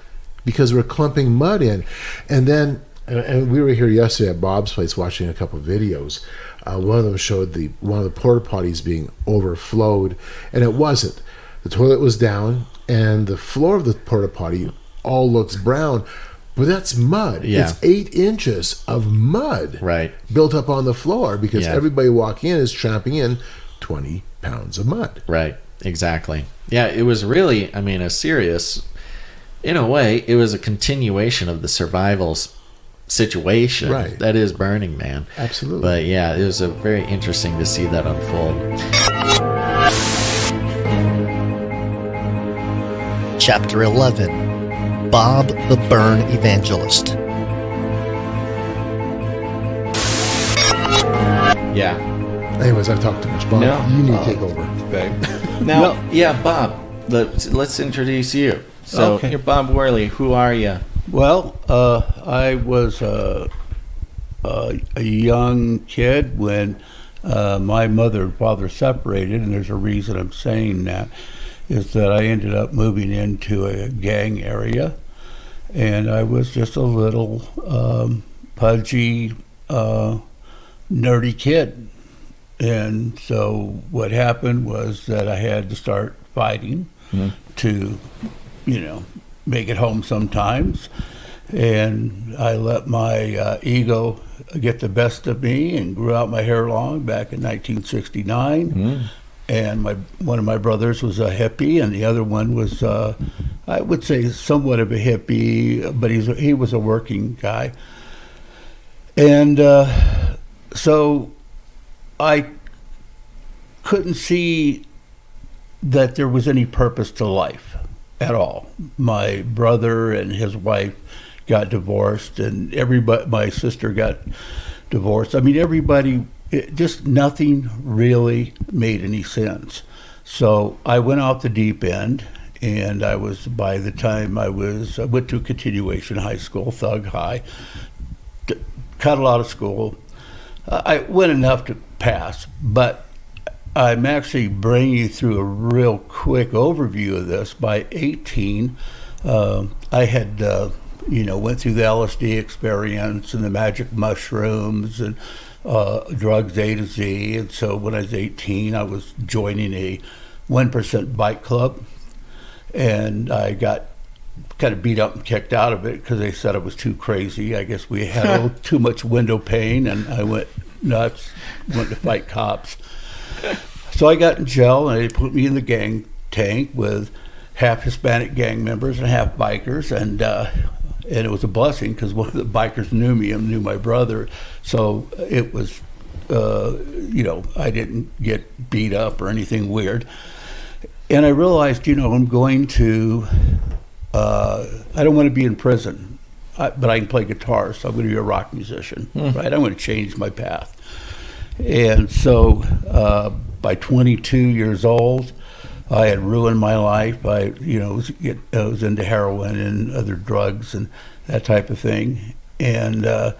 Speaker 12: because we're clumping mud in. And then and we were here yesterday at Bob's place watching a couple of videos. One of them showed one of the porta potties being overflowed, and it wasn't. The toilet was down, and the floor of the porta potty all looks brown, but that's mud.
Speaker 15: Yeah.
Speaker 12: It's 8 inches of mud,
Speaker 15: right,
Speaker 12: built up on the floor because
Speaker 15: yeah,
Speaker 12: everybody walking in is tramping in 20 pounds of mud.
Speaker 15: Right, exactly. Yeah, it was really, I mean, a serious, in a way, it was a continuation of the survival situation,
Speaker 12: right,
Speaker 15: that is Burning Man.
Speaker 12: Absolutely.
Speaker 15: But yeah, it was very interesting to see that unfold.
Speaker 2: Chapter 11, Bob the Burn Evangelist.
Speaker 15: Yeah.
Speaker 12: Anyways, I've talked too much. Bob,
Speaker 15: No.
Speaker 12: you need to take over.
Speaker 15: Now, yeah, Bob, let's introduce you. So,
Speaker 13: Okay.
Speaker 15: you're Bob Worley. Who are you?
Speaker 13: Well, I was a young kid when my mother and father separated, and there's a reason I'm saying that, is that I ended up moving into a gang area, and I was just a little pudgy, nerdy kid. And so what happened was that I had to start fighting to, make it home sometimes. And I let my ego get the best of me and grew out my hair long back in 1969. And one of my brothers was a hippie, and the other one was, I would say, somewhat of a hippie, but he was a working guy. And so I couldn't see that there was any purpose to life at all. My brother and his wife got divorced, and my sister got divorced. I mean, just nothing really made any sense. So I went out the deep end, and by the time I went to a continuation high school, Thug High, cut a lot of school. I went enough to pass, but I'm actually bringing you through a real quick overview of this. By 18, I had, went through the LSD experience and the magic mushrooms and drugs A to Z. And so when I was 18, I was joining a 1% bike club, and I got kind of beat up and kicked out of it because they said I was too crazy. I guess we had a little too much window pane, and I went nuts, went to fight cops. So I got in jail, and they put me in the gang tank with half Hispanic gang members and half bikers, and it was a blessing because one of the bikers knew me and knew my brother, so it was, I didn't get beat up or anything weird. And I realized, I'm going to, I don't want to be in prison, but I can play guitar, so I'm going to be a rock musician, right? I'm going to change my path. And so by 22 years old, I had ruined my life. I was into heroin and other drugs and that type of thing. And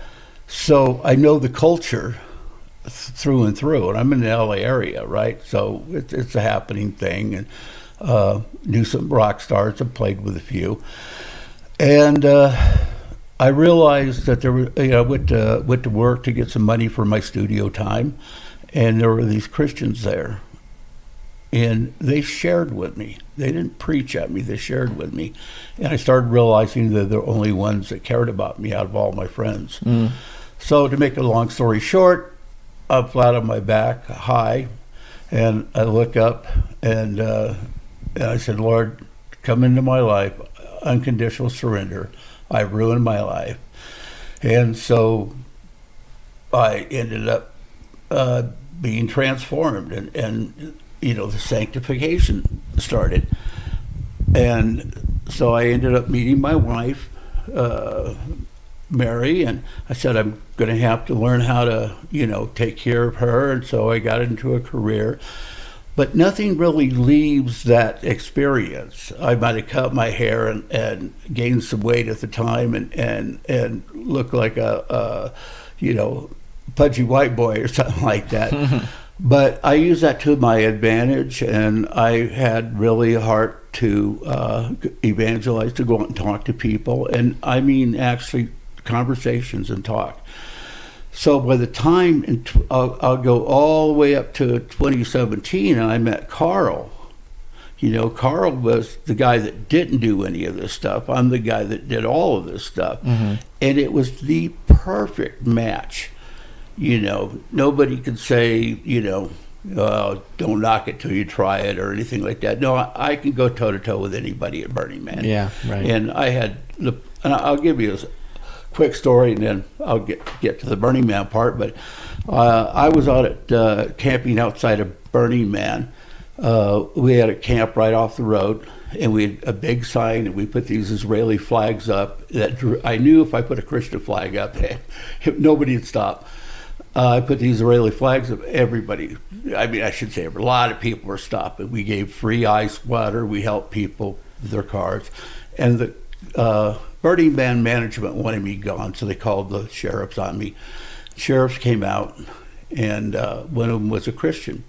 Speaker 13: so I know the culture through and through, and I'm in the LA area, right? So it's a happening thing, and knew some rock stars. I played with a few, and I realized that there were, I went to work to get some money for my studio time, and there were these Christians there, and they shared with me. They didn't preach at me, they shared with me. And I started realizing that they're the only ones that cared about me out of all my friends. So to make a long story short, I'm flat on my back, high, And I look up and I said, Lord, come into my life, unconditional surrender. I ruined my life. And so I ended up being transformed, and the sanctification started. And so I ended up meeting my wife, Mary, and I said, I'm going to have to learn how to, take care of her. And so I got into a career. But nothing really leaves that experience. I might have cut my hair and gained some weight at the time and looked like a pudgy white boy or something like that. But I used that to my advantage, and I had really a heart to evangelize, to go out and talk to people. And I mean, actually, conversations and talk. So by the time, I'll go all the way up to 2017, and I met Carl. Carl was the guy that didn't do any of this stuff. I'm the guy that did all of this stuff. And it was the perfect match. Nobody could say, don't knock it till you try it or anything like that. No, I can go toe-to-toe with anybody at Burning Man.
Speaker 15: Yeah, right.
Speaker 13: And and I'll give you a quick story, and then I'll get to the Burning Man part. But I was out at camping outside of Burning Man. We had a camp right off the road, and we had a big sign, and we put these Israeli flags up that I knew if I put a Christian flag up, nobody would stop. I put these Israeli flags up. Everybody, I should say, a lot of people were stopping. We gave free ice water. We helped people with their cars, and the Burning Man management wanted me gone, so they called the sheriffs on me. Sheriffs came out, and one of them was a Christian.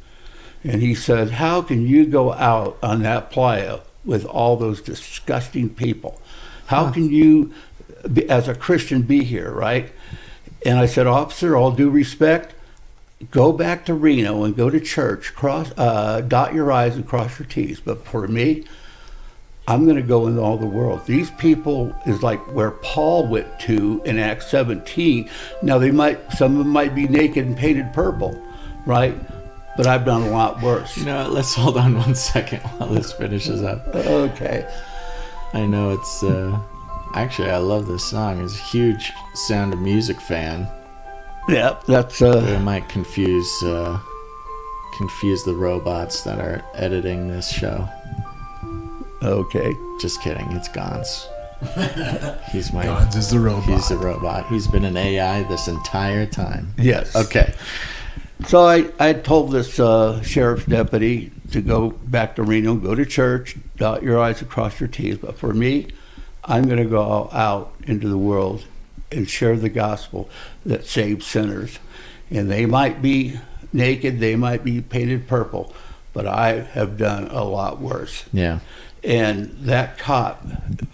Speaker 13: And he said, how can you go out on that playa with all those disgusting people? How can you, as a Christian, be here, right? And I said, officer, all due respect, go back to Reno and go to church, dot your I's and cross your T's. But for me, I'm going to go into all the world. These people is like where Paul went to in Acts 17. Now some of them might be naked and painted purple, right? But I've done a lot worse.
Speaker 15: Let's hold on 1 second while this finishes up.
Speaker 13: Okay.
Speaker 15: I know it's, actually I love this song. It's a huge Sound of Music fan.
Speaker 13: Yeah, that's...
Speaker 15: It might confuse the robots that are editing this show.
Speaker 13: Okay.
Speaker 15: Just kidding. It's Gons.
Speaker 12: Gons is the robot.
Speaker 15: He's the robot. He's been an AI this entire time.
Speaker 13: Yes.
Speaker 15: Okay.
Speaker 13: So I told this sheriff's deputy to go back to Reno, go to church, dot your I's and cross your T's. But for me, I'm going to go out into the world and share the gospel that saves sinners. And they might be naked, they might be painted purple, but I have done a lot worse.
Speaker 15: Yeah.
Speaker 13: And that cop,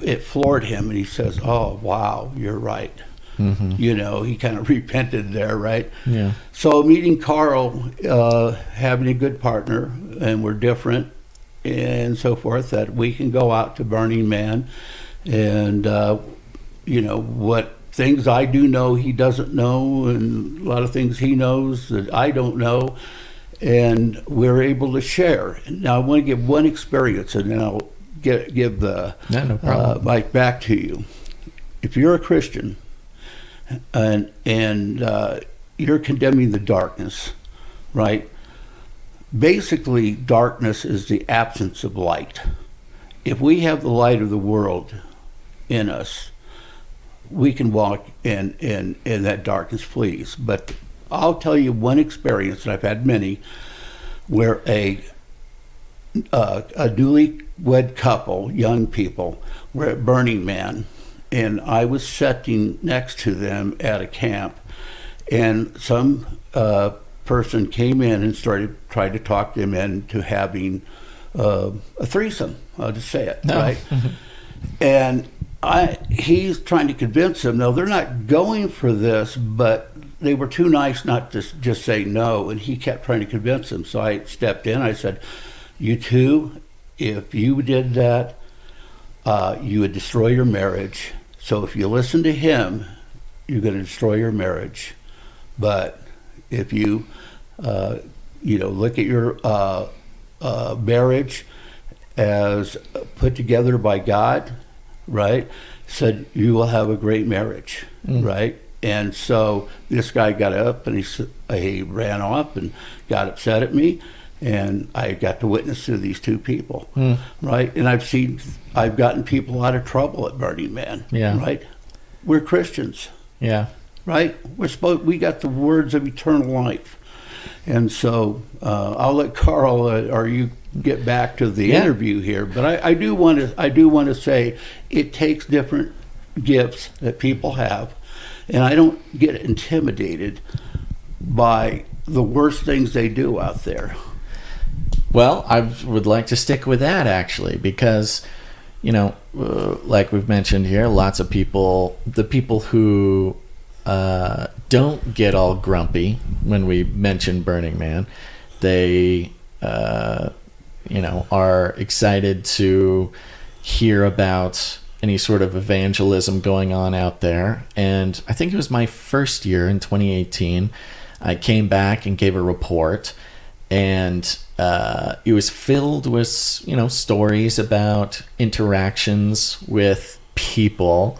Speaker 13: it floored him, and he says, oh, wow, you're right. Mm-hmm. He kind of repented there, right?
Speaker 15: Yeah.
Speaker 13: So meeting Carl, having a good partner, and we're different and so forth, that we can go out to Burning Man and, what things I do know he doesn't know, and a lot of things he knows that I don't know, and we're able to share. Now I want to give one experience, and then I'll give the mic back to you. If you're a Christian and you're condemning the darkness, right? Basically, darkness is the absence of light. If we have the light of the world in us, we can walk in that darkness flees. But I'll tell you one experience, and I've had many, where a newlywed couple, young people, were at Burning Man, and I was sitting next to them at a camp, and some person came in and trying to talk them into having a threesome. I'll just say it, right? And he's trying to convince them. Now, they're not going for this, but they were too nice not to just say no, and he kept trying to convince them. So I stepped in. I said, you two, if you did that, you would destroy your marriage. So if you listen to him, you're going to destroy your marriage. But if you look at your marriage as put together by God, right? Said you will have a great marriage, right? And so this guy got up and he ran off and got upset at me, and I got to witness to these two people, right? And I've gotten people out of trouble at Burning Man, right? We're Christians, right? We got the words of eternal life, and so I'll let Carl or you get back to the interview here, but I do want to say it takes different gifts that people have, and I don't get intimidated by the worst things they do out there.
Speaker 15: Well, I would like to stick with that actually, because like we've mentioned here, lots of people, the people who don't get all grumpy when we mention Burning Man, they are excited to hear about any sort of evangelism going on out there. And I think it was my first year in 2018, I came back and gave a report, and it was filled with stories about interactions with people,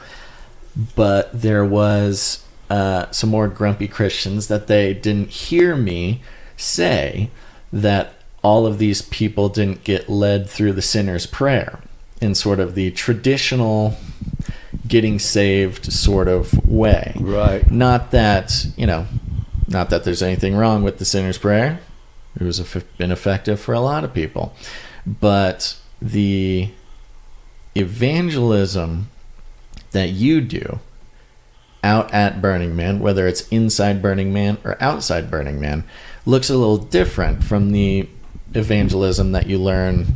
Speaker 15: but there was some more grumpy Christians that they didn't hear me say that all of these people didn't get led through the sinner's prayer in sort of the traditional getting saved sort of way.
Speaker 13: Right.
Speaker 15: Not that there's anything wrong with the sinner's prayer. It was been effective for a lot of people. But the evangelism that you do out at Burning Man, whether it's inside Burning Man or outside Burning Man, looks a little different from the evangelism that you learn,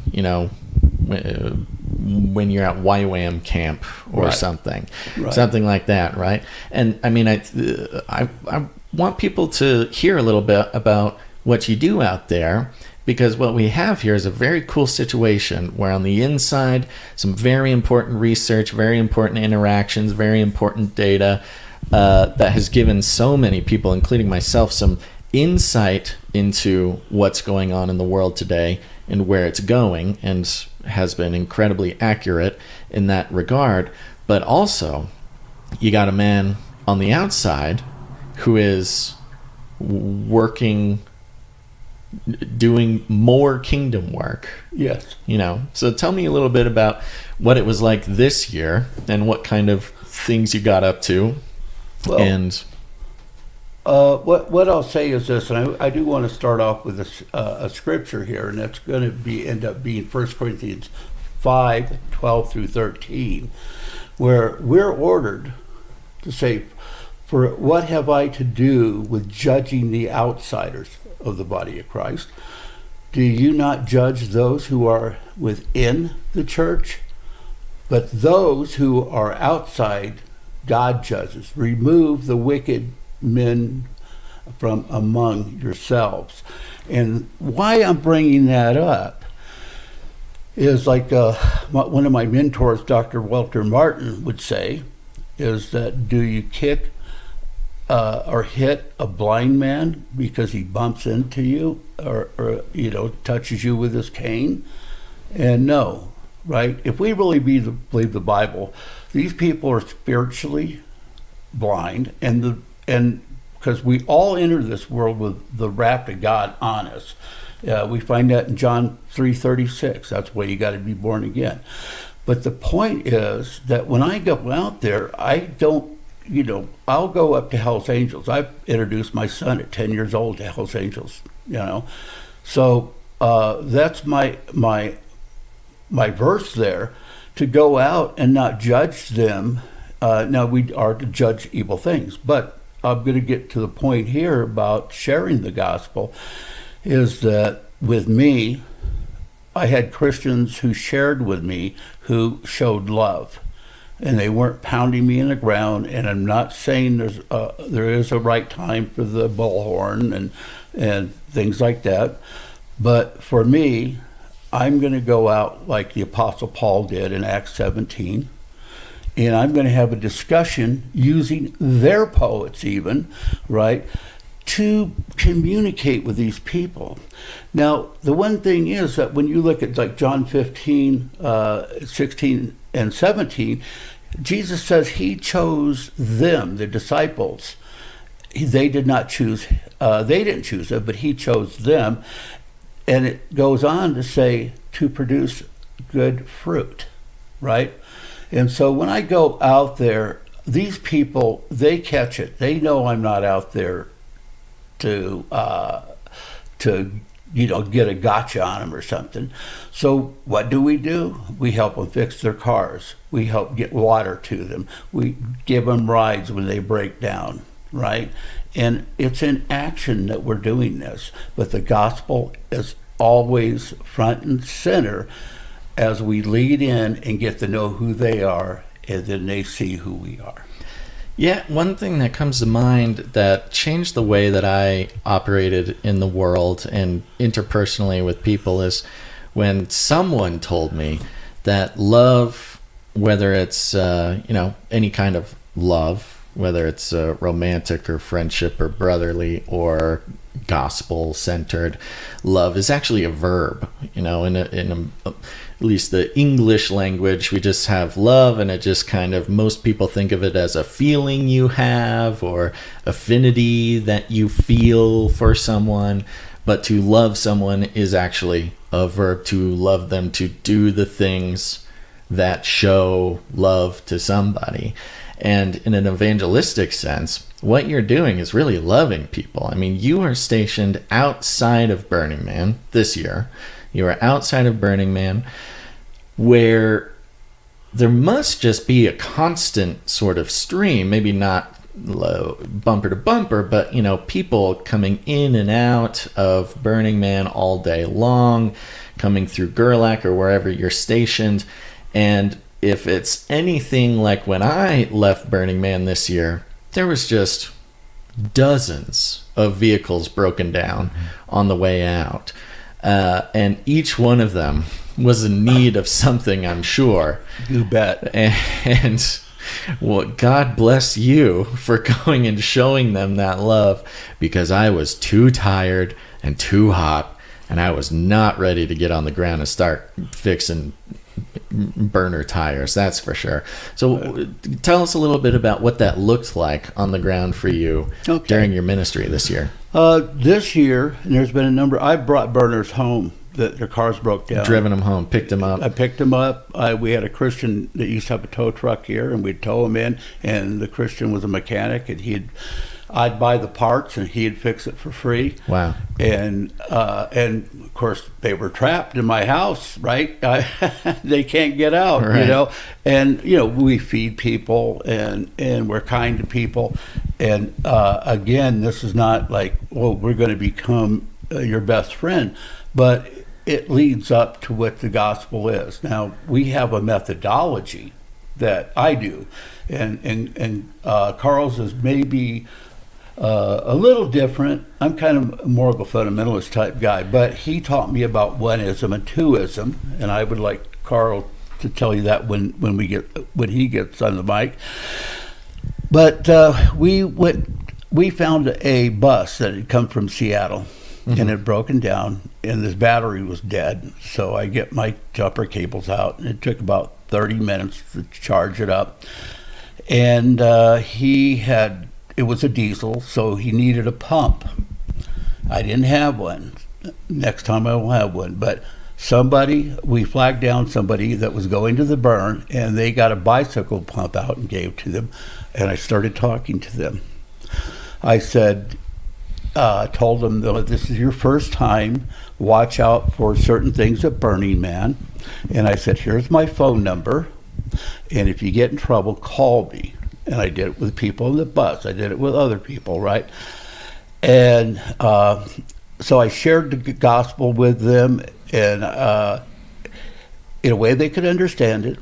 Speaker 15: when you're at YWAM camp or something like that, right? And I mean, I want people to hear a little bit about what you do out there, because what we have here is a very cool situation where on the inside, some very important research, very important interactions, very important data that has given so many people, including myself, some insight into what's going on in the world today and where it's going, and has been incredibly accurate in that regard. But also, you got a man on the outside who is working, doing more kingdom work.
Speaker 13: Yes.
Speaker 15: So tell me a little bit about what it was like this year and what kind of things you got up to.
Speaker 13: Well,
Speaker 15: and
Speaker 13: what I'll say is this, and I do want to start off with a scripture here, and that's going to end up being 1 Corinthians 5:12 through 13, where we're ordered to say, "For what have I to do with judging the outsiders of the body of Christ? Do you not judge those who are within the church? But those who are outside, God judges. Remove the wicked men from among yourselves." And why I'm bringing that up is like one of my mentors, Dr. Walter Martin, would say, is that do you kick or hit a blind man because he bumps into you or touches you with his cane? And no, right? If we really believe the Bible, these people are spiritually blind, and because we all enter this world with the wrath of God on us. We find that in John 3:36. That's why you got to be born again. But the point is that when I go out there, I don't, I'll go up to Hell's Angels. I've introduced my son at 10 years old to Hell's Angels, So that's my verse there, to go out and not judge them. Now we are to judge evil things, but I'm going to get to the point here about sharing the gospel, is that with me, I had Christians who shared with me who showed love, and they weren't pounding me in the ground. And I'm not saying there is a right time for the bullhorn and things like that, but for me, I'm going to go out like the Apostle Paul did in Acts 17, and I'm going to have a discussion using their poets even, right, to communicate with these people. Now, the one thing is that when you look at like John 15, 16, and 17, Jesus says he chose them, the disciples. They did not choose, they didn't choose them, but he chose them. And it goes on to say to produce good fruit, right? And so when I go out there, these people, they catch it. They know I'm not out there to get a gotcha on them or something. So what do? We help them fix their cars. We help get water to them. We give them rides when they break down, right? And it's in action that we're doing this. But the gospel is always front and center as we lead in and get to know who they are, and then they see who we are.
Speaker 15: Yeah, one thing that comes to mind that changed the way that I operated in the world and interpersonally with people is when someone told me that love, whether it's any kind of love, whether it's romantic or friendship or brotherly or gospel-centered love, is actually a verb. At least the English language, we just have love, and it just kind of, most people think of it as a feeling you have or affinity that you feel for someone. But to love someone is actually a verb, to love them, to do the things that show love to somebody. And in an evangelistic sense, what you're doing is really loving people. I mean, you are stationed outside of Burning Man this year. You are outside of Burning Man, where there must just be a constant sort of stream, maybe not bumper to bumper, but people coming in and out of Burning Man all day long, coming through Gerlach or wherever you're stationed. And if it's anything like when I left Burning Man this year, there was just dozens of vehicles broken down on the way out. And each one of them was in need of something, I'm sure.
Speaker 13: You bet.
Speaker 15: And well, God bless you for going and showing them that love, because I was too tired and too hot, and I was not ready to get on the ground and start fixing burner tires, that's for sure. So tell us a little bit about what that looked like on the ground for you during your ministry this year.
Speaker 13: This year, and there's been a number, I brought burners home that their cars broke down.
Speaker 15: Driven them home, picked them up.
Speaker 13: I picked them up. We had a Christian that used to have a tow truck here, and we'd tow him in, and the Christian was a mechanic, and I'd buy the parts and he'd fix it for free.
Speaker 15: Wow.
Speaker 13: And of course they were trapped in my house, right? They can't get out,
Speaker 15: right.
Speaker 13: And we feed people and we're kind to people. And again, this is not like, well, we're going to become your best friend, but it leads up to what the gospel is. Now, we have a methodology that I do, and Carl's is maybe a little different. I'm kind of more of a fundamentalist type guy, but he taught me about oneism and twoism, and I would like Carl to tell you that when he gets on the mic. But we found a bus that had come from Seattle. Mm-hmm. And it had broken down, and this battery was dead. So I get my jumper cables out, and it took about 30 minutes to charge it up. And it was a diesel, so he needed a pump. I didn't have one. Next time I will have one. But we flagged down somebody that was going to the burn, and they got a bicycle pump out and gave to them. And I started talking to them. I said, told them, this is your first time, watch out for certain things at Burning Man. And I said, here's my phone number, and if you get in trouble, call me. And I did it with people in the bus. I did it with other people, right? And so I shared the gospel with them, and in a way they could understand it.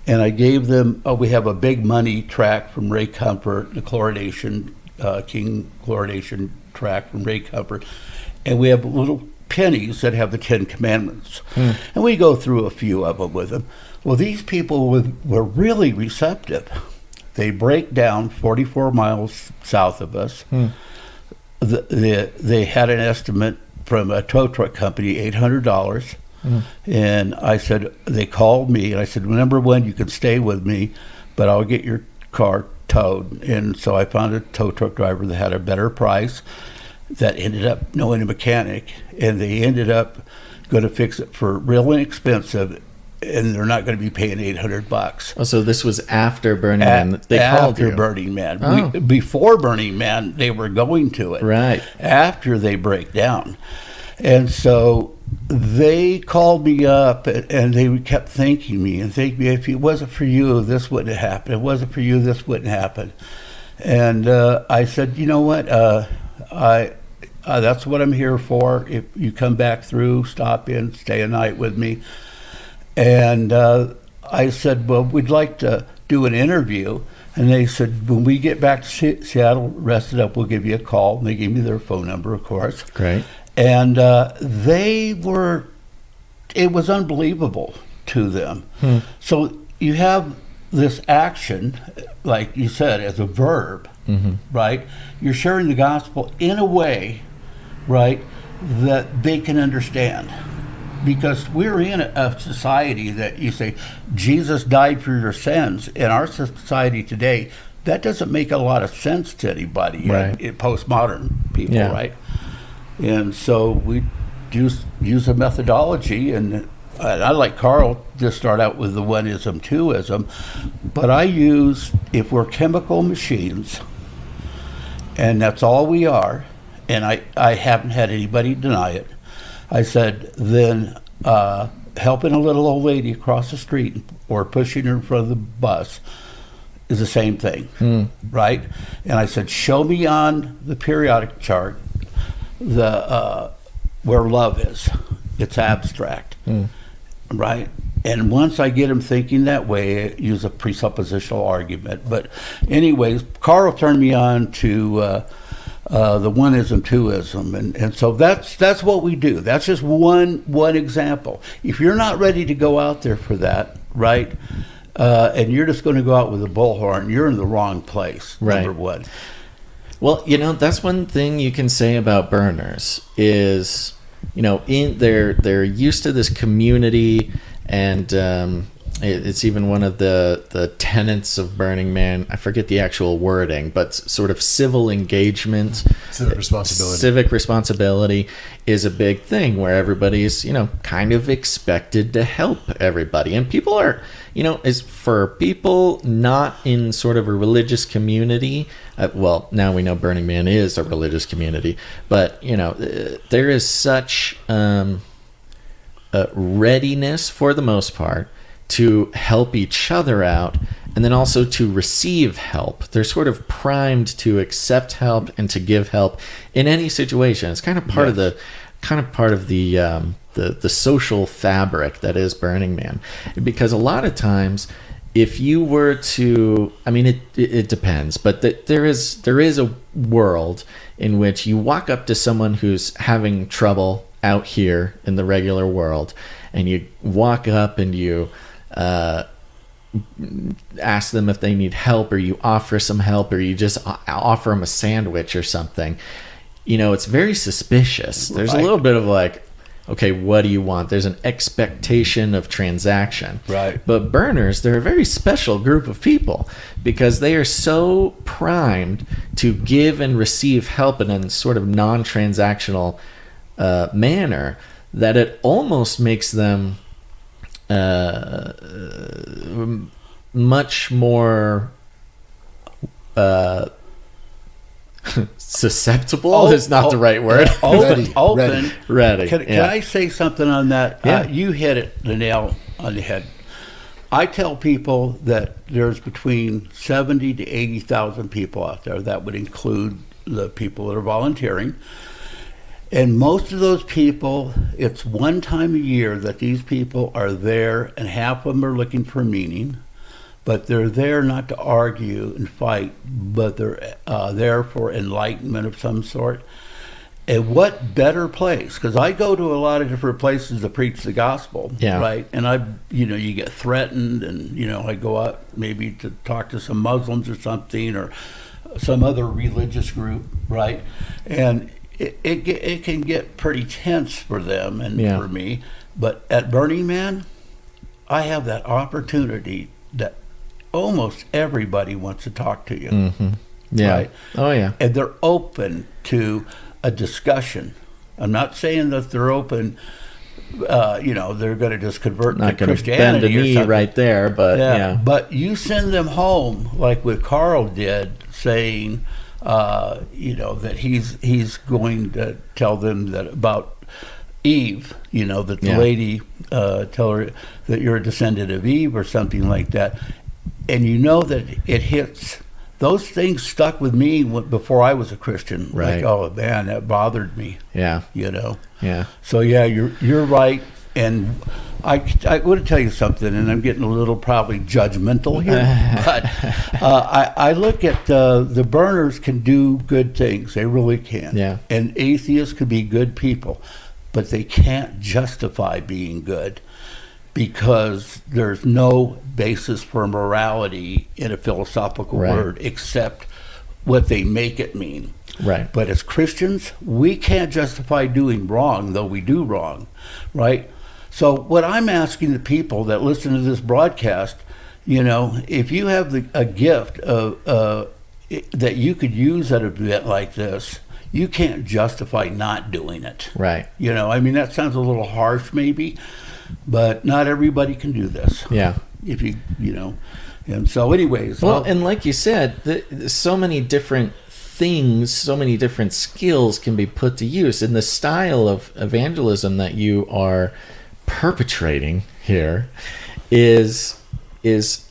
Speaker 13: And I gave them, we have a big money track from Ray Comfort, the chlorination, King chlorination track from Ray Comfort, and we have little pennies that have the 10 Commandments. And we go through a few of them with them. Well, these people were really receptive. They break down 44 miles south of us. they had an estimate from a tow truck company, $800. And I said, they called me, and I said, number one, you can stay with me, but I'll get your car towed. And so I found a tow truck driver that had a better price, that ended up knowing a mechanic, and they ended up going to fix it for real inexpensive, and they're not going to be paying $800.
Speaker 15: Oh, so this was after Burning Man. They called you.
Speaker 13: After Burning Man.
Speaker 15: Oh.
Speaker 13: Before Burning Man, they were going to it.
Speaker 15: Right.
Speaker 13: After they break down. And so they called me up, and they kept thanking me, if it wasn't for you, this wouldn't have happened. If it wasn't for you, this wouldn't happen. And I said, you know what? That's what I'm here for. If you come back through, stop in, stay a night with me. And I said, well, we'd like to do an interview. And they said, when we get back to Seattle, rest it up, we'll give you a call. And they gave me their phone number, of course.
Speaker 15: Great.
Speaker 13: And it was unbelievable to them. So you have this action, like you said, as a verb, right? You're sharing the gospel in a way, right, that they can understand. Because we're in a society that you say, Jesus died for your sins. In our society today, that doesn't make a lot of sense to anybody,
Speaker 15: right.
Speaker 13: Postmodern people,
Speaker 15: Yeah.
Speaker 13: right? And so we use a methodology, and I, like Carl, just start out with the one-ism, two-ism, but I use, if we're chemical machines, and that's all we are, and I haven't had anybody deny it, I said, then helping a little old lady across the street or pushing her in front of the bus is the same thing, right? And I said, show me on the periodic chart where love is. It's abstract, right? And once I get them thinking that way, I use a presuppositional argument. But anyways, Carl turned me on to the one-ism, two-ism, and so that's what we do. That's just one example. If you're not ready to go out there for that, right, and you're just going to go out with a bullhorn, you're in the wrong place,
Speaker 15: right.
Speaker 13: Number one.
Speaker 15: Well, that's one thing you can say about burners is, they're used to this community, and it's even one of the tenets of Burning Man. I forget the actual wording, but sort of civil engagement,
Speaker 12: civic responsibility.
Speaker 15: Civic responsibility is a big thing where everybody's kind of expected to help everybody, and people are is for people not in sort of a religious community. Well, now we know Burning Man is a religious community, but there is such readiness for the most part to help each other out, and then also to receive help. They're sort of primed to accept help and to give help in any situation. It's kind of part of the social fabric that is Burning Man, because a lot of times, if you were to, it depends, but there is a world in which you walk up to someone who's having trouble out here in the regular world, and you walk up and you ask them if they need help, or you offer some help, or you just offer them a sandwich or something. It's very suspicious. There's a little bit of like, okay, what do you want? There's an expectation of transaction.
Speaker 13: Right.
Speaker 15: But burners, they're a very special group of people because they are so primed to give and receive help in a sort of non-transactional manner that it almost makes them much more susceptible is not the right word. Ready.
Speaker 13: Can I say something on that?
Speaker 15: Yeah.
Speaker 13: You hit the nail on the head. I tell people that there's between 70 to 80,000 people out there. That would include the people that are volunteering. And most of those people, it's one time a year that these people are there, and half of them are looking for meaning, but they're there not to argue and fight, but they're there for enlightenment of some sort. And what better place? Because I go to a lot of different places to preach the gospel, right? And you get threatened, and I go out maybe to talk to some Muslims or something, or some other religious group, right? And it can get pretty tense for them and for me. But at Burning Man, I have that opportunity that almost everybody wants to talk to you.
Speaker 15: Mm-hmm. Yeah.
Speaker 13: Right?
Speaker 15: Oh, yeah.
Speaker 13: And they're open to a discussion. I'm not saying that they're open, they're going to just convert
Speaker 15: Not
Speaker 13: to
Speaker 15: going to bend
Speaker 13: Christianity
Speaker 15: a
Speaker 13: or
Speaker 15: knee
Speaker 13: something.
Speaker 15: right there, but yeah.
Speaker 13: But you send them home, like what Carl did, saying, that he's going to tell them that about Eve, that the lady tell her that you're a descendant of Eve or something like that, and that it hits. Those things stuck with me before I was a Christian.
Speaker 15: Right.
Speaker 13: Like, oh man, that bothered me.
Speaker 15: Yeah.
Speaker 13: Yeah. So yeah, you're right. And I want to tell you something, and I'm getting a little probably judgmental here, but I look at the burners can do good things. They really can.
Speaker 15: Yeah.
Speaker 13: And atheists could be good people, but they can't justify being good because there's no basis for morality in a philosophical word except what they make it mean.
Speaker 15: Right.
Speaker 13: But as Christians, we can't justify doing wrong, though we do wrong, right? So what I'm asking the people that listen to this broadcast, if you have a gift that you could use at a event like this, you can't justify not doing it.
Speaker 15: Right.
Speaker 13: That sounds a little harsh maybe, but not everybody can do this.
Speaker 15: Yeah.
Speaker 13: If and so anyways.
Speaker 15: Well, and like you said, so many different things, so many different skills can be put to use. And the style of evangelism that you are perpetrating here is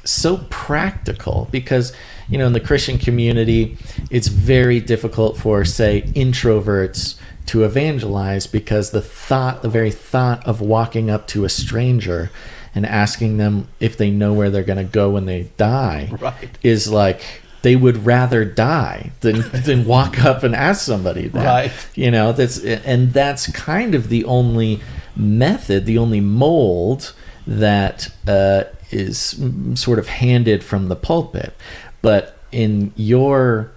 Speaker 15: so practical because, in the Christian community, it's very difficult for, say, introverts to evangelize because the very thought of walking up to a stranger and asking them if they know where they're going to go when they die is like they would rather die than walk up and ask somebody that. Right. That's kind of the only method, the only mold that is sort of handed from the pulpit. But in your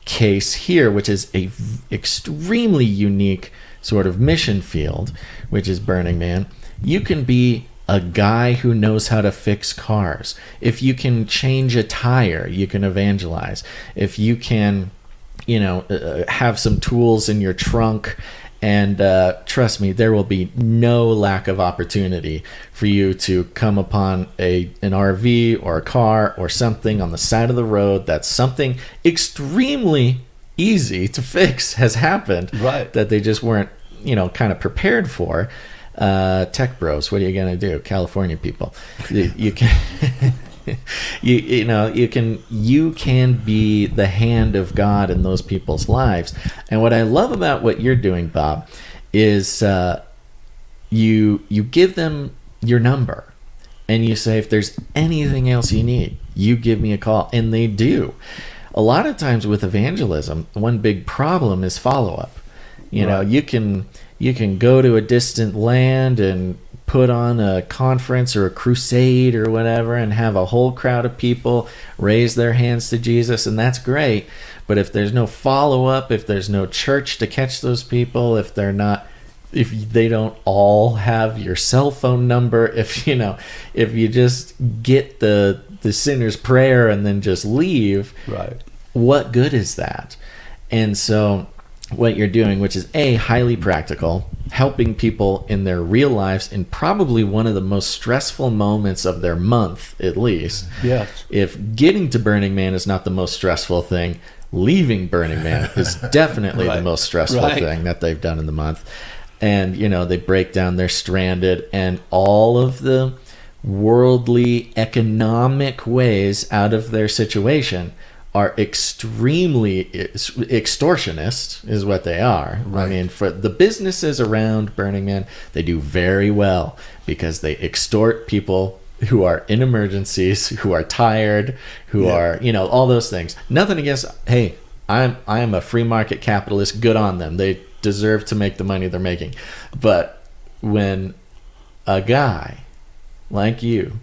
Speaker 15: case here, which is a extremely unique sort of mission field, which is Burning Man, you can be a guy who knows how to fix cars. If you can change a tire, you can evangelize. If you can, have some tools in your trunk, and trust me, there will be no lack of opportunity for you to come upon an RV or a car or something on the side of the road that's something extremely easy to fix has happened that they just weren't, kind of prepared for. Tech bros, what are you gonna do? California people, you can you can be the hand of God in those people's lives. And what I love about what you're doing, Bob, is you give them your number and you say, if there's anything else you need, you give me a call, and they do. A lot of times with evangelism, one big problem is follow-up. You can go to a distant land and put on a conference or a crusade or whatever and have a whole crowd of people raise their hands to Jesus, and that's great. But if there's no follow-up, if there's no church to catch those people, if they don't all have your cell phone number, if you just get the sinner's prayer and then just leave, what good is that? And so what you're doing, which is highly practical, helping people in their real lives in probably one of the most stressful moments of their month, at least.
Speaker 13: Yes.
Speaker 15: If getting to Burning Man is not the most stressful thing, leaving Burning Man is definitely the most stressful thing that they've done in the month. And, they break down, they're stranded, and all of the worldly economic ways out of their situation are extremely extortionist, is what they are. I mean, for the businesses around Burning Man, they do very well because they extort people who are in emergencies, who are tired, who are, all those things. Nothing against, hey, I'm a free market capitalist, good on them. They deserve to make the money they're making. But when a guy like you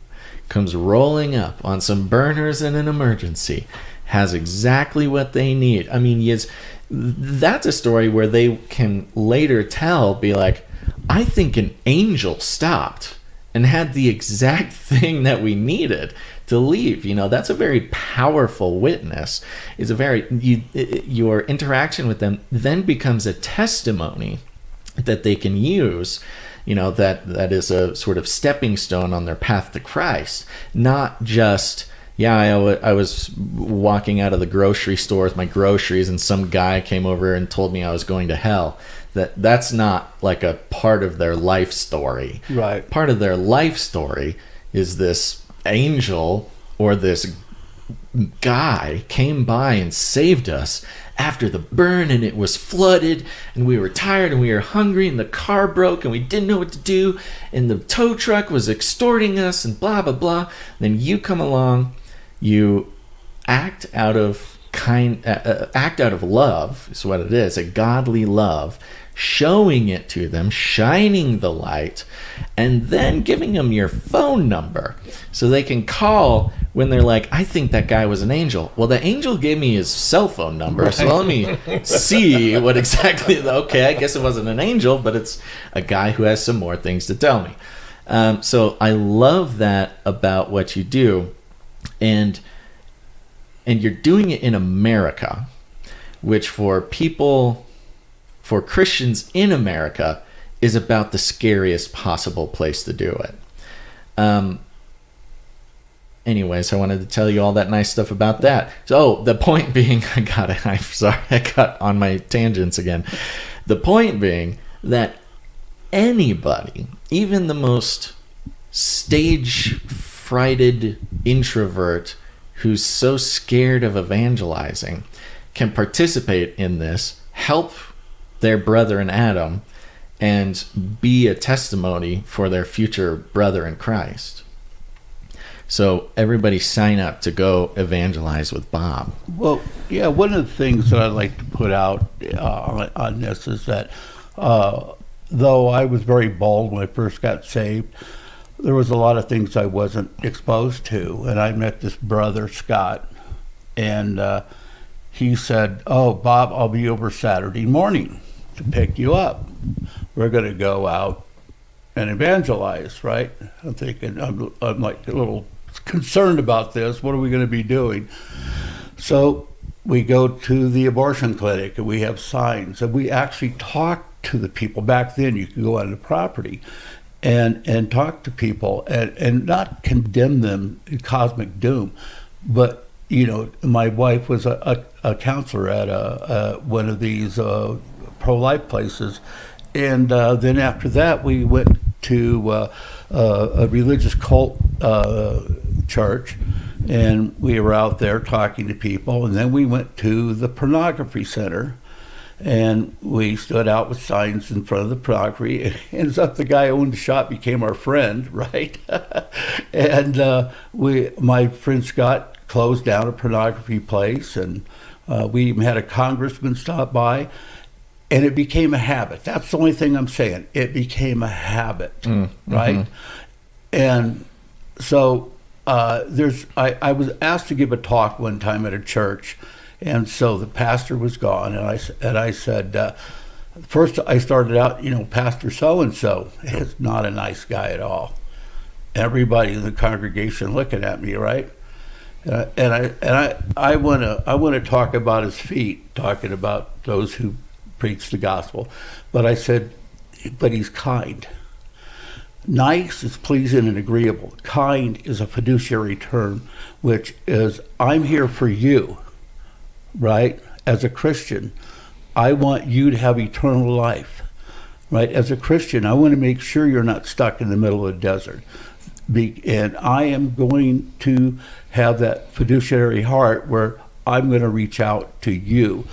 Speaker 15: comes rolling up on some burners in an emergency, has exactly what they need. I mean, yes, that's a story where they can later be like, I think an angel stopped and had the exact thing that we needed to leave. That's a very powerful witness. It's your interaction with them then becomes a testimony that they can use, that is a sort of stepping stone on their path to Christ. Not just, I was walking out of the grocery store with my groceries and some guy came over and told me I was going to hell. That's not like a part of their life story.
Speaker 13: Right.
Speaker 15: Part of their life story is this angel or this guy came by and saved us after the burn, and it was flooded, and we were tired and we were hungry, and the car broke and we didn't know what to do, and the tow truck was extorting us, and blah blah blah. Then you come along, you act out of love is what it is, a godly love, showing it to them, shining the light, and then giving them your phone number so they can call when they're like, I think that guy was an angel. Well, the angel gave me his cell phone number, so let me see what exactly. Okay, I guess it wasn't an angel, but it's a guy who has some more things to tell me. So I love that about what you do, and you're doing it in America, which for Christians in America is about the scariest possible place to do it. Anyways, I wanted to tell you all that nice stuff about that. So the point being, I'm sorry, I got on my tangents again. The point being that anybody, even the most stage-frighted introvert who's so scared of evangelizing, can participate in this, help their brother in Adam, and be a testimony for their future brother in Christ. So everybody sign up to go evangelize with Bob.
Speaker 13: Well, yeah, one of the things that I'd like to put out on this is that though I was very bold when I first got saved, there was a lot of things I wasn't exposed to. And I met this brother, Scott, and he said, oh, Bob, I'll be over Saturday morning to pick you up. We're going to go out and evangelize, right? I'm thinking, I'm like a little concerned about this. What are we going to be doing? So we go to the abortion clinic and we have signs, and we actually talk to the people. Back then you could go on the property and talk to people and not condemn them in cosmic doom. But, you know, my wife was a counselor at one of these pro-life places. And then after that, we went to a religious cult church, and we were out there talking to people. And then we went to the pornography center, and we stood out with signs in front of the pornography. It ends up the guy who owned the shop became our friend, right? And my friend Scott closed down a pornography place, and we even had a congressman stop by. And it became a habit. That's the only thing I'm saying. It became a habit, right? Mm-hmm. And so I was asked to give a talk one time at a church, and so the pastor was gone, and I said, first I started out, Pastor so-and-so is not a nice guy at all. Everybody in the congregation looking at me, right? And I want to talk about his feet, talking about those who preach the gospel. But I said, but he's kind. Nice is pleasing and agreeable. Kind is a fiduciary term, which is, I'm here for you, right? As a Christian, I want you to have eternal life, right? As a Christian, I want to make sure you're not stuck in the middle of the desert. And I am going to have that fiduciary heart where I'm going to reach out to you.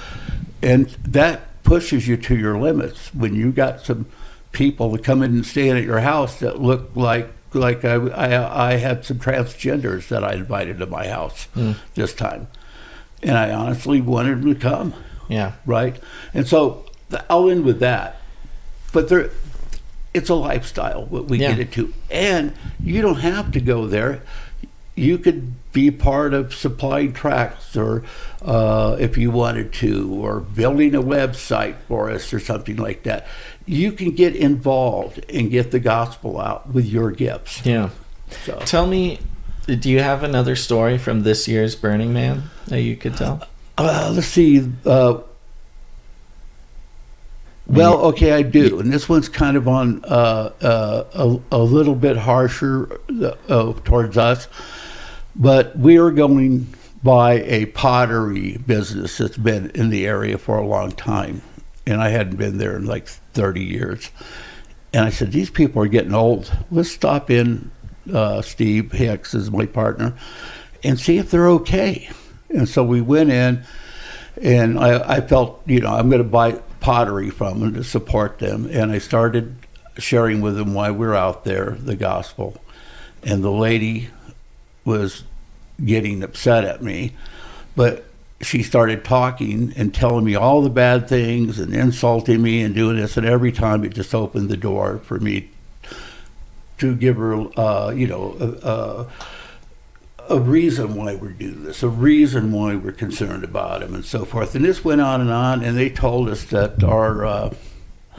Speaker 13: And that pushes you to your limits when you got some people that come in and stay at your house that look like I had some transgenders that I invited to my house this time, and I honestly wanted them to come. Yeah, right. And so I'll end with that. But it's a lifestyle what we get into, and you don't have to go there. You could be part of supplying tracts, or if you wanted to, or building a website for us or something like that. You can get involved and get the gospel out with your gifts.
Speaker 15: Yeah.
Speaker 13: So.
Speaker 15: Tell me, do you have another story from this year's Burning Man that you could tell?
Speaker 13: Let's see. Well, okay, I do, and this one's kind of on a little bit harsher towards us, but we are going by a pottery business that's been in the area for a long time, and I hadn't been there in like 30 years. And I said, these people are getting old. Let's stop in, Steve Hicks is my partner, and see if they're okay. And so we went in, and I felt, I'm going to buy pottery from them to support them. And I started sharing with them why we're out there, the gospel. And the lady was getting upset at me, but she started talking and telling me all the bad things and insulting me and doing this, and every time it just opened the door for me to give her, a reason why we're doing this, a reason why we're concerned about him, and so forth. And this went on, and they told us that our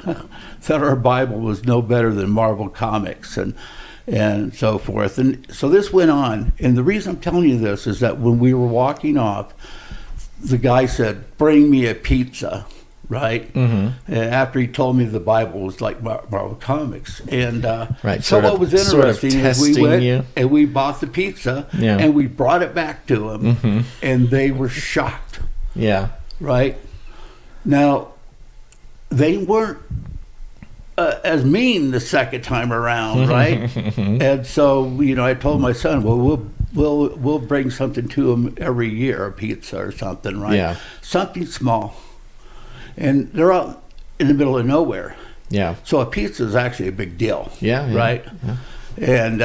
Speaker 13: that our Bible was no better than Marvel Comics, and so forth. And so this went on. And the reason I'm telling you this is that when we were walking off, the guy said, "Bring me a pizza," right? Mm-hmm. And after he told me the Bible was like Marvel Comics. And
Speaker 15: right.
Speaker 13: So what was interesting is we went
Speaker 15: you.
Speaker 13: and we bought the pizza, and we brought it back to them, and they were shocked.
Speaker 15: Yeah.
Speaker 13: Right? Now, they weren't as mean the second time around, right? And so, I told my son, well, we'll bring something to them every year, a pizza or something, right?
Speaker 15: Yeah.
Speaker 13: Something small. And they're out in the middle of nowhere.
Speaker 15: Yeah.
Speaker 13: So a pizza is actually a big deal.
Speaker 15: Yeah.
Speaker 13: Right?
Speaker 15: Yeah.
Speaker 13: And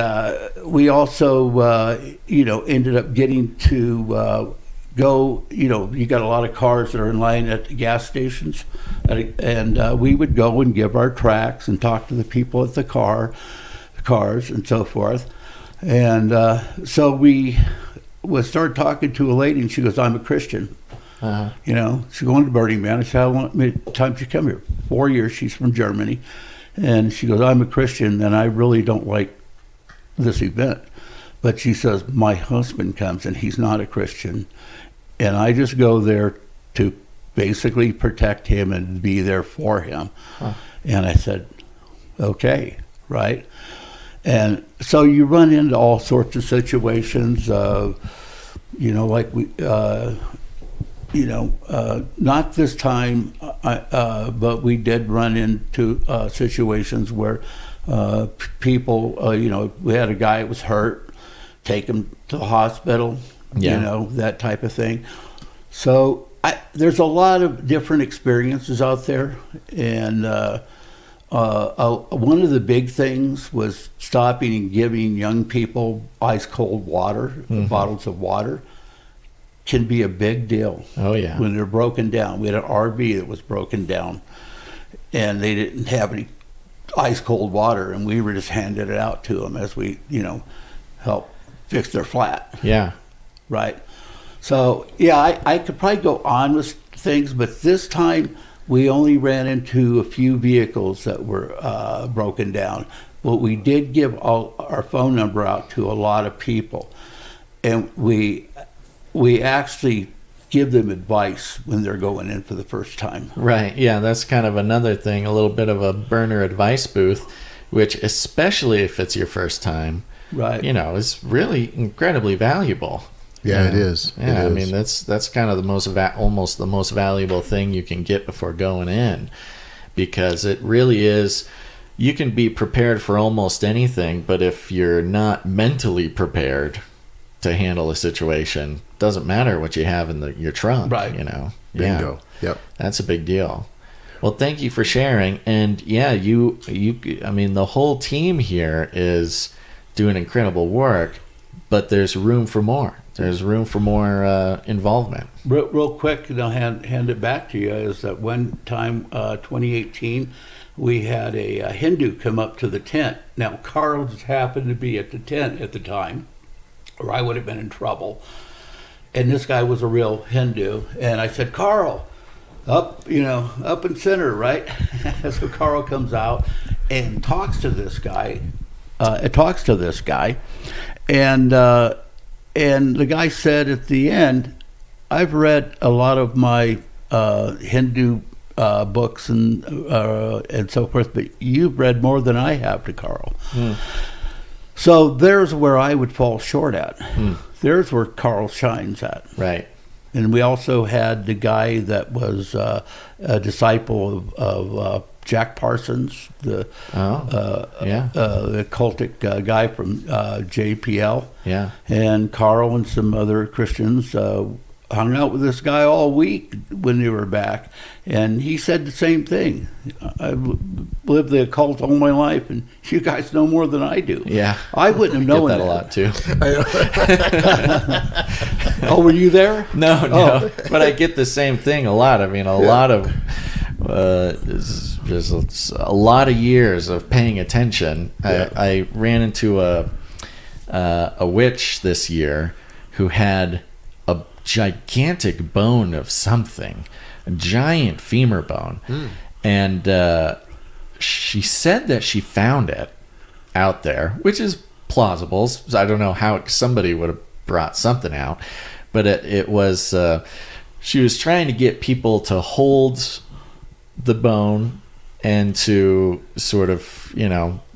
Speaker 13: we also, ended up getting to go, you got a lot of cars that are in line at the gas stations. And we would go and give our tracts and talk to the people at the cars and so forth. And so we would start talking to a lady, and she goes, "I'm a Christian." She's going to Burning Man. I said, "How many times you come here?" 4 years. She's from Germany. And she goes, "I'm a Christian, and I really don't like this event." But she says, "My husband comes, and he's not a Christian. And I just go there to basically protect him and be there for him." And I said, "Okay," right? And so you run into all sorts of situations, like we... not this time, but we did run into situations where people, we had a guy that was hurt, take him to the hospital, that type of thing. So there's a lot of different experiences out there. And one of the big things was stopping and giving young people ice cold water, bottles of water. Can be a big deal.
Speaker 15: Oh, yeah.
Speaker 13: When they're broken down. We had an RV that was broken down, and they didn't have any ice cold water, and we were just handing it out to them as we, help fix their flat.
Speaker 15: Yeah.
Speaker 13: Right. So, yeah, I could probably go on with things, but this time we only ran into a few vehicles that were broken down. But we did give our phone number out to a lot of people, and we actually give them advice when they're going in for the first time.
Speaker 15: Right, yeah, that's kind of another thing, a little bit of a burner advice booth, which especially if it's your first time,
Speaker 13: right,
Speaker 15: is really incredibly valuable.
Speaker 12: Yeah, it is.
Speaker 15: Yeah,
Speaker 12: it is.
Speaker 15: I mean, that's kind of almost the most valuable thing you can get before going in, because it really is. You can be prepared for almost anything, but if you're not mentally prepared to handle a situation, doesn't matter what you have in your trunk,
Speaker 13: right?
Speaker 12: Bingo.
Speaker 15: Yeah.
Speaker 12: Yep.
Speaker 15: That's a big deal. Well, thank you for sharing. And yeah, you I mean, the whole team here is doing incredible work, but there's room for more. There's room for more involvement.
Speaker 13: Real quick, and I'll hand it back to you, is that one time, 2018, we had a Hindu come up to the tent. Now, Carl just happened to be at the tent at the time. or I would have been in trouble. And this guy was a real Hindu. And I said, Carl, up and center, right? So Carl comes out and talks to this guy. And the guy said at the end, I've read a lot of my Hindu books and so forth, but you've read more than I have, to Carl. So there's where I would fall short at. There's where Carl shines at.
Speaker 15: Right.
Speaker 13: And we also had the guy that was a disciple of Jack Parsons, the cultic guy from JPL.
Speaker 15: Yeah.
Speaker 13: And Carl and some other Christians hung out with this guy all week when they were back, and he said the same thing. I've lived the occult all my life, and you guys know more than I do.
Speaker 15: Yeah,
Speaker 13: I wouldn't have known
Speaker 15: that a lot too.
Speaker 13: Oh, were you there?
Speaker 15: No, but I get the same thing a lot. I mean, a lot of just a lot of years of paying attention.
Speaker 12: Yeah.
Speaker 15: I ran into a witch this year who had a gigantic bone of something, a giant femur bone, and she said that she found it out there, which is plausible. I don't know how somebody would have brought something out, but it was she was trying to get people to hold the bone and to sort of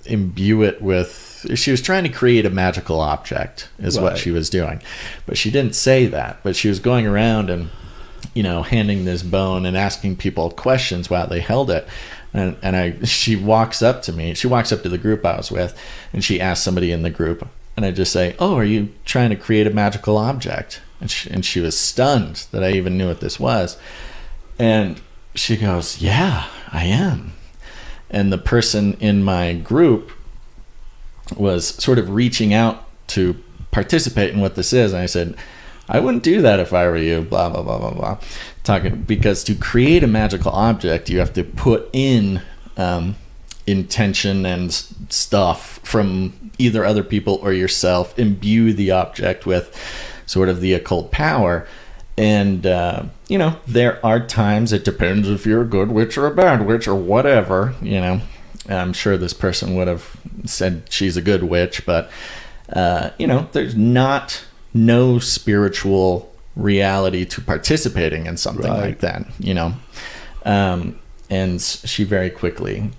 Speaker 15: imbue it with. She was trying to create a magical object is what she was doing, but she didn't say that. But she was going around and handing this bone and asking people questions while they held it. And she walks up to me. She walks up to the group I was with, and she asked somebody in the group, and I just say, "Oh, are you trying to create a magical object?" And she was stunned that I even knew what this was. And she goes, "Yeah, I am." And the person in my group was sort of reaching out to participate in what this is. And I said, I wouldn't do that if I were you, blah, blah, blah, blah, blah. Because to create a magical object, you have to put in intention and stuff from either other people or yourself, imbue the object with sort of the occult power. And, there are times, it depends if you're a good witch or a bad witch or whatever, I'm sure this person would have said she's a good witch, but, there's no spiritual reality to participating in something like that, and she very quickly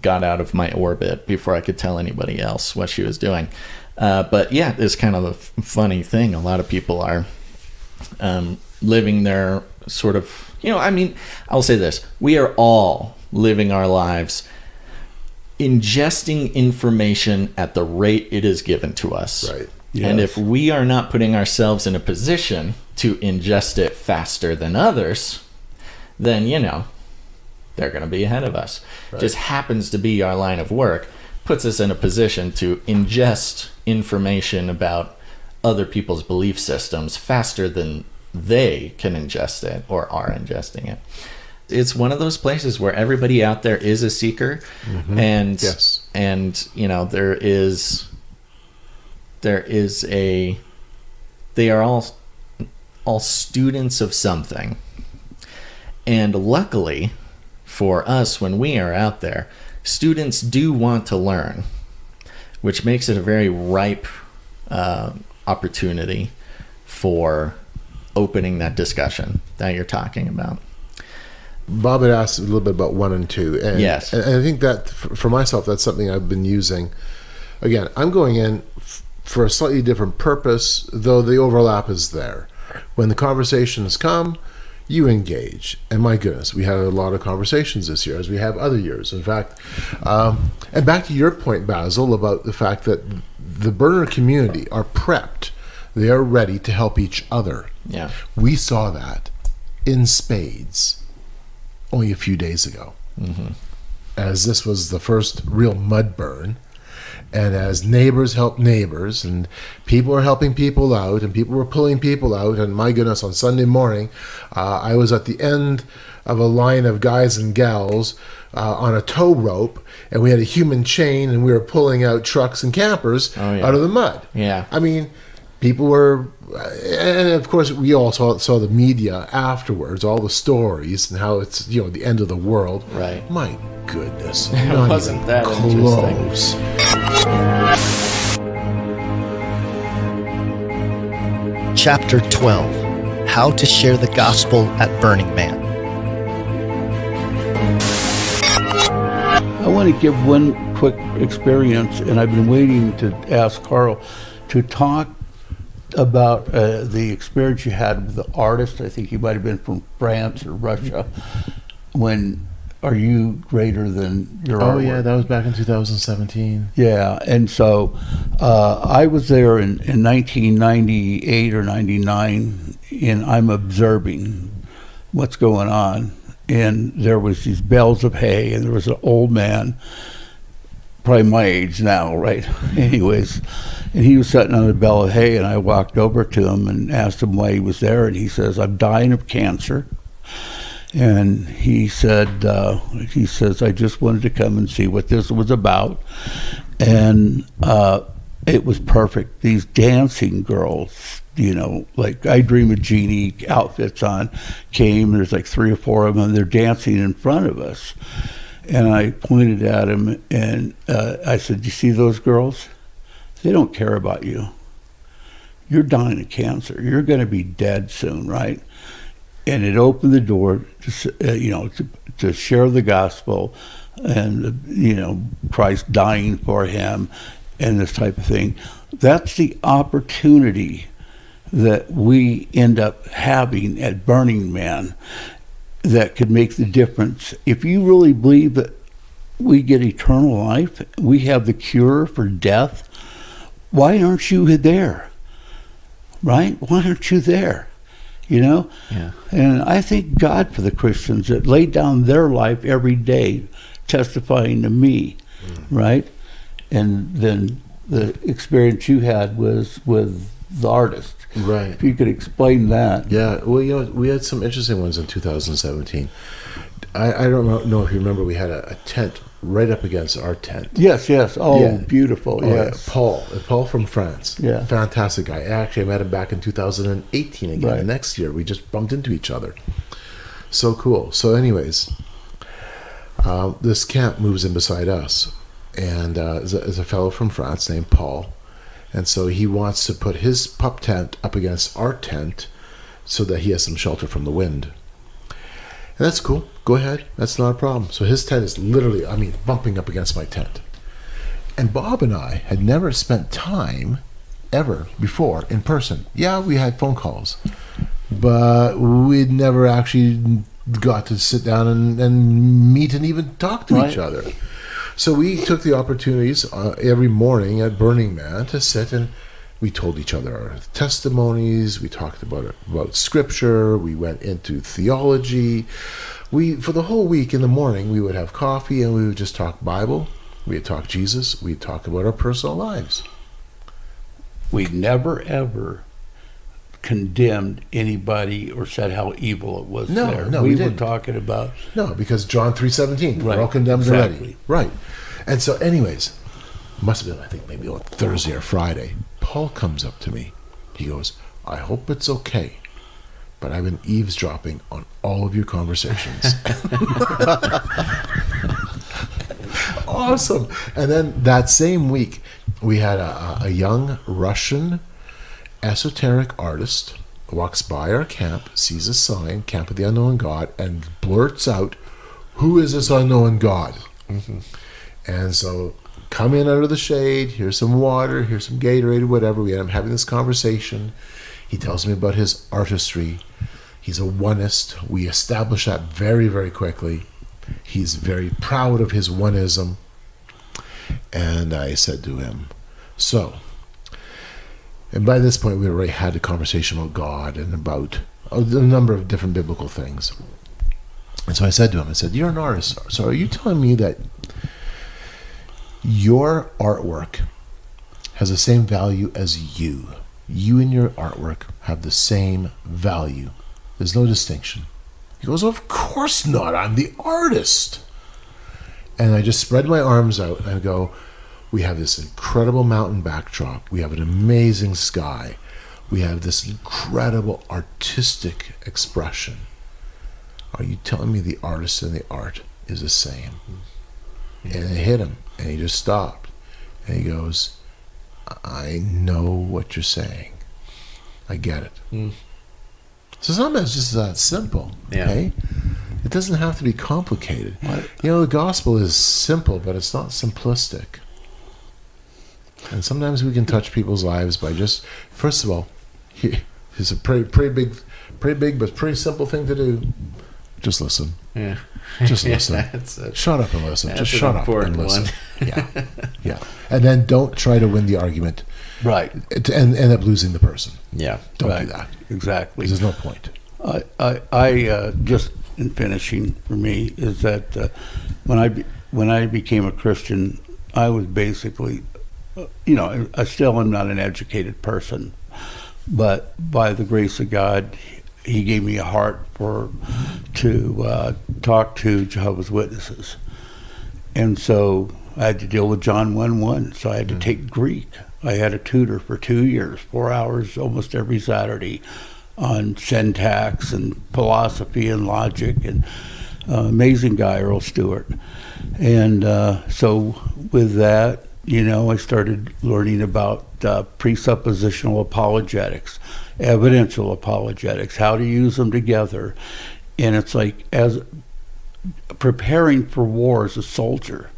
Speaker 15: got out of my orbit before I could tell anybody else what she was doing. But yeah, it's kind of a funny thing. A lot of people are living their sort of, I'll say this. We are all living our lives ingesting information at the rate it is given to us.
Speaker 12: Right.
Speaker 15: Yes. And if we are not putting ourselves in a position to ingest it faster than others, then, they're going to be ahead of us. Right. Just happens to be our line of work, puts us in a position to ingest information about other people's belief systems faster than they can ingest it or are ingesting it. It's one of those places where everybody out there is a seeker, and they are all students of something. And luckily for us, when we are out there, students do want to learn, which makes it a very ripe opportunity for opening that discussion that you're talking about.
Speaker 12: Bob had asked a little bit about 1 and 2. And,
Speaker 15: yes.
Speaker 12: And I think that, for myself, that's something I've been using. Again, I'm going in for a slightly different purpose, though the overlap is there. When the conversations come, you engage. And my goodness, we had a lot of conversations this year, as we have other years. In fact, and back to your point, Basil, about the fact that the burner community are prepped. They are ready to help each other.
Speaker 15: Yeah.
Speaker 12: We saw that in spades only a few days ago, as this was the first real mud burn, And as neighbors help neighbors, and people are helping people out, and people were pulling people out, and my goodness, on Sunday morning, I was at the end of a line of guys and gals on a tow rope, and we had a human chain, and we were pulling out trucks and campers out of the mud.
Speaker 15: Yeah.
Speaker 12: I mean, people were, and of course we all saw the media afterwards, all the stories and how it's, you know, the end of the world.
Speaker 15: Right.
Speaker 12: My goodness.
Speaker 15: It
Speaker 12: not
Speaker 15: wasn't
Speaker 12: even
Speaker 15: that
Speaker 12: close.
Speaker 2: Chapter 12, How to Share the Gospel at Burning Man.
Speaker 13: I want to give one quick experience, and I've been waiting to ask Carl to talk about the experience you had with the artist. I think he might have been from France or Russia. When Are You Greater Than Your Artwork?
Speaker 12: Oh, yeah, that was back in 2017.
Speaker 13: Yeah, and so I was there in 1998 or 99, and I'm observing what's going on. And there was these bales of hay, and there was an old man, probably my age now, right? Anyways, and he was sitting on a bale of hay, and I walked over to him and asked him why he was there, and he says, I'm dying of cancer. And he said, I just wanted to come and see what this was about. And it was perfect. These dancing girls, you know, like I Dream of Jeannie outfits on, came. There's like 3 or 4 of them, and they're dancing in front of us. And I pointed at him, and I said, you see those girls? They don't care about you. You're dying of cancer. You're going to be dead soon, right? And it opened the door to share the gospel, and Christ dying for him, and this type of thing. That's the opportunity that we end up having at Burning Man that could make the difference. If you really believe that we get eternal life, we have the cure for death, why aren't you there? Right? Why aren't you there? You know?
Speaker 15: Yeah.
Speaker 13: And I thank God for the Christians that lay down their life every day testifying to me, right? And then the experience you had was with the artist.
Speaker 12: Right.
Speaker 13: If you could explain that.
Speaker 12: Yeah, well, we had some interesting ones in 2017. I don't know if you remember, we had a tent right up against our tent.
Speaker 13: Yes. Oh,
Speaker 12: yeah.
Speaker 13: Beautiful.
Speaker 12: Oh,
Speaker 13: yes.
Speaker 12: Yeah. Paul from France.
Speaker 13: Yeah.
Speaker 12: Fantastic guy. Actually, I met him back in 2018 again.
Speaker 13: Right.
Speaker 12: The next year, we just bumped into each other. So cool. So anyways, this camp moves in beside us, and is a fellow from France named Paul. And so he wants to put his pup tent up against our tent so that he has some shelter from the wind. And that's cool. Go ahead. That's not a problem. So his tent is literally, bumping up against my tent. And Bob and I had never spent time ever before in person. Yeah, we had phone calls, but we'd never actually got to sit down and meet and even talk to each other. So we took the opportunities every morning at Burning Man to sit, and we told each other our testimonies. We talked about scripture. We went into theology. For the whole week in the morning, we would have coffee and we would just talk Bible. We'd talk Jesus. We'd talk about our personal lives.
Speaker 13: We never ever condemned anybody or said how evil it was there.
Speaker 12: No,
Speaker 13: we
Speaker 12: didn't.
Speaker 13: were talking about...
Speaker 12: No, because John 3:17,
Speaker 13: Right,
Speaker 12: we're all condemned
Speaker 13: exactly.
Speaker 12: already. Right. And so anyways, must have been, I think, maybe on Thursday or Friday, Paul comes up to me. He goes, I hope it's okay, but I've been eavesdropping on all of your conversations. Awesome. And then that same week, we had a young Russian esoteric artist walks by our camp, sees a sign, Camp of the Unknown God, and blurts out, who is this unknown God? Mm-hmm. And so come in under the shade, here's some water, here's some Gatorade, whatever. We end up having this conversation. He tells me about his artistry. He's a oneist. We establish that very, very quickly. He's very proud of his oneism. And I said to him, and by this point we already had a conversation about God and about a number of different biblical things. And so I said to him, you're an artist, so are you telling me that Your artwork has the same value as you. You and your artwork have the same value. There's no distinction. He goes, of course not. I'm the artist. And I just spread my arms out and I go, we have this incredible mountain backdrop. We have an amazing sky. We have this incredible artistic expression. Are you telling me the artist and the art is the same? And it hit him, and he just stopped. And he goes, I know what you're saying. I get it. So sometimes it's just that simple. Okay? It doesn't have to be complicated. You know, the gospel is simple, but it's not simplistic. And sometimes we can touch people's lives by just, first of all, it's a pretty big but pretty simple thing to do. Just listen.
Speaker 15: Yeah.
Speaker 12: Just listen. Shut up and listen. Just shut up and listen. Yeah. And then don't try to win the argument.
Speaker 13: Right.
Speaker 12: And end up losing the person.
Speaker 15: Yeah.
Speaker 12: Don't do that.
Speaker 13: Exactly.
Speaker 12: There's no point.
Speaker 13: I just in finishing for me is that when I became a Christian, I was basically, I still am not an educated person, but by the grace of God, He gave me a heart to talk to Jehovah's Witnesses. And so I had to deal with John 1:1, so I had to take Greek. I had a tutor for 2 years, 4 hours almost every Saturday on syntax and philosophy and logic, and amazing guy, Earl Stewart. And so with that, I started learning about presuppositional apologetics, evidential apologetics, how to use them together. And it's like as preparing for war as a soldier.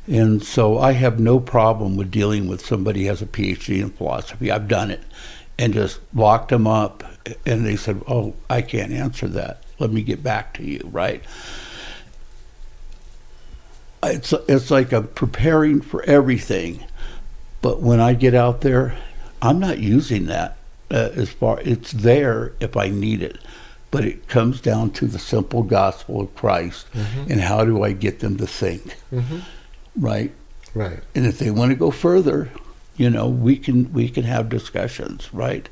Speaker 13: And so I have no problem with dealing with somebody who has a PhD in philosophy. I've done it and just locked them up. And they said, oh, I can't answer that. Let me get back to you, right? It's like I'm preparing for everything. But when I get out there, I'm not using that it's there if I need it. But it comes down to the simple gospel of Christ and how do I get them to think, right?
Speaker 12: Right.
Speaker 13: And if they want to go further, we can have discussions, right?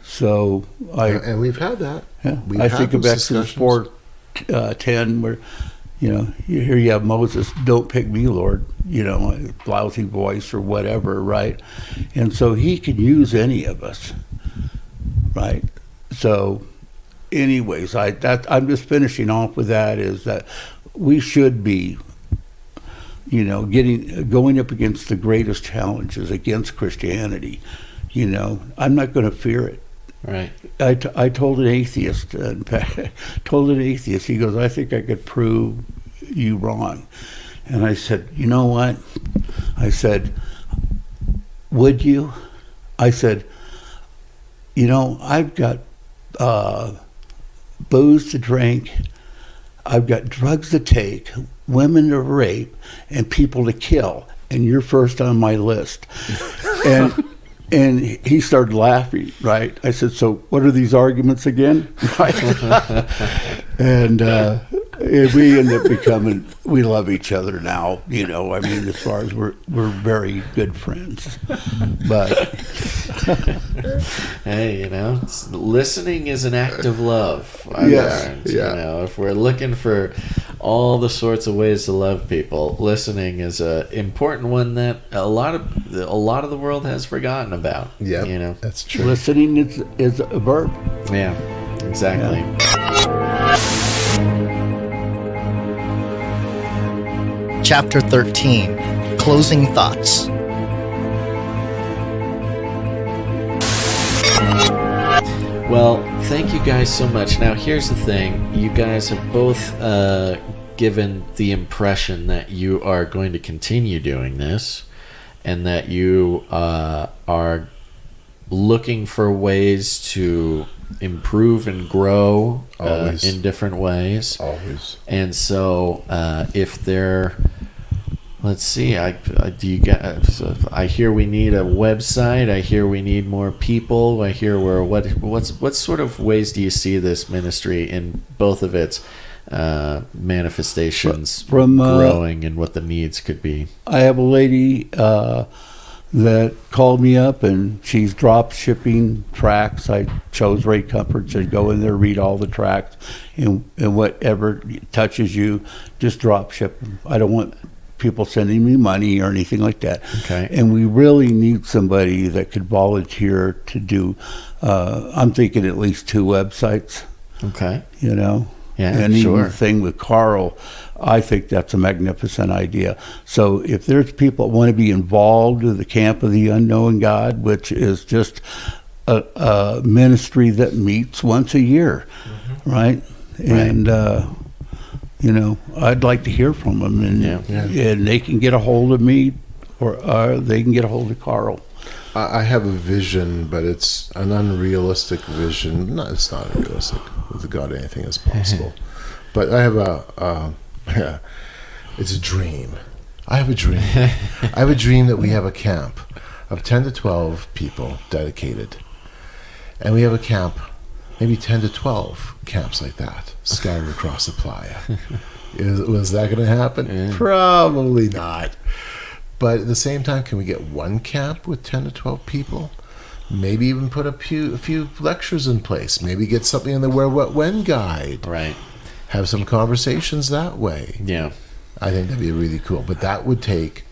Speaker 13: So
Speaker 12: and we've had that.
Speaker 13: Yeah, I think of Exodus 4:10 where here you have Moses, don't pick me, Lord, lousy voice or whatever, right? And so he can use any of us, right? So anyways, I'm just finishing off with that, is that we should be, going up against the greatest challenges against Christianity. I'm not going to fear it.
Speaker 15: Right.
Speaker 13: I told an atheist, in fact, he goes, I think I could prove you wrong. And I said, you know what? I said, would you? I said, I've got booze to drink, I've got drugs to take, women to rape, and people to kill, and you're first on my list. And he started laughing, right? I said, so what are these arguments again? Right? And we end up becoming, we love each other now, as far as we're very good friends. But
Speaker 15: hey, listening is an act of love. I learned, if we're looking for all the sorts of ways to love people, listening is an important one that a lot of the world has forgotten about.
Speaker 12: Yeah, that's true.
Speaker 13: Listening is a verb.
Speaker 15: Yeah, exactly.
Speaker 2: Chapter 13, Closing Thoughts.
Speaker 15: Well, thank you guys so much. Now, here's the thing. You guys have both given the impression that you are going to continue doing this and that you are looking for ways to improve and grow in different ways.
Speaker 12: Always.
Speaker 15: And so if there... Let's see. I hear we need a website. I hear we need more people. I hear what sort of ways do you see this ministry in both of its manifestations
Speaker 13: From,
Speaker 15: growing and what the needs could be.
Speaker 13: I have a lady that called me up, and she's drop shipping tracts. I chose Ray Comfort to go in there, read all the tracts, and whatever touches you, just drop ship them. I don't want people sending me money or anything like that.
Speaker 15: Okay.
Speaker 13: And we really need somebody that could volunteer to do, I'm thinking at least 2 websites.
Speaker 15: Okay.
Speaker 13: You know?
Speaker 15: Yeah,
Speaker 13: and
Speaker 15: sure.
Speaker 13: even the thing with Carl, I think that's a magnificent idea. So if there's people that want to be involved with the Camp of the Unknown God, which is just a ministry that meets once a year, right? And, you know, I'd like to hear from them, and they can get a hold of me, or they can get a hold of Carl.
Speaker 12: I have a vision, but it's an unrealistic vision. No, it's not unrealistic. With God, anything is possible. But I have it's a dream. I have a dream. I have a dream that we have a camp of 10 to 12 people dedicated. And we have a camp, maybe 10 to 12 camps like that, scattered across the playa. Was that going to happen?
Speaker 15: Yeah.
Speaker 12: Probably not. But at the same time, can we get one camp with 10 to 12 people? Maybe even put a few lectures in place. Maybe get something in the Where, What, When guide.
Speaker 15: Right.
Speaker 12: Have some conversations that way.
Speaker 15: Yeah.
Speaker 12: I think that'd be really cool. But that would take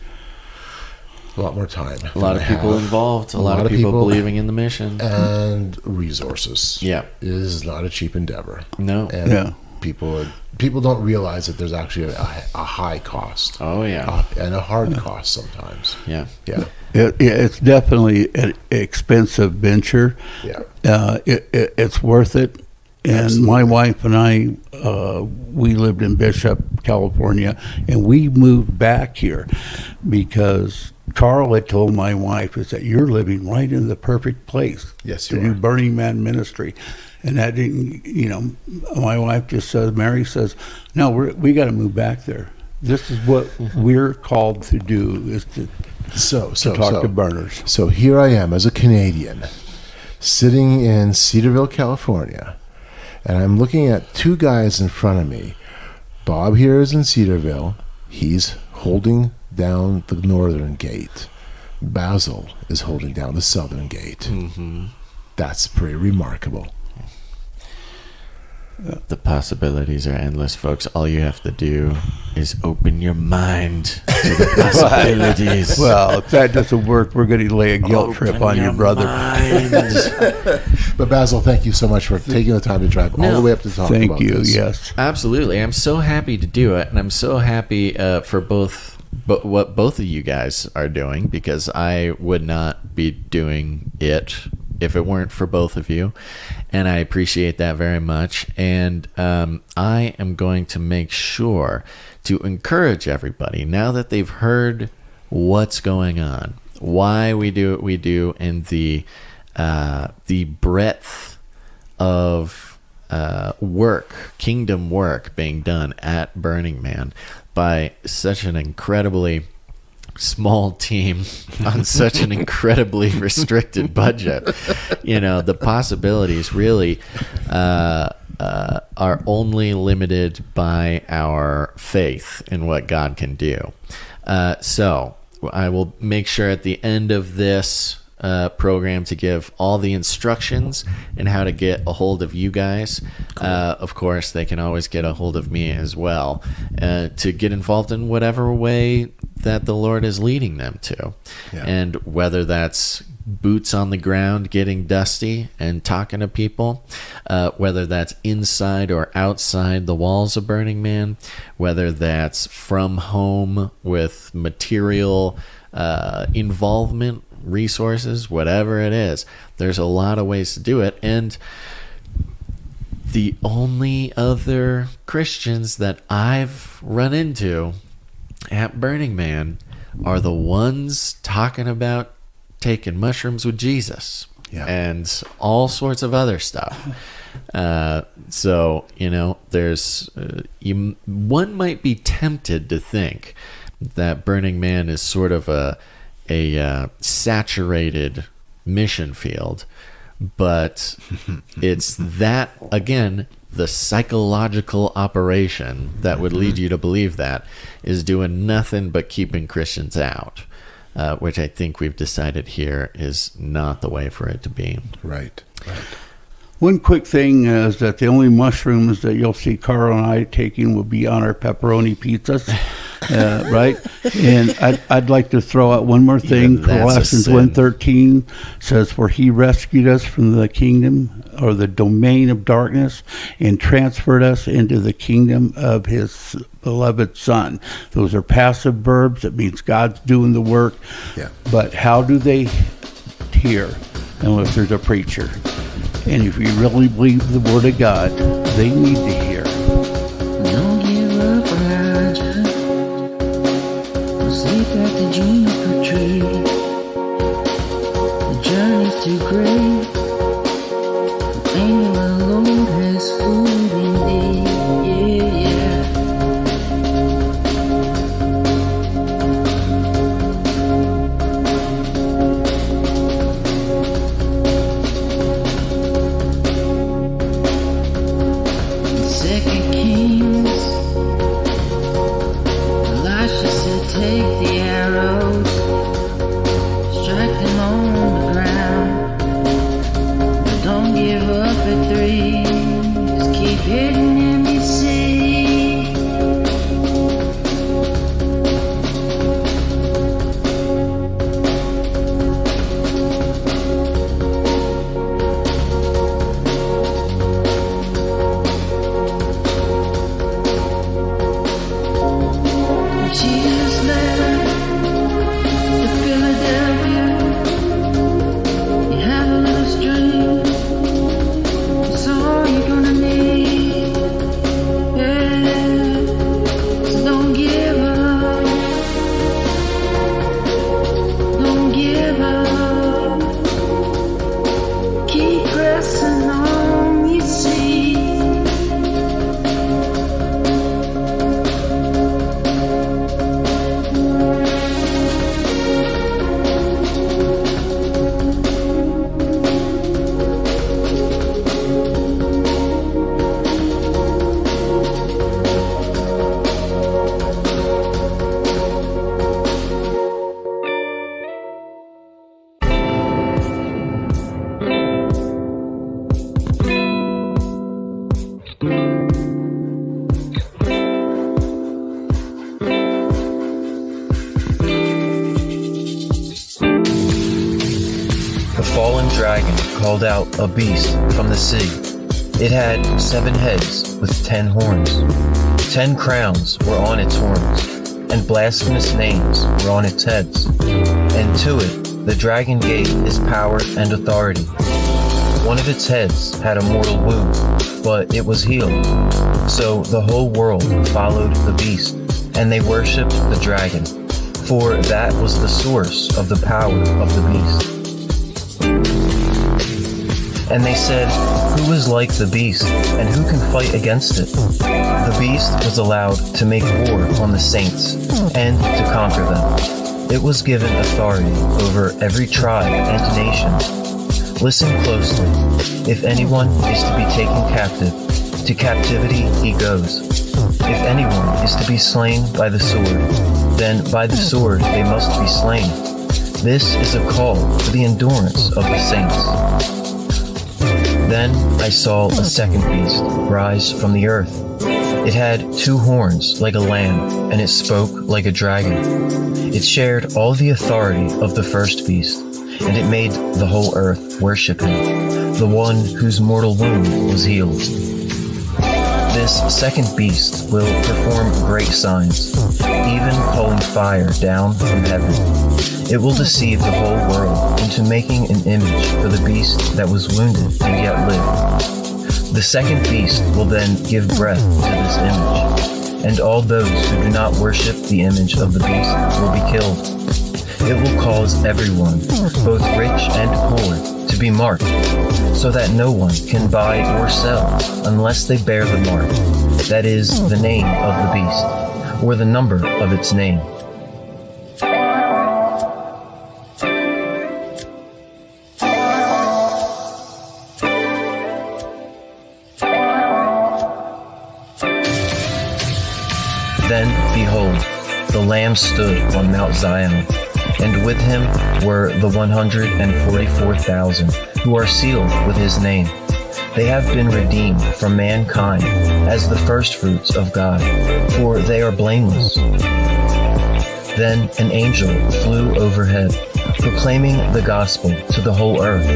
Speaker 12: a lot more time.
Speaker 15: A lot of people involved. A lot of people believing in the mission.
Speaker 12: And resources.
Speaker 15: Yeah.
Speaker 12: It is not a cheap endeavor.
Speaker 15: No.
Speaker 12: And people don't realize that there's actually a high cost.
Speaker 15: Oh, yeah.
Speaker 12: And a hard cost sometimes.
Speaker 15: Yeah.
Speaker 12: Yeah.
Speaker 13: It's definitely an expensive venture.
Speaker 12: Yeah.
Speaker 13: It's worth it. And
Speaker 12: Absolutely.
Speaker 13: my wife and I, we lived in Bishop, California, and we moved back here because Carl had told my wife is that you're living right in the perfect place
Speaker 12: Yes,
Speaker 13: to
Speaker 12: you
Speaker 13: do
Speaker 12: are.
Speaker 13: Burning Man ministry. And that didn't, you know, my wife just says, Mary says, no, we got to move back there. This is what we're called to do, is to talk to burners.
Speaker 12: So here I am as a Canadian, sitting in Cedarville, California, and I'm looking at 2 guys in front of me. Bob here is in Cedarville. He's holding down the northern gate. Basil is holding down the southern gate.
Speaker 15: Mm-hmm.
Speaker 12: That's pretty remarkable.
Speaker 15: The possibilities are endless, folks. All you have to do is open your mind to the possibilities.
Speaker 13: Well, if that doesn't work, we're going to lay a guilt trip on your brother.
Speaker 12: But Basil, thank you so much for taking the time to drive all the way up to talk about this.
Speaker 13: Yes.
Speaker 15: Absolutely. I'm so happy to do it, and I'm so happy for what both of you guys are doing, because I would not be doing it if it weren't for both of you, and I appreciate that very much. And I am going to make sure to encourage everybody, now that they've heard what's going on, why we do what we do, and the breadth of kingdom work being done at Burning Man by such an incredibly small team on such an incredibly restricted budget. You know, the possibilities really are only limited by our faith in what God can do. So I will make sure at the end of this program to give all the instructions and how to get a hold of you guys. Of course, they can always get a hold of me as well, to get involved in whatever way that the Lord is leading them to.
Speaker 12: Yeah.
Speaker 15: And whether that's boots on the ground getting dusty and talking to people, whether that's inside or outside the walls of Burning Man, whether that's from home with material involvement, resources, whatever it is, there's a lot of ways to do it. And the only other Christians that I've run into at Burning Man are the ones talking about taking mushrooms with Jesus and all sorts of other stuff. So, you know, there's one might be tempted to think that Burning Man is sort of a saturated mission field, But it's that, again, the psychological operation that would lead you to believe that is doing nothing but keeping Christians out, which I think we've decided here is not the way for it to be.
Speaker 12: Right.
Speaker 13: One quick thing is that the only mushrooms that you'll see Carl and I taking will be on our pepperoni pizzas, right? And I'd like to throw out one more thing. Colossians 1:13 says, "For he rescued us from the kingdom or the domain of darkness and transferred us into the kingdom of his beloved Son." Those are passive verbs. It means God's doing the work.
Speaker 12: Yeah.
Speaker 13: But how do they hear unless there's a preacher? And if you really believe the Word of God, they need to hear.
Speaker 5: Don't give up, Elijah. Don't sleep at the juniper tree. The journey's too great. The angel of the Lord has food indeed.
Speaker 7: Called out a beast from the sea. It had 7 heads with 10 horns. 10 crowns were on its horns, and blasphemous names were on its heads. And to it the dragon gave his power and authority. One of its heads had a mortal wound, but it was healed. So the whole world followed the beast, and they worshipped the dragon, for that was the source of the power of the beast. And they said, "Who is like the beast, and who can fight against it?" The beast was allowed to make war on the saints, and to conquer them. It was given authority over every tribe and nation. Listen closely. If anyone is to be taken captive, to captivity he goes. If anyone is to be slain by the sword, then by the sword they must be slain. This is a call for the endurance of the saints. Then I saw a second beast rise from the earth. It had 2 horns like a lamb, and it spoke like a dragon. It shared all the authority of the first beast, and it made the whole earth worship him, the one whose mortal wound was healed. This second beast will perform great signs, even calling fire down from heaven. It will deceive the whole world into making an image for the beast that was wounded and yet lived. The second beast will then give breath to this image, and all those who do not worship the image of the beast will be killed. It will cause everyone, both rich and poor, to be marked, so that no one can buy or sell unless they bear the mark, that is, the name of the beast, or the number of its name. Then, behold, the Lamb stood on Mount Zion, and with him were the 144,000 who are sealed with his name. They have been redeemed from mankind as the firstfruits of God, for they are blameless. Then an angel flew overhead, proclaiming the gospel to the whole earth.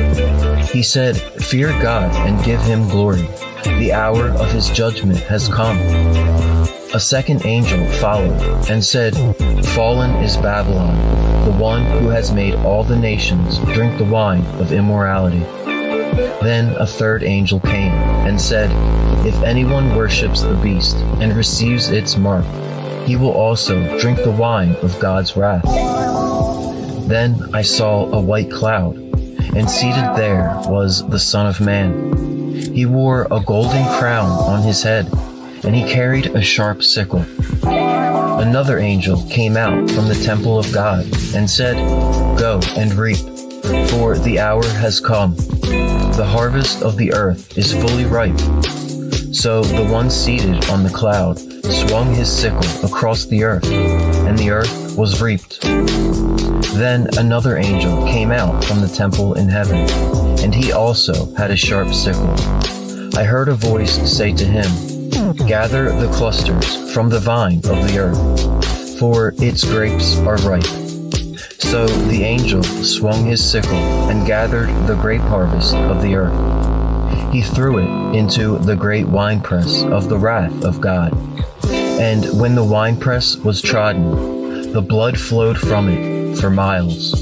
Speaker 7: He said, "Fear God and give him glory. The hour of his judgment has come." A second angel followed and said, "Fallen is Babylon, the one who has made all the nations drink the wine of immorality." Then a third angel came and said, "If anyone worships the beast and receives its mark, he will also drink the wine of God's wrath." Then I saw a white cloud, and seated there was the Son of Man. He wore a golden crown on his head, and he carried a sharp sickle. Another angel came out from the temple of God and said, "Go and reap, for the hour has come. The harvest of the earth is fully ripe." So the one seated on the cloud swung his sickle across the earth, and the earth was reaped. Then another angel came out from the temple in heaven, and he also had a sharp sickle. I heard a voice say to him, "Gather the clusters from the vine of the earth, for its grapes are ripe." So the angel swung his sickle and gathered the grape harvest of the earth. He threw it into the great winepress of the wrath of God. And when the winepress was trodden, the blood flowed from it for miles.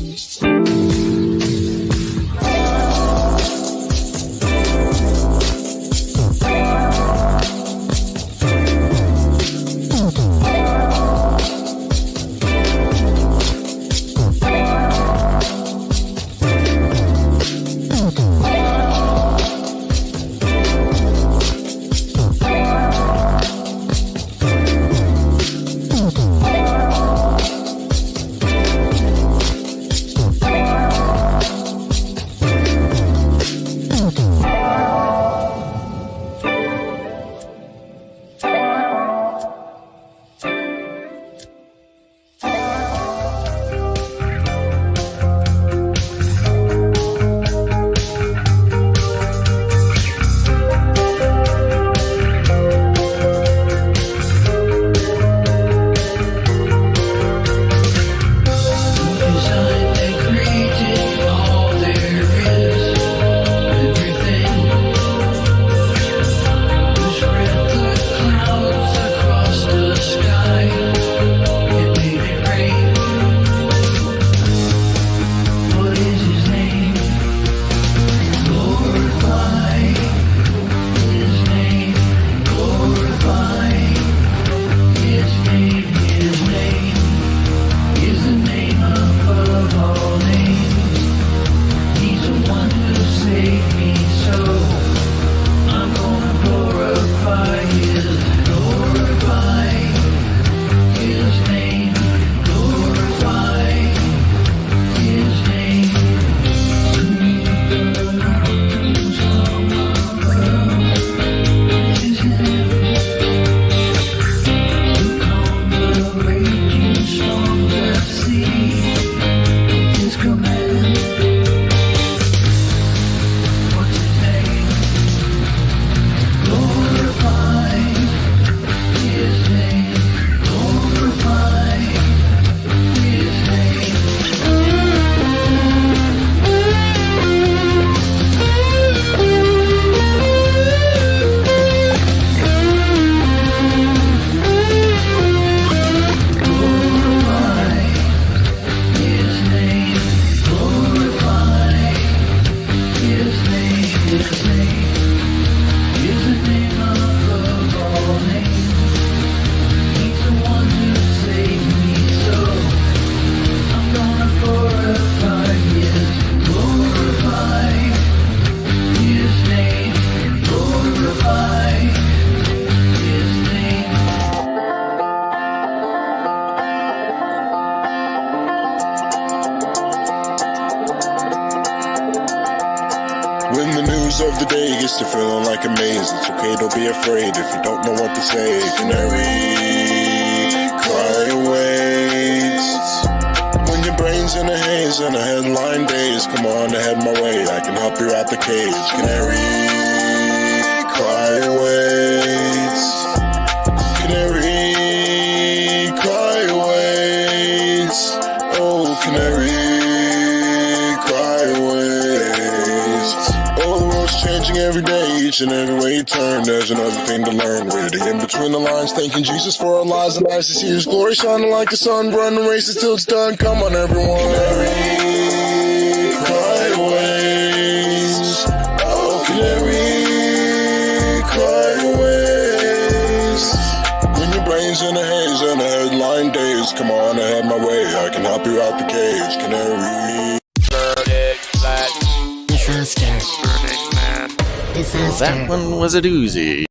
Speaker 10: of the day gets to feeling like a maze. It's okay, don't be afraid if you don't know what to say. Canary have my way, I can help you out the cage. Canary, cry ways. Canary, cry ways. Oh, canary, cry ways. Oh, the world's changing every day, each and every way you turn, there's another thing to learn. Reading in between the lines, thanking Jesus for our lives, and nice to see His glory shining like the sun. Run the race until it's done. Come on, everyone. Canary, cry ways. Oh, canary, cry ways. When your brain's in a haze and the headline days, come on, I have my way, I can help you out the cage. Canary.
Speaker 1: That one was a doozy.